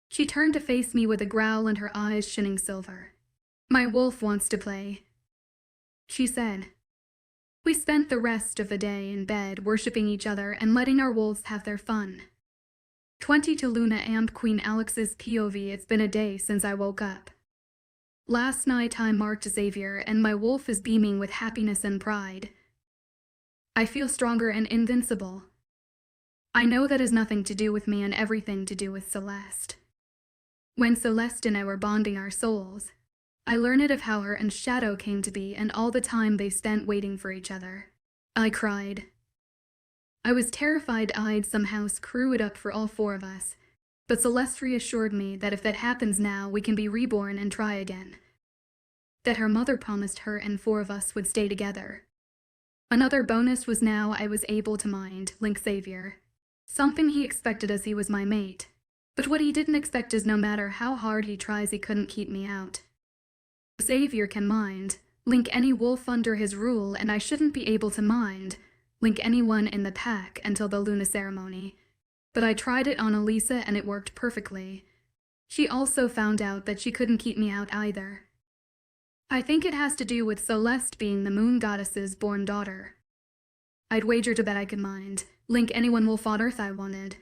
She turned to face me with a growl and her eyes shining silver. My wolf wants to play, she said. We spent the rest of the day in bed, worshipping each other and letting our wolves have their fun. 20 to Luna amped Queen Alex's POV. It's been a day since I woke up. Last night I marked Xavier and my wolf is beaming with happiness and pride. I feel stronger and invincible. I know that has nothing to do with me and everything to do with Celeste. When Celeste and I were bonding our souls, I learned of how her and Shadow came to be and all the time they spent waiting for each other. I cried. I was terrified I'd somehow screw it up for all 4 of us, but Celeste reassured me that if that happens now, we can be reborn and try again. That her mother promised her and 4 of us would stay together. Another bonus was now I was able to mind Link Xavier. Something he expected as he was my mate. But what he didn't expect is no matter how hard he tries, he couldn't keep me out. Xavier can mind Link any wolf under his rule, and I shouldn't be able to mind Link anyone in the pack until the Luna ceremony. But I tried it on Elisa and it worked perfectly. She also found out that she couldn't keep me out either. I think it has to do with Celeste being the moon goddess's born daughter. I'd wager to bet I could mind Link anyone wolf on Earth I wanted,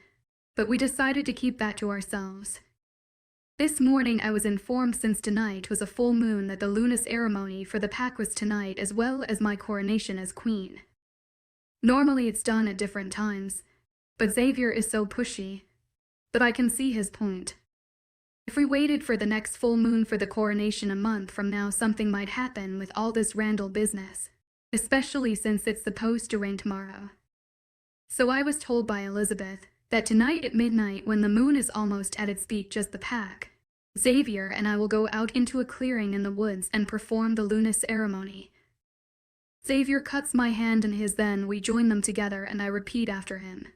but we decided to keep that to ourselves. This morning I was informed since tonight was a full moon that the Luna ceremony for the pack was tonight, as well as my coronation as queen. Normally it's done at different times, but Xavier is so pushy. But I can see his point. If we waited for the next full moon for the coronation a month from now, something might happen with all this Randall business, especially since it's supposed to rain tomorrow. So I was told by Elizabeth that tonight at midnight, when the moon is almost at its peak, just the pack, Xavier and I will go out into a clearing in the woods and perform the Luna ceremony. Xavier cuts my hand in his, then we join them together and I repeat after him.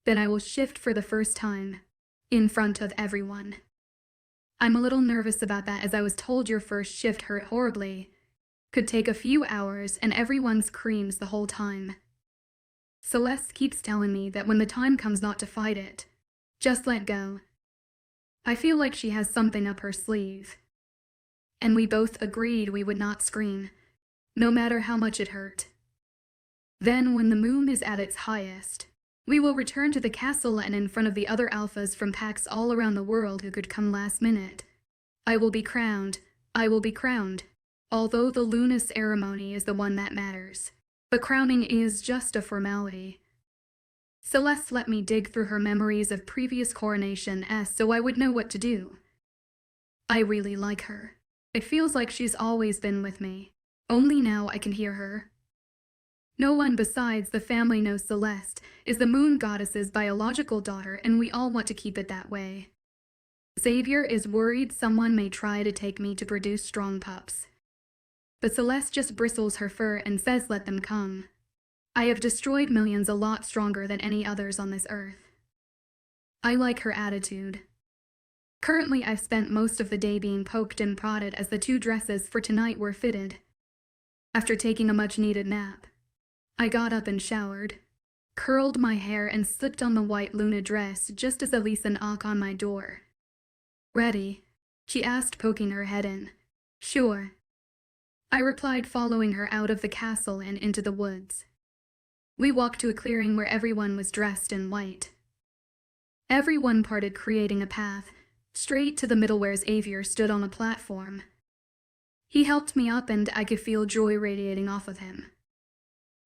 Then I will shift for the first time, in front of everyone. I'm a little nervous about that, as I was told your first shift hurt horribly, could take a few hours, and everyone screams the whole time. Celeste keeps telling me that when the time comes not to fight it, just let go. I feel like she has something up her sleeve. And we both agreed we would not scream, no matter how much it hurt. Then, when the moon is at its highest, we will return to the castle, and in front of the other alphas from packs all around the world who could come last minute, I will be crowned. Although the Luna ceremony is the one that matters, but crowning is just a formality. Celeste let me dig through her memories of previous coronations so I would know what to do. I really like her. It feels like she's always been with me, only now I can hear her. No one besides the family knows Celeste is the moon goddess's biological daughter, and we all want to keep it that way. Xavier is worried someone may try to take me to produce strong pups. But Celeste just bristles her fur and says let them come. I have destroyed millions a lot stronger than any others on this earth. I like her attitude. Currently, I've spent most of the day being poked and prodded as the 2 dresses for tonight were fitted. After taking a much-needed nap, I got up and showered, curled my hair, and slipped on the white Luna dress just as Elisa knocked on my door. "Ready?" she asked, poking her head in. "Sure," I replied, following her out of the castle and into the woods. We walked to a clearing where everyone was dressed in white. Everyone parted, creating a path straight to the middle where Xavier stood on a platform. He helped me up and I could feel joy radiating off of him.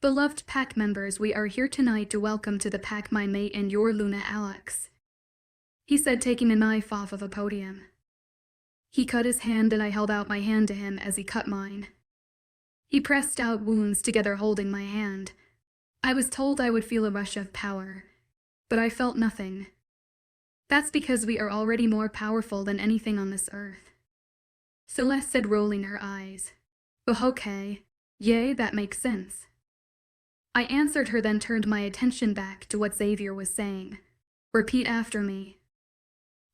"Beloved pack members, we are here tonight to welcome to the pack my mate and your Luna, Alex," he said, taking a knife off of a podium. He cut his hand and I held out my hand to him as he cut mine. He pressed out wounds together, holding my hand. I was told I would feel a rush of power, but I felt nothing. "That's because we are already more powerful than anything on this earth," Celeste said, rolling her eyes. "Oh, okay. Yay, that makes sense." I answered her, then turned my attention back to what Xavier was saying. "Repeat after me.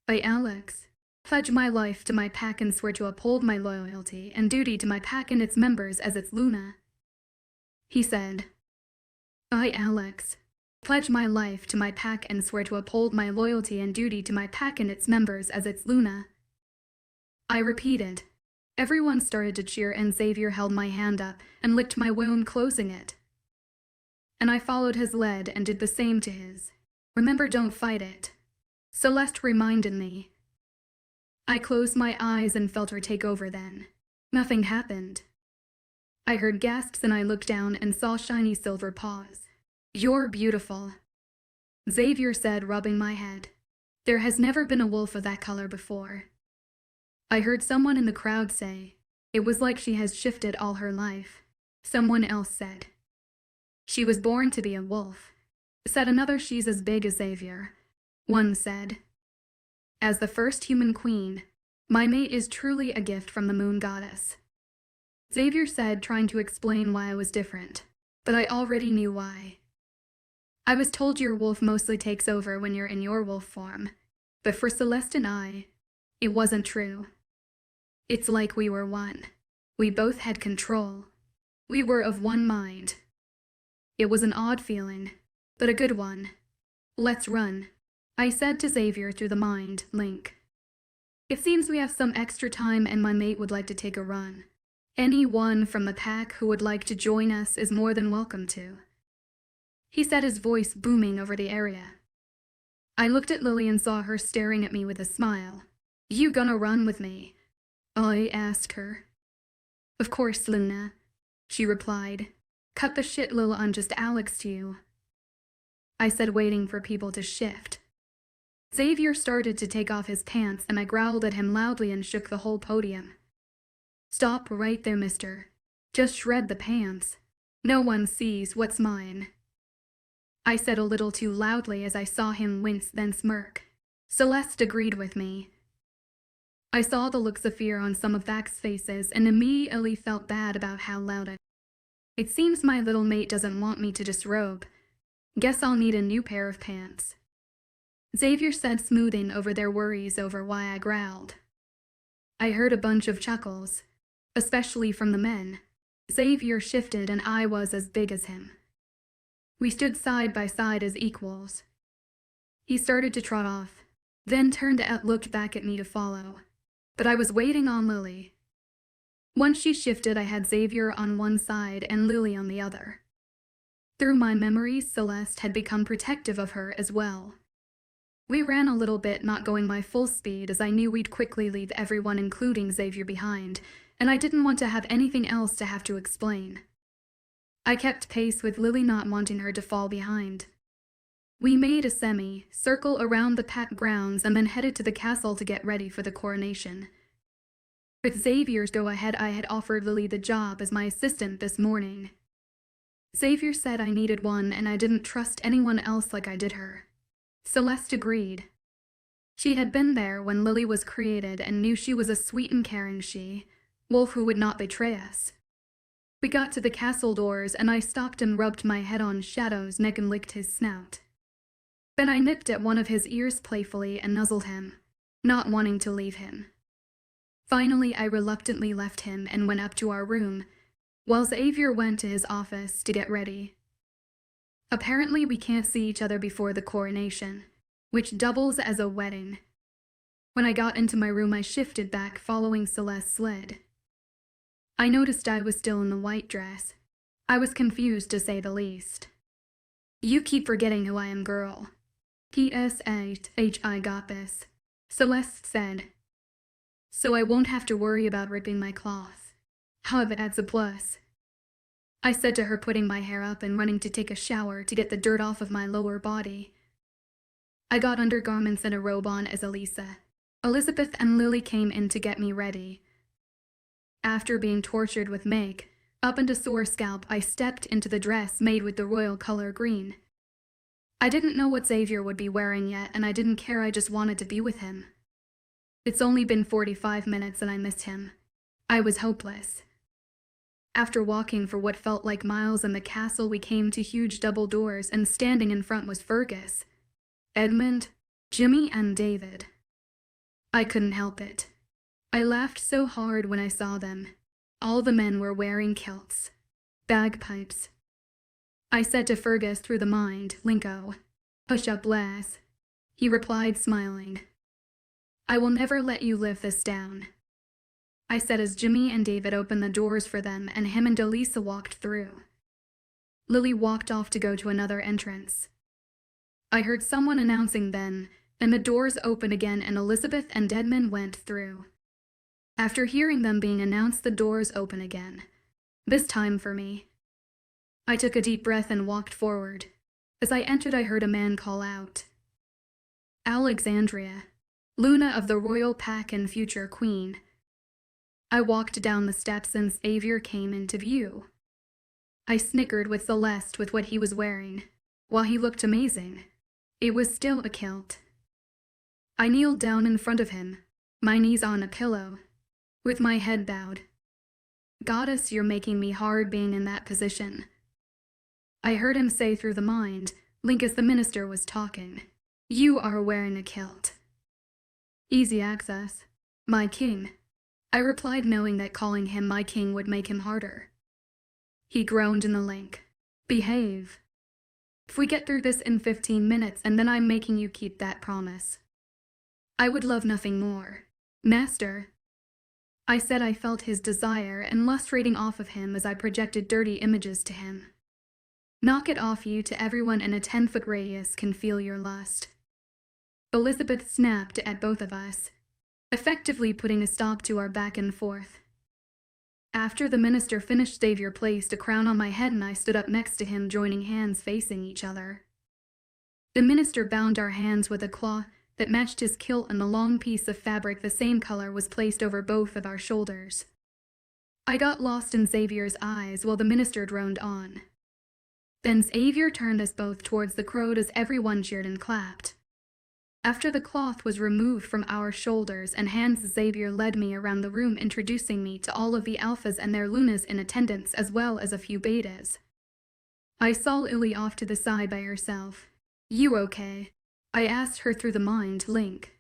I, Alex, pledge my life to my pack and swear to uphold my loyalty and duty to my pack and its members as its Luna," he said. "I, Alex, pledge my life to my pack and swear to uphold my loyalty and duty to my pack and its members as its Luna," I repeated. Everyone started to cheer and Xavier held my hand up and licked my wound, closing it. And I followed his lead and did the same to his. "Remember, don't fight it," Celeste reminded me. I closed my eyes and felt her take over then. Nothing happened. I heard gasps and I looked down and saw shiny silver paws. "You're beautiful," Xavier said, rubbing my head. "There has never been a wolf of that color before." I heard someone in the crowd say, "It was like she has shifted all her life." Someone else said, "She was born to be a wolf," said another. "She's as big as Xavier," one said. "As the first human queen, my mate is truly a gift from the moon goddess," Xavier said, trying to explain why I was different, but I already knew why. "I was told your wolf mostly takes over when you're in your wolf form, but for Celeste and I, it wasn't true. It's like we were one. We both had control. We were of one mind. It was an odd feeling, but a good one. Let's run," I said to Xavier through the mind link. "It seems we have some extra time and my mate would like to take a run. Anyone from the pack who would like to join us is more than welcome to," he said, his voice booming over the area. I looked at Lily and saw her staring at me with a smile. "You gonna run with me?" I asked her. "Of course, Luna," she replied. "Cut the shit, Lil, I'm just Alex to you," I said, waiting for people to shift. Xavier started to take off his pants and I growled at him loudly and shook the whole podium. "Stop right there, mister. Just shred the pants. No one sees what's mine," I said a little too loudly as I saw him wince then smirk. Celeste agreed with me. I saw the looks of fear on some of Vac's faces and immediately felt bad about how loud it seems my little mate doesn't want me to disrobe. Guess I'll need a new pair of pants, Xavier said, smoothing over their worries over why I growled. I heard a bunch of chuckles, especially from the men. Xavier shifted and I was as big as him. We stood side by side as equals. He started to trot off, then turned and looked back at me to follow. But I was waiting on Lily. Once she shifted, I had Xavier on one side and Lily on the other. Through my memories, Celeste had become protective of her as well. We ran a little bit, not going my full speed, as I knew we'd quickly leave everyone, including Xavier, behind, and I didn't want to have anything else to have to explain. I kept pace with Lily, not wanting her to fall behind. We made a semi-circle around the packed grounds and then headed to the castle to get ready for the coronation. With Xavier's go-ahead, I had offered Lily the job as my assistant this morning. Xavier said I needed one and I didn't trust anyone else like I did her. Celeste agreed. She had been there when Lily was created and knew she was a sweet and caring wolf who would not betray us. We got to the castle doors and I stopped and rubbed my head on Shadow's neck and licked his snout. Then I nipped at one of his ears playfully and nuzzled him, not wanting to leave him. Finally, I reluctantly left him and went up to our room, while Xavier went to his office to get ready. Apparently, we can't see each other before the coronation, which doubles as a wedding. When I got into my room, I shifted back, following Celeste's lead. I noticed I was still in the white dress. I was confused, to say the least. "You keep forgetting who I am, girl. I got this," Celeste said. "So I won't have to worry about ripping my cloth. However, that's a plus," I said to her, putting my hair up and running to take a shower to get the dirt off of my lower body. I got undergarments and a robe on as Elizabeth and Lily came in to get me ready. After being tortured with make up and a sore scalp, I stepped into the dress made with the royal color green. I didn't know what Xavier would be wearing yet, and I didn't care, I just wanted to be with him. It's only been 45 minutes and I missed him. I was hopeless. After walking for what felt like miles in the castle, we came to huge double doors, and standing in front was Fergus, Edmund, Jimmy, and David. I couldn't help it. I laughed so hard when I saw them. All the men were wearing kilts, bagpipes. I said to Fergus through the mind, "Linko, push up, lass." He replied, smiling. "I will never let you live this down," I said as Jimmy and David opened the doors for them and him and Elisa walked through. Lily walked off to go to another entrance. I heard someone announcing then, and the doors opened again and Elizabeth and Edmund went through. After hearing them being announced, the doors opened again, this time for me. I took a deep breath and walked forward. As I entered, I heard a man call out, "Alexandria, Luna of the royal pack and future queen." I walked down the steps and Xavier came into view. I snickered with Celeste with what he was wearing. While he looked amazing, it was still a kilt. I kneeled down in front of him, my knees on a pillow, with my head bowed. "Goddess, you're making me hard being in that position," I heard him say through the mind, Link, as the minister was talking. "You are wearing a kilt." "Easy access, my king," I replied, knowing that calling him my king would make him harder. He groaned in the link. "Behave. If we get through this in 15 minutes, and then I'm making you keep that promise." "I would love nothing more, master," I said. I felt his desire and lust radiating off of him as I projected dirty images to him. "Knock it off, you, to everyone in a 10-foot radius can feel your lust." Elizabeth snapped at both of us, effectively putting a stop to our back and forth. After the minister finished, Xavier placed a crown on my head and I stood up next to him, joining hands facing each other. The minister bound our hands with a cloth that matched his kilt, and a long piece of fabric the same color was placed over both of our shoulders. I got lost in Xavier's eyes while the minister droned on. Then Xavier turned us both towards the crowd as everyone cheered and clapped. After the cloth was removed from our shoulders and hands, Xavier led me around the room, introducing me to all of the alphas and their lunas in attendance, as well as a few betas. I saw Lily off to the side by herself. "You okay?" I asked her through the mind link.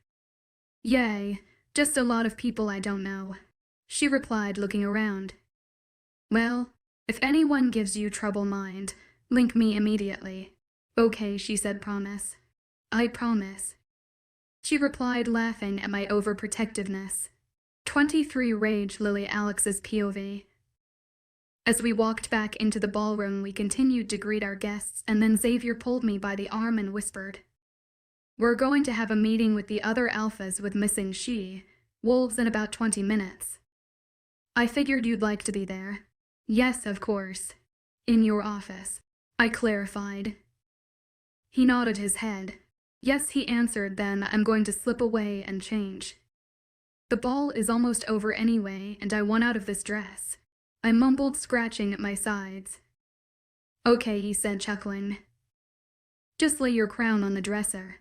"Yay, just a lot of people I don't know," she replied, looking around. "Well, if anyone gives you trouble, mind, link me immediately." "Okay," she said. "Promise." "I promise," she replied, laughing at my overprotectiveness. 23 Rage Lily Alex's POV. As we walked back into the ballroom, we continued to greet our guests, and then Xavier pulled me by the arm and whispered, "We're going to have a meeting with the other alphas with missing wolves in about 20 minutes. I figured you'd like to be there." "Yes, of course. In your office," I clarified. He nodded his head. "Yes," he answered. "Then I'm going to slip away and change. The ball is almost over anyway, and I want out of this dress," I mumbled, scratching at my sides. "Okay," he said, chuckling. "Just lay your crown on the dresser.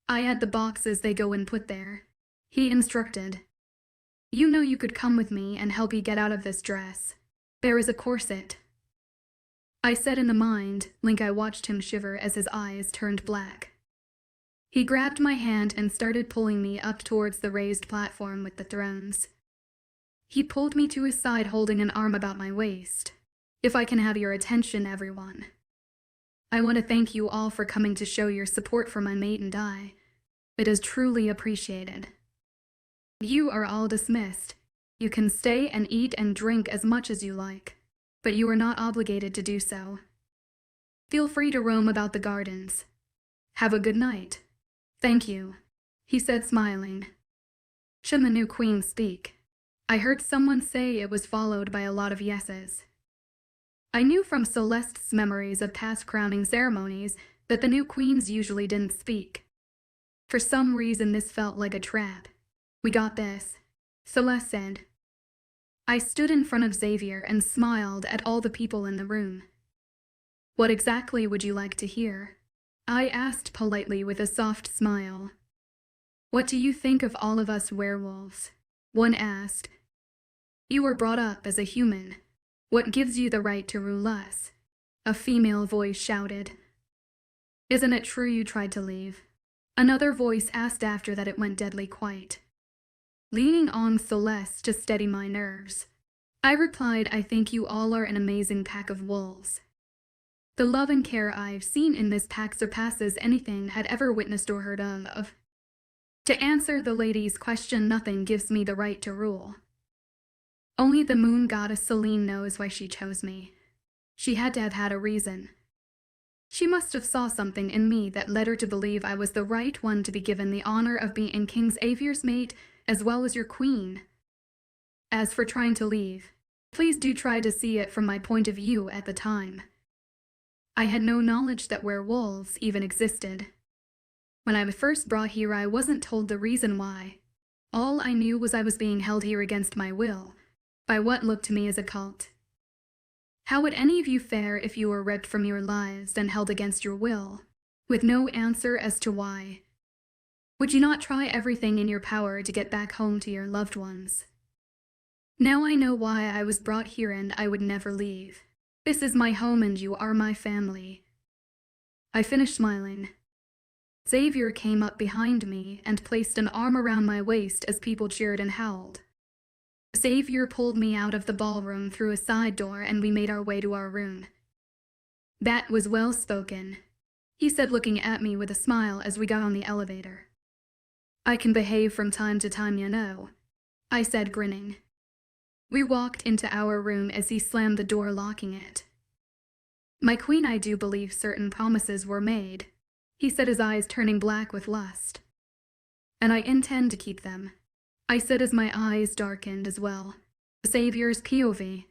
I had the boxes they go and put there," he instructed. "You know you could come with me and help you get out of this dress. There is a corset," I said in the mind link. I watched him shiver as his eyes turned black. He grabbed my hand and started pulling me up towards the raised platform with the thrones. He pulled me to his side, holding an arm about my waist. "If I can have your attention, everyone. I want to thank you all for coming to show your support for my mate and I. It is truly appreciated. You are all dismissed. You can stay and eat and drink as much as you like, but you are not obligated to do so. Feel free to roam about the gardens. Have a good night." "Thank you," he said, smiling. "Should the new queen speak?" I heard someone say. It was followed by a lot of yeses. I knew from Celeste's memories of past crowning ceremonies that the new queens usually didn't speak. For some reason, this felt like a trap. "We got this," Celeste said. I stood in front of Xavier and smiled at all the people in the room. "What exactly would you like to hear?" I asked politely with a soft smile. "What do you think of all of us werewolves?" one asked. "You were brought up as a human. What gives you the right to rule us?" a female voice shouted. "Isn't it true you tried to leave?" another voice asked. After that, it went deadly quiet. Leaning on Celeste to steady my nerves, I replied, "I think you all are an amazing pack of wolves. The love and care I've seen in this pack surpasses anything I'd ever witnessed or heard of. To answer the lady's question, nothing gives me the right to rule. Only the moon goddess Selene knows why she chose me. She had to have had a reason. She must have saw something in me that led her to believe I was the right one to be given the honor of being King Xavier's mate as well as your queen. As for trying to leave, please do try to see it from my point of view at the time. I had no knowledge that werewolves even existed. When I was first brought here, I wasn't told the reason why. All I knew was I was being held here against my will, by what looked to me as a cult. How would any of you fare if you were ripped from your lives and held against your will, with no answer as to why? Would you not try everything in your power to get back home to your loved ones? Now I know why I was brought here, and I would never leave. This is my home and you are my family." I finished smiling. Xavier came up behind me and placed an arm around my waist as people cheered and howled. Xavier pulled me out of the ballroom through a side door, and we made our way to our room. "That was well spoken," he said, looking at me with a smile as we got on the elevator. "I can behave from time to time, you know," I said, grinning. We walked into our room as he slammed the door, locking it. "My queen, I do believe certain promises were made," he said, his eyes turning black with lust. "And I intend to keep them," I said as my eyes darkened as well. Xavier's POV.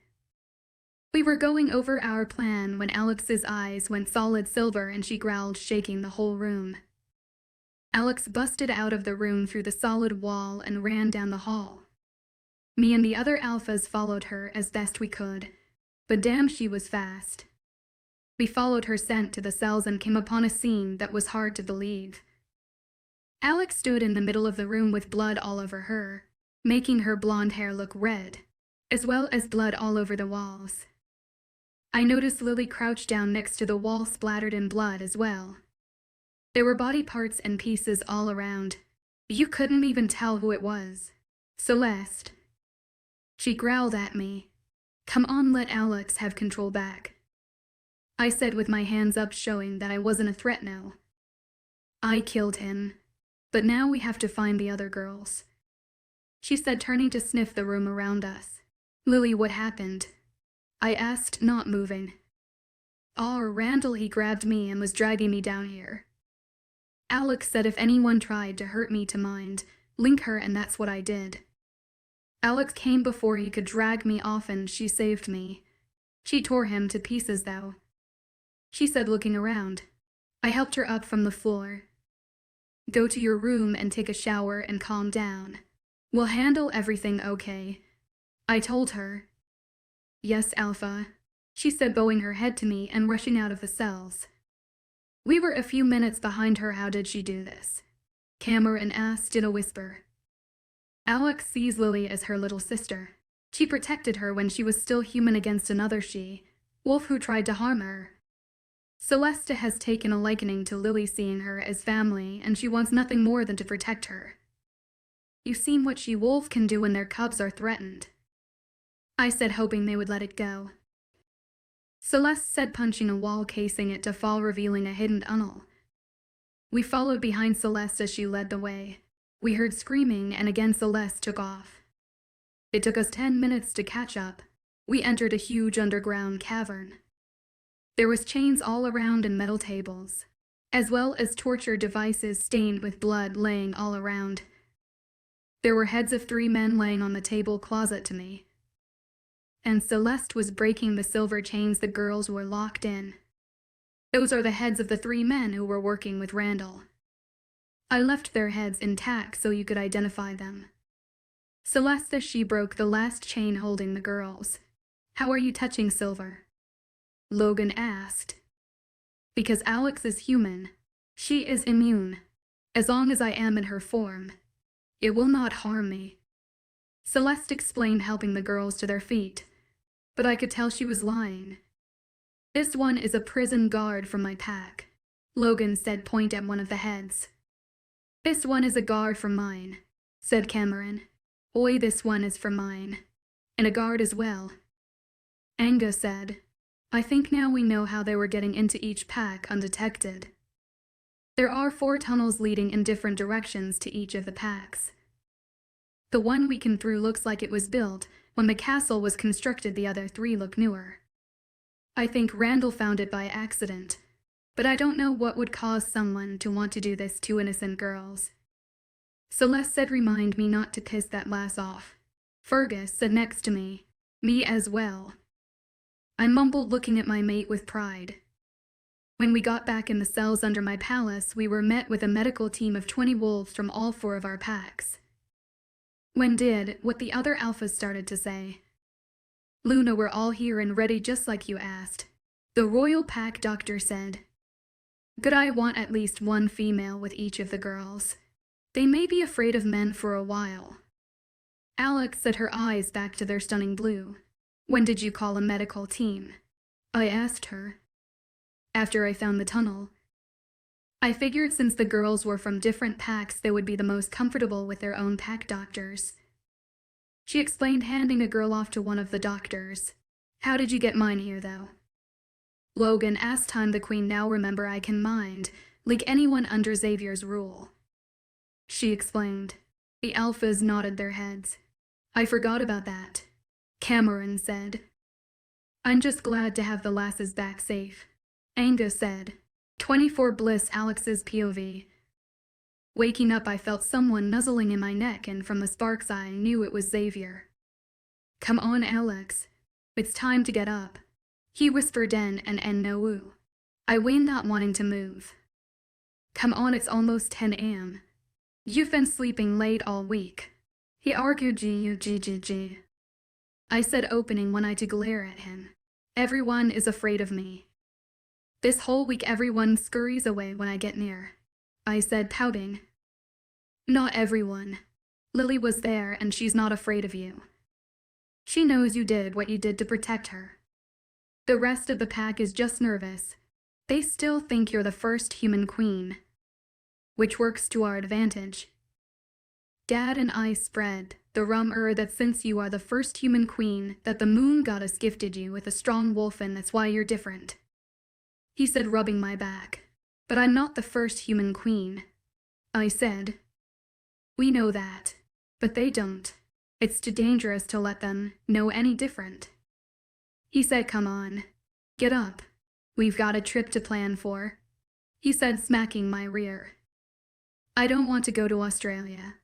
We were going over our plan when Alex's eyes went solid silver and she growled, shaking the whole room. Alex busted out of the room through the solid wall and ran down the hall. Me and the other alphas followed her as best we could, but damn, she was fast. We followed her scent to the cells and came upon a scene that was hard to believe. Alex stood in the middle of the room with blood all over her, making her blonde hair look red, as well as blood all over the walls. I noticed Lily crouched down next to the wall, splattered in blood as well. There were body parts and pieces all around. You couldn't even tell who it was. Celeste. She growled at me. Come on, let Alex have control back. I said with my hands up, showing that I wasn't a threat now. I killed him, but now we have to find the other girls. She said, turning to sniff the room around us. Lily, what happened? I asked, not moving. Randall, he grabbed me and was dragging me down here. Alex said if anyone tried to hurt me to mind, link her, and that's what I did. Alex came before he could drag me off and she saved me. She tore him to pieces though. She said, looking around. I helped her up from the floor. Go to your room and take a shower and calm down. We'll handle everything, okay? I told her. Yes, Alpha, she said, bowing her head to me and rushing out of the cells. We were a few minutes behind her. How did she do this? Cameron asked in a whisper. Alex sees Lily as her little sister. She protected her when she was still human against another wolf who tried to harm her. Celeste has taken a liking to Lily, seeing her as family, and she wants nothing more than to protect her. You've seen what wolf can do when their cubs are threatened. I said, hoping they would let it go. Celeste said, punching a wall, casing it to fall, revealing a hidden tunnel. We followed behind Celeste as she led the way. We heard screaming, and again Celeste took off. It took us 10 minutes to catch up. We entered a huge underground cavern. There was chains all around and metal tables, as well as torture devices stained with blood laying all around. There were heads of 3 men laying on the table closet to me. And Celeste was breaking the silver chains the girls were locked in. Those are the heads of the 3 men who were working with Randall. I left their heads intact so you could identify them. Celeste, she broke the last chain holding the girls. How are you touching silver? Logan asked. Because Alex is human. She is immune. As long as I am in her form, it will not harm me. Celeste explained, helping the girls to their feet. But I could tell she was lying. This one is a prison guard from my pack, Logan said, point at one of the heads. This one is a guard from mine, said Cameron. Oi, this one is from mine. And a guard as well. Anga said. I think now we know how they were getting into each pack undetected. There are 4 tunnels leading in different directions to each of the packs. The one we came through looks like it was built when the castle was constructed. The other 3 look newer. I think Randall found it by accident, but I don't know what would cause someone to want to do this to innocent girls. Celeste said, remind me not to piss that lass off. Fergus said next to me. Me as well. I mumbled, looking at my mate with pride. When we got back in the cells under my palace, we were met with a medical team of 20 wolves from all 4 of our packs. When did what the other alphas started to say. Luna, we're all here and ready just like you asked. The royal pack doctor said. Good, I want at least 1 female with each of the girls. They may be afraid of men for a while. Alex set her eyes back to their stunning blue. When did you call a medical team? I asked her. After I found the tunnel. I figured since the girls were from different packs, they would be the most comfortable with their own pack doctors. She explained, handing a girl off to one of the doctors. How did you get mine here, though? Logan asked. Time the queen. Now remember, I can mind, like anyone under Xavier's rule. She explained. The alphas nodded their heads. I forgot about that. Cameron said. I'm just glad to have the lasses back safe. Anga said. 24 bliss. Alex's POV. Waking up, I felt someone nuzzling in my neck, and from the sparks I knew it was Xavier. Come on, Alex. It's time to get up. He whispered en no. I whined, not wanting to move. Come on, it's almost 10 a.m. You've been sleeping late all week. He argued g. I said, opening one eye to glare at him. Everyone is afraid of me. This whole week everyone scurries away when I get near. I said, pouting. Not everyone. Lily was there and she's not afraid of you. She knows you did what you did to protect her. The rest of the pack is just nervous. They still think you're the first human queen, which works to our advantage. Dad and I spread the rumor that since you are the first human queen, that the moon goddess gifted you with a strong wolf and that's why you're different. He said, rubbing my back. But I'm not the first human queen. I said, we know that, but they don't. It's too dangerous to let them know any different. He said, come on, get up. We've got a trip to plan for. He said, smacking my rear. I don't want to go to Australia.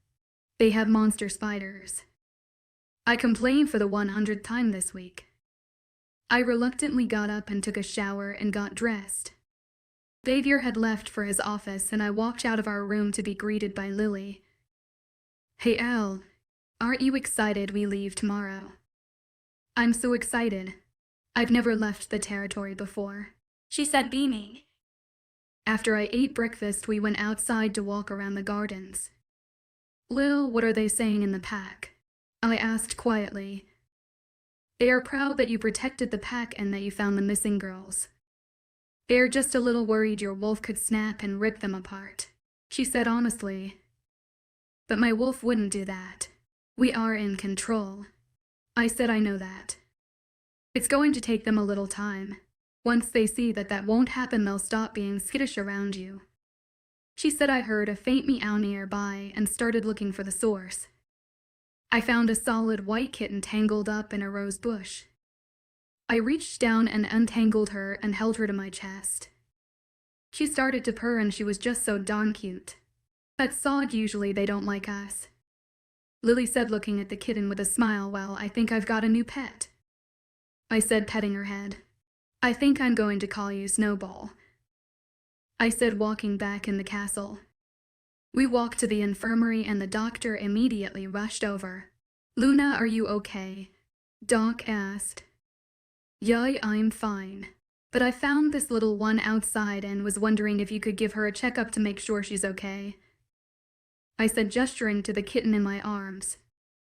They have monster spiders. I complained for the 100th time this week. I reluctantly got up and took a shower and got dressed. Xavier had left for his office and I walked out of our room to be greeted by Lily. Hey Al, aren't you excited we leave tomorrow? I'm so excited. I've never left the territory before, she said, beaming. After I ate breakfast, we went outside to walk around the gardens. Lil, what are they saying in the pack? I asked quietly. They are proud that you protected the pack and that you found the missing girls. They're just a little worried your wolf could snap and rip them apart, she said honestly. But my wolf wouldn't do that. We are in control. I said, I know that. It's going to take them a little time. Once they see that that won't happen, they'll stop being skittish around you. She said. I heard a faint meow nearby and started looking for the source. I found a solid white kitten tangled up in a rose bush. I reached down and untangled her and held her to my chest. She started to purr and she was just so darn cute. Pets sawed, usually they don't like us. Lily said, looking at the kitten with a smile. Well, I think I've got a new pet. I said, petting her head. I think I'm going to call you Snowball. I said, walking back in the castle. We walked to the infirmary and the doctor immediately rushed over. Luna, are you okay? Doc asked. Yeah, I'm fine. But I found this little one outside and was wondering if you could give her a checkup to make sure she's okay. I said, gesturing to the kitten in my arms.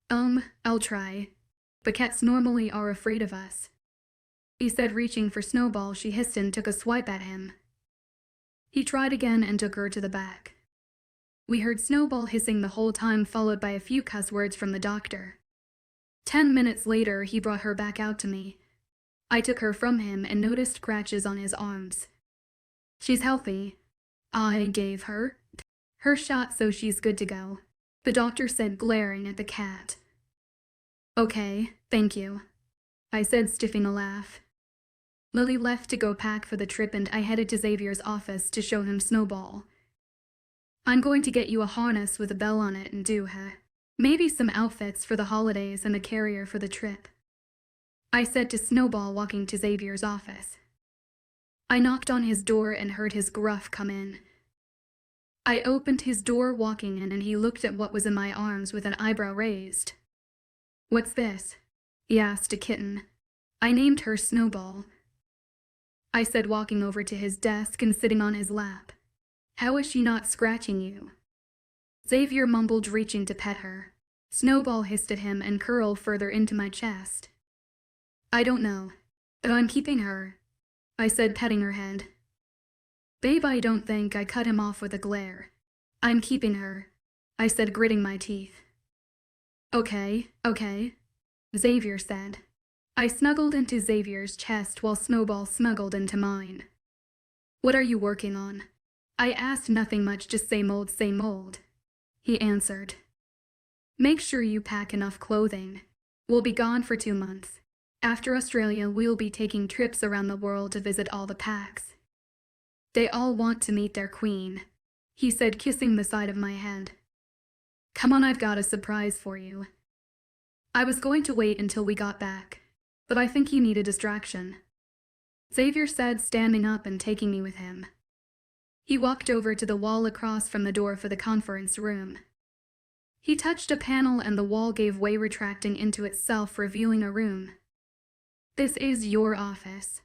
I'll try. But cats normally are afraid of us. He said, reaching for Snowball. She hissed and took a swipe at him. He tried again and took her to the back. We heard Snowball hissing the whole time, followed by a few cuss words from the doctor. 10 minutes later, he brought her back out to me. I took her from him and noticed scratches on his arms. She's healthy. I gave her shot, so she's good to go, the doctor said, glaring at the cat. Okay, thank you, I said, stiffing a laugh. Lily left to go pack for the trip and I headed to Xavier's office to show him Snowball. I'm going to get you a harness with a bell on it and maybe some outfits for the holidays and a carrier for the trip, I said to Snowball, walking to Xavier's office. I knocked on his door and heard his gruff come in. I opened his door, walking in, and he looked at what was in my arms with an eyebrow raised. What's this? He asked a kitten. I named her Snowball, I said, walking over to his desk and sitting on his lap. How is she not scratching you? Xavier mumbled, reaching to pet her. Snowball hissed at him and curled further into my chest. I don't know, but I'm keeping her, I said, petting her head. Babe, I don't think. I cut him off with a glare. I'm keeping her, I said, gritting my teeth. Okay, Xavier said. I snuggled into Xavier's chest while Snowball snuggled into mine. What are you working on? I asked. Nothing much, just same old, he answered. Make sure you pack enough clothing. We'll be gone for 2 months. After Australia, we'll be taking trips around the world to visit all the packs. They all want to meet their queen, he said, kissing the side of my head. Come on, I've got a surprise for you. I was going to wait until we got back, but I think you need a distraction, Xavier said, standing up and taking me with him. He walked over to the wall across from the door for the conference room. He touched a panel and the wall gave way, retracting into itself, revealing a room. "This is your office.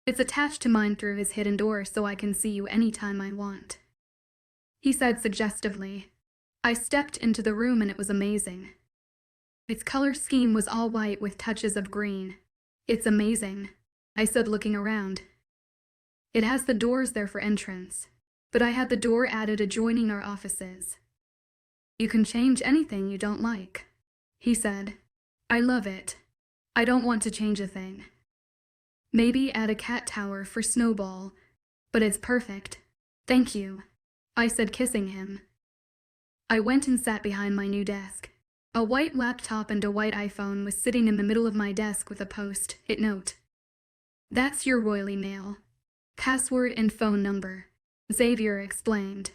It's attached to mine through his hidden door, so I can see you anytime I want," he said suggestively. I stepped into the room and it was amazing. Its color scheme was all white with touches of green. "It's amazing," I said, looking around. "It has the doors there for entrance, but I had the door added adjoining our offices. You can change anything you don't like," he said. "I love it. I don't want to change a thing. Maybe add a cat tower for Snowball, but it's perfect. Thank you," I said, kissing him. I went and sat behind my new desk. A white laptop and a white iPhone was sitting in the middle of my desk with a post-it note. "That's your royally mail. Password and phone number," Xavier explained.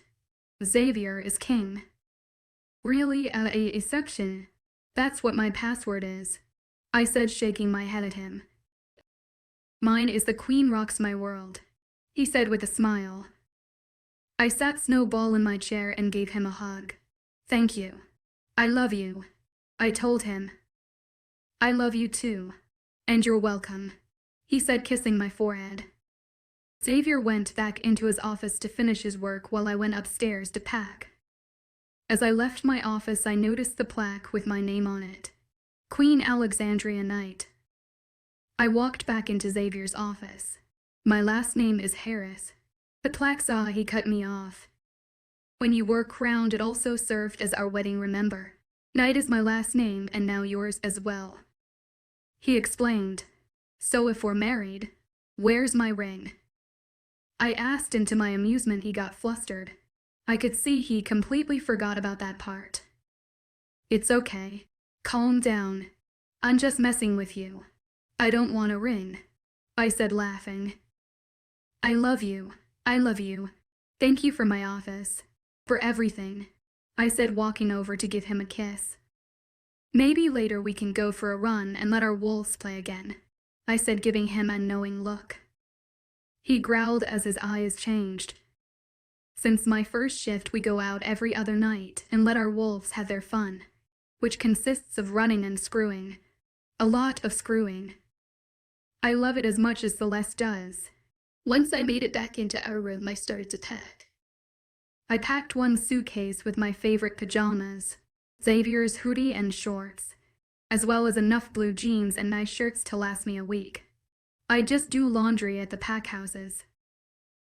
"Xavier is king." "Really? A section? That's what my password is," I said, shaking my head at him. "Mine is the Queen rocks my world," he said with a smile. I sat Snowball in my chair and gave him a hug. "Thank you. I love you," I told him. "I love you too. And you're welcome," he said, kissing my forehead. Xavier went back into his office to finish his work while I went upstairs to pack. As I left my office, I noticed the plaque with my name on it. Queen Alexandria Knight. I walked back into Xavier's office. "My last name is Harris." The plaque saw he cut me off. "When you were crowned, it also served as our wedding, remember? Knight is my last name and now yours as well," he explained. "So if we're married, where's my ring?" I asked, and to my amusement he got flustered. I could see he completely forgot about that part. "It's okay. Calm down. I'm just messing with you. I don't want a ring," I said, laughing. "I love you. I love you. Thank you for my office. For everything," I said, walking over to give him a kiss. "Maybe later we can go for a run and let our wolves play again," I said, giving him a knowing look. He growled as his eyes changed. "Since my first shift, we go out every other night and let our wolves have their fun, which consists of running and screwing. A lot of screwing. I love it as much as Celeste does." Once I made it back into our room, I started to pack. I packed one suitcase with my favorite pajamas, Xavier's hoodie and shorts, as well as enough blue jeans and nice shirts to last me a week. I just do laundry at the pack houses.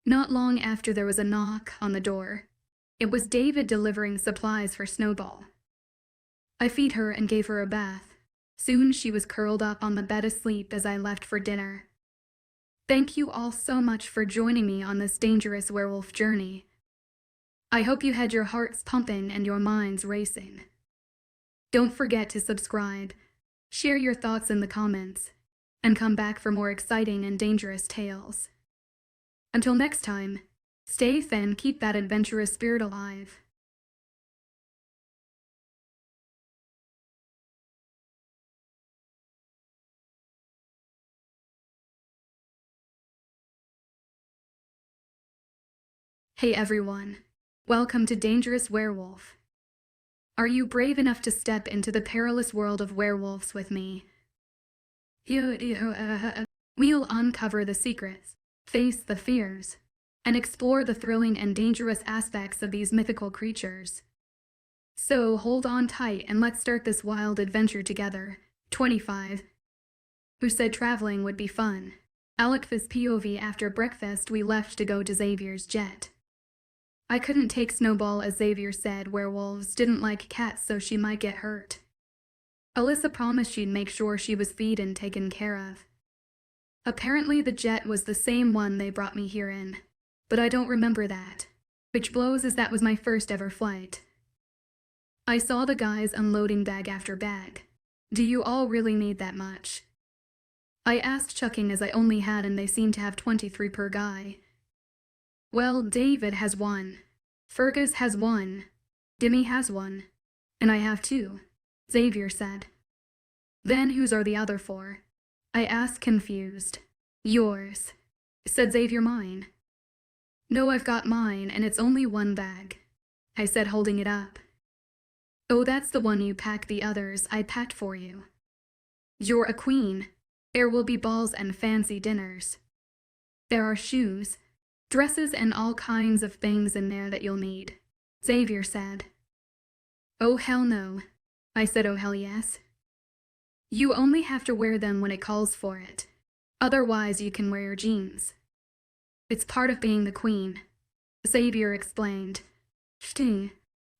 Not long after, there was a knock on the door. It was David delivering supplies for Snowball. I feed her and gave her a bath. Soon she was curled up on the bed asleep as I left for dinner. Thank you all so much for joining me on this dangerous werewolf journey. I hope you had your hearts pumping and your minds racing. Don't forget to subscribe, share your thoughts in the comments, and come back for more exciting and dangerous tales. Until next time, stay thin, keep that adventurous spirit alive. Hey everyone, welcome to Dangerous Werewolf. Are you brave enough to step into the perilous world of werewolves with me? We'll uncover the secrets, face the fears, and explore the thrilling and dangerous aspects of these mythical creatures. So hold on tight and let's start this wild adventure together. 25. Who said traveling would be fun? Alex's POV. After breakfast, we left to go to Xavier's jet. I couldn't take Snowball, as Xavier said werewolves didn't like cats, so she might get hurt. Alyssa promised she'd make sure she was fed and taken care of. Apparently the jet was the same one they brought me here in, but I don't remember that, which blows as that was my first ever flight. I saw the guys unloading bag after bag. Do you all really need that much? I asked, chucking as I only had, and they seemed to have 23 per guy. Well, David has one, Fergus has one, Dimmy has one, and I have two, Xavier said. Then whose are the other 4? I asked, confused. Yours, said Xavier. Mine. No, I've got mine, and it's only one bag, I said, holding it up. Oh, that's the one you pack. The others I packed for you. You're a queen. There will be balls and fancy dinners. There are shoes, dresses, and all kinds of things in there that you'll need, Xavier said. Oh, hell no, I said. Oh, hell yes. You only have to wear them when it calls for it. Otherwise, you can wear your jeans. It's part of being the queen, Xavier explained. Shting,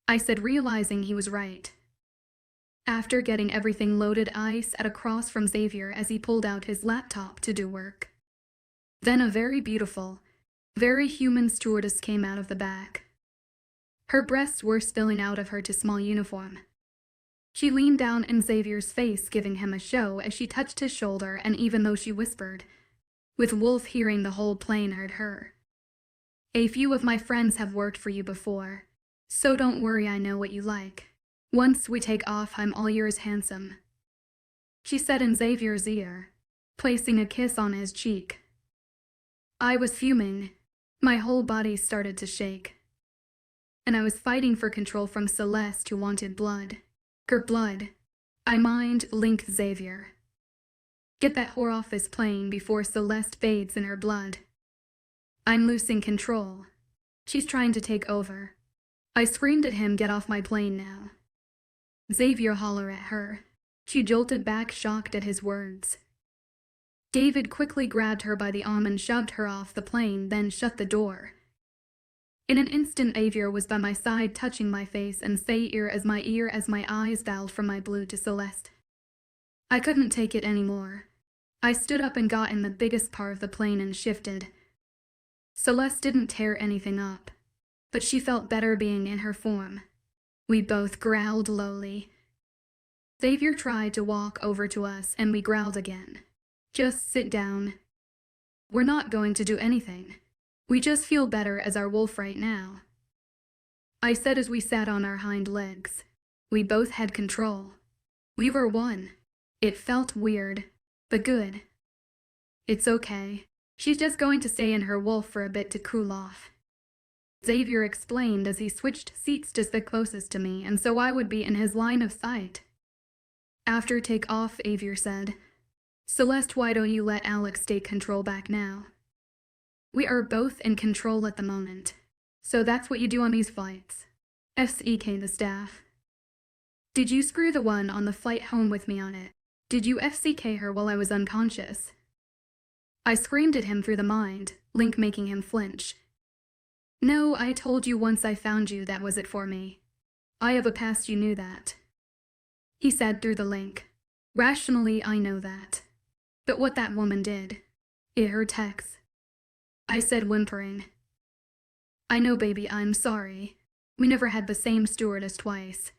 I said, realizing he was right. After getting everything loaded, I sat across from Xavier as he pulled out his laptop to do work. Then a very beautiful, very human stewardess came out of the back. Her breasts were spilling out of her too small uniform. She leaned down in Xavier's face, giving him a show as she touched his shoulder, and even though she whispered, with Wolf hearing, the whole plane heard her. A few of my friends have worked for you before, so don't worry, I know what you like. Once we take off, I'm all yours, handsome, she said in Xavier's ear, placing a kiss on his cheek. I was fuming. My whole body started to shake. And I was fighting for control from Celeste, who wanted blood. Her blood. I mind Link Xavier. Get that whore off this plane before Celeste fades in her blood. I'm losing control. She's trying to take over. I screamed at him, get off my plane now. Xavier hollered at her. She jolted back, shocked at his words. David quickly grabbed her by the arm and shoved her off the plane, then shut the door. In an instant, Xavier was by my side, touching my face and say ear as my eyes bowed from my blue to Celeste. I couldn't take it anymore. I stood up and got in the biggest part of the plane and shifted. Celeste didn't tear anything up, but she felt better being in her form. We both growled lowly. Xavier tried to walk over to us and we growled again. Just sit down. We're not going to do anything. We just feel better as our wolf right now, I said as we sat on our hind legs. We both had control. We were one. It felt weird, but good. It's okay. She's just going to stay in her wolf for a bit to cool off, Xavier explained as he switched seats to sit closest to me, and so I would be in his line of sight. After takeoff, Xavier said, Celeste, why don't you let Alex take control back now? We are both in control at the moment, so that's what you do on these flights. FCK the staff. Did you screw the one on the flight home with me on it? Did you FCK her while I was unconscious? I screamed at him through the mind, Link making him flinch. No, I told you once I found you that was it for me. I have a past, you knew that, he said through the link. Rationally, I know that. But what that woman did, it hurt Tex, I said, whimpering. I know, baby, I'm sorry. We never had the same stewardess twice.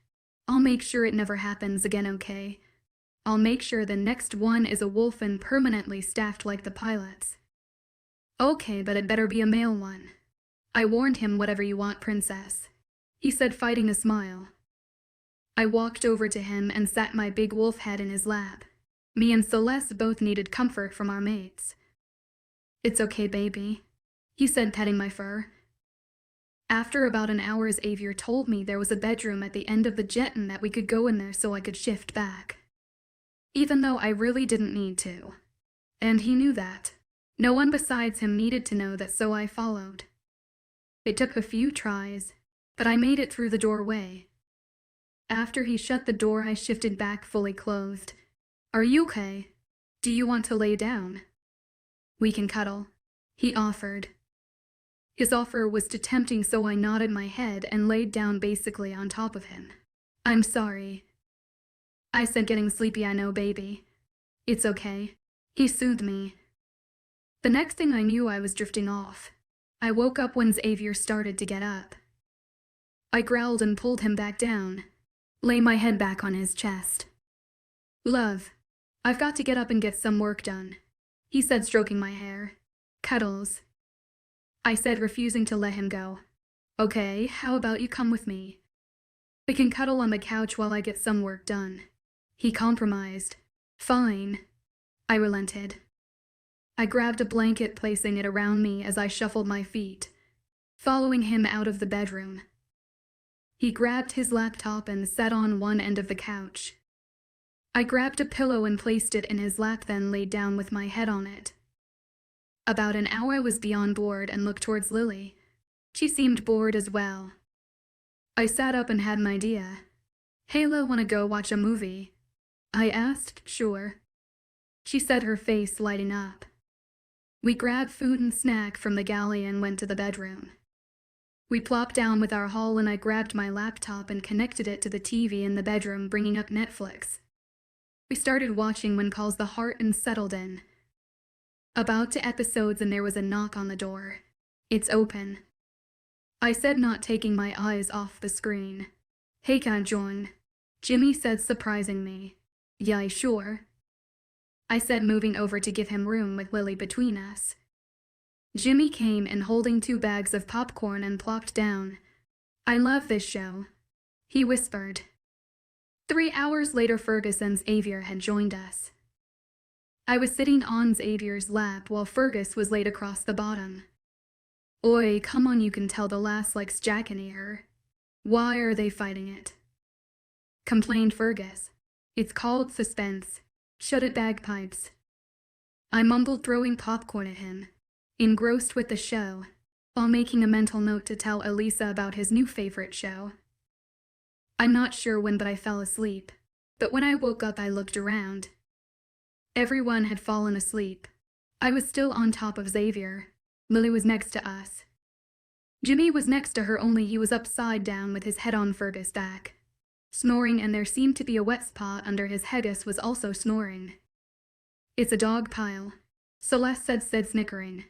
I'll make sure it never happens again, okay? I'll make sure the next one is a wolf and permanently staffed like the pilots. Okay, but it better be a male one. I warned him. Whatever you want, princess, he said, fighting a smile. I walked over to him and sat my big wolf head in his lap. Me and Celeste both needed comfort from our mates. It's okay, baby, he said, petting my fur. After about an hour, Xavier told me there was a bedroom at the end of the jet and that we could go in there so I could shift back, even though I really didn't need to. And he knew that. No one besides him needed to know that, so I followed. It took a few tries, but I made it through the doorway. After he shut the door, I shifted back, fully clothed. Are you okay? Do you want to lay down? We can cuddle, he offered. His offer was too tempting, so I nodded my head and laid down basically on top of him. I'm sorry, I said, getting sleepy. I know, baby. It's okay, he soothed me. The next thing I knew, I was drifting off. I woke up when Xavier started to get up. I growled and pulled him back down, lay my head back on his chest. Love, I've got to get up and get some work done, he said, stroking my hair. Cuddles, I said, refusing to let him go. Okay, how about you come with me? We can cuddle on the couch while I get some work done, he compromised. Fine, I relented. I grabbed a blanket, placing it around me as I shuffled my feet, following him out of the bedroom. He grabbed his laptop and sat on one end of the couch. I grabbed a pillow and placed it in his lap, then laid down with my head on it. About an hour I was beyond bored and looked towards Lily. She seemed bored as well. I sat up and had an idea. "Hayla, wanna go watch a movie?" I asked. "Sure." She said, her face lighting up. We grabbed food and snack from the galley and went to the bedroom. We plopped down with our haul and I grabbed my laptop and connected it to the TV in the bedroom, bringing up Netflix. We started watching When Calls the Heart and settled in. About 2 episodes and there was a knock on the door. "It's open." I said, not taking my eyes off the screen. "Hey, can I join?" Jimmy said, surprising me. "Yeah, sure." I said, moving over to give him room with Lily between us. Jimmy came in holding 2 bags of popcorn and plopped down. "I love this show," he whispered. 3 hours later, Fergus and Xavier had joined us. I was sitting on Xavier's lap while Fergus was laid across the bottom. "Oi, come on, you can tell the lass likes Jack in here. Why are they fighting it?" complained Fergus. "It's called suspense. Shut it, bagpipes." I mumbled, throwing popcorn at him, engrossed with the show, while making a mental note to tell Elisa about his new favorite show. I'm not sure when, but I fell asleep. But when I woke up, I looked around. Everyone had fallen asleep. I was still on top of Xavier. Lily was next to us. Jimmy was next to her, only he was upside down with his head on Fergus' back, snoring, and there seemed to be a wet spot under his head. Gus was also snoring. "It's a dog pile," Celeste said, snickering.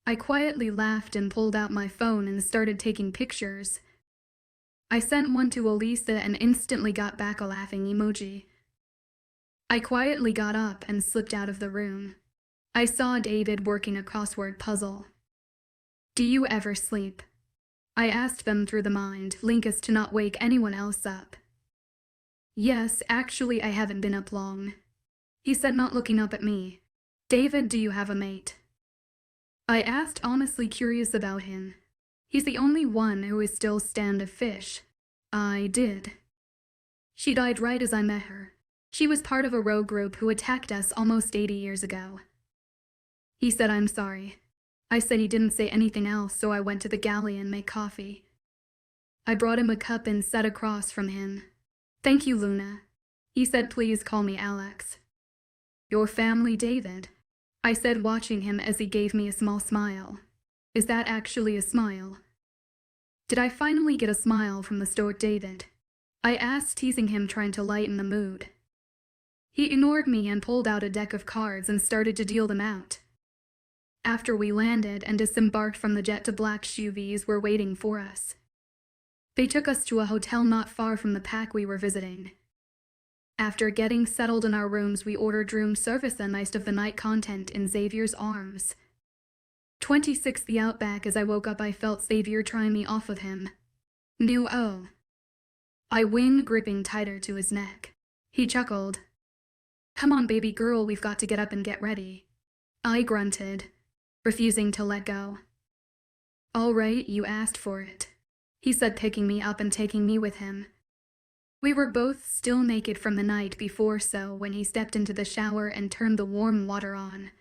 I quietly laughed and pulled out my phone and started taking pictures. I sent one to Elisa and instantly got back a laughing emoji. I quietly got up and slipped out of the room. I saw David working a crossword puzzle. "Do you ever sleep?" I asked them through the mind, Linkus, to not wake anyone else up. "Yes, actually I haven't been up long," he said, not looking up at me. "David, do you have a mate?" I asked, honestly curious about him. He's the only one who is still stand of fish. I did. She died right as I met her. She was part of a rogue group who attacked us almost 80 years ago. He said, "I'm sorry." I said he didn't say anything else, so I went to the galley and made coffee. I brought him a cup and sat across from him. "Thank you, Luna." He said, "Please call me Alex." "Your family, David," I said, watching him as he gave me a small smile. "Is that actually a smile?" "Did I finally get a smile from the stoic David?" I asked, teasing him, trying to lighten the mood. He ignored me and pulled out a deck of cards and started to deal them out. After we landed and disembarked from the jet, to black SUVs were waiting for us. They took us to a hotel not far from the pack we were visiting. After getting settled in our rooms, we ordered room service and most of the night content in Xavier's arms. 26 the Outback. As I woke up, I felt Xavier trying me off of him. "New oh." I whined, gripping tighter to his neck. He chuckled. "Come on, baby girl, we've got to get up and get ready." I grunted, refusing to let go. "All right, you asked for it," he said, picking me up and taking me with him. We were both still naked from the night before, so when he stepped into the shower and turned the warm water on,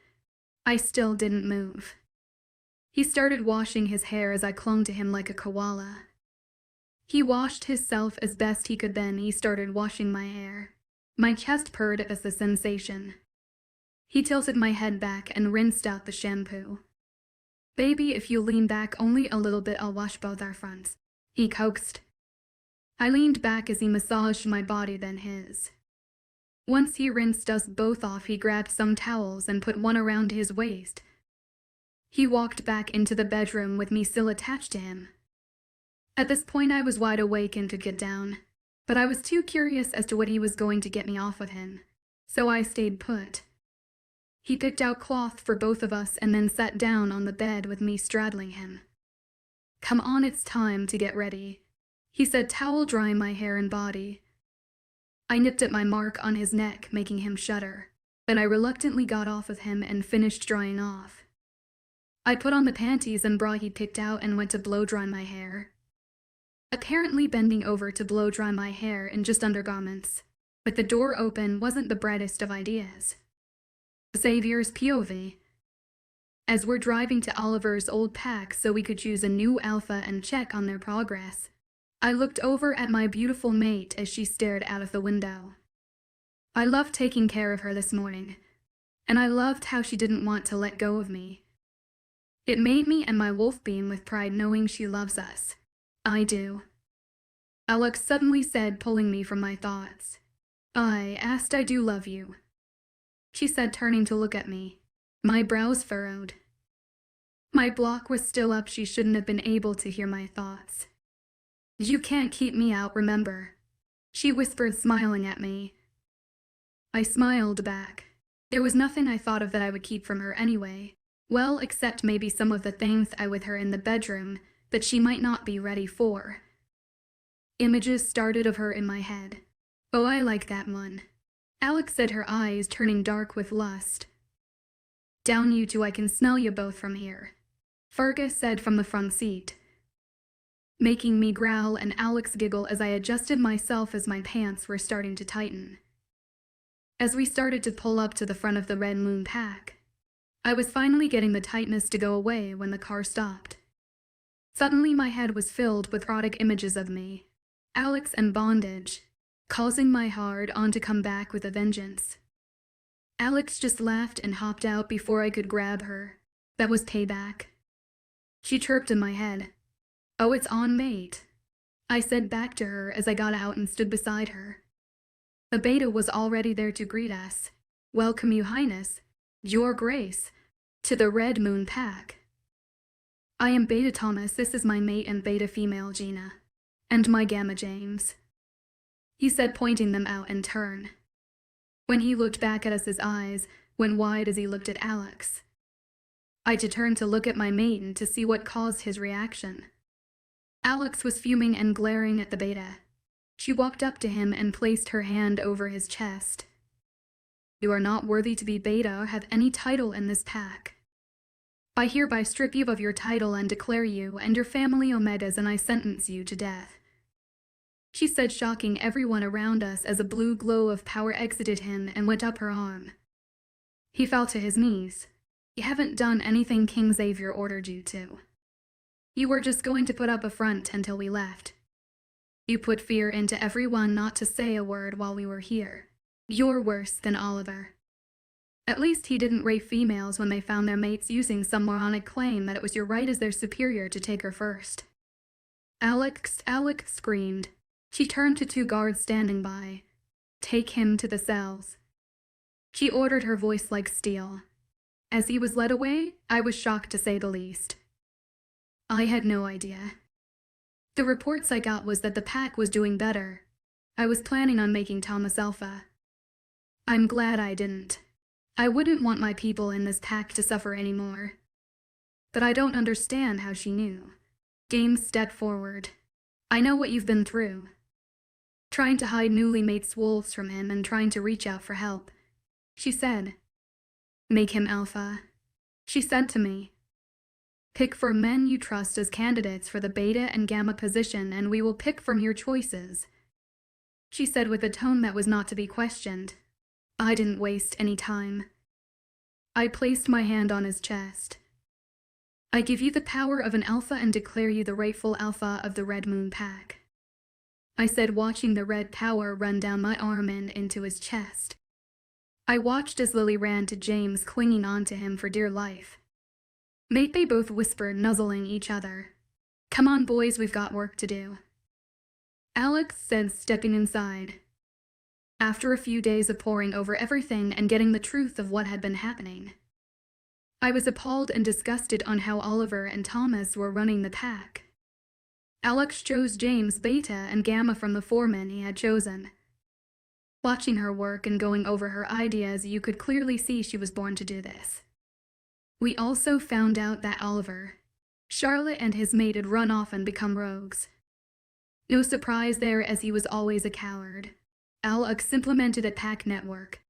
I still didn't move. He started washing his hair as I clung to him like a koala. He washed himself as best he could, then he started washing my hair. My chest purred at the sensation. He tilted my head back and rinsed out the shampoo. "Baby, if you lean back only a little bit, I'll wash both our fronts," he coaxed. I leaned back as he massaged my body, then his. Once he rinsed us both off, he grabbed some towels and put one around his waist. He walked back into the bedroom with me still attached to him. At this point I was wide awake and could get down, but I was too curious as to what he was going to get me off with him, so I stayed put. He picked out cloth for both of us and then sat down on the bed with me straddling him. "Come on, it's time to get ready," he said, towel drying my hair and body. I nipped at my mark on his neck, making him shudder, but I reluctantly got off of him and finished drying off. I put on the panties and bra he picked out and went to blow-dry my hair. Apparently bending over to blow-dry my hair in just undergarments. But the door open wasn't the brightest of ideas. Xavier's POV. As we're driving to Oliver's old pack so we could choose a new alpha and check on their progress, I looked over at my beautiful mate as she stared out of the window. I loved taking care of her this morning, and I loved how she didn't want to let go of me. It made me and my wolf beam with pride knowing she loves us. I do. Alex suddenly said, pulling me from my thoughts. I asked I do love you, she said, turning to look at me. My brows furrowed. My block was still up. She shouldn't have been able to hear my thoughts. You can't keep me out, remember? She whispered, smiling at me. I smiled back. There was nothing I thought of that I would keep from her anyway. Well, except maybe some of the things I with her in the bedroom that she might not be ready for. Images started of her in my head. Oh, I like that one. Alex said, her eyes turning dark with lust. Down you two, I can smell you both from here, Fergus said from the front seat, making me growl and Alex giggle as I adjusted myself as my pants were starting to tighten. As we started to pull up to the front of the Red Moon pack, I was finally getting the tightness to go away when the car stopped. Suddenly my head was filled with erotic images of me, Alex, and bondage, causing my hard-on to come back with a vengeance. Alex just laughed and hopped out before I could grab her. That was payback. She chirped in my head. Oh, it's on, mate, I said back to her as I got out and stood beside her. The beta was already there to greet us. Welcome, Your Highness, Your Grace, to the Red Moon pack. I am Beta Thomas. This is my mate and beta female Gina, and my Gamma James, he said, pointing them out in turn. When he looked back at us, his eyes went wide as he looked at Alex. I turned to look at my maiden to see what caused his reaction. Alex was fuming and glaring at the beta. She walked up to him and placed her hand over his chest. You are not worthy to be beta or have any title in this pack. I hereby strip you of your title and declare you and your family omegas, and I sentence you to death, she said, shocking everyone around us as a blue glow of power exited him and went up her arm. He fell to his knees. You haven't done anything King Xavier ordered you to. You were just going to put up a front until we left. You put fear into everyone not to say a word while we were here. You're worse than Oliver. At least he didn't rape females when they found their mates using some moronic claim that it was your right as their superior to take her first. Alex screamed. She turned to two guards standing by. Take him to the cells, she ordered, her voice like steel. As he was led away, I was shocked to say the least. I had no idea. The reports I got was that the pack was doing better. I was planning on making Thomas Alpha. I'm glad I didn't. I wouldn't want my people in this pack to suffer anymore. But I don't understand how she knew. James stepped forward. I know what you've been through. Trying to hide newly mates wolves from him and trying to reach out for help, she said. Make him alpha, she said to me. Pick for men you trust as candidates for the beta and gamma position, and we will pick from your choices, she said with a tone that was not to be questioned. I didn't waste any time. I placed my hand on his chest. I give you the power of an alpha and declare you the rightful alpha of the Red Moon pack, I said, watching the red power run down my arm and into his chest. I watched as Lily ran to James, clinging on to him for dear life. Mate, they both whispered, nuzzling each other. Come on, boys, we've got work to do, Alex said, stepping inside. After a few days of poring over everything and getting the truth of what had been happening, I was appalled and disgusted on how Oliver and Thomas were running the pack. Alex chose James, beta, and gamma from the four men he had chosen. Watching her work and going over her ideas, you could clearly see she was born to do this. We also found out that Oliver, Charlotte, and his mate had run off and become rogues. No surprise there, as he was always a coward. Alex implemented a pack network.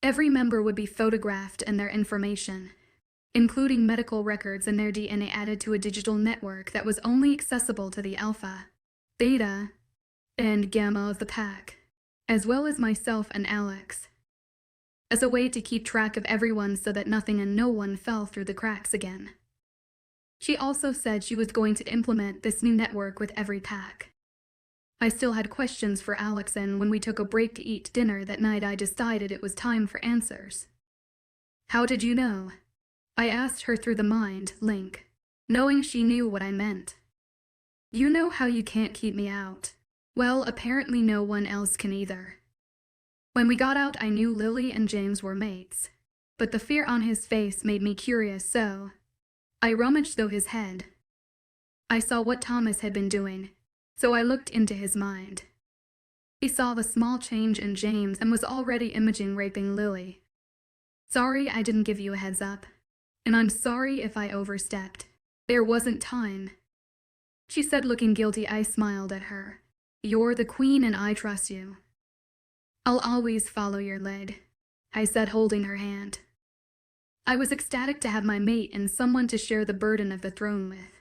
Every member would be photographed and their information. including medical records and their DNA added to a digital network that was only accessible to the Alpha, Beta, and Gamma of the pack, as well as myself and Alex, as a way to keep track of everyone so that nothing and no one fell through the cracks again. She also said she was going to implement this new network with every pack. I still had questions for Alex, and when we took a break to eat dinner that night, I decided it was time for answers. "How did you know?" I asked her through the mind link, knowing she knew what I meant. "You know how you can't keep me out. Well, apparently no one else can either." When we got out, I knew Lily and James were mates, but the fear on his face made me curious, so I rummaged through his head. I saw what Thomas had been doing, so I looked into his mind. He saw the small change in James and was already imaging raping Lily. "Sorry I didn't give you a heads up, and I'm sorry if I overstepped. There wasn't time," she said, looking guilty. I smiled at her. "You're the queen and I trust you." "I'll always follow your lead," I said, holding her hand. I was ecstatic to have my mate and someone to share the burden of the throne with.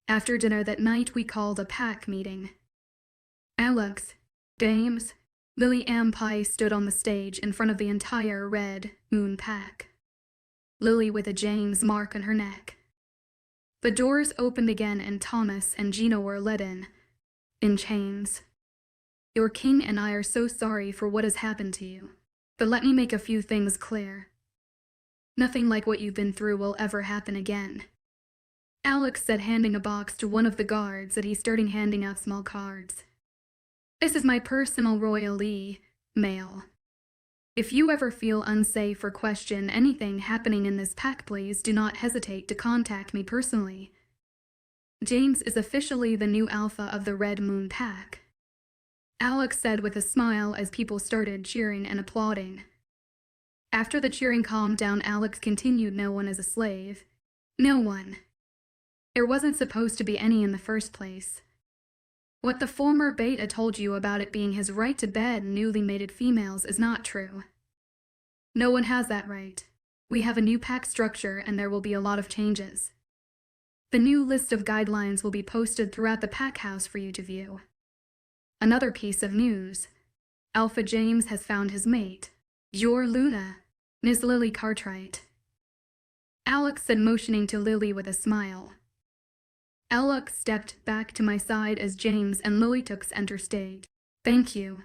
After dinner that night, we called a pack meeting. Alex, James, Lily and Pie stood on the stage in front of the entire Red Moon pack, Lily with a James mark on her neck. The doors opened again and Thomas and Gina were led in chains. "Your king and I are so sorry for what has happened to you, but let me make a few things clear. Nothing like what you've been through will ever happen again," Alex said, handing a box to one of the guards that he started handing out small cards. "This is my personal royal mail. If you ever feel unsafe or question anything happening in this pack, please do not hesitate to contact me personally. James is officially the new alpha of the Red Moon pack," Alex said with a smile as people started cheering and applauding. After the cheering calmed down, Alex continued, "No one is a slave. No one. There wasn't supposed to be any in the first place. What the former Beta told you about it being his right to bed newly mated females is not true. No one has that right. We have a new pack structure and there will be a lot of changes. The new list of guidelines will be posted throughout the pack house for you to view. Another piece of news. Alpha James has found his mate. Your Luna, Miss Lily Cartwright," Alex said, motioning to Lily with a smile. Alex stepped back to my side as James and Lily took center stage. "Thank you.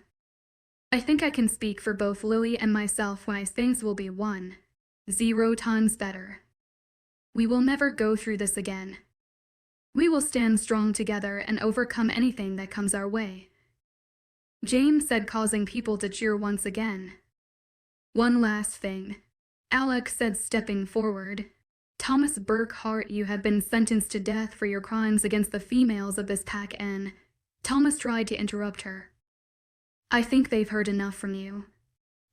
I think I can speak for both Lily and myself when I say things will be 1,0 times better. We will never go through this again. We will stand strong together and overcome anything that comes our way," James said, causing people to cheer once again. "One last thing," Alex said, stepping forward. "Thomas Burkhart, you have been sentenced to death for your crimes against the females of this pack," and Thomas tried to interrupt her. "I think they've heard enough from you,"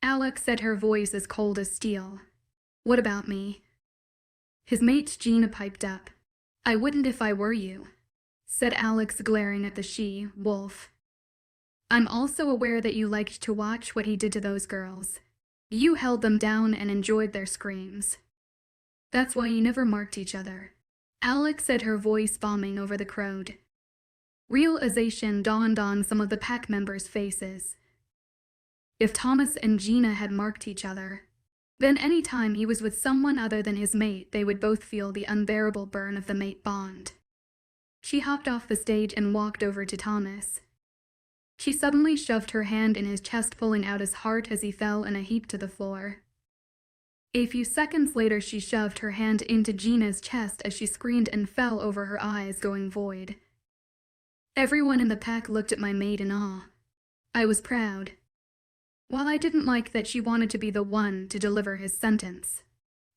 Alex said, her voice as cold as steel. "What about me?" His mate Gina piped up. "I wouldn't if I were you," said Alex, glaring at the she-wolf. "I'm also aware that you liked to watch what he did to those girls. You held them down and enjoyed their screams. That's why you never marked each other," Alex said, her voice bombing over the crowd. Realization dawned on some of the pack members' faces. If Thomas and Gina had marked each other, then any time he was with someone other than his mate, they would both feel the unbearable burn of the mate bond. She hopped off the stage and walked over to Thomas. She suddenly shoved her hand in his chest, pulling out his heart as he fell in a heap to the floor. A few seconds later, she shoved her hand into Gina's chest as she screamed and fell over, her eyes going void. Everyone in the pack looked at my mate in awe. I was proud. While I didn't like that she wanted to be the one to deliver his sentence,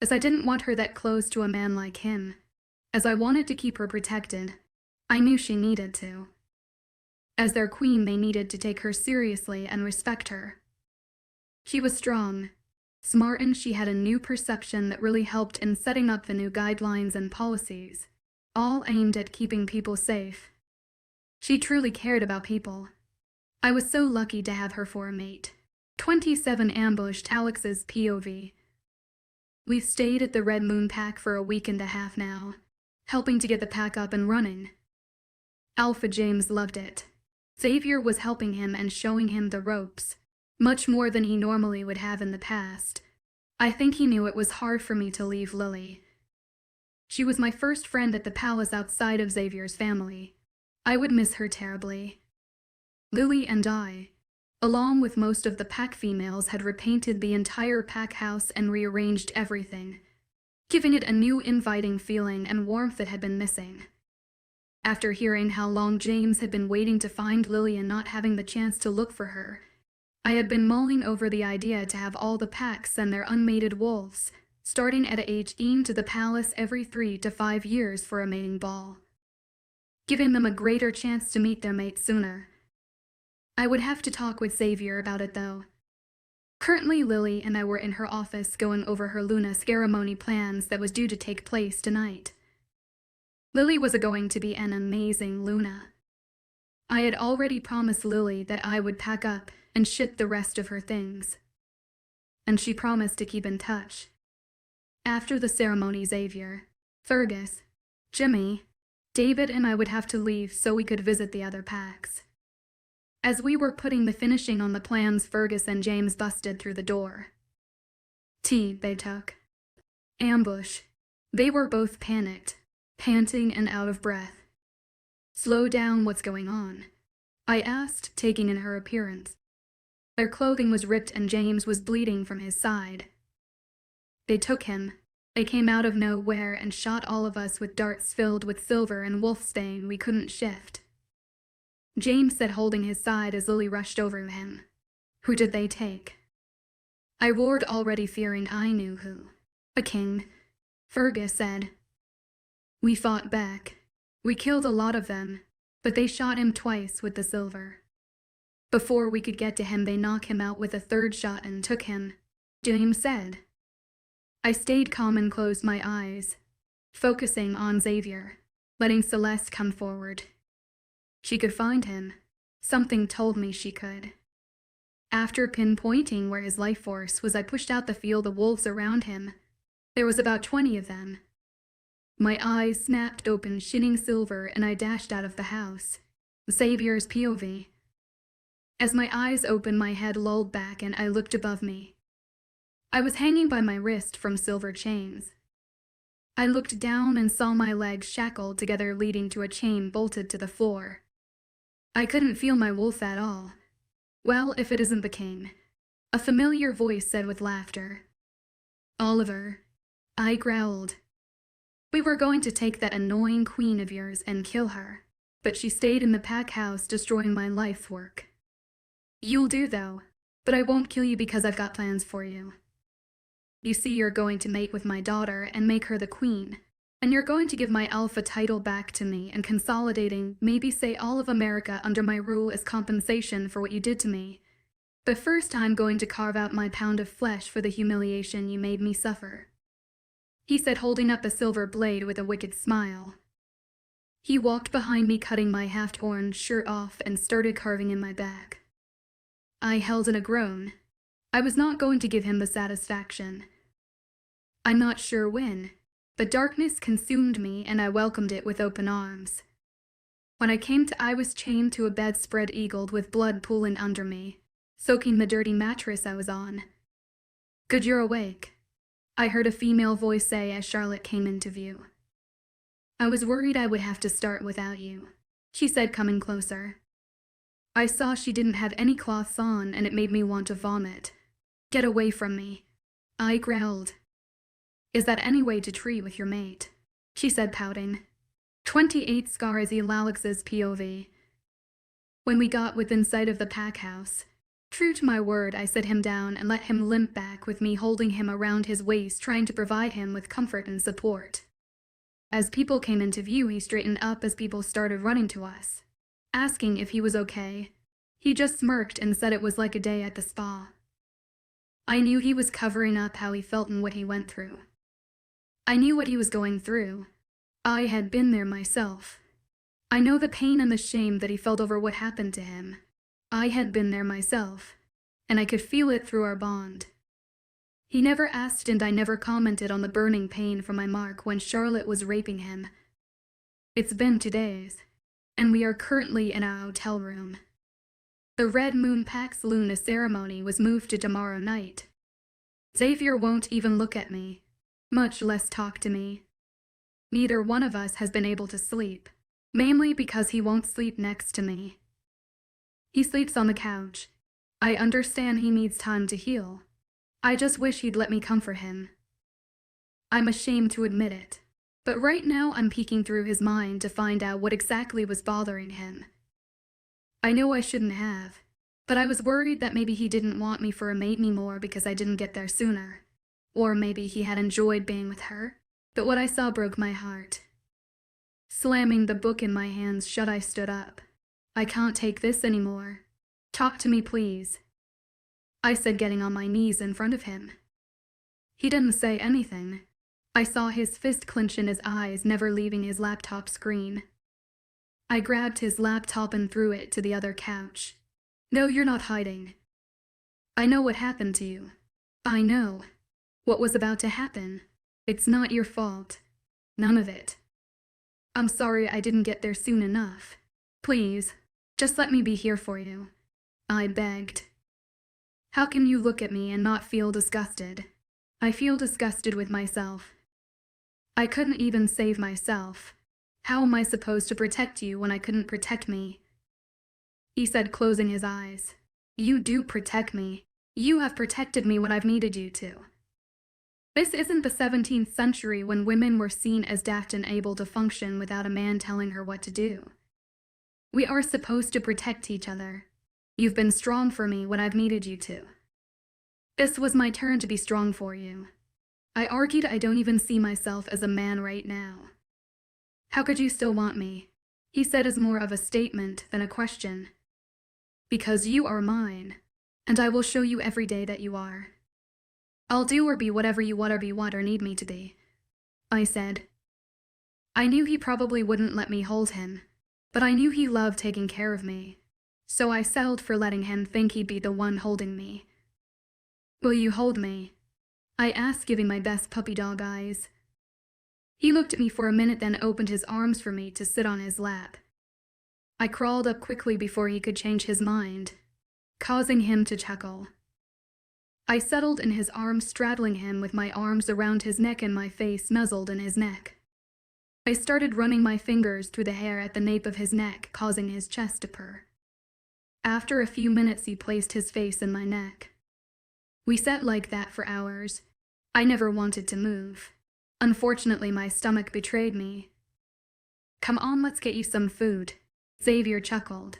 as I didn't want her that close to a man like him, as I wanted to keep her protected, I knew she needed to. As their queen, they needed to take her seriously and respect her. She was strong, smart, and she had a new perception that really helped in setting up the new guidelines and policies, all aimed at keeping people safe. She truly cared about people. I was so lucky to have her for a mate. 27 ambushed Alex's POV. We've stayed at the Red Moon Pack for a week and a half now, helping to get the pack up and running. Alpha James loved it. Xavier was helping him and showing him the ropes, much more than he normally would have in the past. I think he knew it was hard for me to leave Lily. She was my first friend at the palace outside of Xavier's family. I would miss her terribly. Lily and I, along with most of the pack females, had repainted the entire pack house and rearranged everything, giving it a new inviting feeling and warmth that had been missing. After hearing how long James had been waiting to find Lily and not having the chance to look for her, I had been mulling over the idea to have all the packs send their unmated wolves, starting at age 18, to the palace every 3 to 5 years for a mating ball, giving them a greater chance to meet their mate sooner. I would have to talk with Xavier about it though. Currently Lily and I were in her office going over her Luna ceremony plans that was due to take place tonight. Lily was going to be an amazing Luna. I had already promised Lily that I would pack up and ship the rest of her things, and she promised to keep in touch. After the ceremony, Xavier, Fergus, Jimmy, David and I would have to leave so we could visit the other packs. As we were putting the finishing on the plans, Fergus and James busted through the door. They took. Ambush. They were both panicked, panting and out of breath. Slow down, what's going on? I asked, taking in her appearance. Their clothing was ripped and James was bleeding from his side. They took him. They came out of nowhere and shot all of us with darts filled with silver and wolfsbane we couldn't shift. James said, holding his side as Lily rushed over to him. Who did they take? I roared, already fearing I knew who. A king. Fergus said. We fought back. We killed a lot of them, but they shot him twice with the silver. Before we could get to him, they knocked him out with a third shot and took him, James said. I stayed calm and closed my eyes, focusing on Xavier, letting Celeste come forward. She could find him. Something told me she could. After pinpointing where his life force was, I pushed out the field of wolves around him. There was about 20 of them. My eyes snapped open, shitting silver, and I dashed out of the house. Xavier's POV. As my eyes opened, my head lolled back and I looked above me. I was hanging by my wrist from silver chains. I looked down and saw my legs shackled together, leading to a chain bolted to the floor. I couldn't feel my wolf at all. Well, if it isn't the king. A familiar voice said with laughter. Oliver. I growled. We were going to take that annoying queen of yours and kill her, but she stayed in the pack house, destroying my life's work. You'll do though, but I won't kill you because I've got plans for you. You see, you're going to mate with my daughter and make her the queen, and you're going to give my alpha title back to me and consolidating, maybe say all of America under my rule as compensation for what you did to me. But first I'm going to carve out my pound of flesh for the humiliation you made me suffer. He said, holding up a silver blade with a wicked smile. He walked behind me, cutting my half-torn shirt off and started carving in my back. I held in a groan. I was not going to give him the satisfaction. I'm not sure when, but darkness consumed me and I welcomed it with open arms. When I came to, I was chained to a bedspread eagled with blood pooling under me, soaking the dirty mattress I was on. Good, you're awake, I heard a female voice say as Charlotte came into view. I was worried I would have to start without you, she said, coming closer. I saw she didn't have any cloths on and it made me want to vomit. Get away from me, I growled. Is that any way to treat with your mate? She said, pouting. 28 scars, Alex's POV. When we got within sight of the pack house, true to my word, I set him down and let him limp back with me holding him around his waist, trying to provide him with comfort and support. As people came into view, he straightened up as people started running to us, asking if he was okay. He just smirked and said it was like a day at the spa. I knew he was covering up how he felt and what he went through. I knew what he was going through. I had been there myself. I know the pain and the shame that he felt over what happened to him. I had been there myself, and I could feel it through our bond. He never asked and I never commented on the burning pain from my mark when Charlotte was raping him. It's been 2 days, and we are currently in our hotel room. The Red Moon Pax Luna ceremony was moved to tomorrow night. Xavier won't even look at me, much less talk to me. Neither one of us has been able to sleep, mainly because he won't sleep next to me. He sleeps on the couch. I understand he needs time to heal. I just wish he'd let me comfort him. I'm ashamed to admit it, but right now I'm peeking through his mind to find out what exactly was bothering him. I know I shouldn't have, but I was worried that maybe he didn't want me for a mate anymore because I didn't get there sooner. Or maybe he had enjoyed being with her, but what I saw broke my heart. Slamming the book in my hands shut, I stood up. I can't take this anymore. Talk to me, please, I said, getting on my knees in front of him. He didn't say anything. I saw his fist clench and his eyes never leaving his laptop screen. I grabbed his laptop and threw it to the other couch. No, you're not hiding. I know what happened to you. I know what was about to happen. It's not your fault. None of it. I'm sorry I didn't get there soon enough. Please, just let me be here for you, I begged. How can you look at me and not feel disgusted? I feel disgusted with myself. I couldn't even save myself. How am I supposed to protect you when I couldn't protect me? He said, closing his eyes. You do protect me. You have protected me when I've needed you to. This isn't the 17th century when women were seen as daft and able to function without a man telling her what to do. We are supposed to protect each other. You've been strong for me when I've needed you to. This was my turn to be strong for you. I argued I don't even see myself as a man right now. How could you still want me? He said as more of a statement than a question. Because you are mine, and I will show you every day that you are. I'll do or be whatever you want or need me to be, I said. I knew he probably wouldn't let me hold him, but I knew he loved taking care of me, so I settled for letting him think he'd be the one holding me. Will you hold me? I asked, giving my best puppy dog eyes. He looked at me for a minute, then opened his arms for me to sit on his lap. I crawled up quickly before he could change his mind, causing him to chuckle. I settled in his arms, straddling him with my arms around his neck and my face nuzzled in his neck. I started running my fingers through the hair at the nape of his neck, causing his chest to purr. After a few minutes, he placed his face in my neck. We sat like that for hours. I never wanted to move. Unfortunately, my stomach betrayed me. Come on, let's get you some food, Xavier chuckled.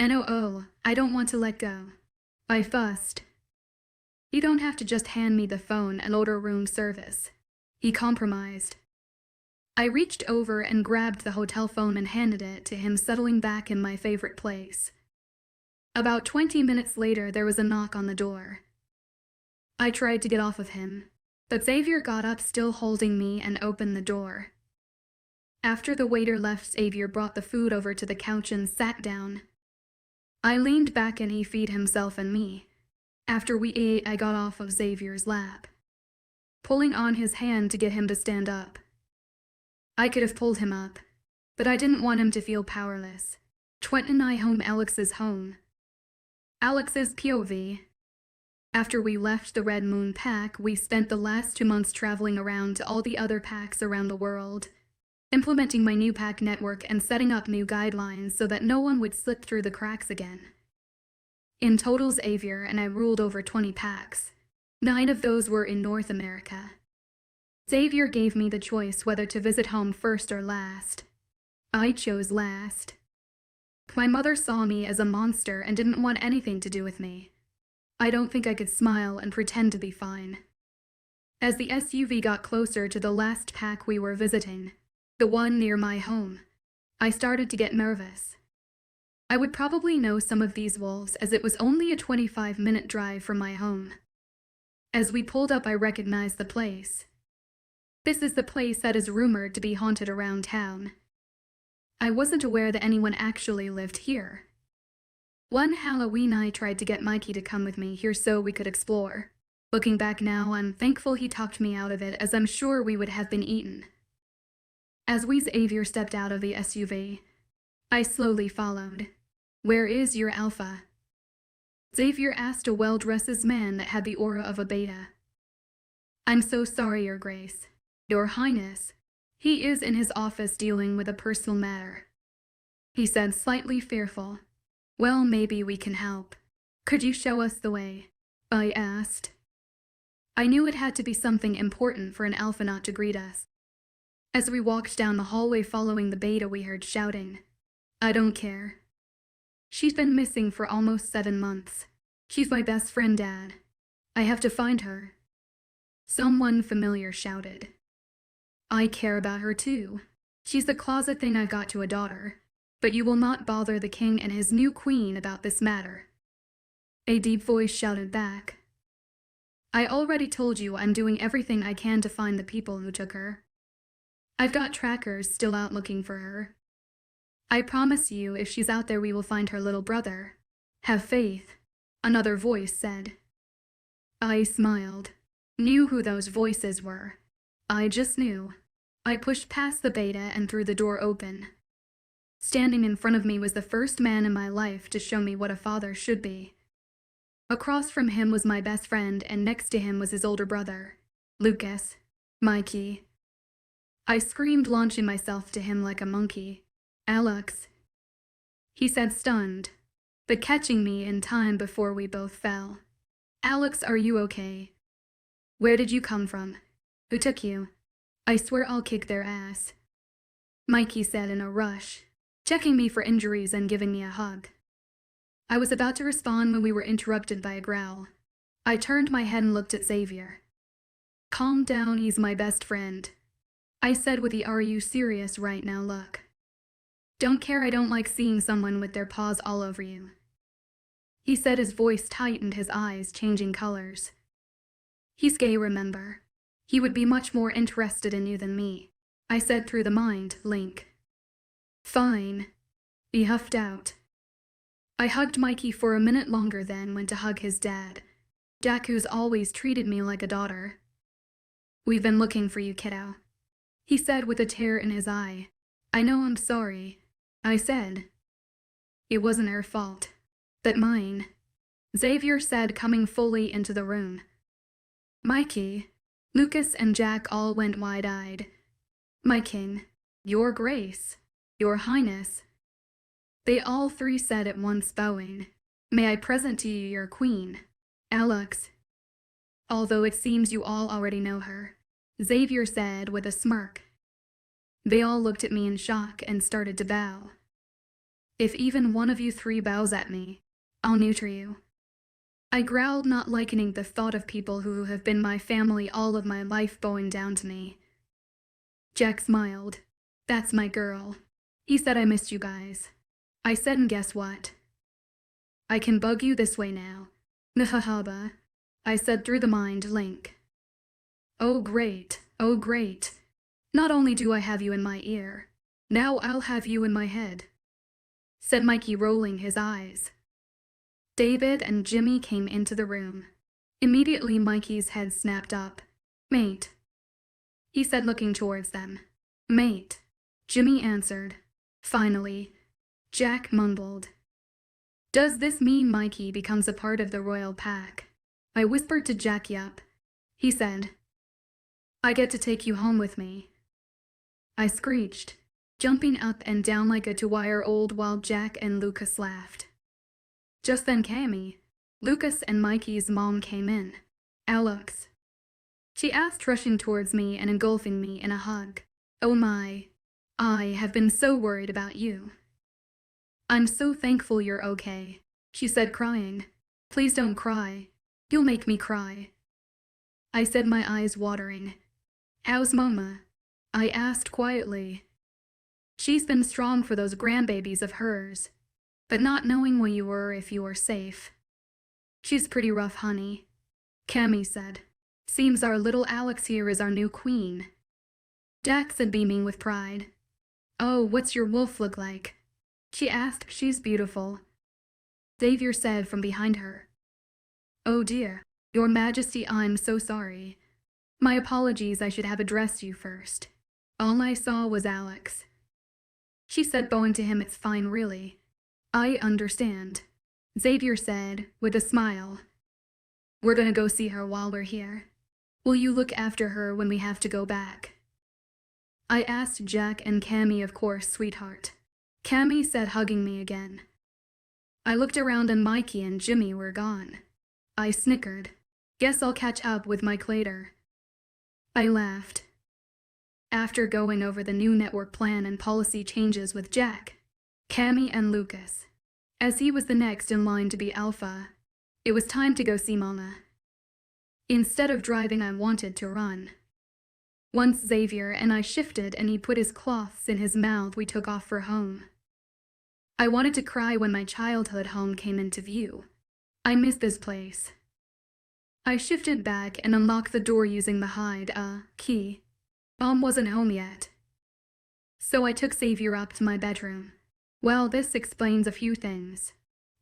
No, I don't want to let go, I fussed. You don't have to just hand me the phone and order room service, he compromised. I reached over and grabbed the hotel phone and handed it to him, settling back in my favorite place. About 20 minutes later, there was a knock on the door. I tried to get off of him, but Xavier got up, still holding me, and opened the door. After the waiter left, Xavier brought the food over to the couch and sat down. I leaned back and he fed himself and me. After we ate, I got off of Xavier's lap, pulling on his hand to get him to stand up. I could have pulled him up, but I didn't want him to feel powerless. Twent and I home, Alex's home. Alex's POV. After we left the Red Moon Pack, we spent the last 2 months traveling around to all the other packs around the world, implementing my new pack network and setting up new guidelines so that no one would slip through the cracks again. In total, Xavier and I ruled over 20 packs. 9 of those were in North America. Xavier gave me the choice whether to visit home first or last. I chose last. My mother saw me as a monster and didn't want anything to do with me. I don't think I could smile and pretend to be fine. As the SUV got closer to the last pack we were visiting, the one near my home, I started to get nervous. I would probably know some of these wolves, as it was only a 25-minute drive from my home. As we pulled up, I recognized the place. This is the place that is rumored to be haunted around town. I wasn't aware that anyone actually lived here. One Halloween, I tried to get Mikey to come with me here so we could explore, Looking back now, I'm thankful he talked me out of it, as I'm sure we would have been eaten. As Xavier stepped out of the SUV, I slowly followed. "Where is your alpha?" Xavier asked a well-dressed man that had the aura of a beta. "I'm so sorry, Your Grace. Your Highness. He is in his office dealing with a personal matter," he said, slightly fearful. "Well, maybe we can help. Could you show us the way?" I asked. I knew it had to be something important for an alpha not to greet us. As we walked down the hallway following the beta, we heard shouting. "I don't care. She's been missing for almost 7 months. She's my best friend, Dad. I have to find her." Someone familiar shouted. "I care about her too. She's the closet thing I got to a daughter. But you will not bother the king and his new queen about this matter." A deep voice shouted back. "I already told you I'm doing everything I can to find the people who took her. I've got trackers still out looking for her. I promise you, if she's out there, we will find her little brother. Have faith," another voice said. I smiled. Knew who those voices were. I just knew. I pushed past the beta and threw the door open. Standing in front of me was the first man in my life to show me what a father should be. Across from him was my best friend, and next to him was his older brother, Lucas, Mikey. I screamed, launching myself to him like a monkey. "Alex," he said, stunned, but catching me in time before we both fell. "Alex, are you okay? Where did you come from? Who took you? I swear I'll kick their ass," Mikey said in a rush, checking me for injuries and giving me a hug. I was about to respond when we were interrupted by a growl. I turned my head and looked at Xavier. "Calm down, he's my best friend," I said with the "are you serious right now" look. "Don't care, I don't like seeing someone with their paws all over you," he said, his voice tightened, his eyes changing colors. "He's gay, remember. He would be much more interested in you than me," I said through the mind link. "Fine," he huffed out. I hugged Mikey for a minute longer, then went to hug his dad, Jack, who's always treated me like a daughter. "We've been looking for you, kiddo," he said with a tear in his eye. "I know, I'm sorry," I said. "It wasn't her fault, but mine," Xavier said, coming fully into the room. Mikey, Lucas, and Jack all went wide-eyed. "My king, your grace, your highness," they all three said at once, bowing. "May I present to you your queen, Alex. Although it seems you all already know her," Xavier said with a smirk. They all looked at me in shock and started to bow. "If even one of you three bows at me, I'll neuter you," I growled, not liking the thought of people who have been my family all of my life bowing down to me. Jack smiled. "That's my girl. He said I missed you guys," I said, "and guess what? I can bug you this way now." "Nahahaba," I said through the mind link. "Oh great, oh great. Not only do I have you in my ear, now I'll have you in my head," said Mikey, rolling his eyes. David and Jimmy came into the room. Immediately Mikey's head snapped up. "Mate," he said, looking towards them. "Mate," Jimmy answered. Finally, Jack mumbled. "Does this mean Mikey becomes a part of the royal pack?" I whispered to Jack. "Yup," he said. "I get to take you home with me," I screeched, jumping up and down like a 2-year-old while Jack and Lucas laughed. Just then Cammy, Lucas and Mikey's mom, came in. "Alex," she asked, rushing towards me and engulfing me in a hug. "Oh my, I have been so worried about you." "I'm so thankful you're okay," she said, crying. "Please don't cry. You'll make me cry," I said, my eyes watering. "How's Mama?" I asked quietly. "She's been strong for those grandbabies of hers, but not knowing where you were, if you were safe." "She's pretty rough, honey," Cammy said. "Seems our little Alex here is our new queen," Jack said, beaming with pride. "Oh, what's your wolf look like?" she asked. "She's beautiful," Xavier said from behind her. "Oh dear, Your Majesty, I'm so sorry. My apologies, I should have addressed you first. All I saw was Alex. She said, bowing to him, it's fine, really. I understand, Xavier said, with a smile. We're gonna go see her while we're here. Will you look after her when we have to go back? I asked Jack and Cammy, of course, sweetheart. Cammy said, hugging me again. I looked around and Mikey and Jimmy were gone. I snickered. Guess I'll catch up with Mike later. I laughed. After going over the new network plan and policy changes with Jack, Cammy and Lucas, as he was the next in line to be alpha, it was time to go see Mama. Instead of driving, I wanted to run. Once Xavier and I shifted and he put his cloths in his mouth, we took off for home. I wanted to cry when my childhood home came into view. I missed this place. I shifted back and unlocked the door using the hide key. Mom wasn't home yet. So I took Xavier up to my bedroom. Well, this explains a few things.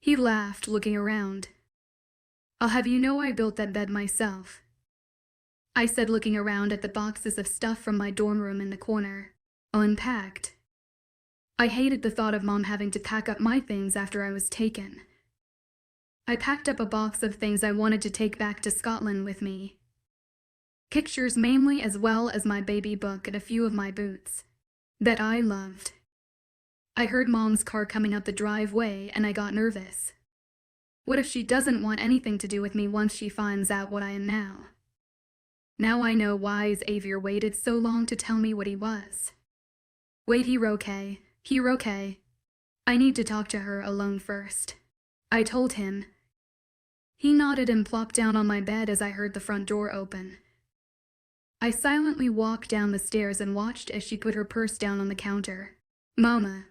He laughed, looking around. I'll have you know I built that bed myself, I said, looking around at the boxes of stuff from my dorm room in the corner, unpacked. I hated the thought of Mom having to pack up my things after I was taken. I packed up a box of things I wanted to take back to Scotland with me. Pictures mainly, as well as my baby book and a few of my boots that I loved. I heard Mom's car coming up the driveway and I got nervous. What if she doesn't want anything to do with me once she finds out what I am now? Now I know why Xavier waited so long to tell me what he was. Wait, you're okay. You're okay. I need to talk to her alone first, I told him. He nodded and plopped down on my bed as I heard the front door open. I silently walked down the stairs and watched as she put her purse down on the counter. Mama,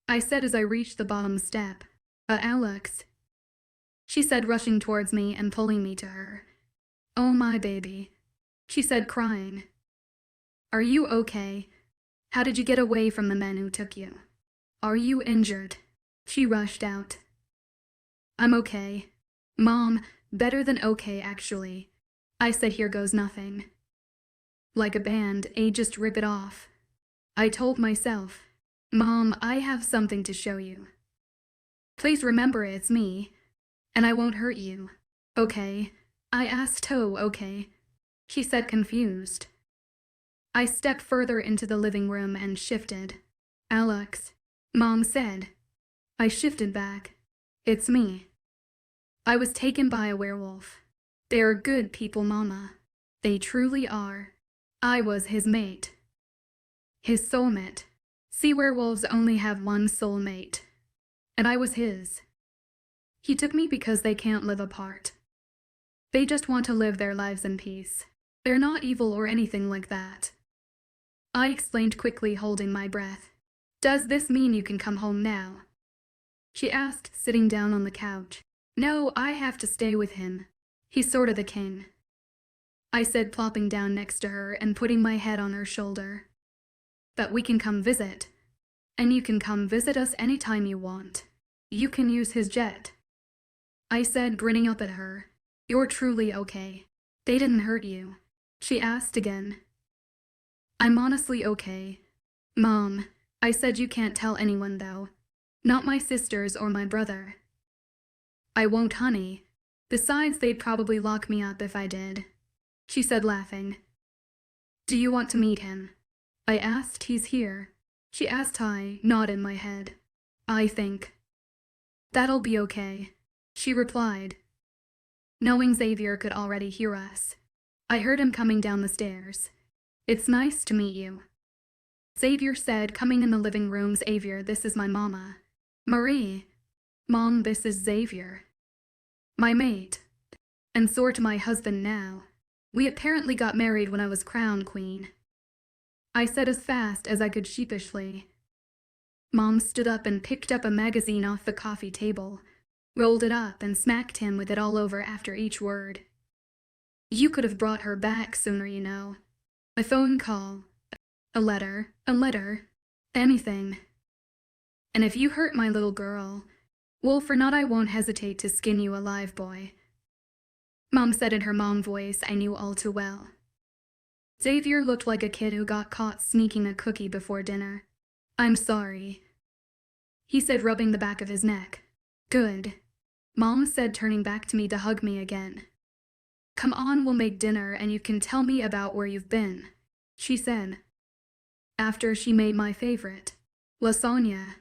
I said as I reached the bottom step. Alex, she said, rushing towards me and pulling me to her. Oh, my baby, she said, crying. Are you okay? How did you get away from the men who took you? Are you injured? She rushed out. I'm okay. Mom, better than okay, actually. I said, here goes nothing. Like a band-aid, just rip it off. I told myself, Mom, I have something to show you. Please remember it's me, and I won't hurt you. Okay? I asked, oh, okay. She said, confused. I stepped further into the living room and shifted. Alex, Mom said. I shifted back. It's me. I was taken by a werewolf. They are good people, Mama. They truly are. I was his mate. His soulmate. See, werewolves only have one soulmate. And I was his. He took me because they can't live apart. They just want to live their lives in peace. They're not evil or anything like that. I explained quickly, holding my breath. Does this mean you can come home now? She asked, sitting down on the couch. No, I have to stay with him. He's sort of the king, I said, plopping down next to her and putting my head on her shoulder. But we can come visit. And you can come visit us anytime you want. You can use his jet, I said, grinning up at her. You're truly okay. They didn't hurt you? She asked again. I'm honestly okay. Mom, I said, you can't tell anyone though. Not my sisters or my brother. I won't, honey. Besides, they'd probably lock me up if I did, she said, laughing. Do you want to meet him? I asked. He's here. She asked. I nodded my head. I think that'll be okay, she replied. Knowing Xavier could already hear us, I heard him coming down the stairs. It's nice to meet you, Xavier said, coming in the living room. Xavier, this is my mama. Marie. Mom, this is Xavier. My mate. And sort my husband now. We apparently got married when I was crown queen, I said as fast as I could sheepishly. Mom stood up and picked up a magazine off the coffee table, rolled it up and smacked him with it all over after each word. You could have brought her back sooner, you know. A phone call, a letter, anything. And if you hurt my little girl, wolf or not, I won't hesitate to skin you alive, boy. Mom said in her mom voice I knew all too well. Xavier looked like a kid who got caught sneaking a cookie before dinner. I'm sorry, he said, rubbing the back of his neck. Good, Mom said, turning back to me to hug me again. Come on, we'll make dinner and you can tell me about where you've been, she said. After she made my favorite, lasagna,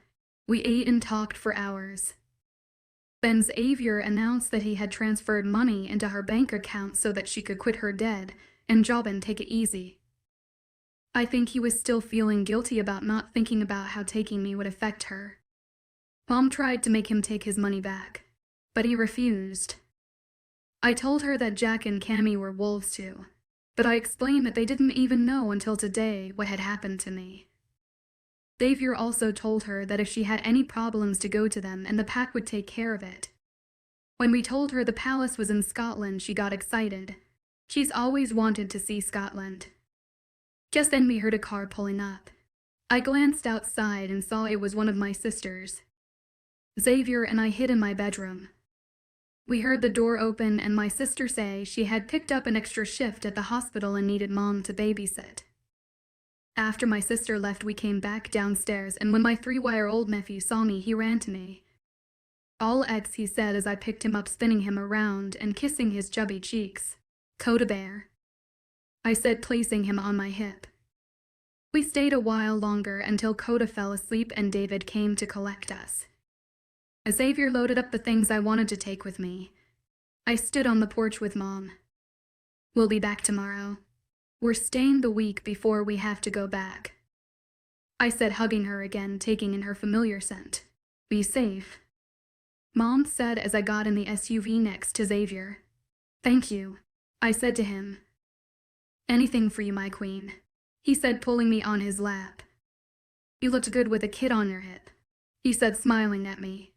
we ate and talked for hours. Then Xavier announced that he had transferred money into her bank account so that she could quit her dead and job and take it easy. I think he was still feeling guilty about not thinking about how taking me would affect her. Mom tried to make him take his money back, but he refused. I told her that Jack and Cammy were wolves too, but I explained that they didn't even know until today what had happened to me. Xavier also told her that if she had any problems to go to them and the pack would take care of it. When we told her the palace was in Scotland, she got excited. She's always wanted to see Scotland. Just then we heard a car pulling up. I glanced outside and saw it was one of my sisters. Xavier and I hid in my bedroom. We heard the door open and my sister say she had picked up an extra shift at the hospital and needed Mom to babysit. After my sister left, we came back downstairs, and when my 3-year-old nephew saw me, he ran to me. All X, he said as I picked him up, spinning him around and kissing his chubby cheeks. Coda bear, I said, placing him on my hip. We stayed a while longer until Coda fell asleep and David came to collect us. Xavier loaded up the things I wanted to take with me. I stood on the porch with Mom. We'll be back tomorrow. We're staying the week before we have to go back, I said, hugging her again, taking in her familiar scent. Be safe, Mom said as I got in the SUV next to Xavier. Thank you, I said to him. Anything for you, my queen, he said, pulling me on his lap. You looked good with a kid on your hip, he said, smiling at me.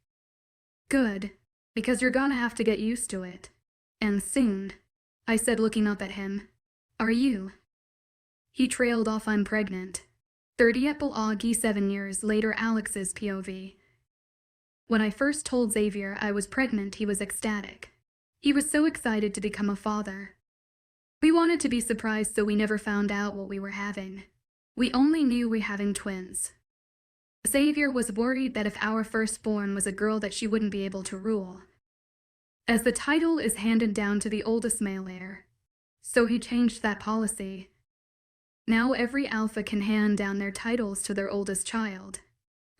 Good, because you're gonna have to get used to it. And soon, I said, looking up at him. Are you? He trailed off. I'm pregnant. 30 Augie 7 years later. Alex's POV. When I first told Xavier I was pregnant, he was ecstatic. He was so excited to become a father. We wanted to be surprised, so we never found out what we were having. We only knew we were having twins. Xavier was worried that if our firstborn was a girl that she wouldn't be able to rule, as the title is handed down to the oldest male heir. So he changed that policy. Now every alpha can hand down their titles to their oldest child,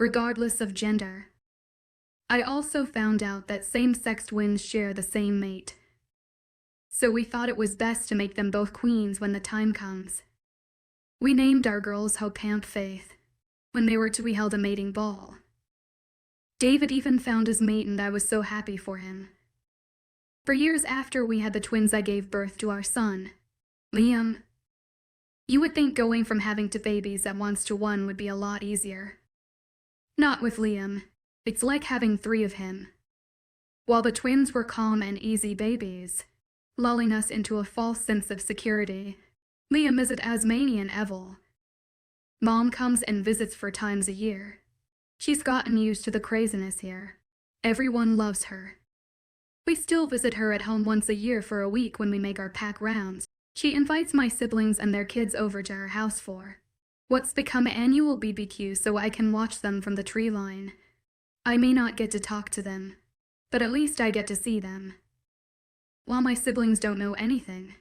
regardless of gender. I also found out that same-sex twins share the same mate. So we thought it was best to make them both queens when the time comes. We named our girls Hope and Faith. When they were two, we held a mating ball. David even found his mate and I was so happy for him. For years after we had the twins, I gave birth to our son, Liam. You would think going from having two babies at once to one would be a lot easier. Not with Liam. It's like having 3 of him. While the twins were calm and easy babies, lulling us into a false sense of security, Liam is a Tasmanian Evil. Mom comes and visits 4 times a year. She's gotten used to the craziness here. Everyone loves her. We still visit her at home once a year for a week when we make our pack rounds. She invites my siblings and their kids over to her house for what's become annual BBQ so I can watch them from the tree line. I may not get to talk to them, but at least I get to see them. While my siblings don't know anything,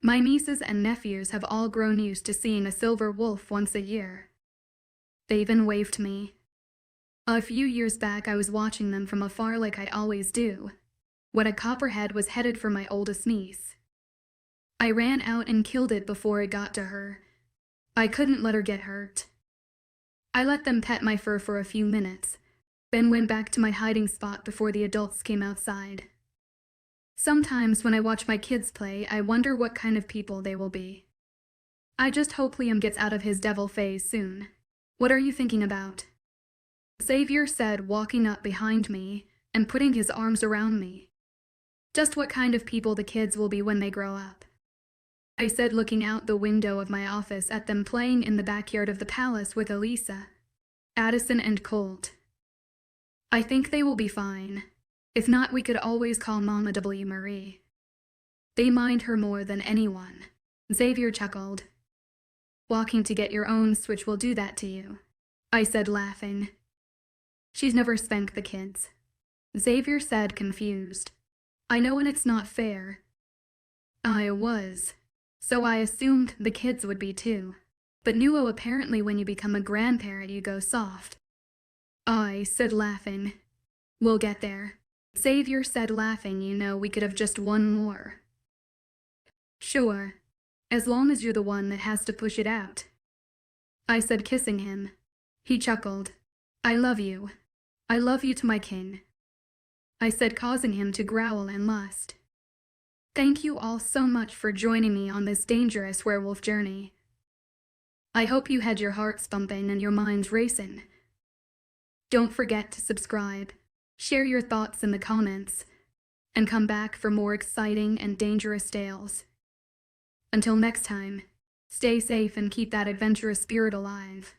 my nieces and nephews have all grown used to seeing a silver wolf once a year. They even waved to me. A few years back, I was watching them from afar like I always do, when a copperhead was headed for my oldest niece. I ran out and killed it before it got to her. I couldn't let her get hurt. I let them pet my fur for a few minutes, then went back to my hiding spot before the adults came outside. Sometimes when I watch my kids play, I wonder what kind of people they will be. I just hope Liam gets out of his devil phase soon. What are you thinking about? Xavier said, walking up behind me and putting his arms around me. Just what kind of people the kids will be when they grow up, I said, looking out the window of my office at them playing in the backyard of the palace with Elisa, Addison, and Colt. I think they will be fine. If not, we could always call Mama W. Marie. They mind her more than anyone. Xavier chuckled. Walking to get your own switch will do that to you, I said, laughing. She's never spanked the kids, Xavier said, confused. I know, and it's not fair. I was, so I assumed the kids would be too. But Nuo, apparently when you become a grandparent you go soft. I said, laughing. We'll get there. Xavier said, laughing. You know, we could have just one more. Sure, as long as you're the one that has to push it out, I said, kissing him. He chuckled. I love you. I love you to my kin, I said, causing him to growl and lust. Thank you all so much for joining me on this dangerous werewolf journey. I hope you had your hearts thumping and your minds racing. Don't forget to subscribe, share your thoughts in the comments, and come back for more exciting and dangerous tales. Until next time, stay safe and keep that adventurous spirit alive.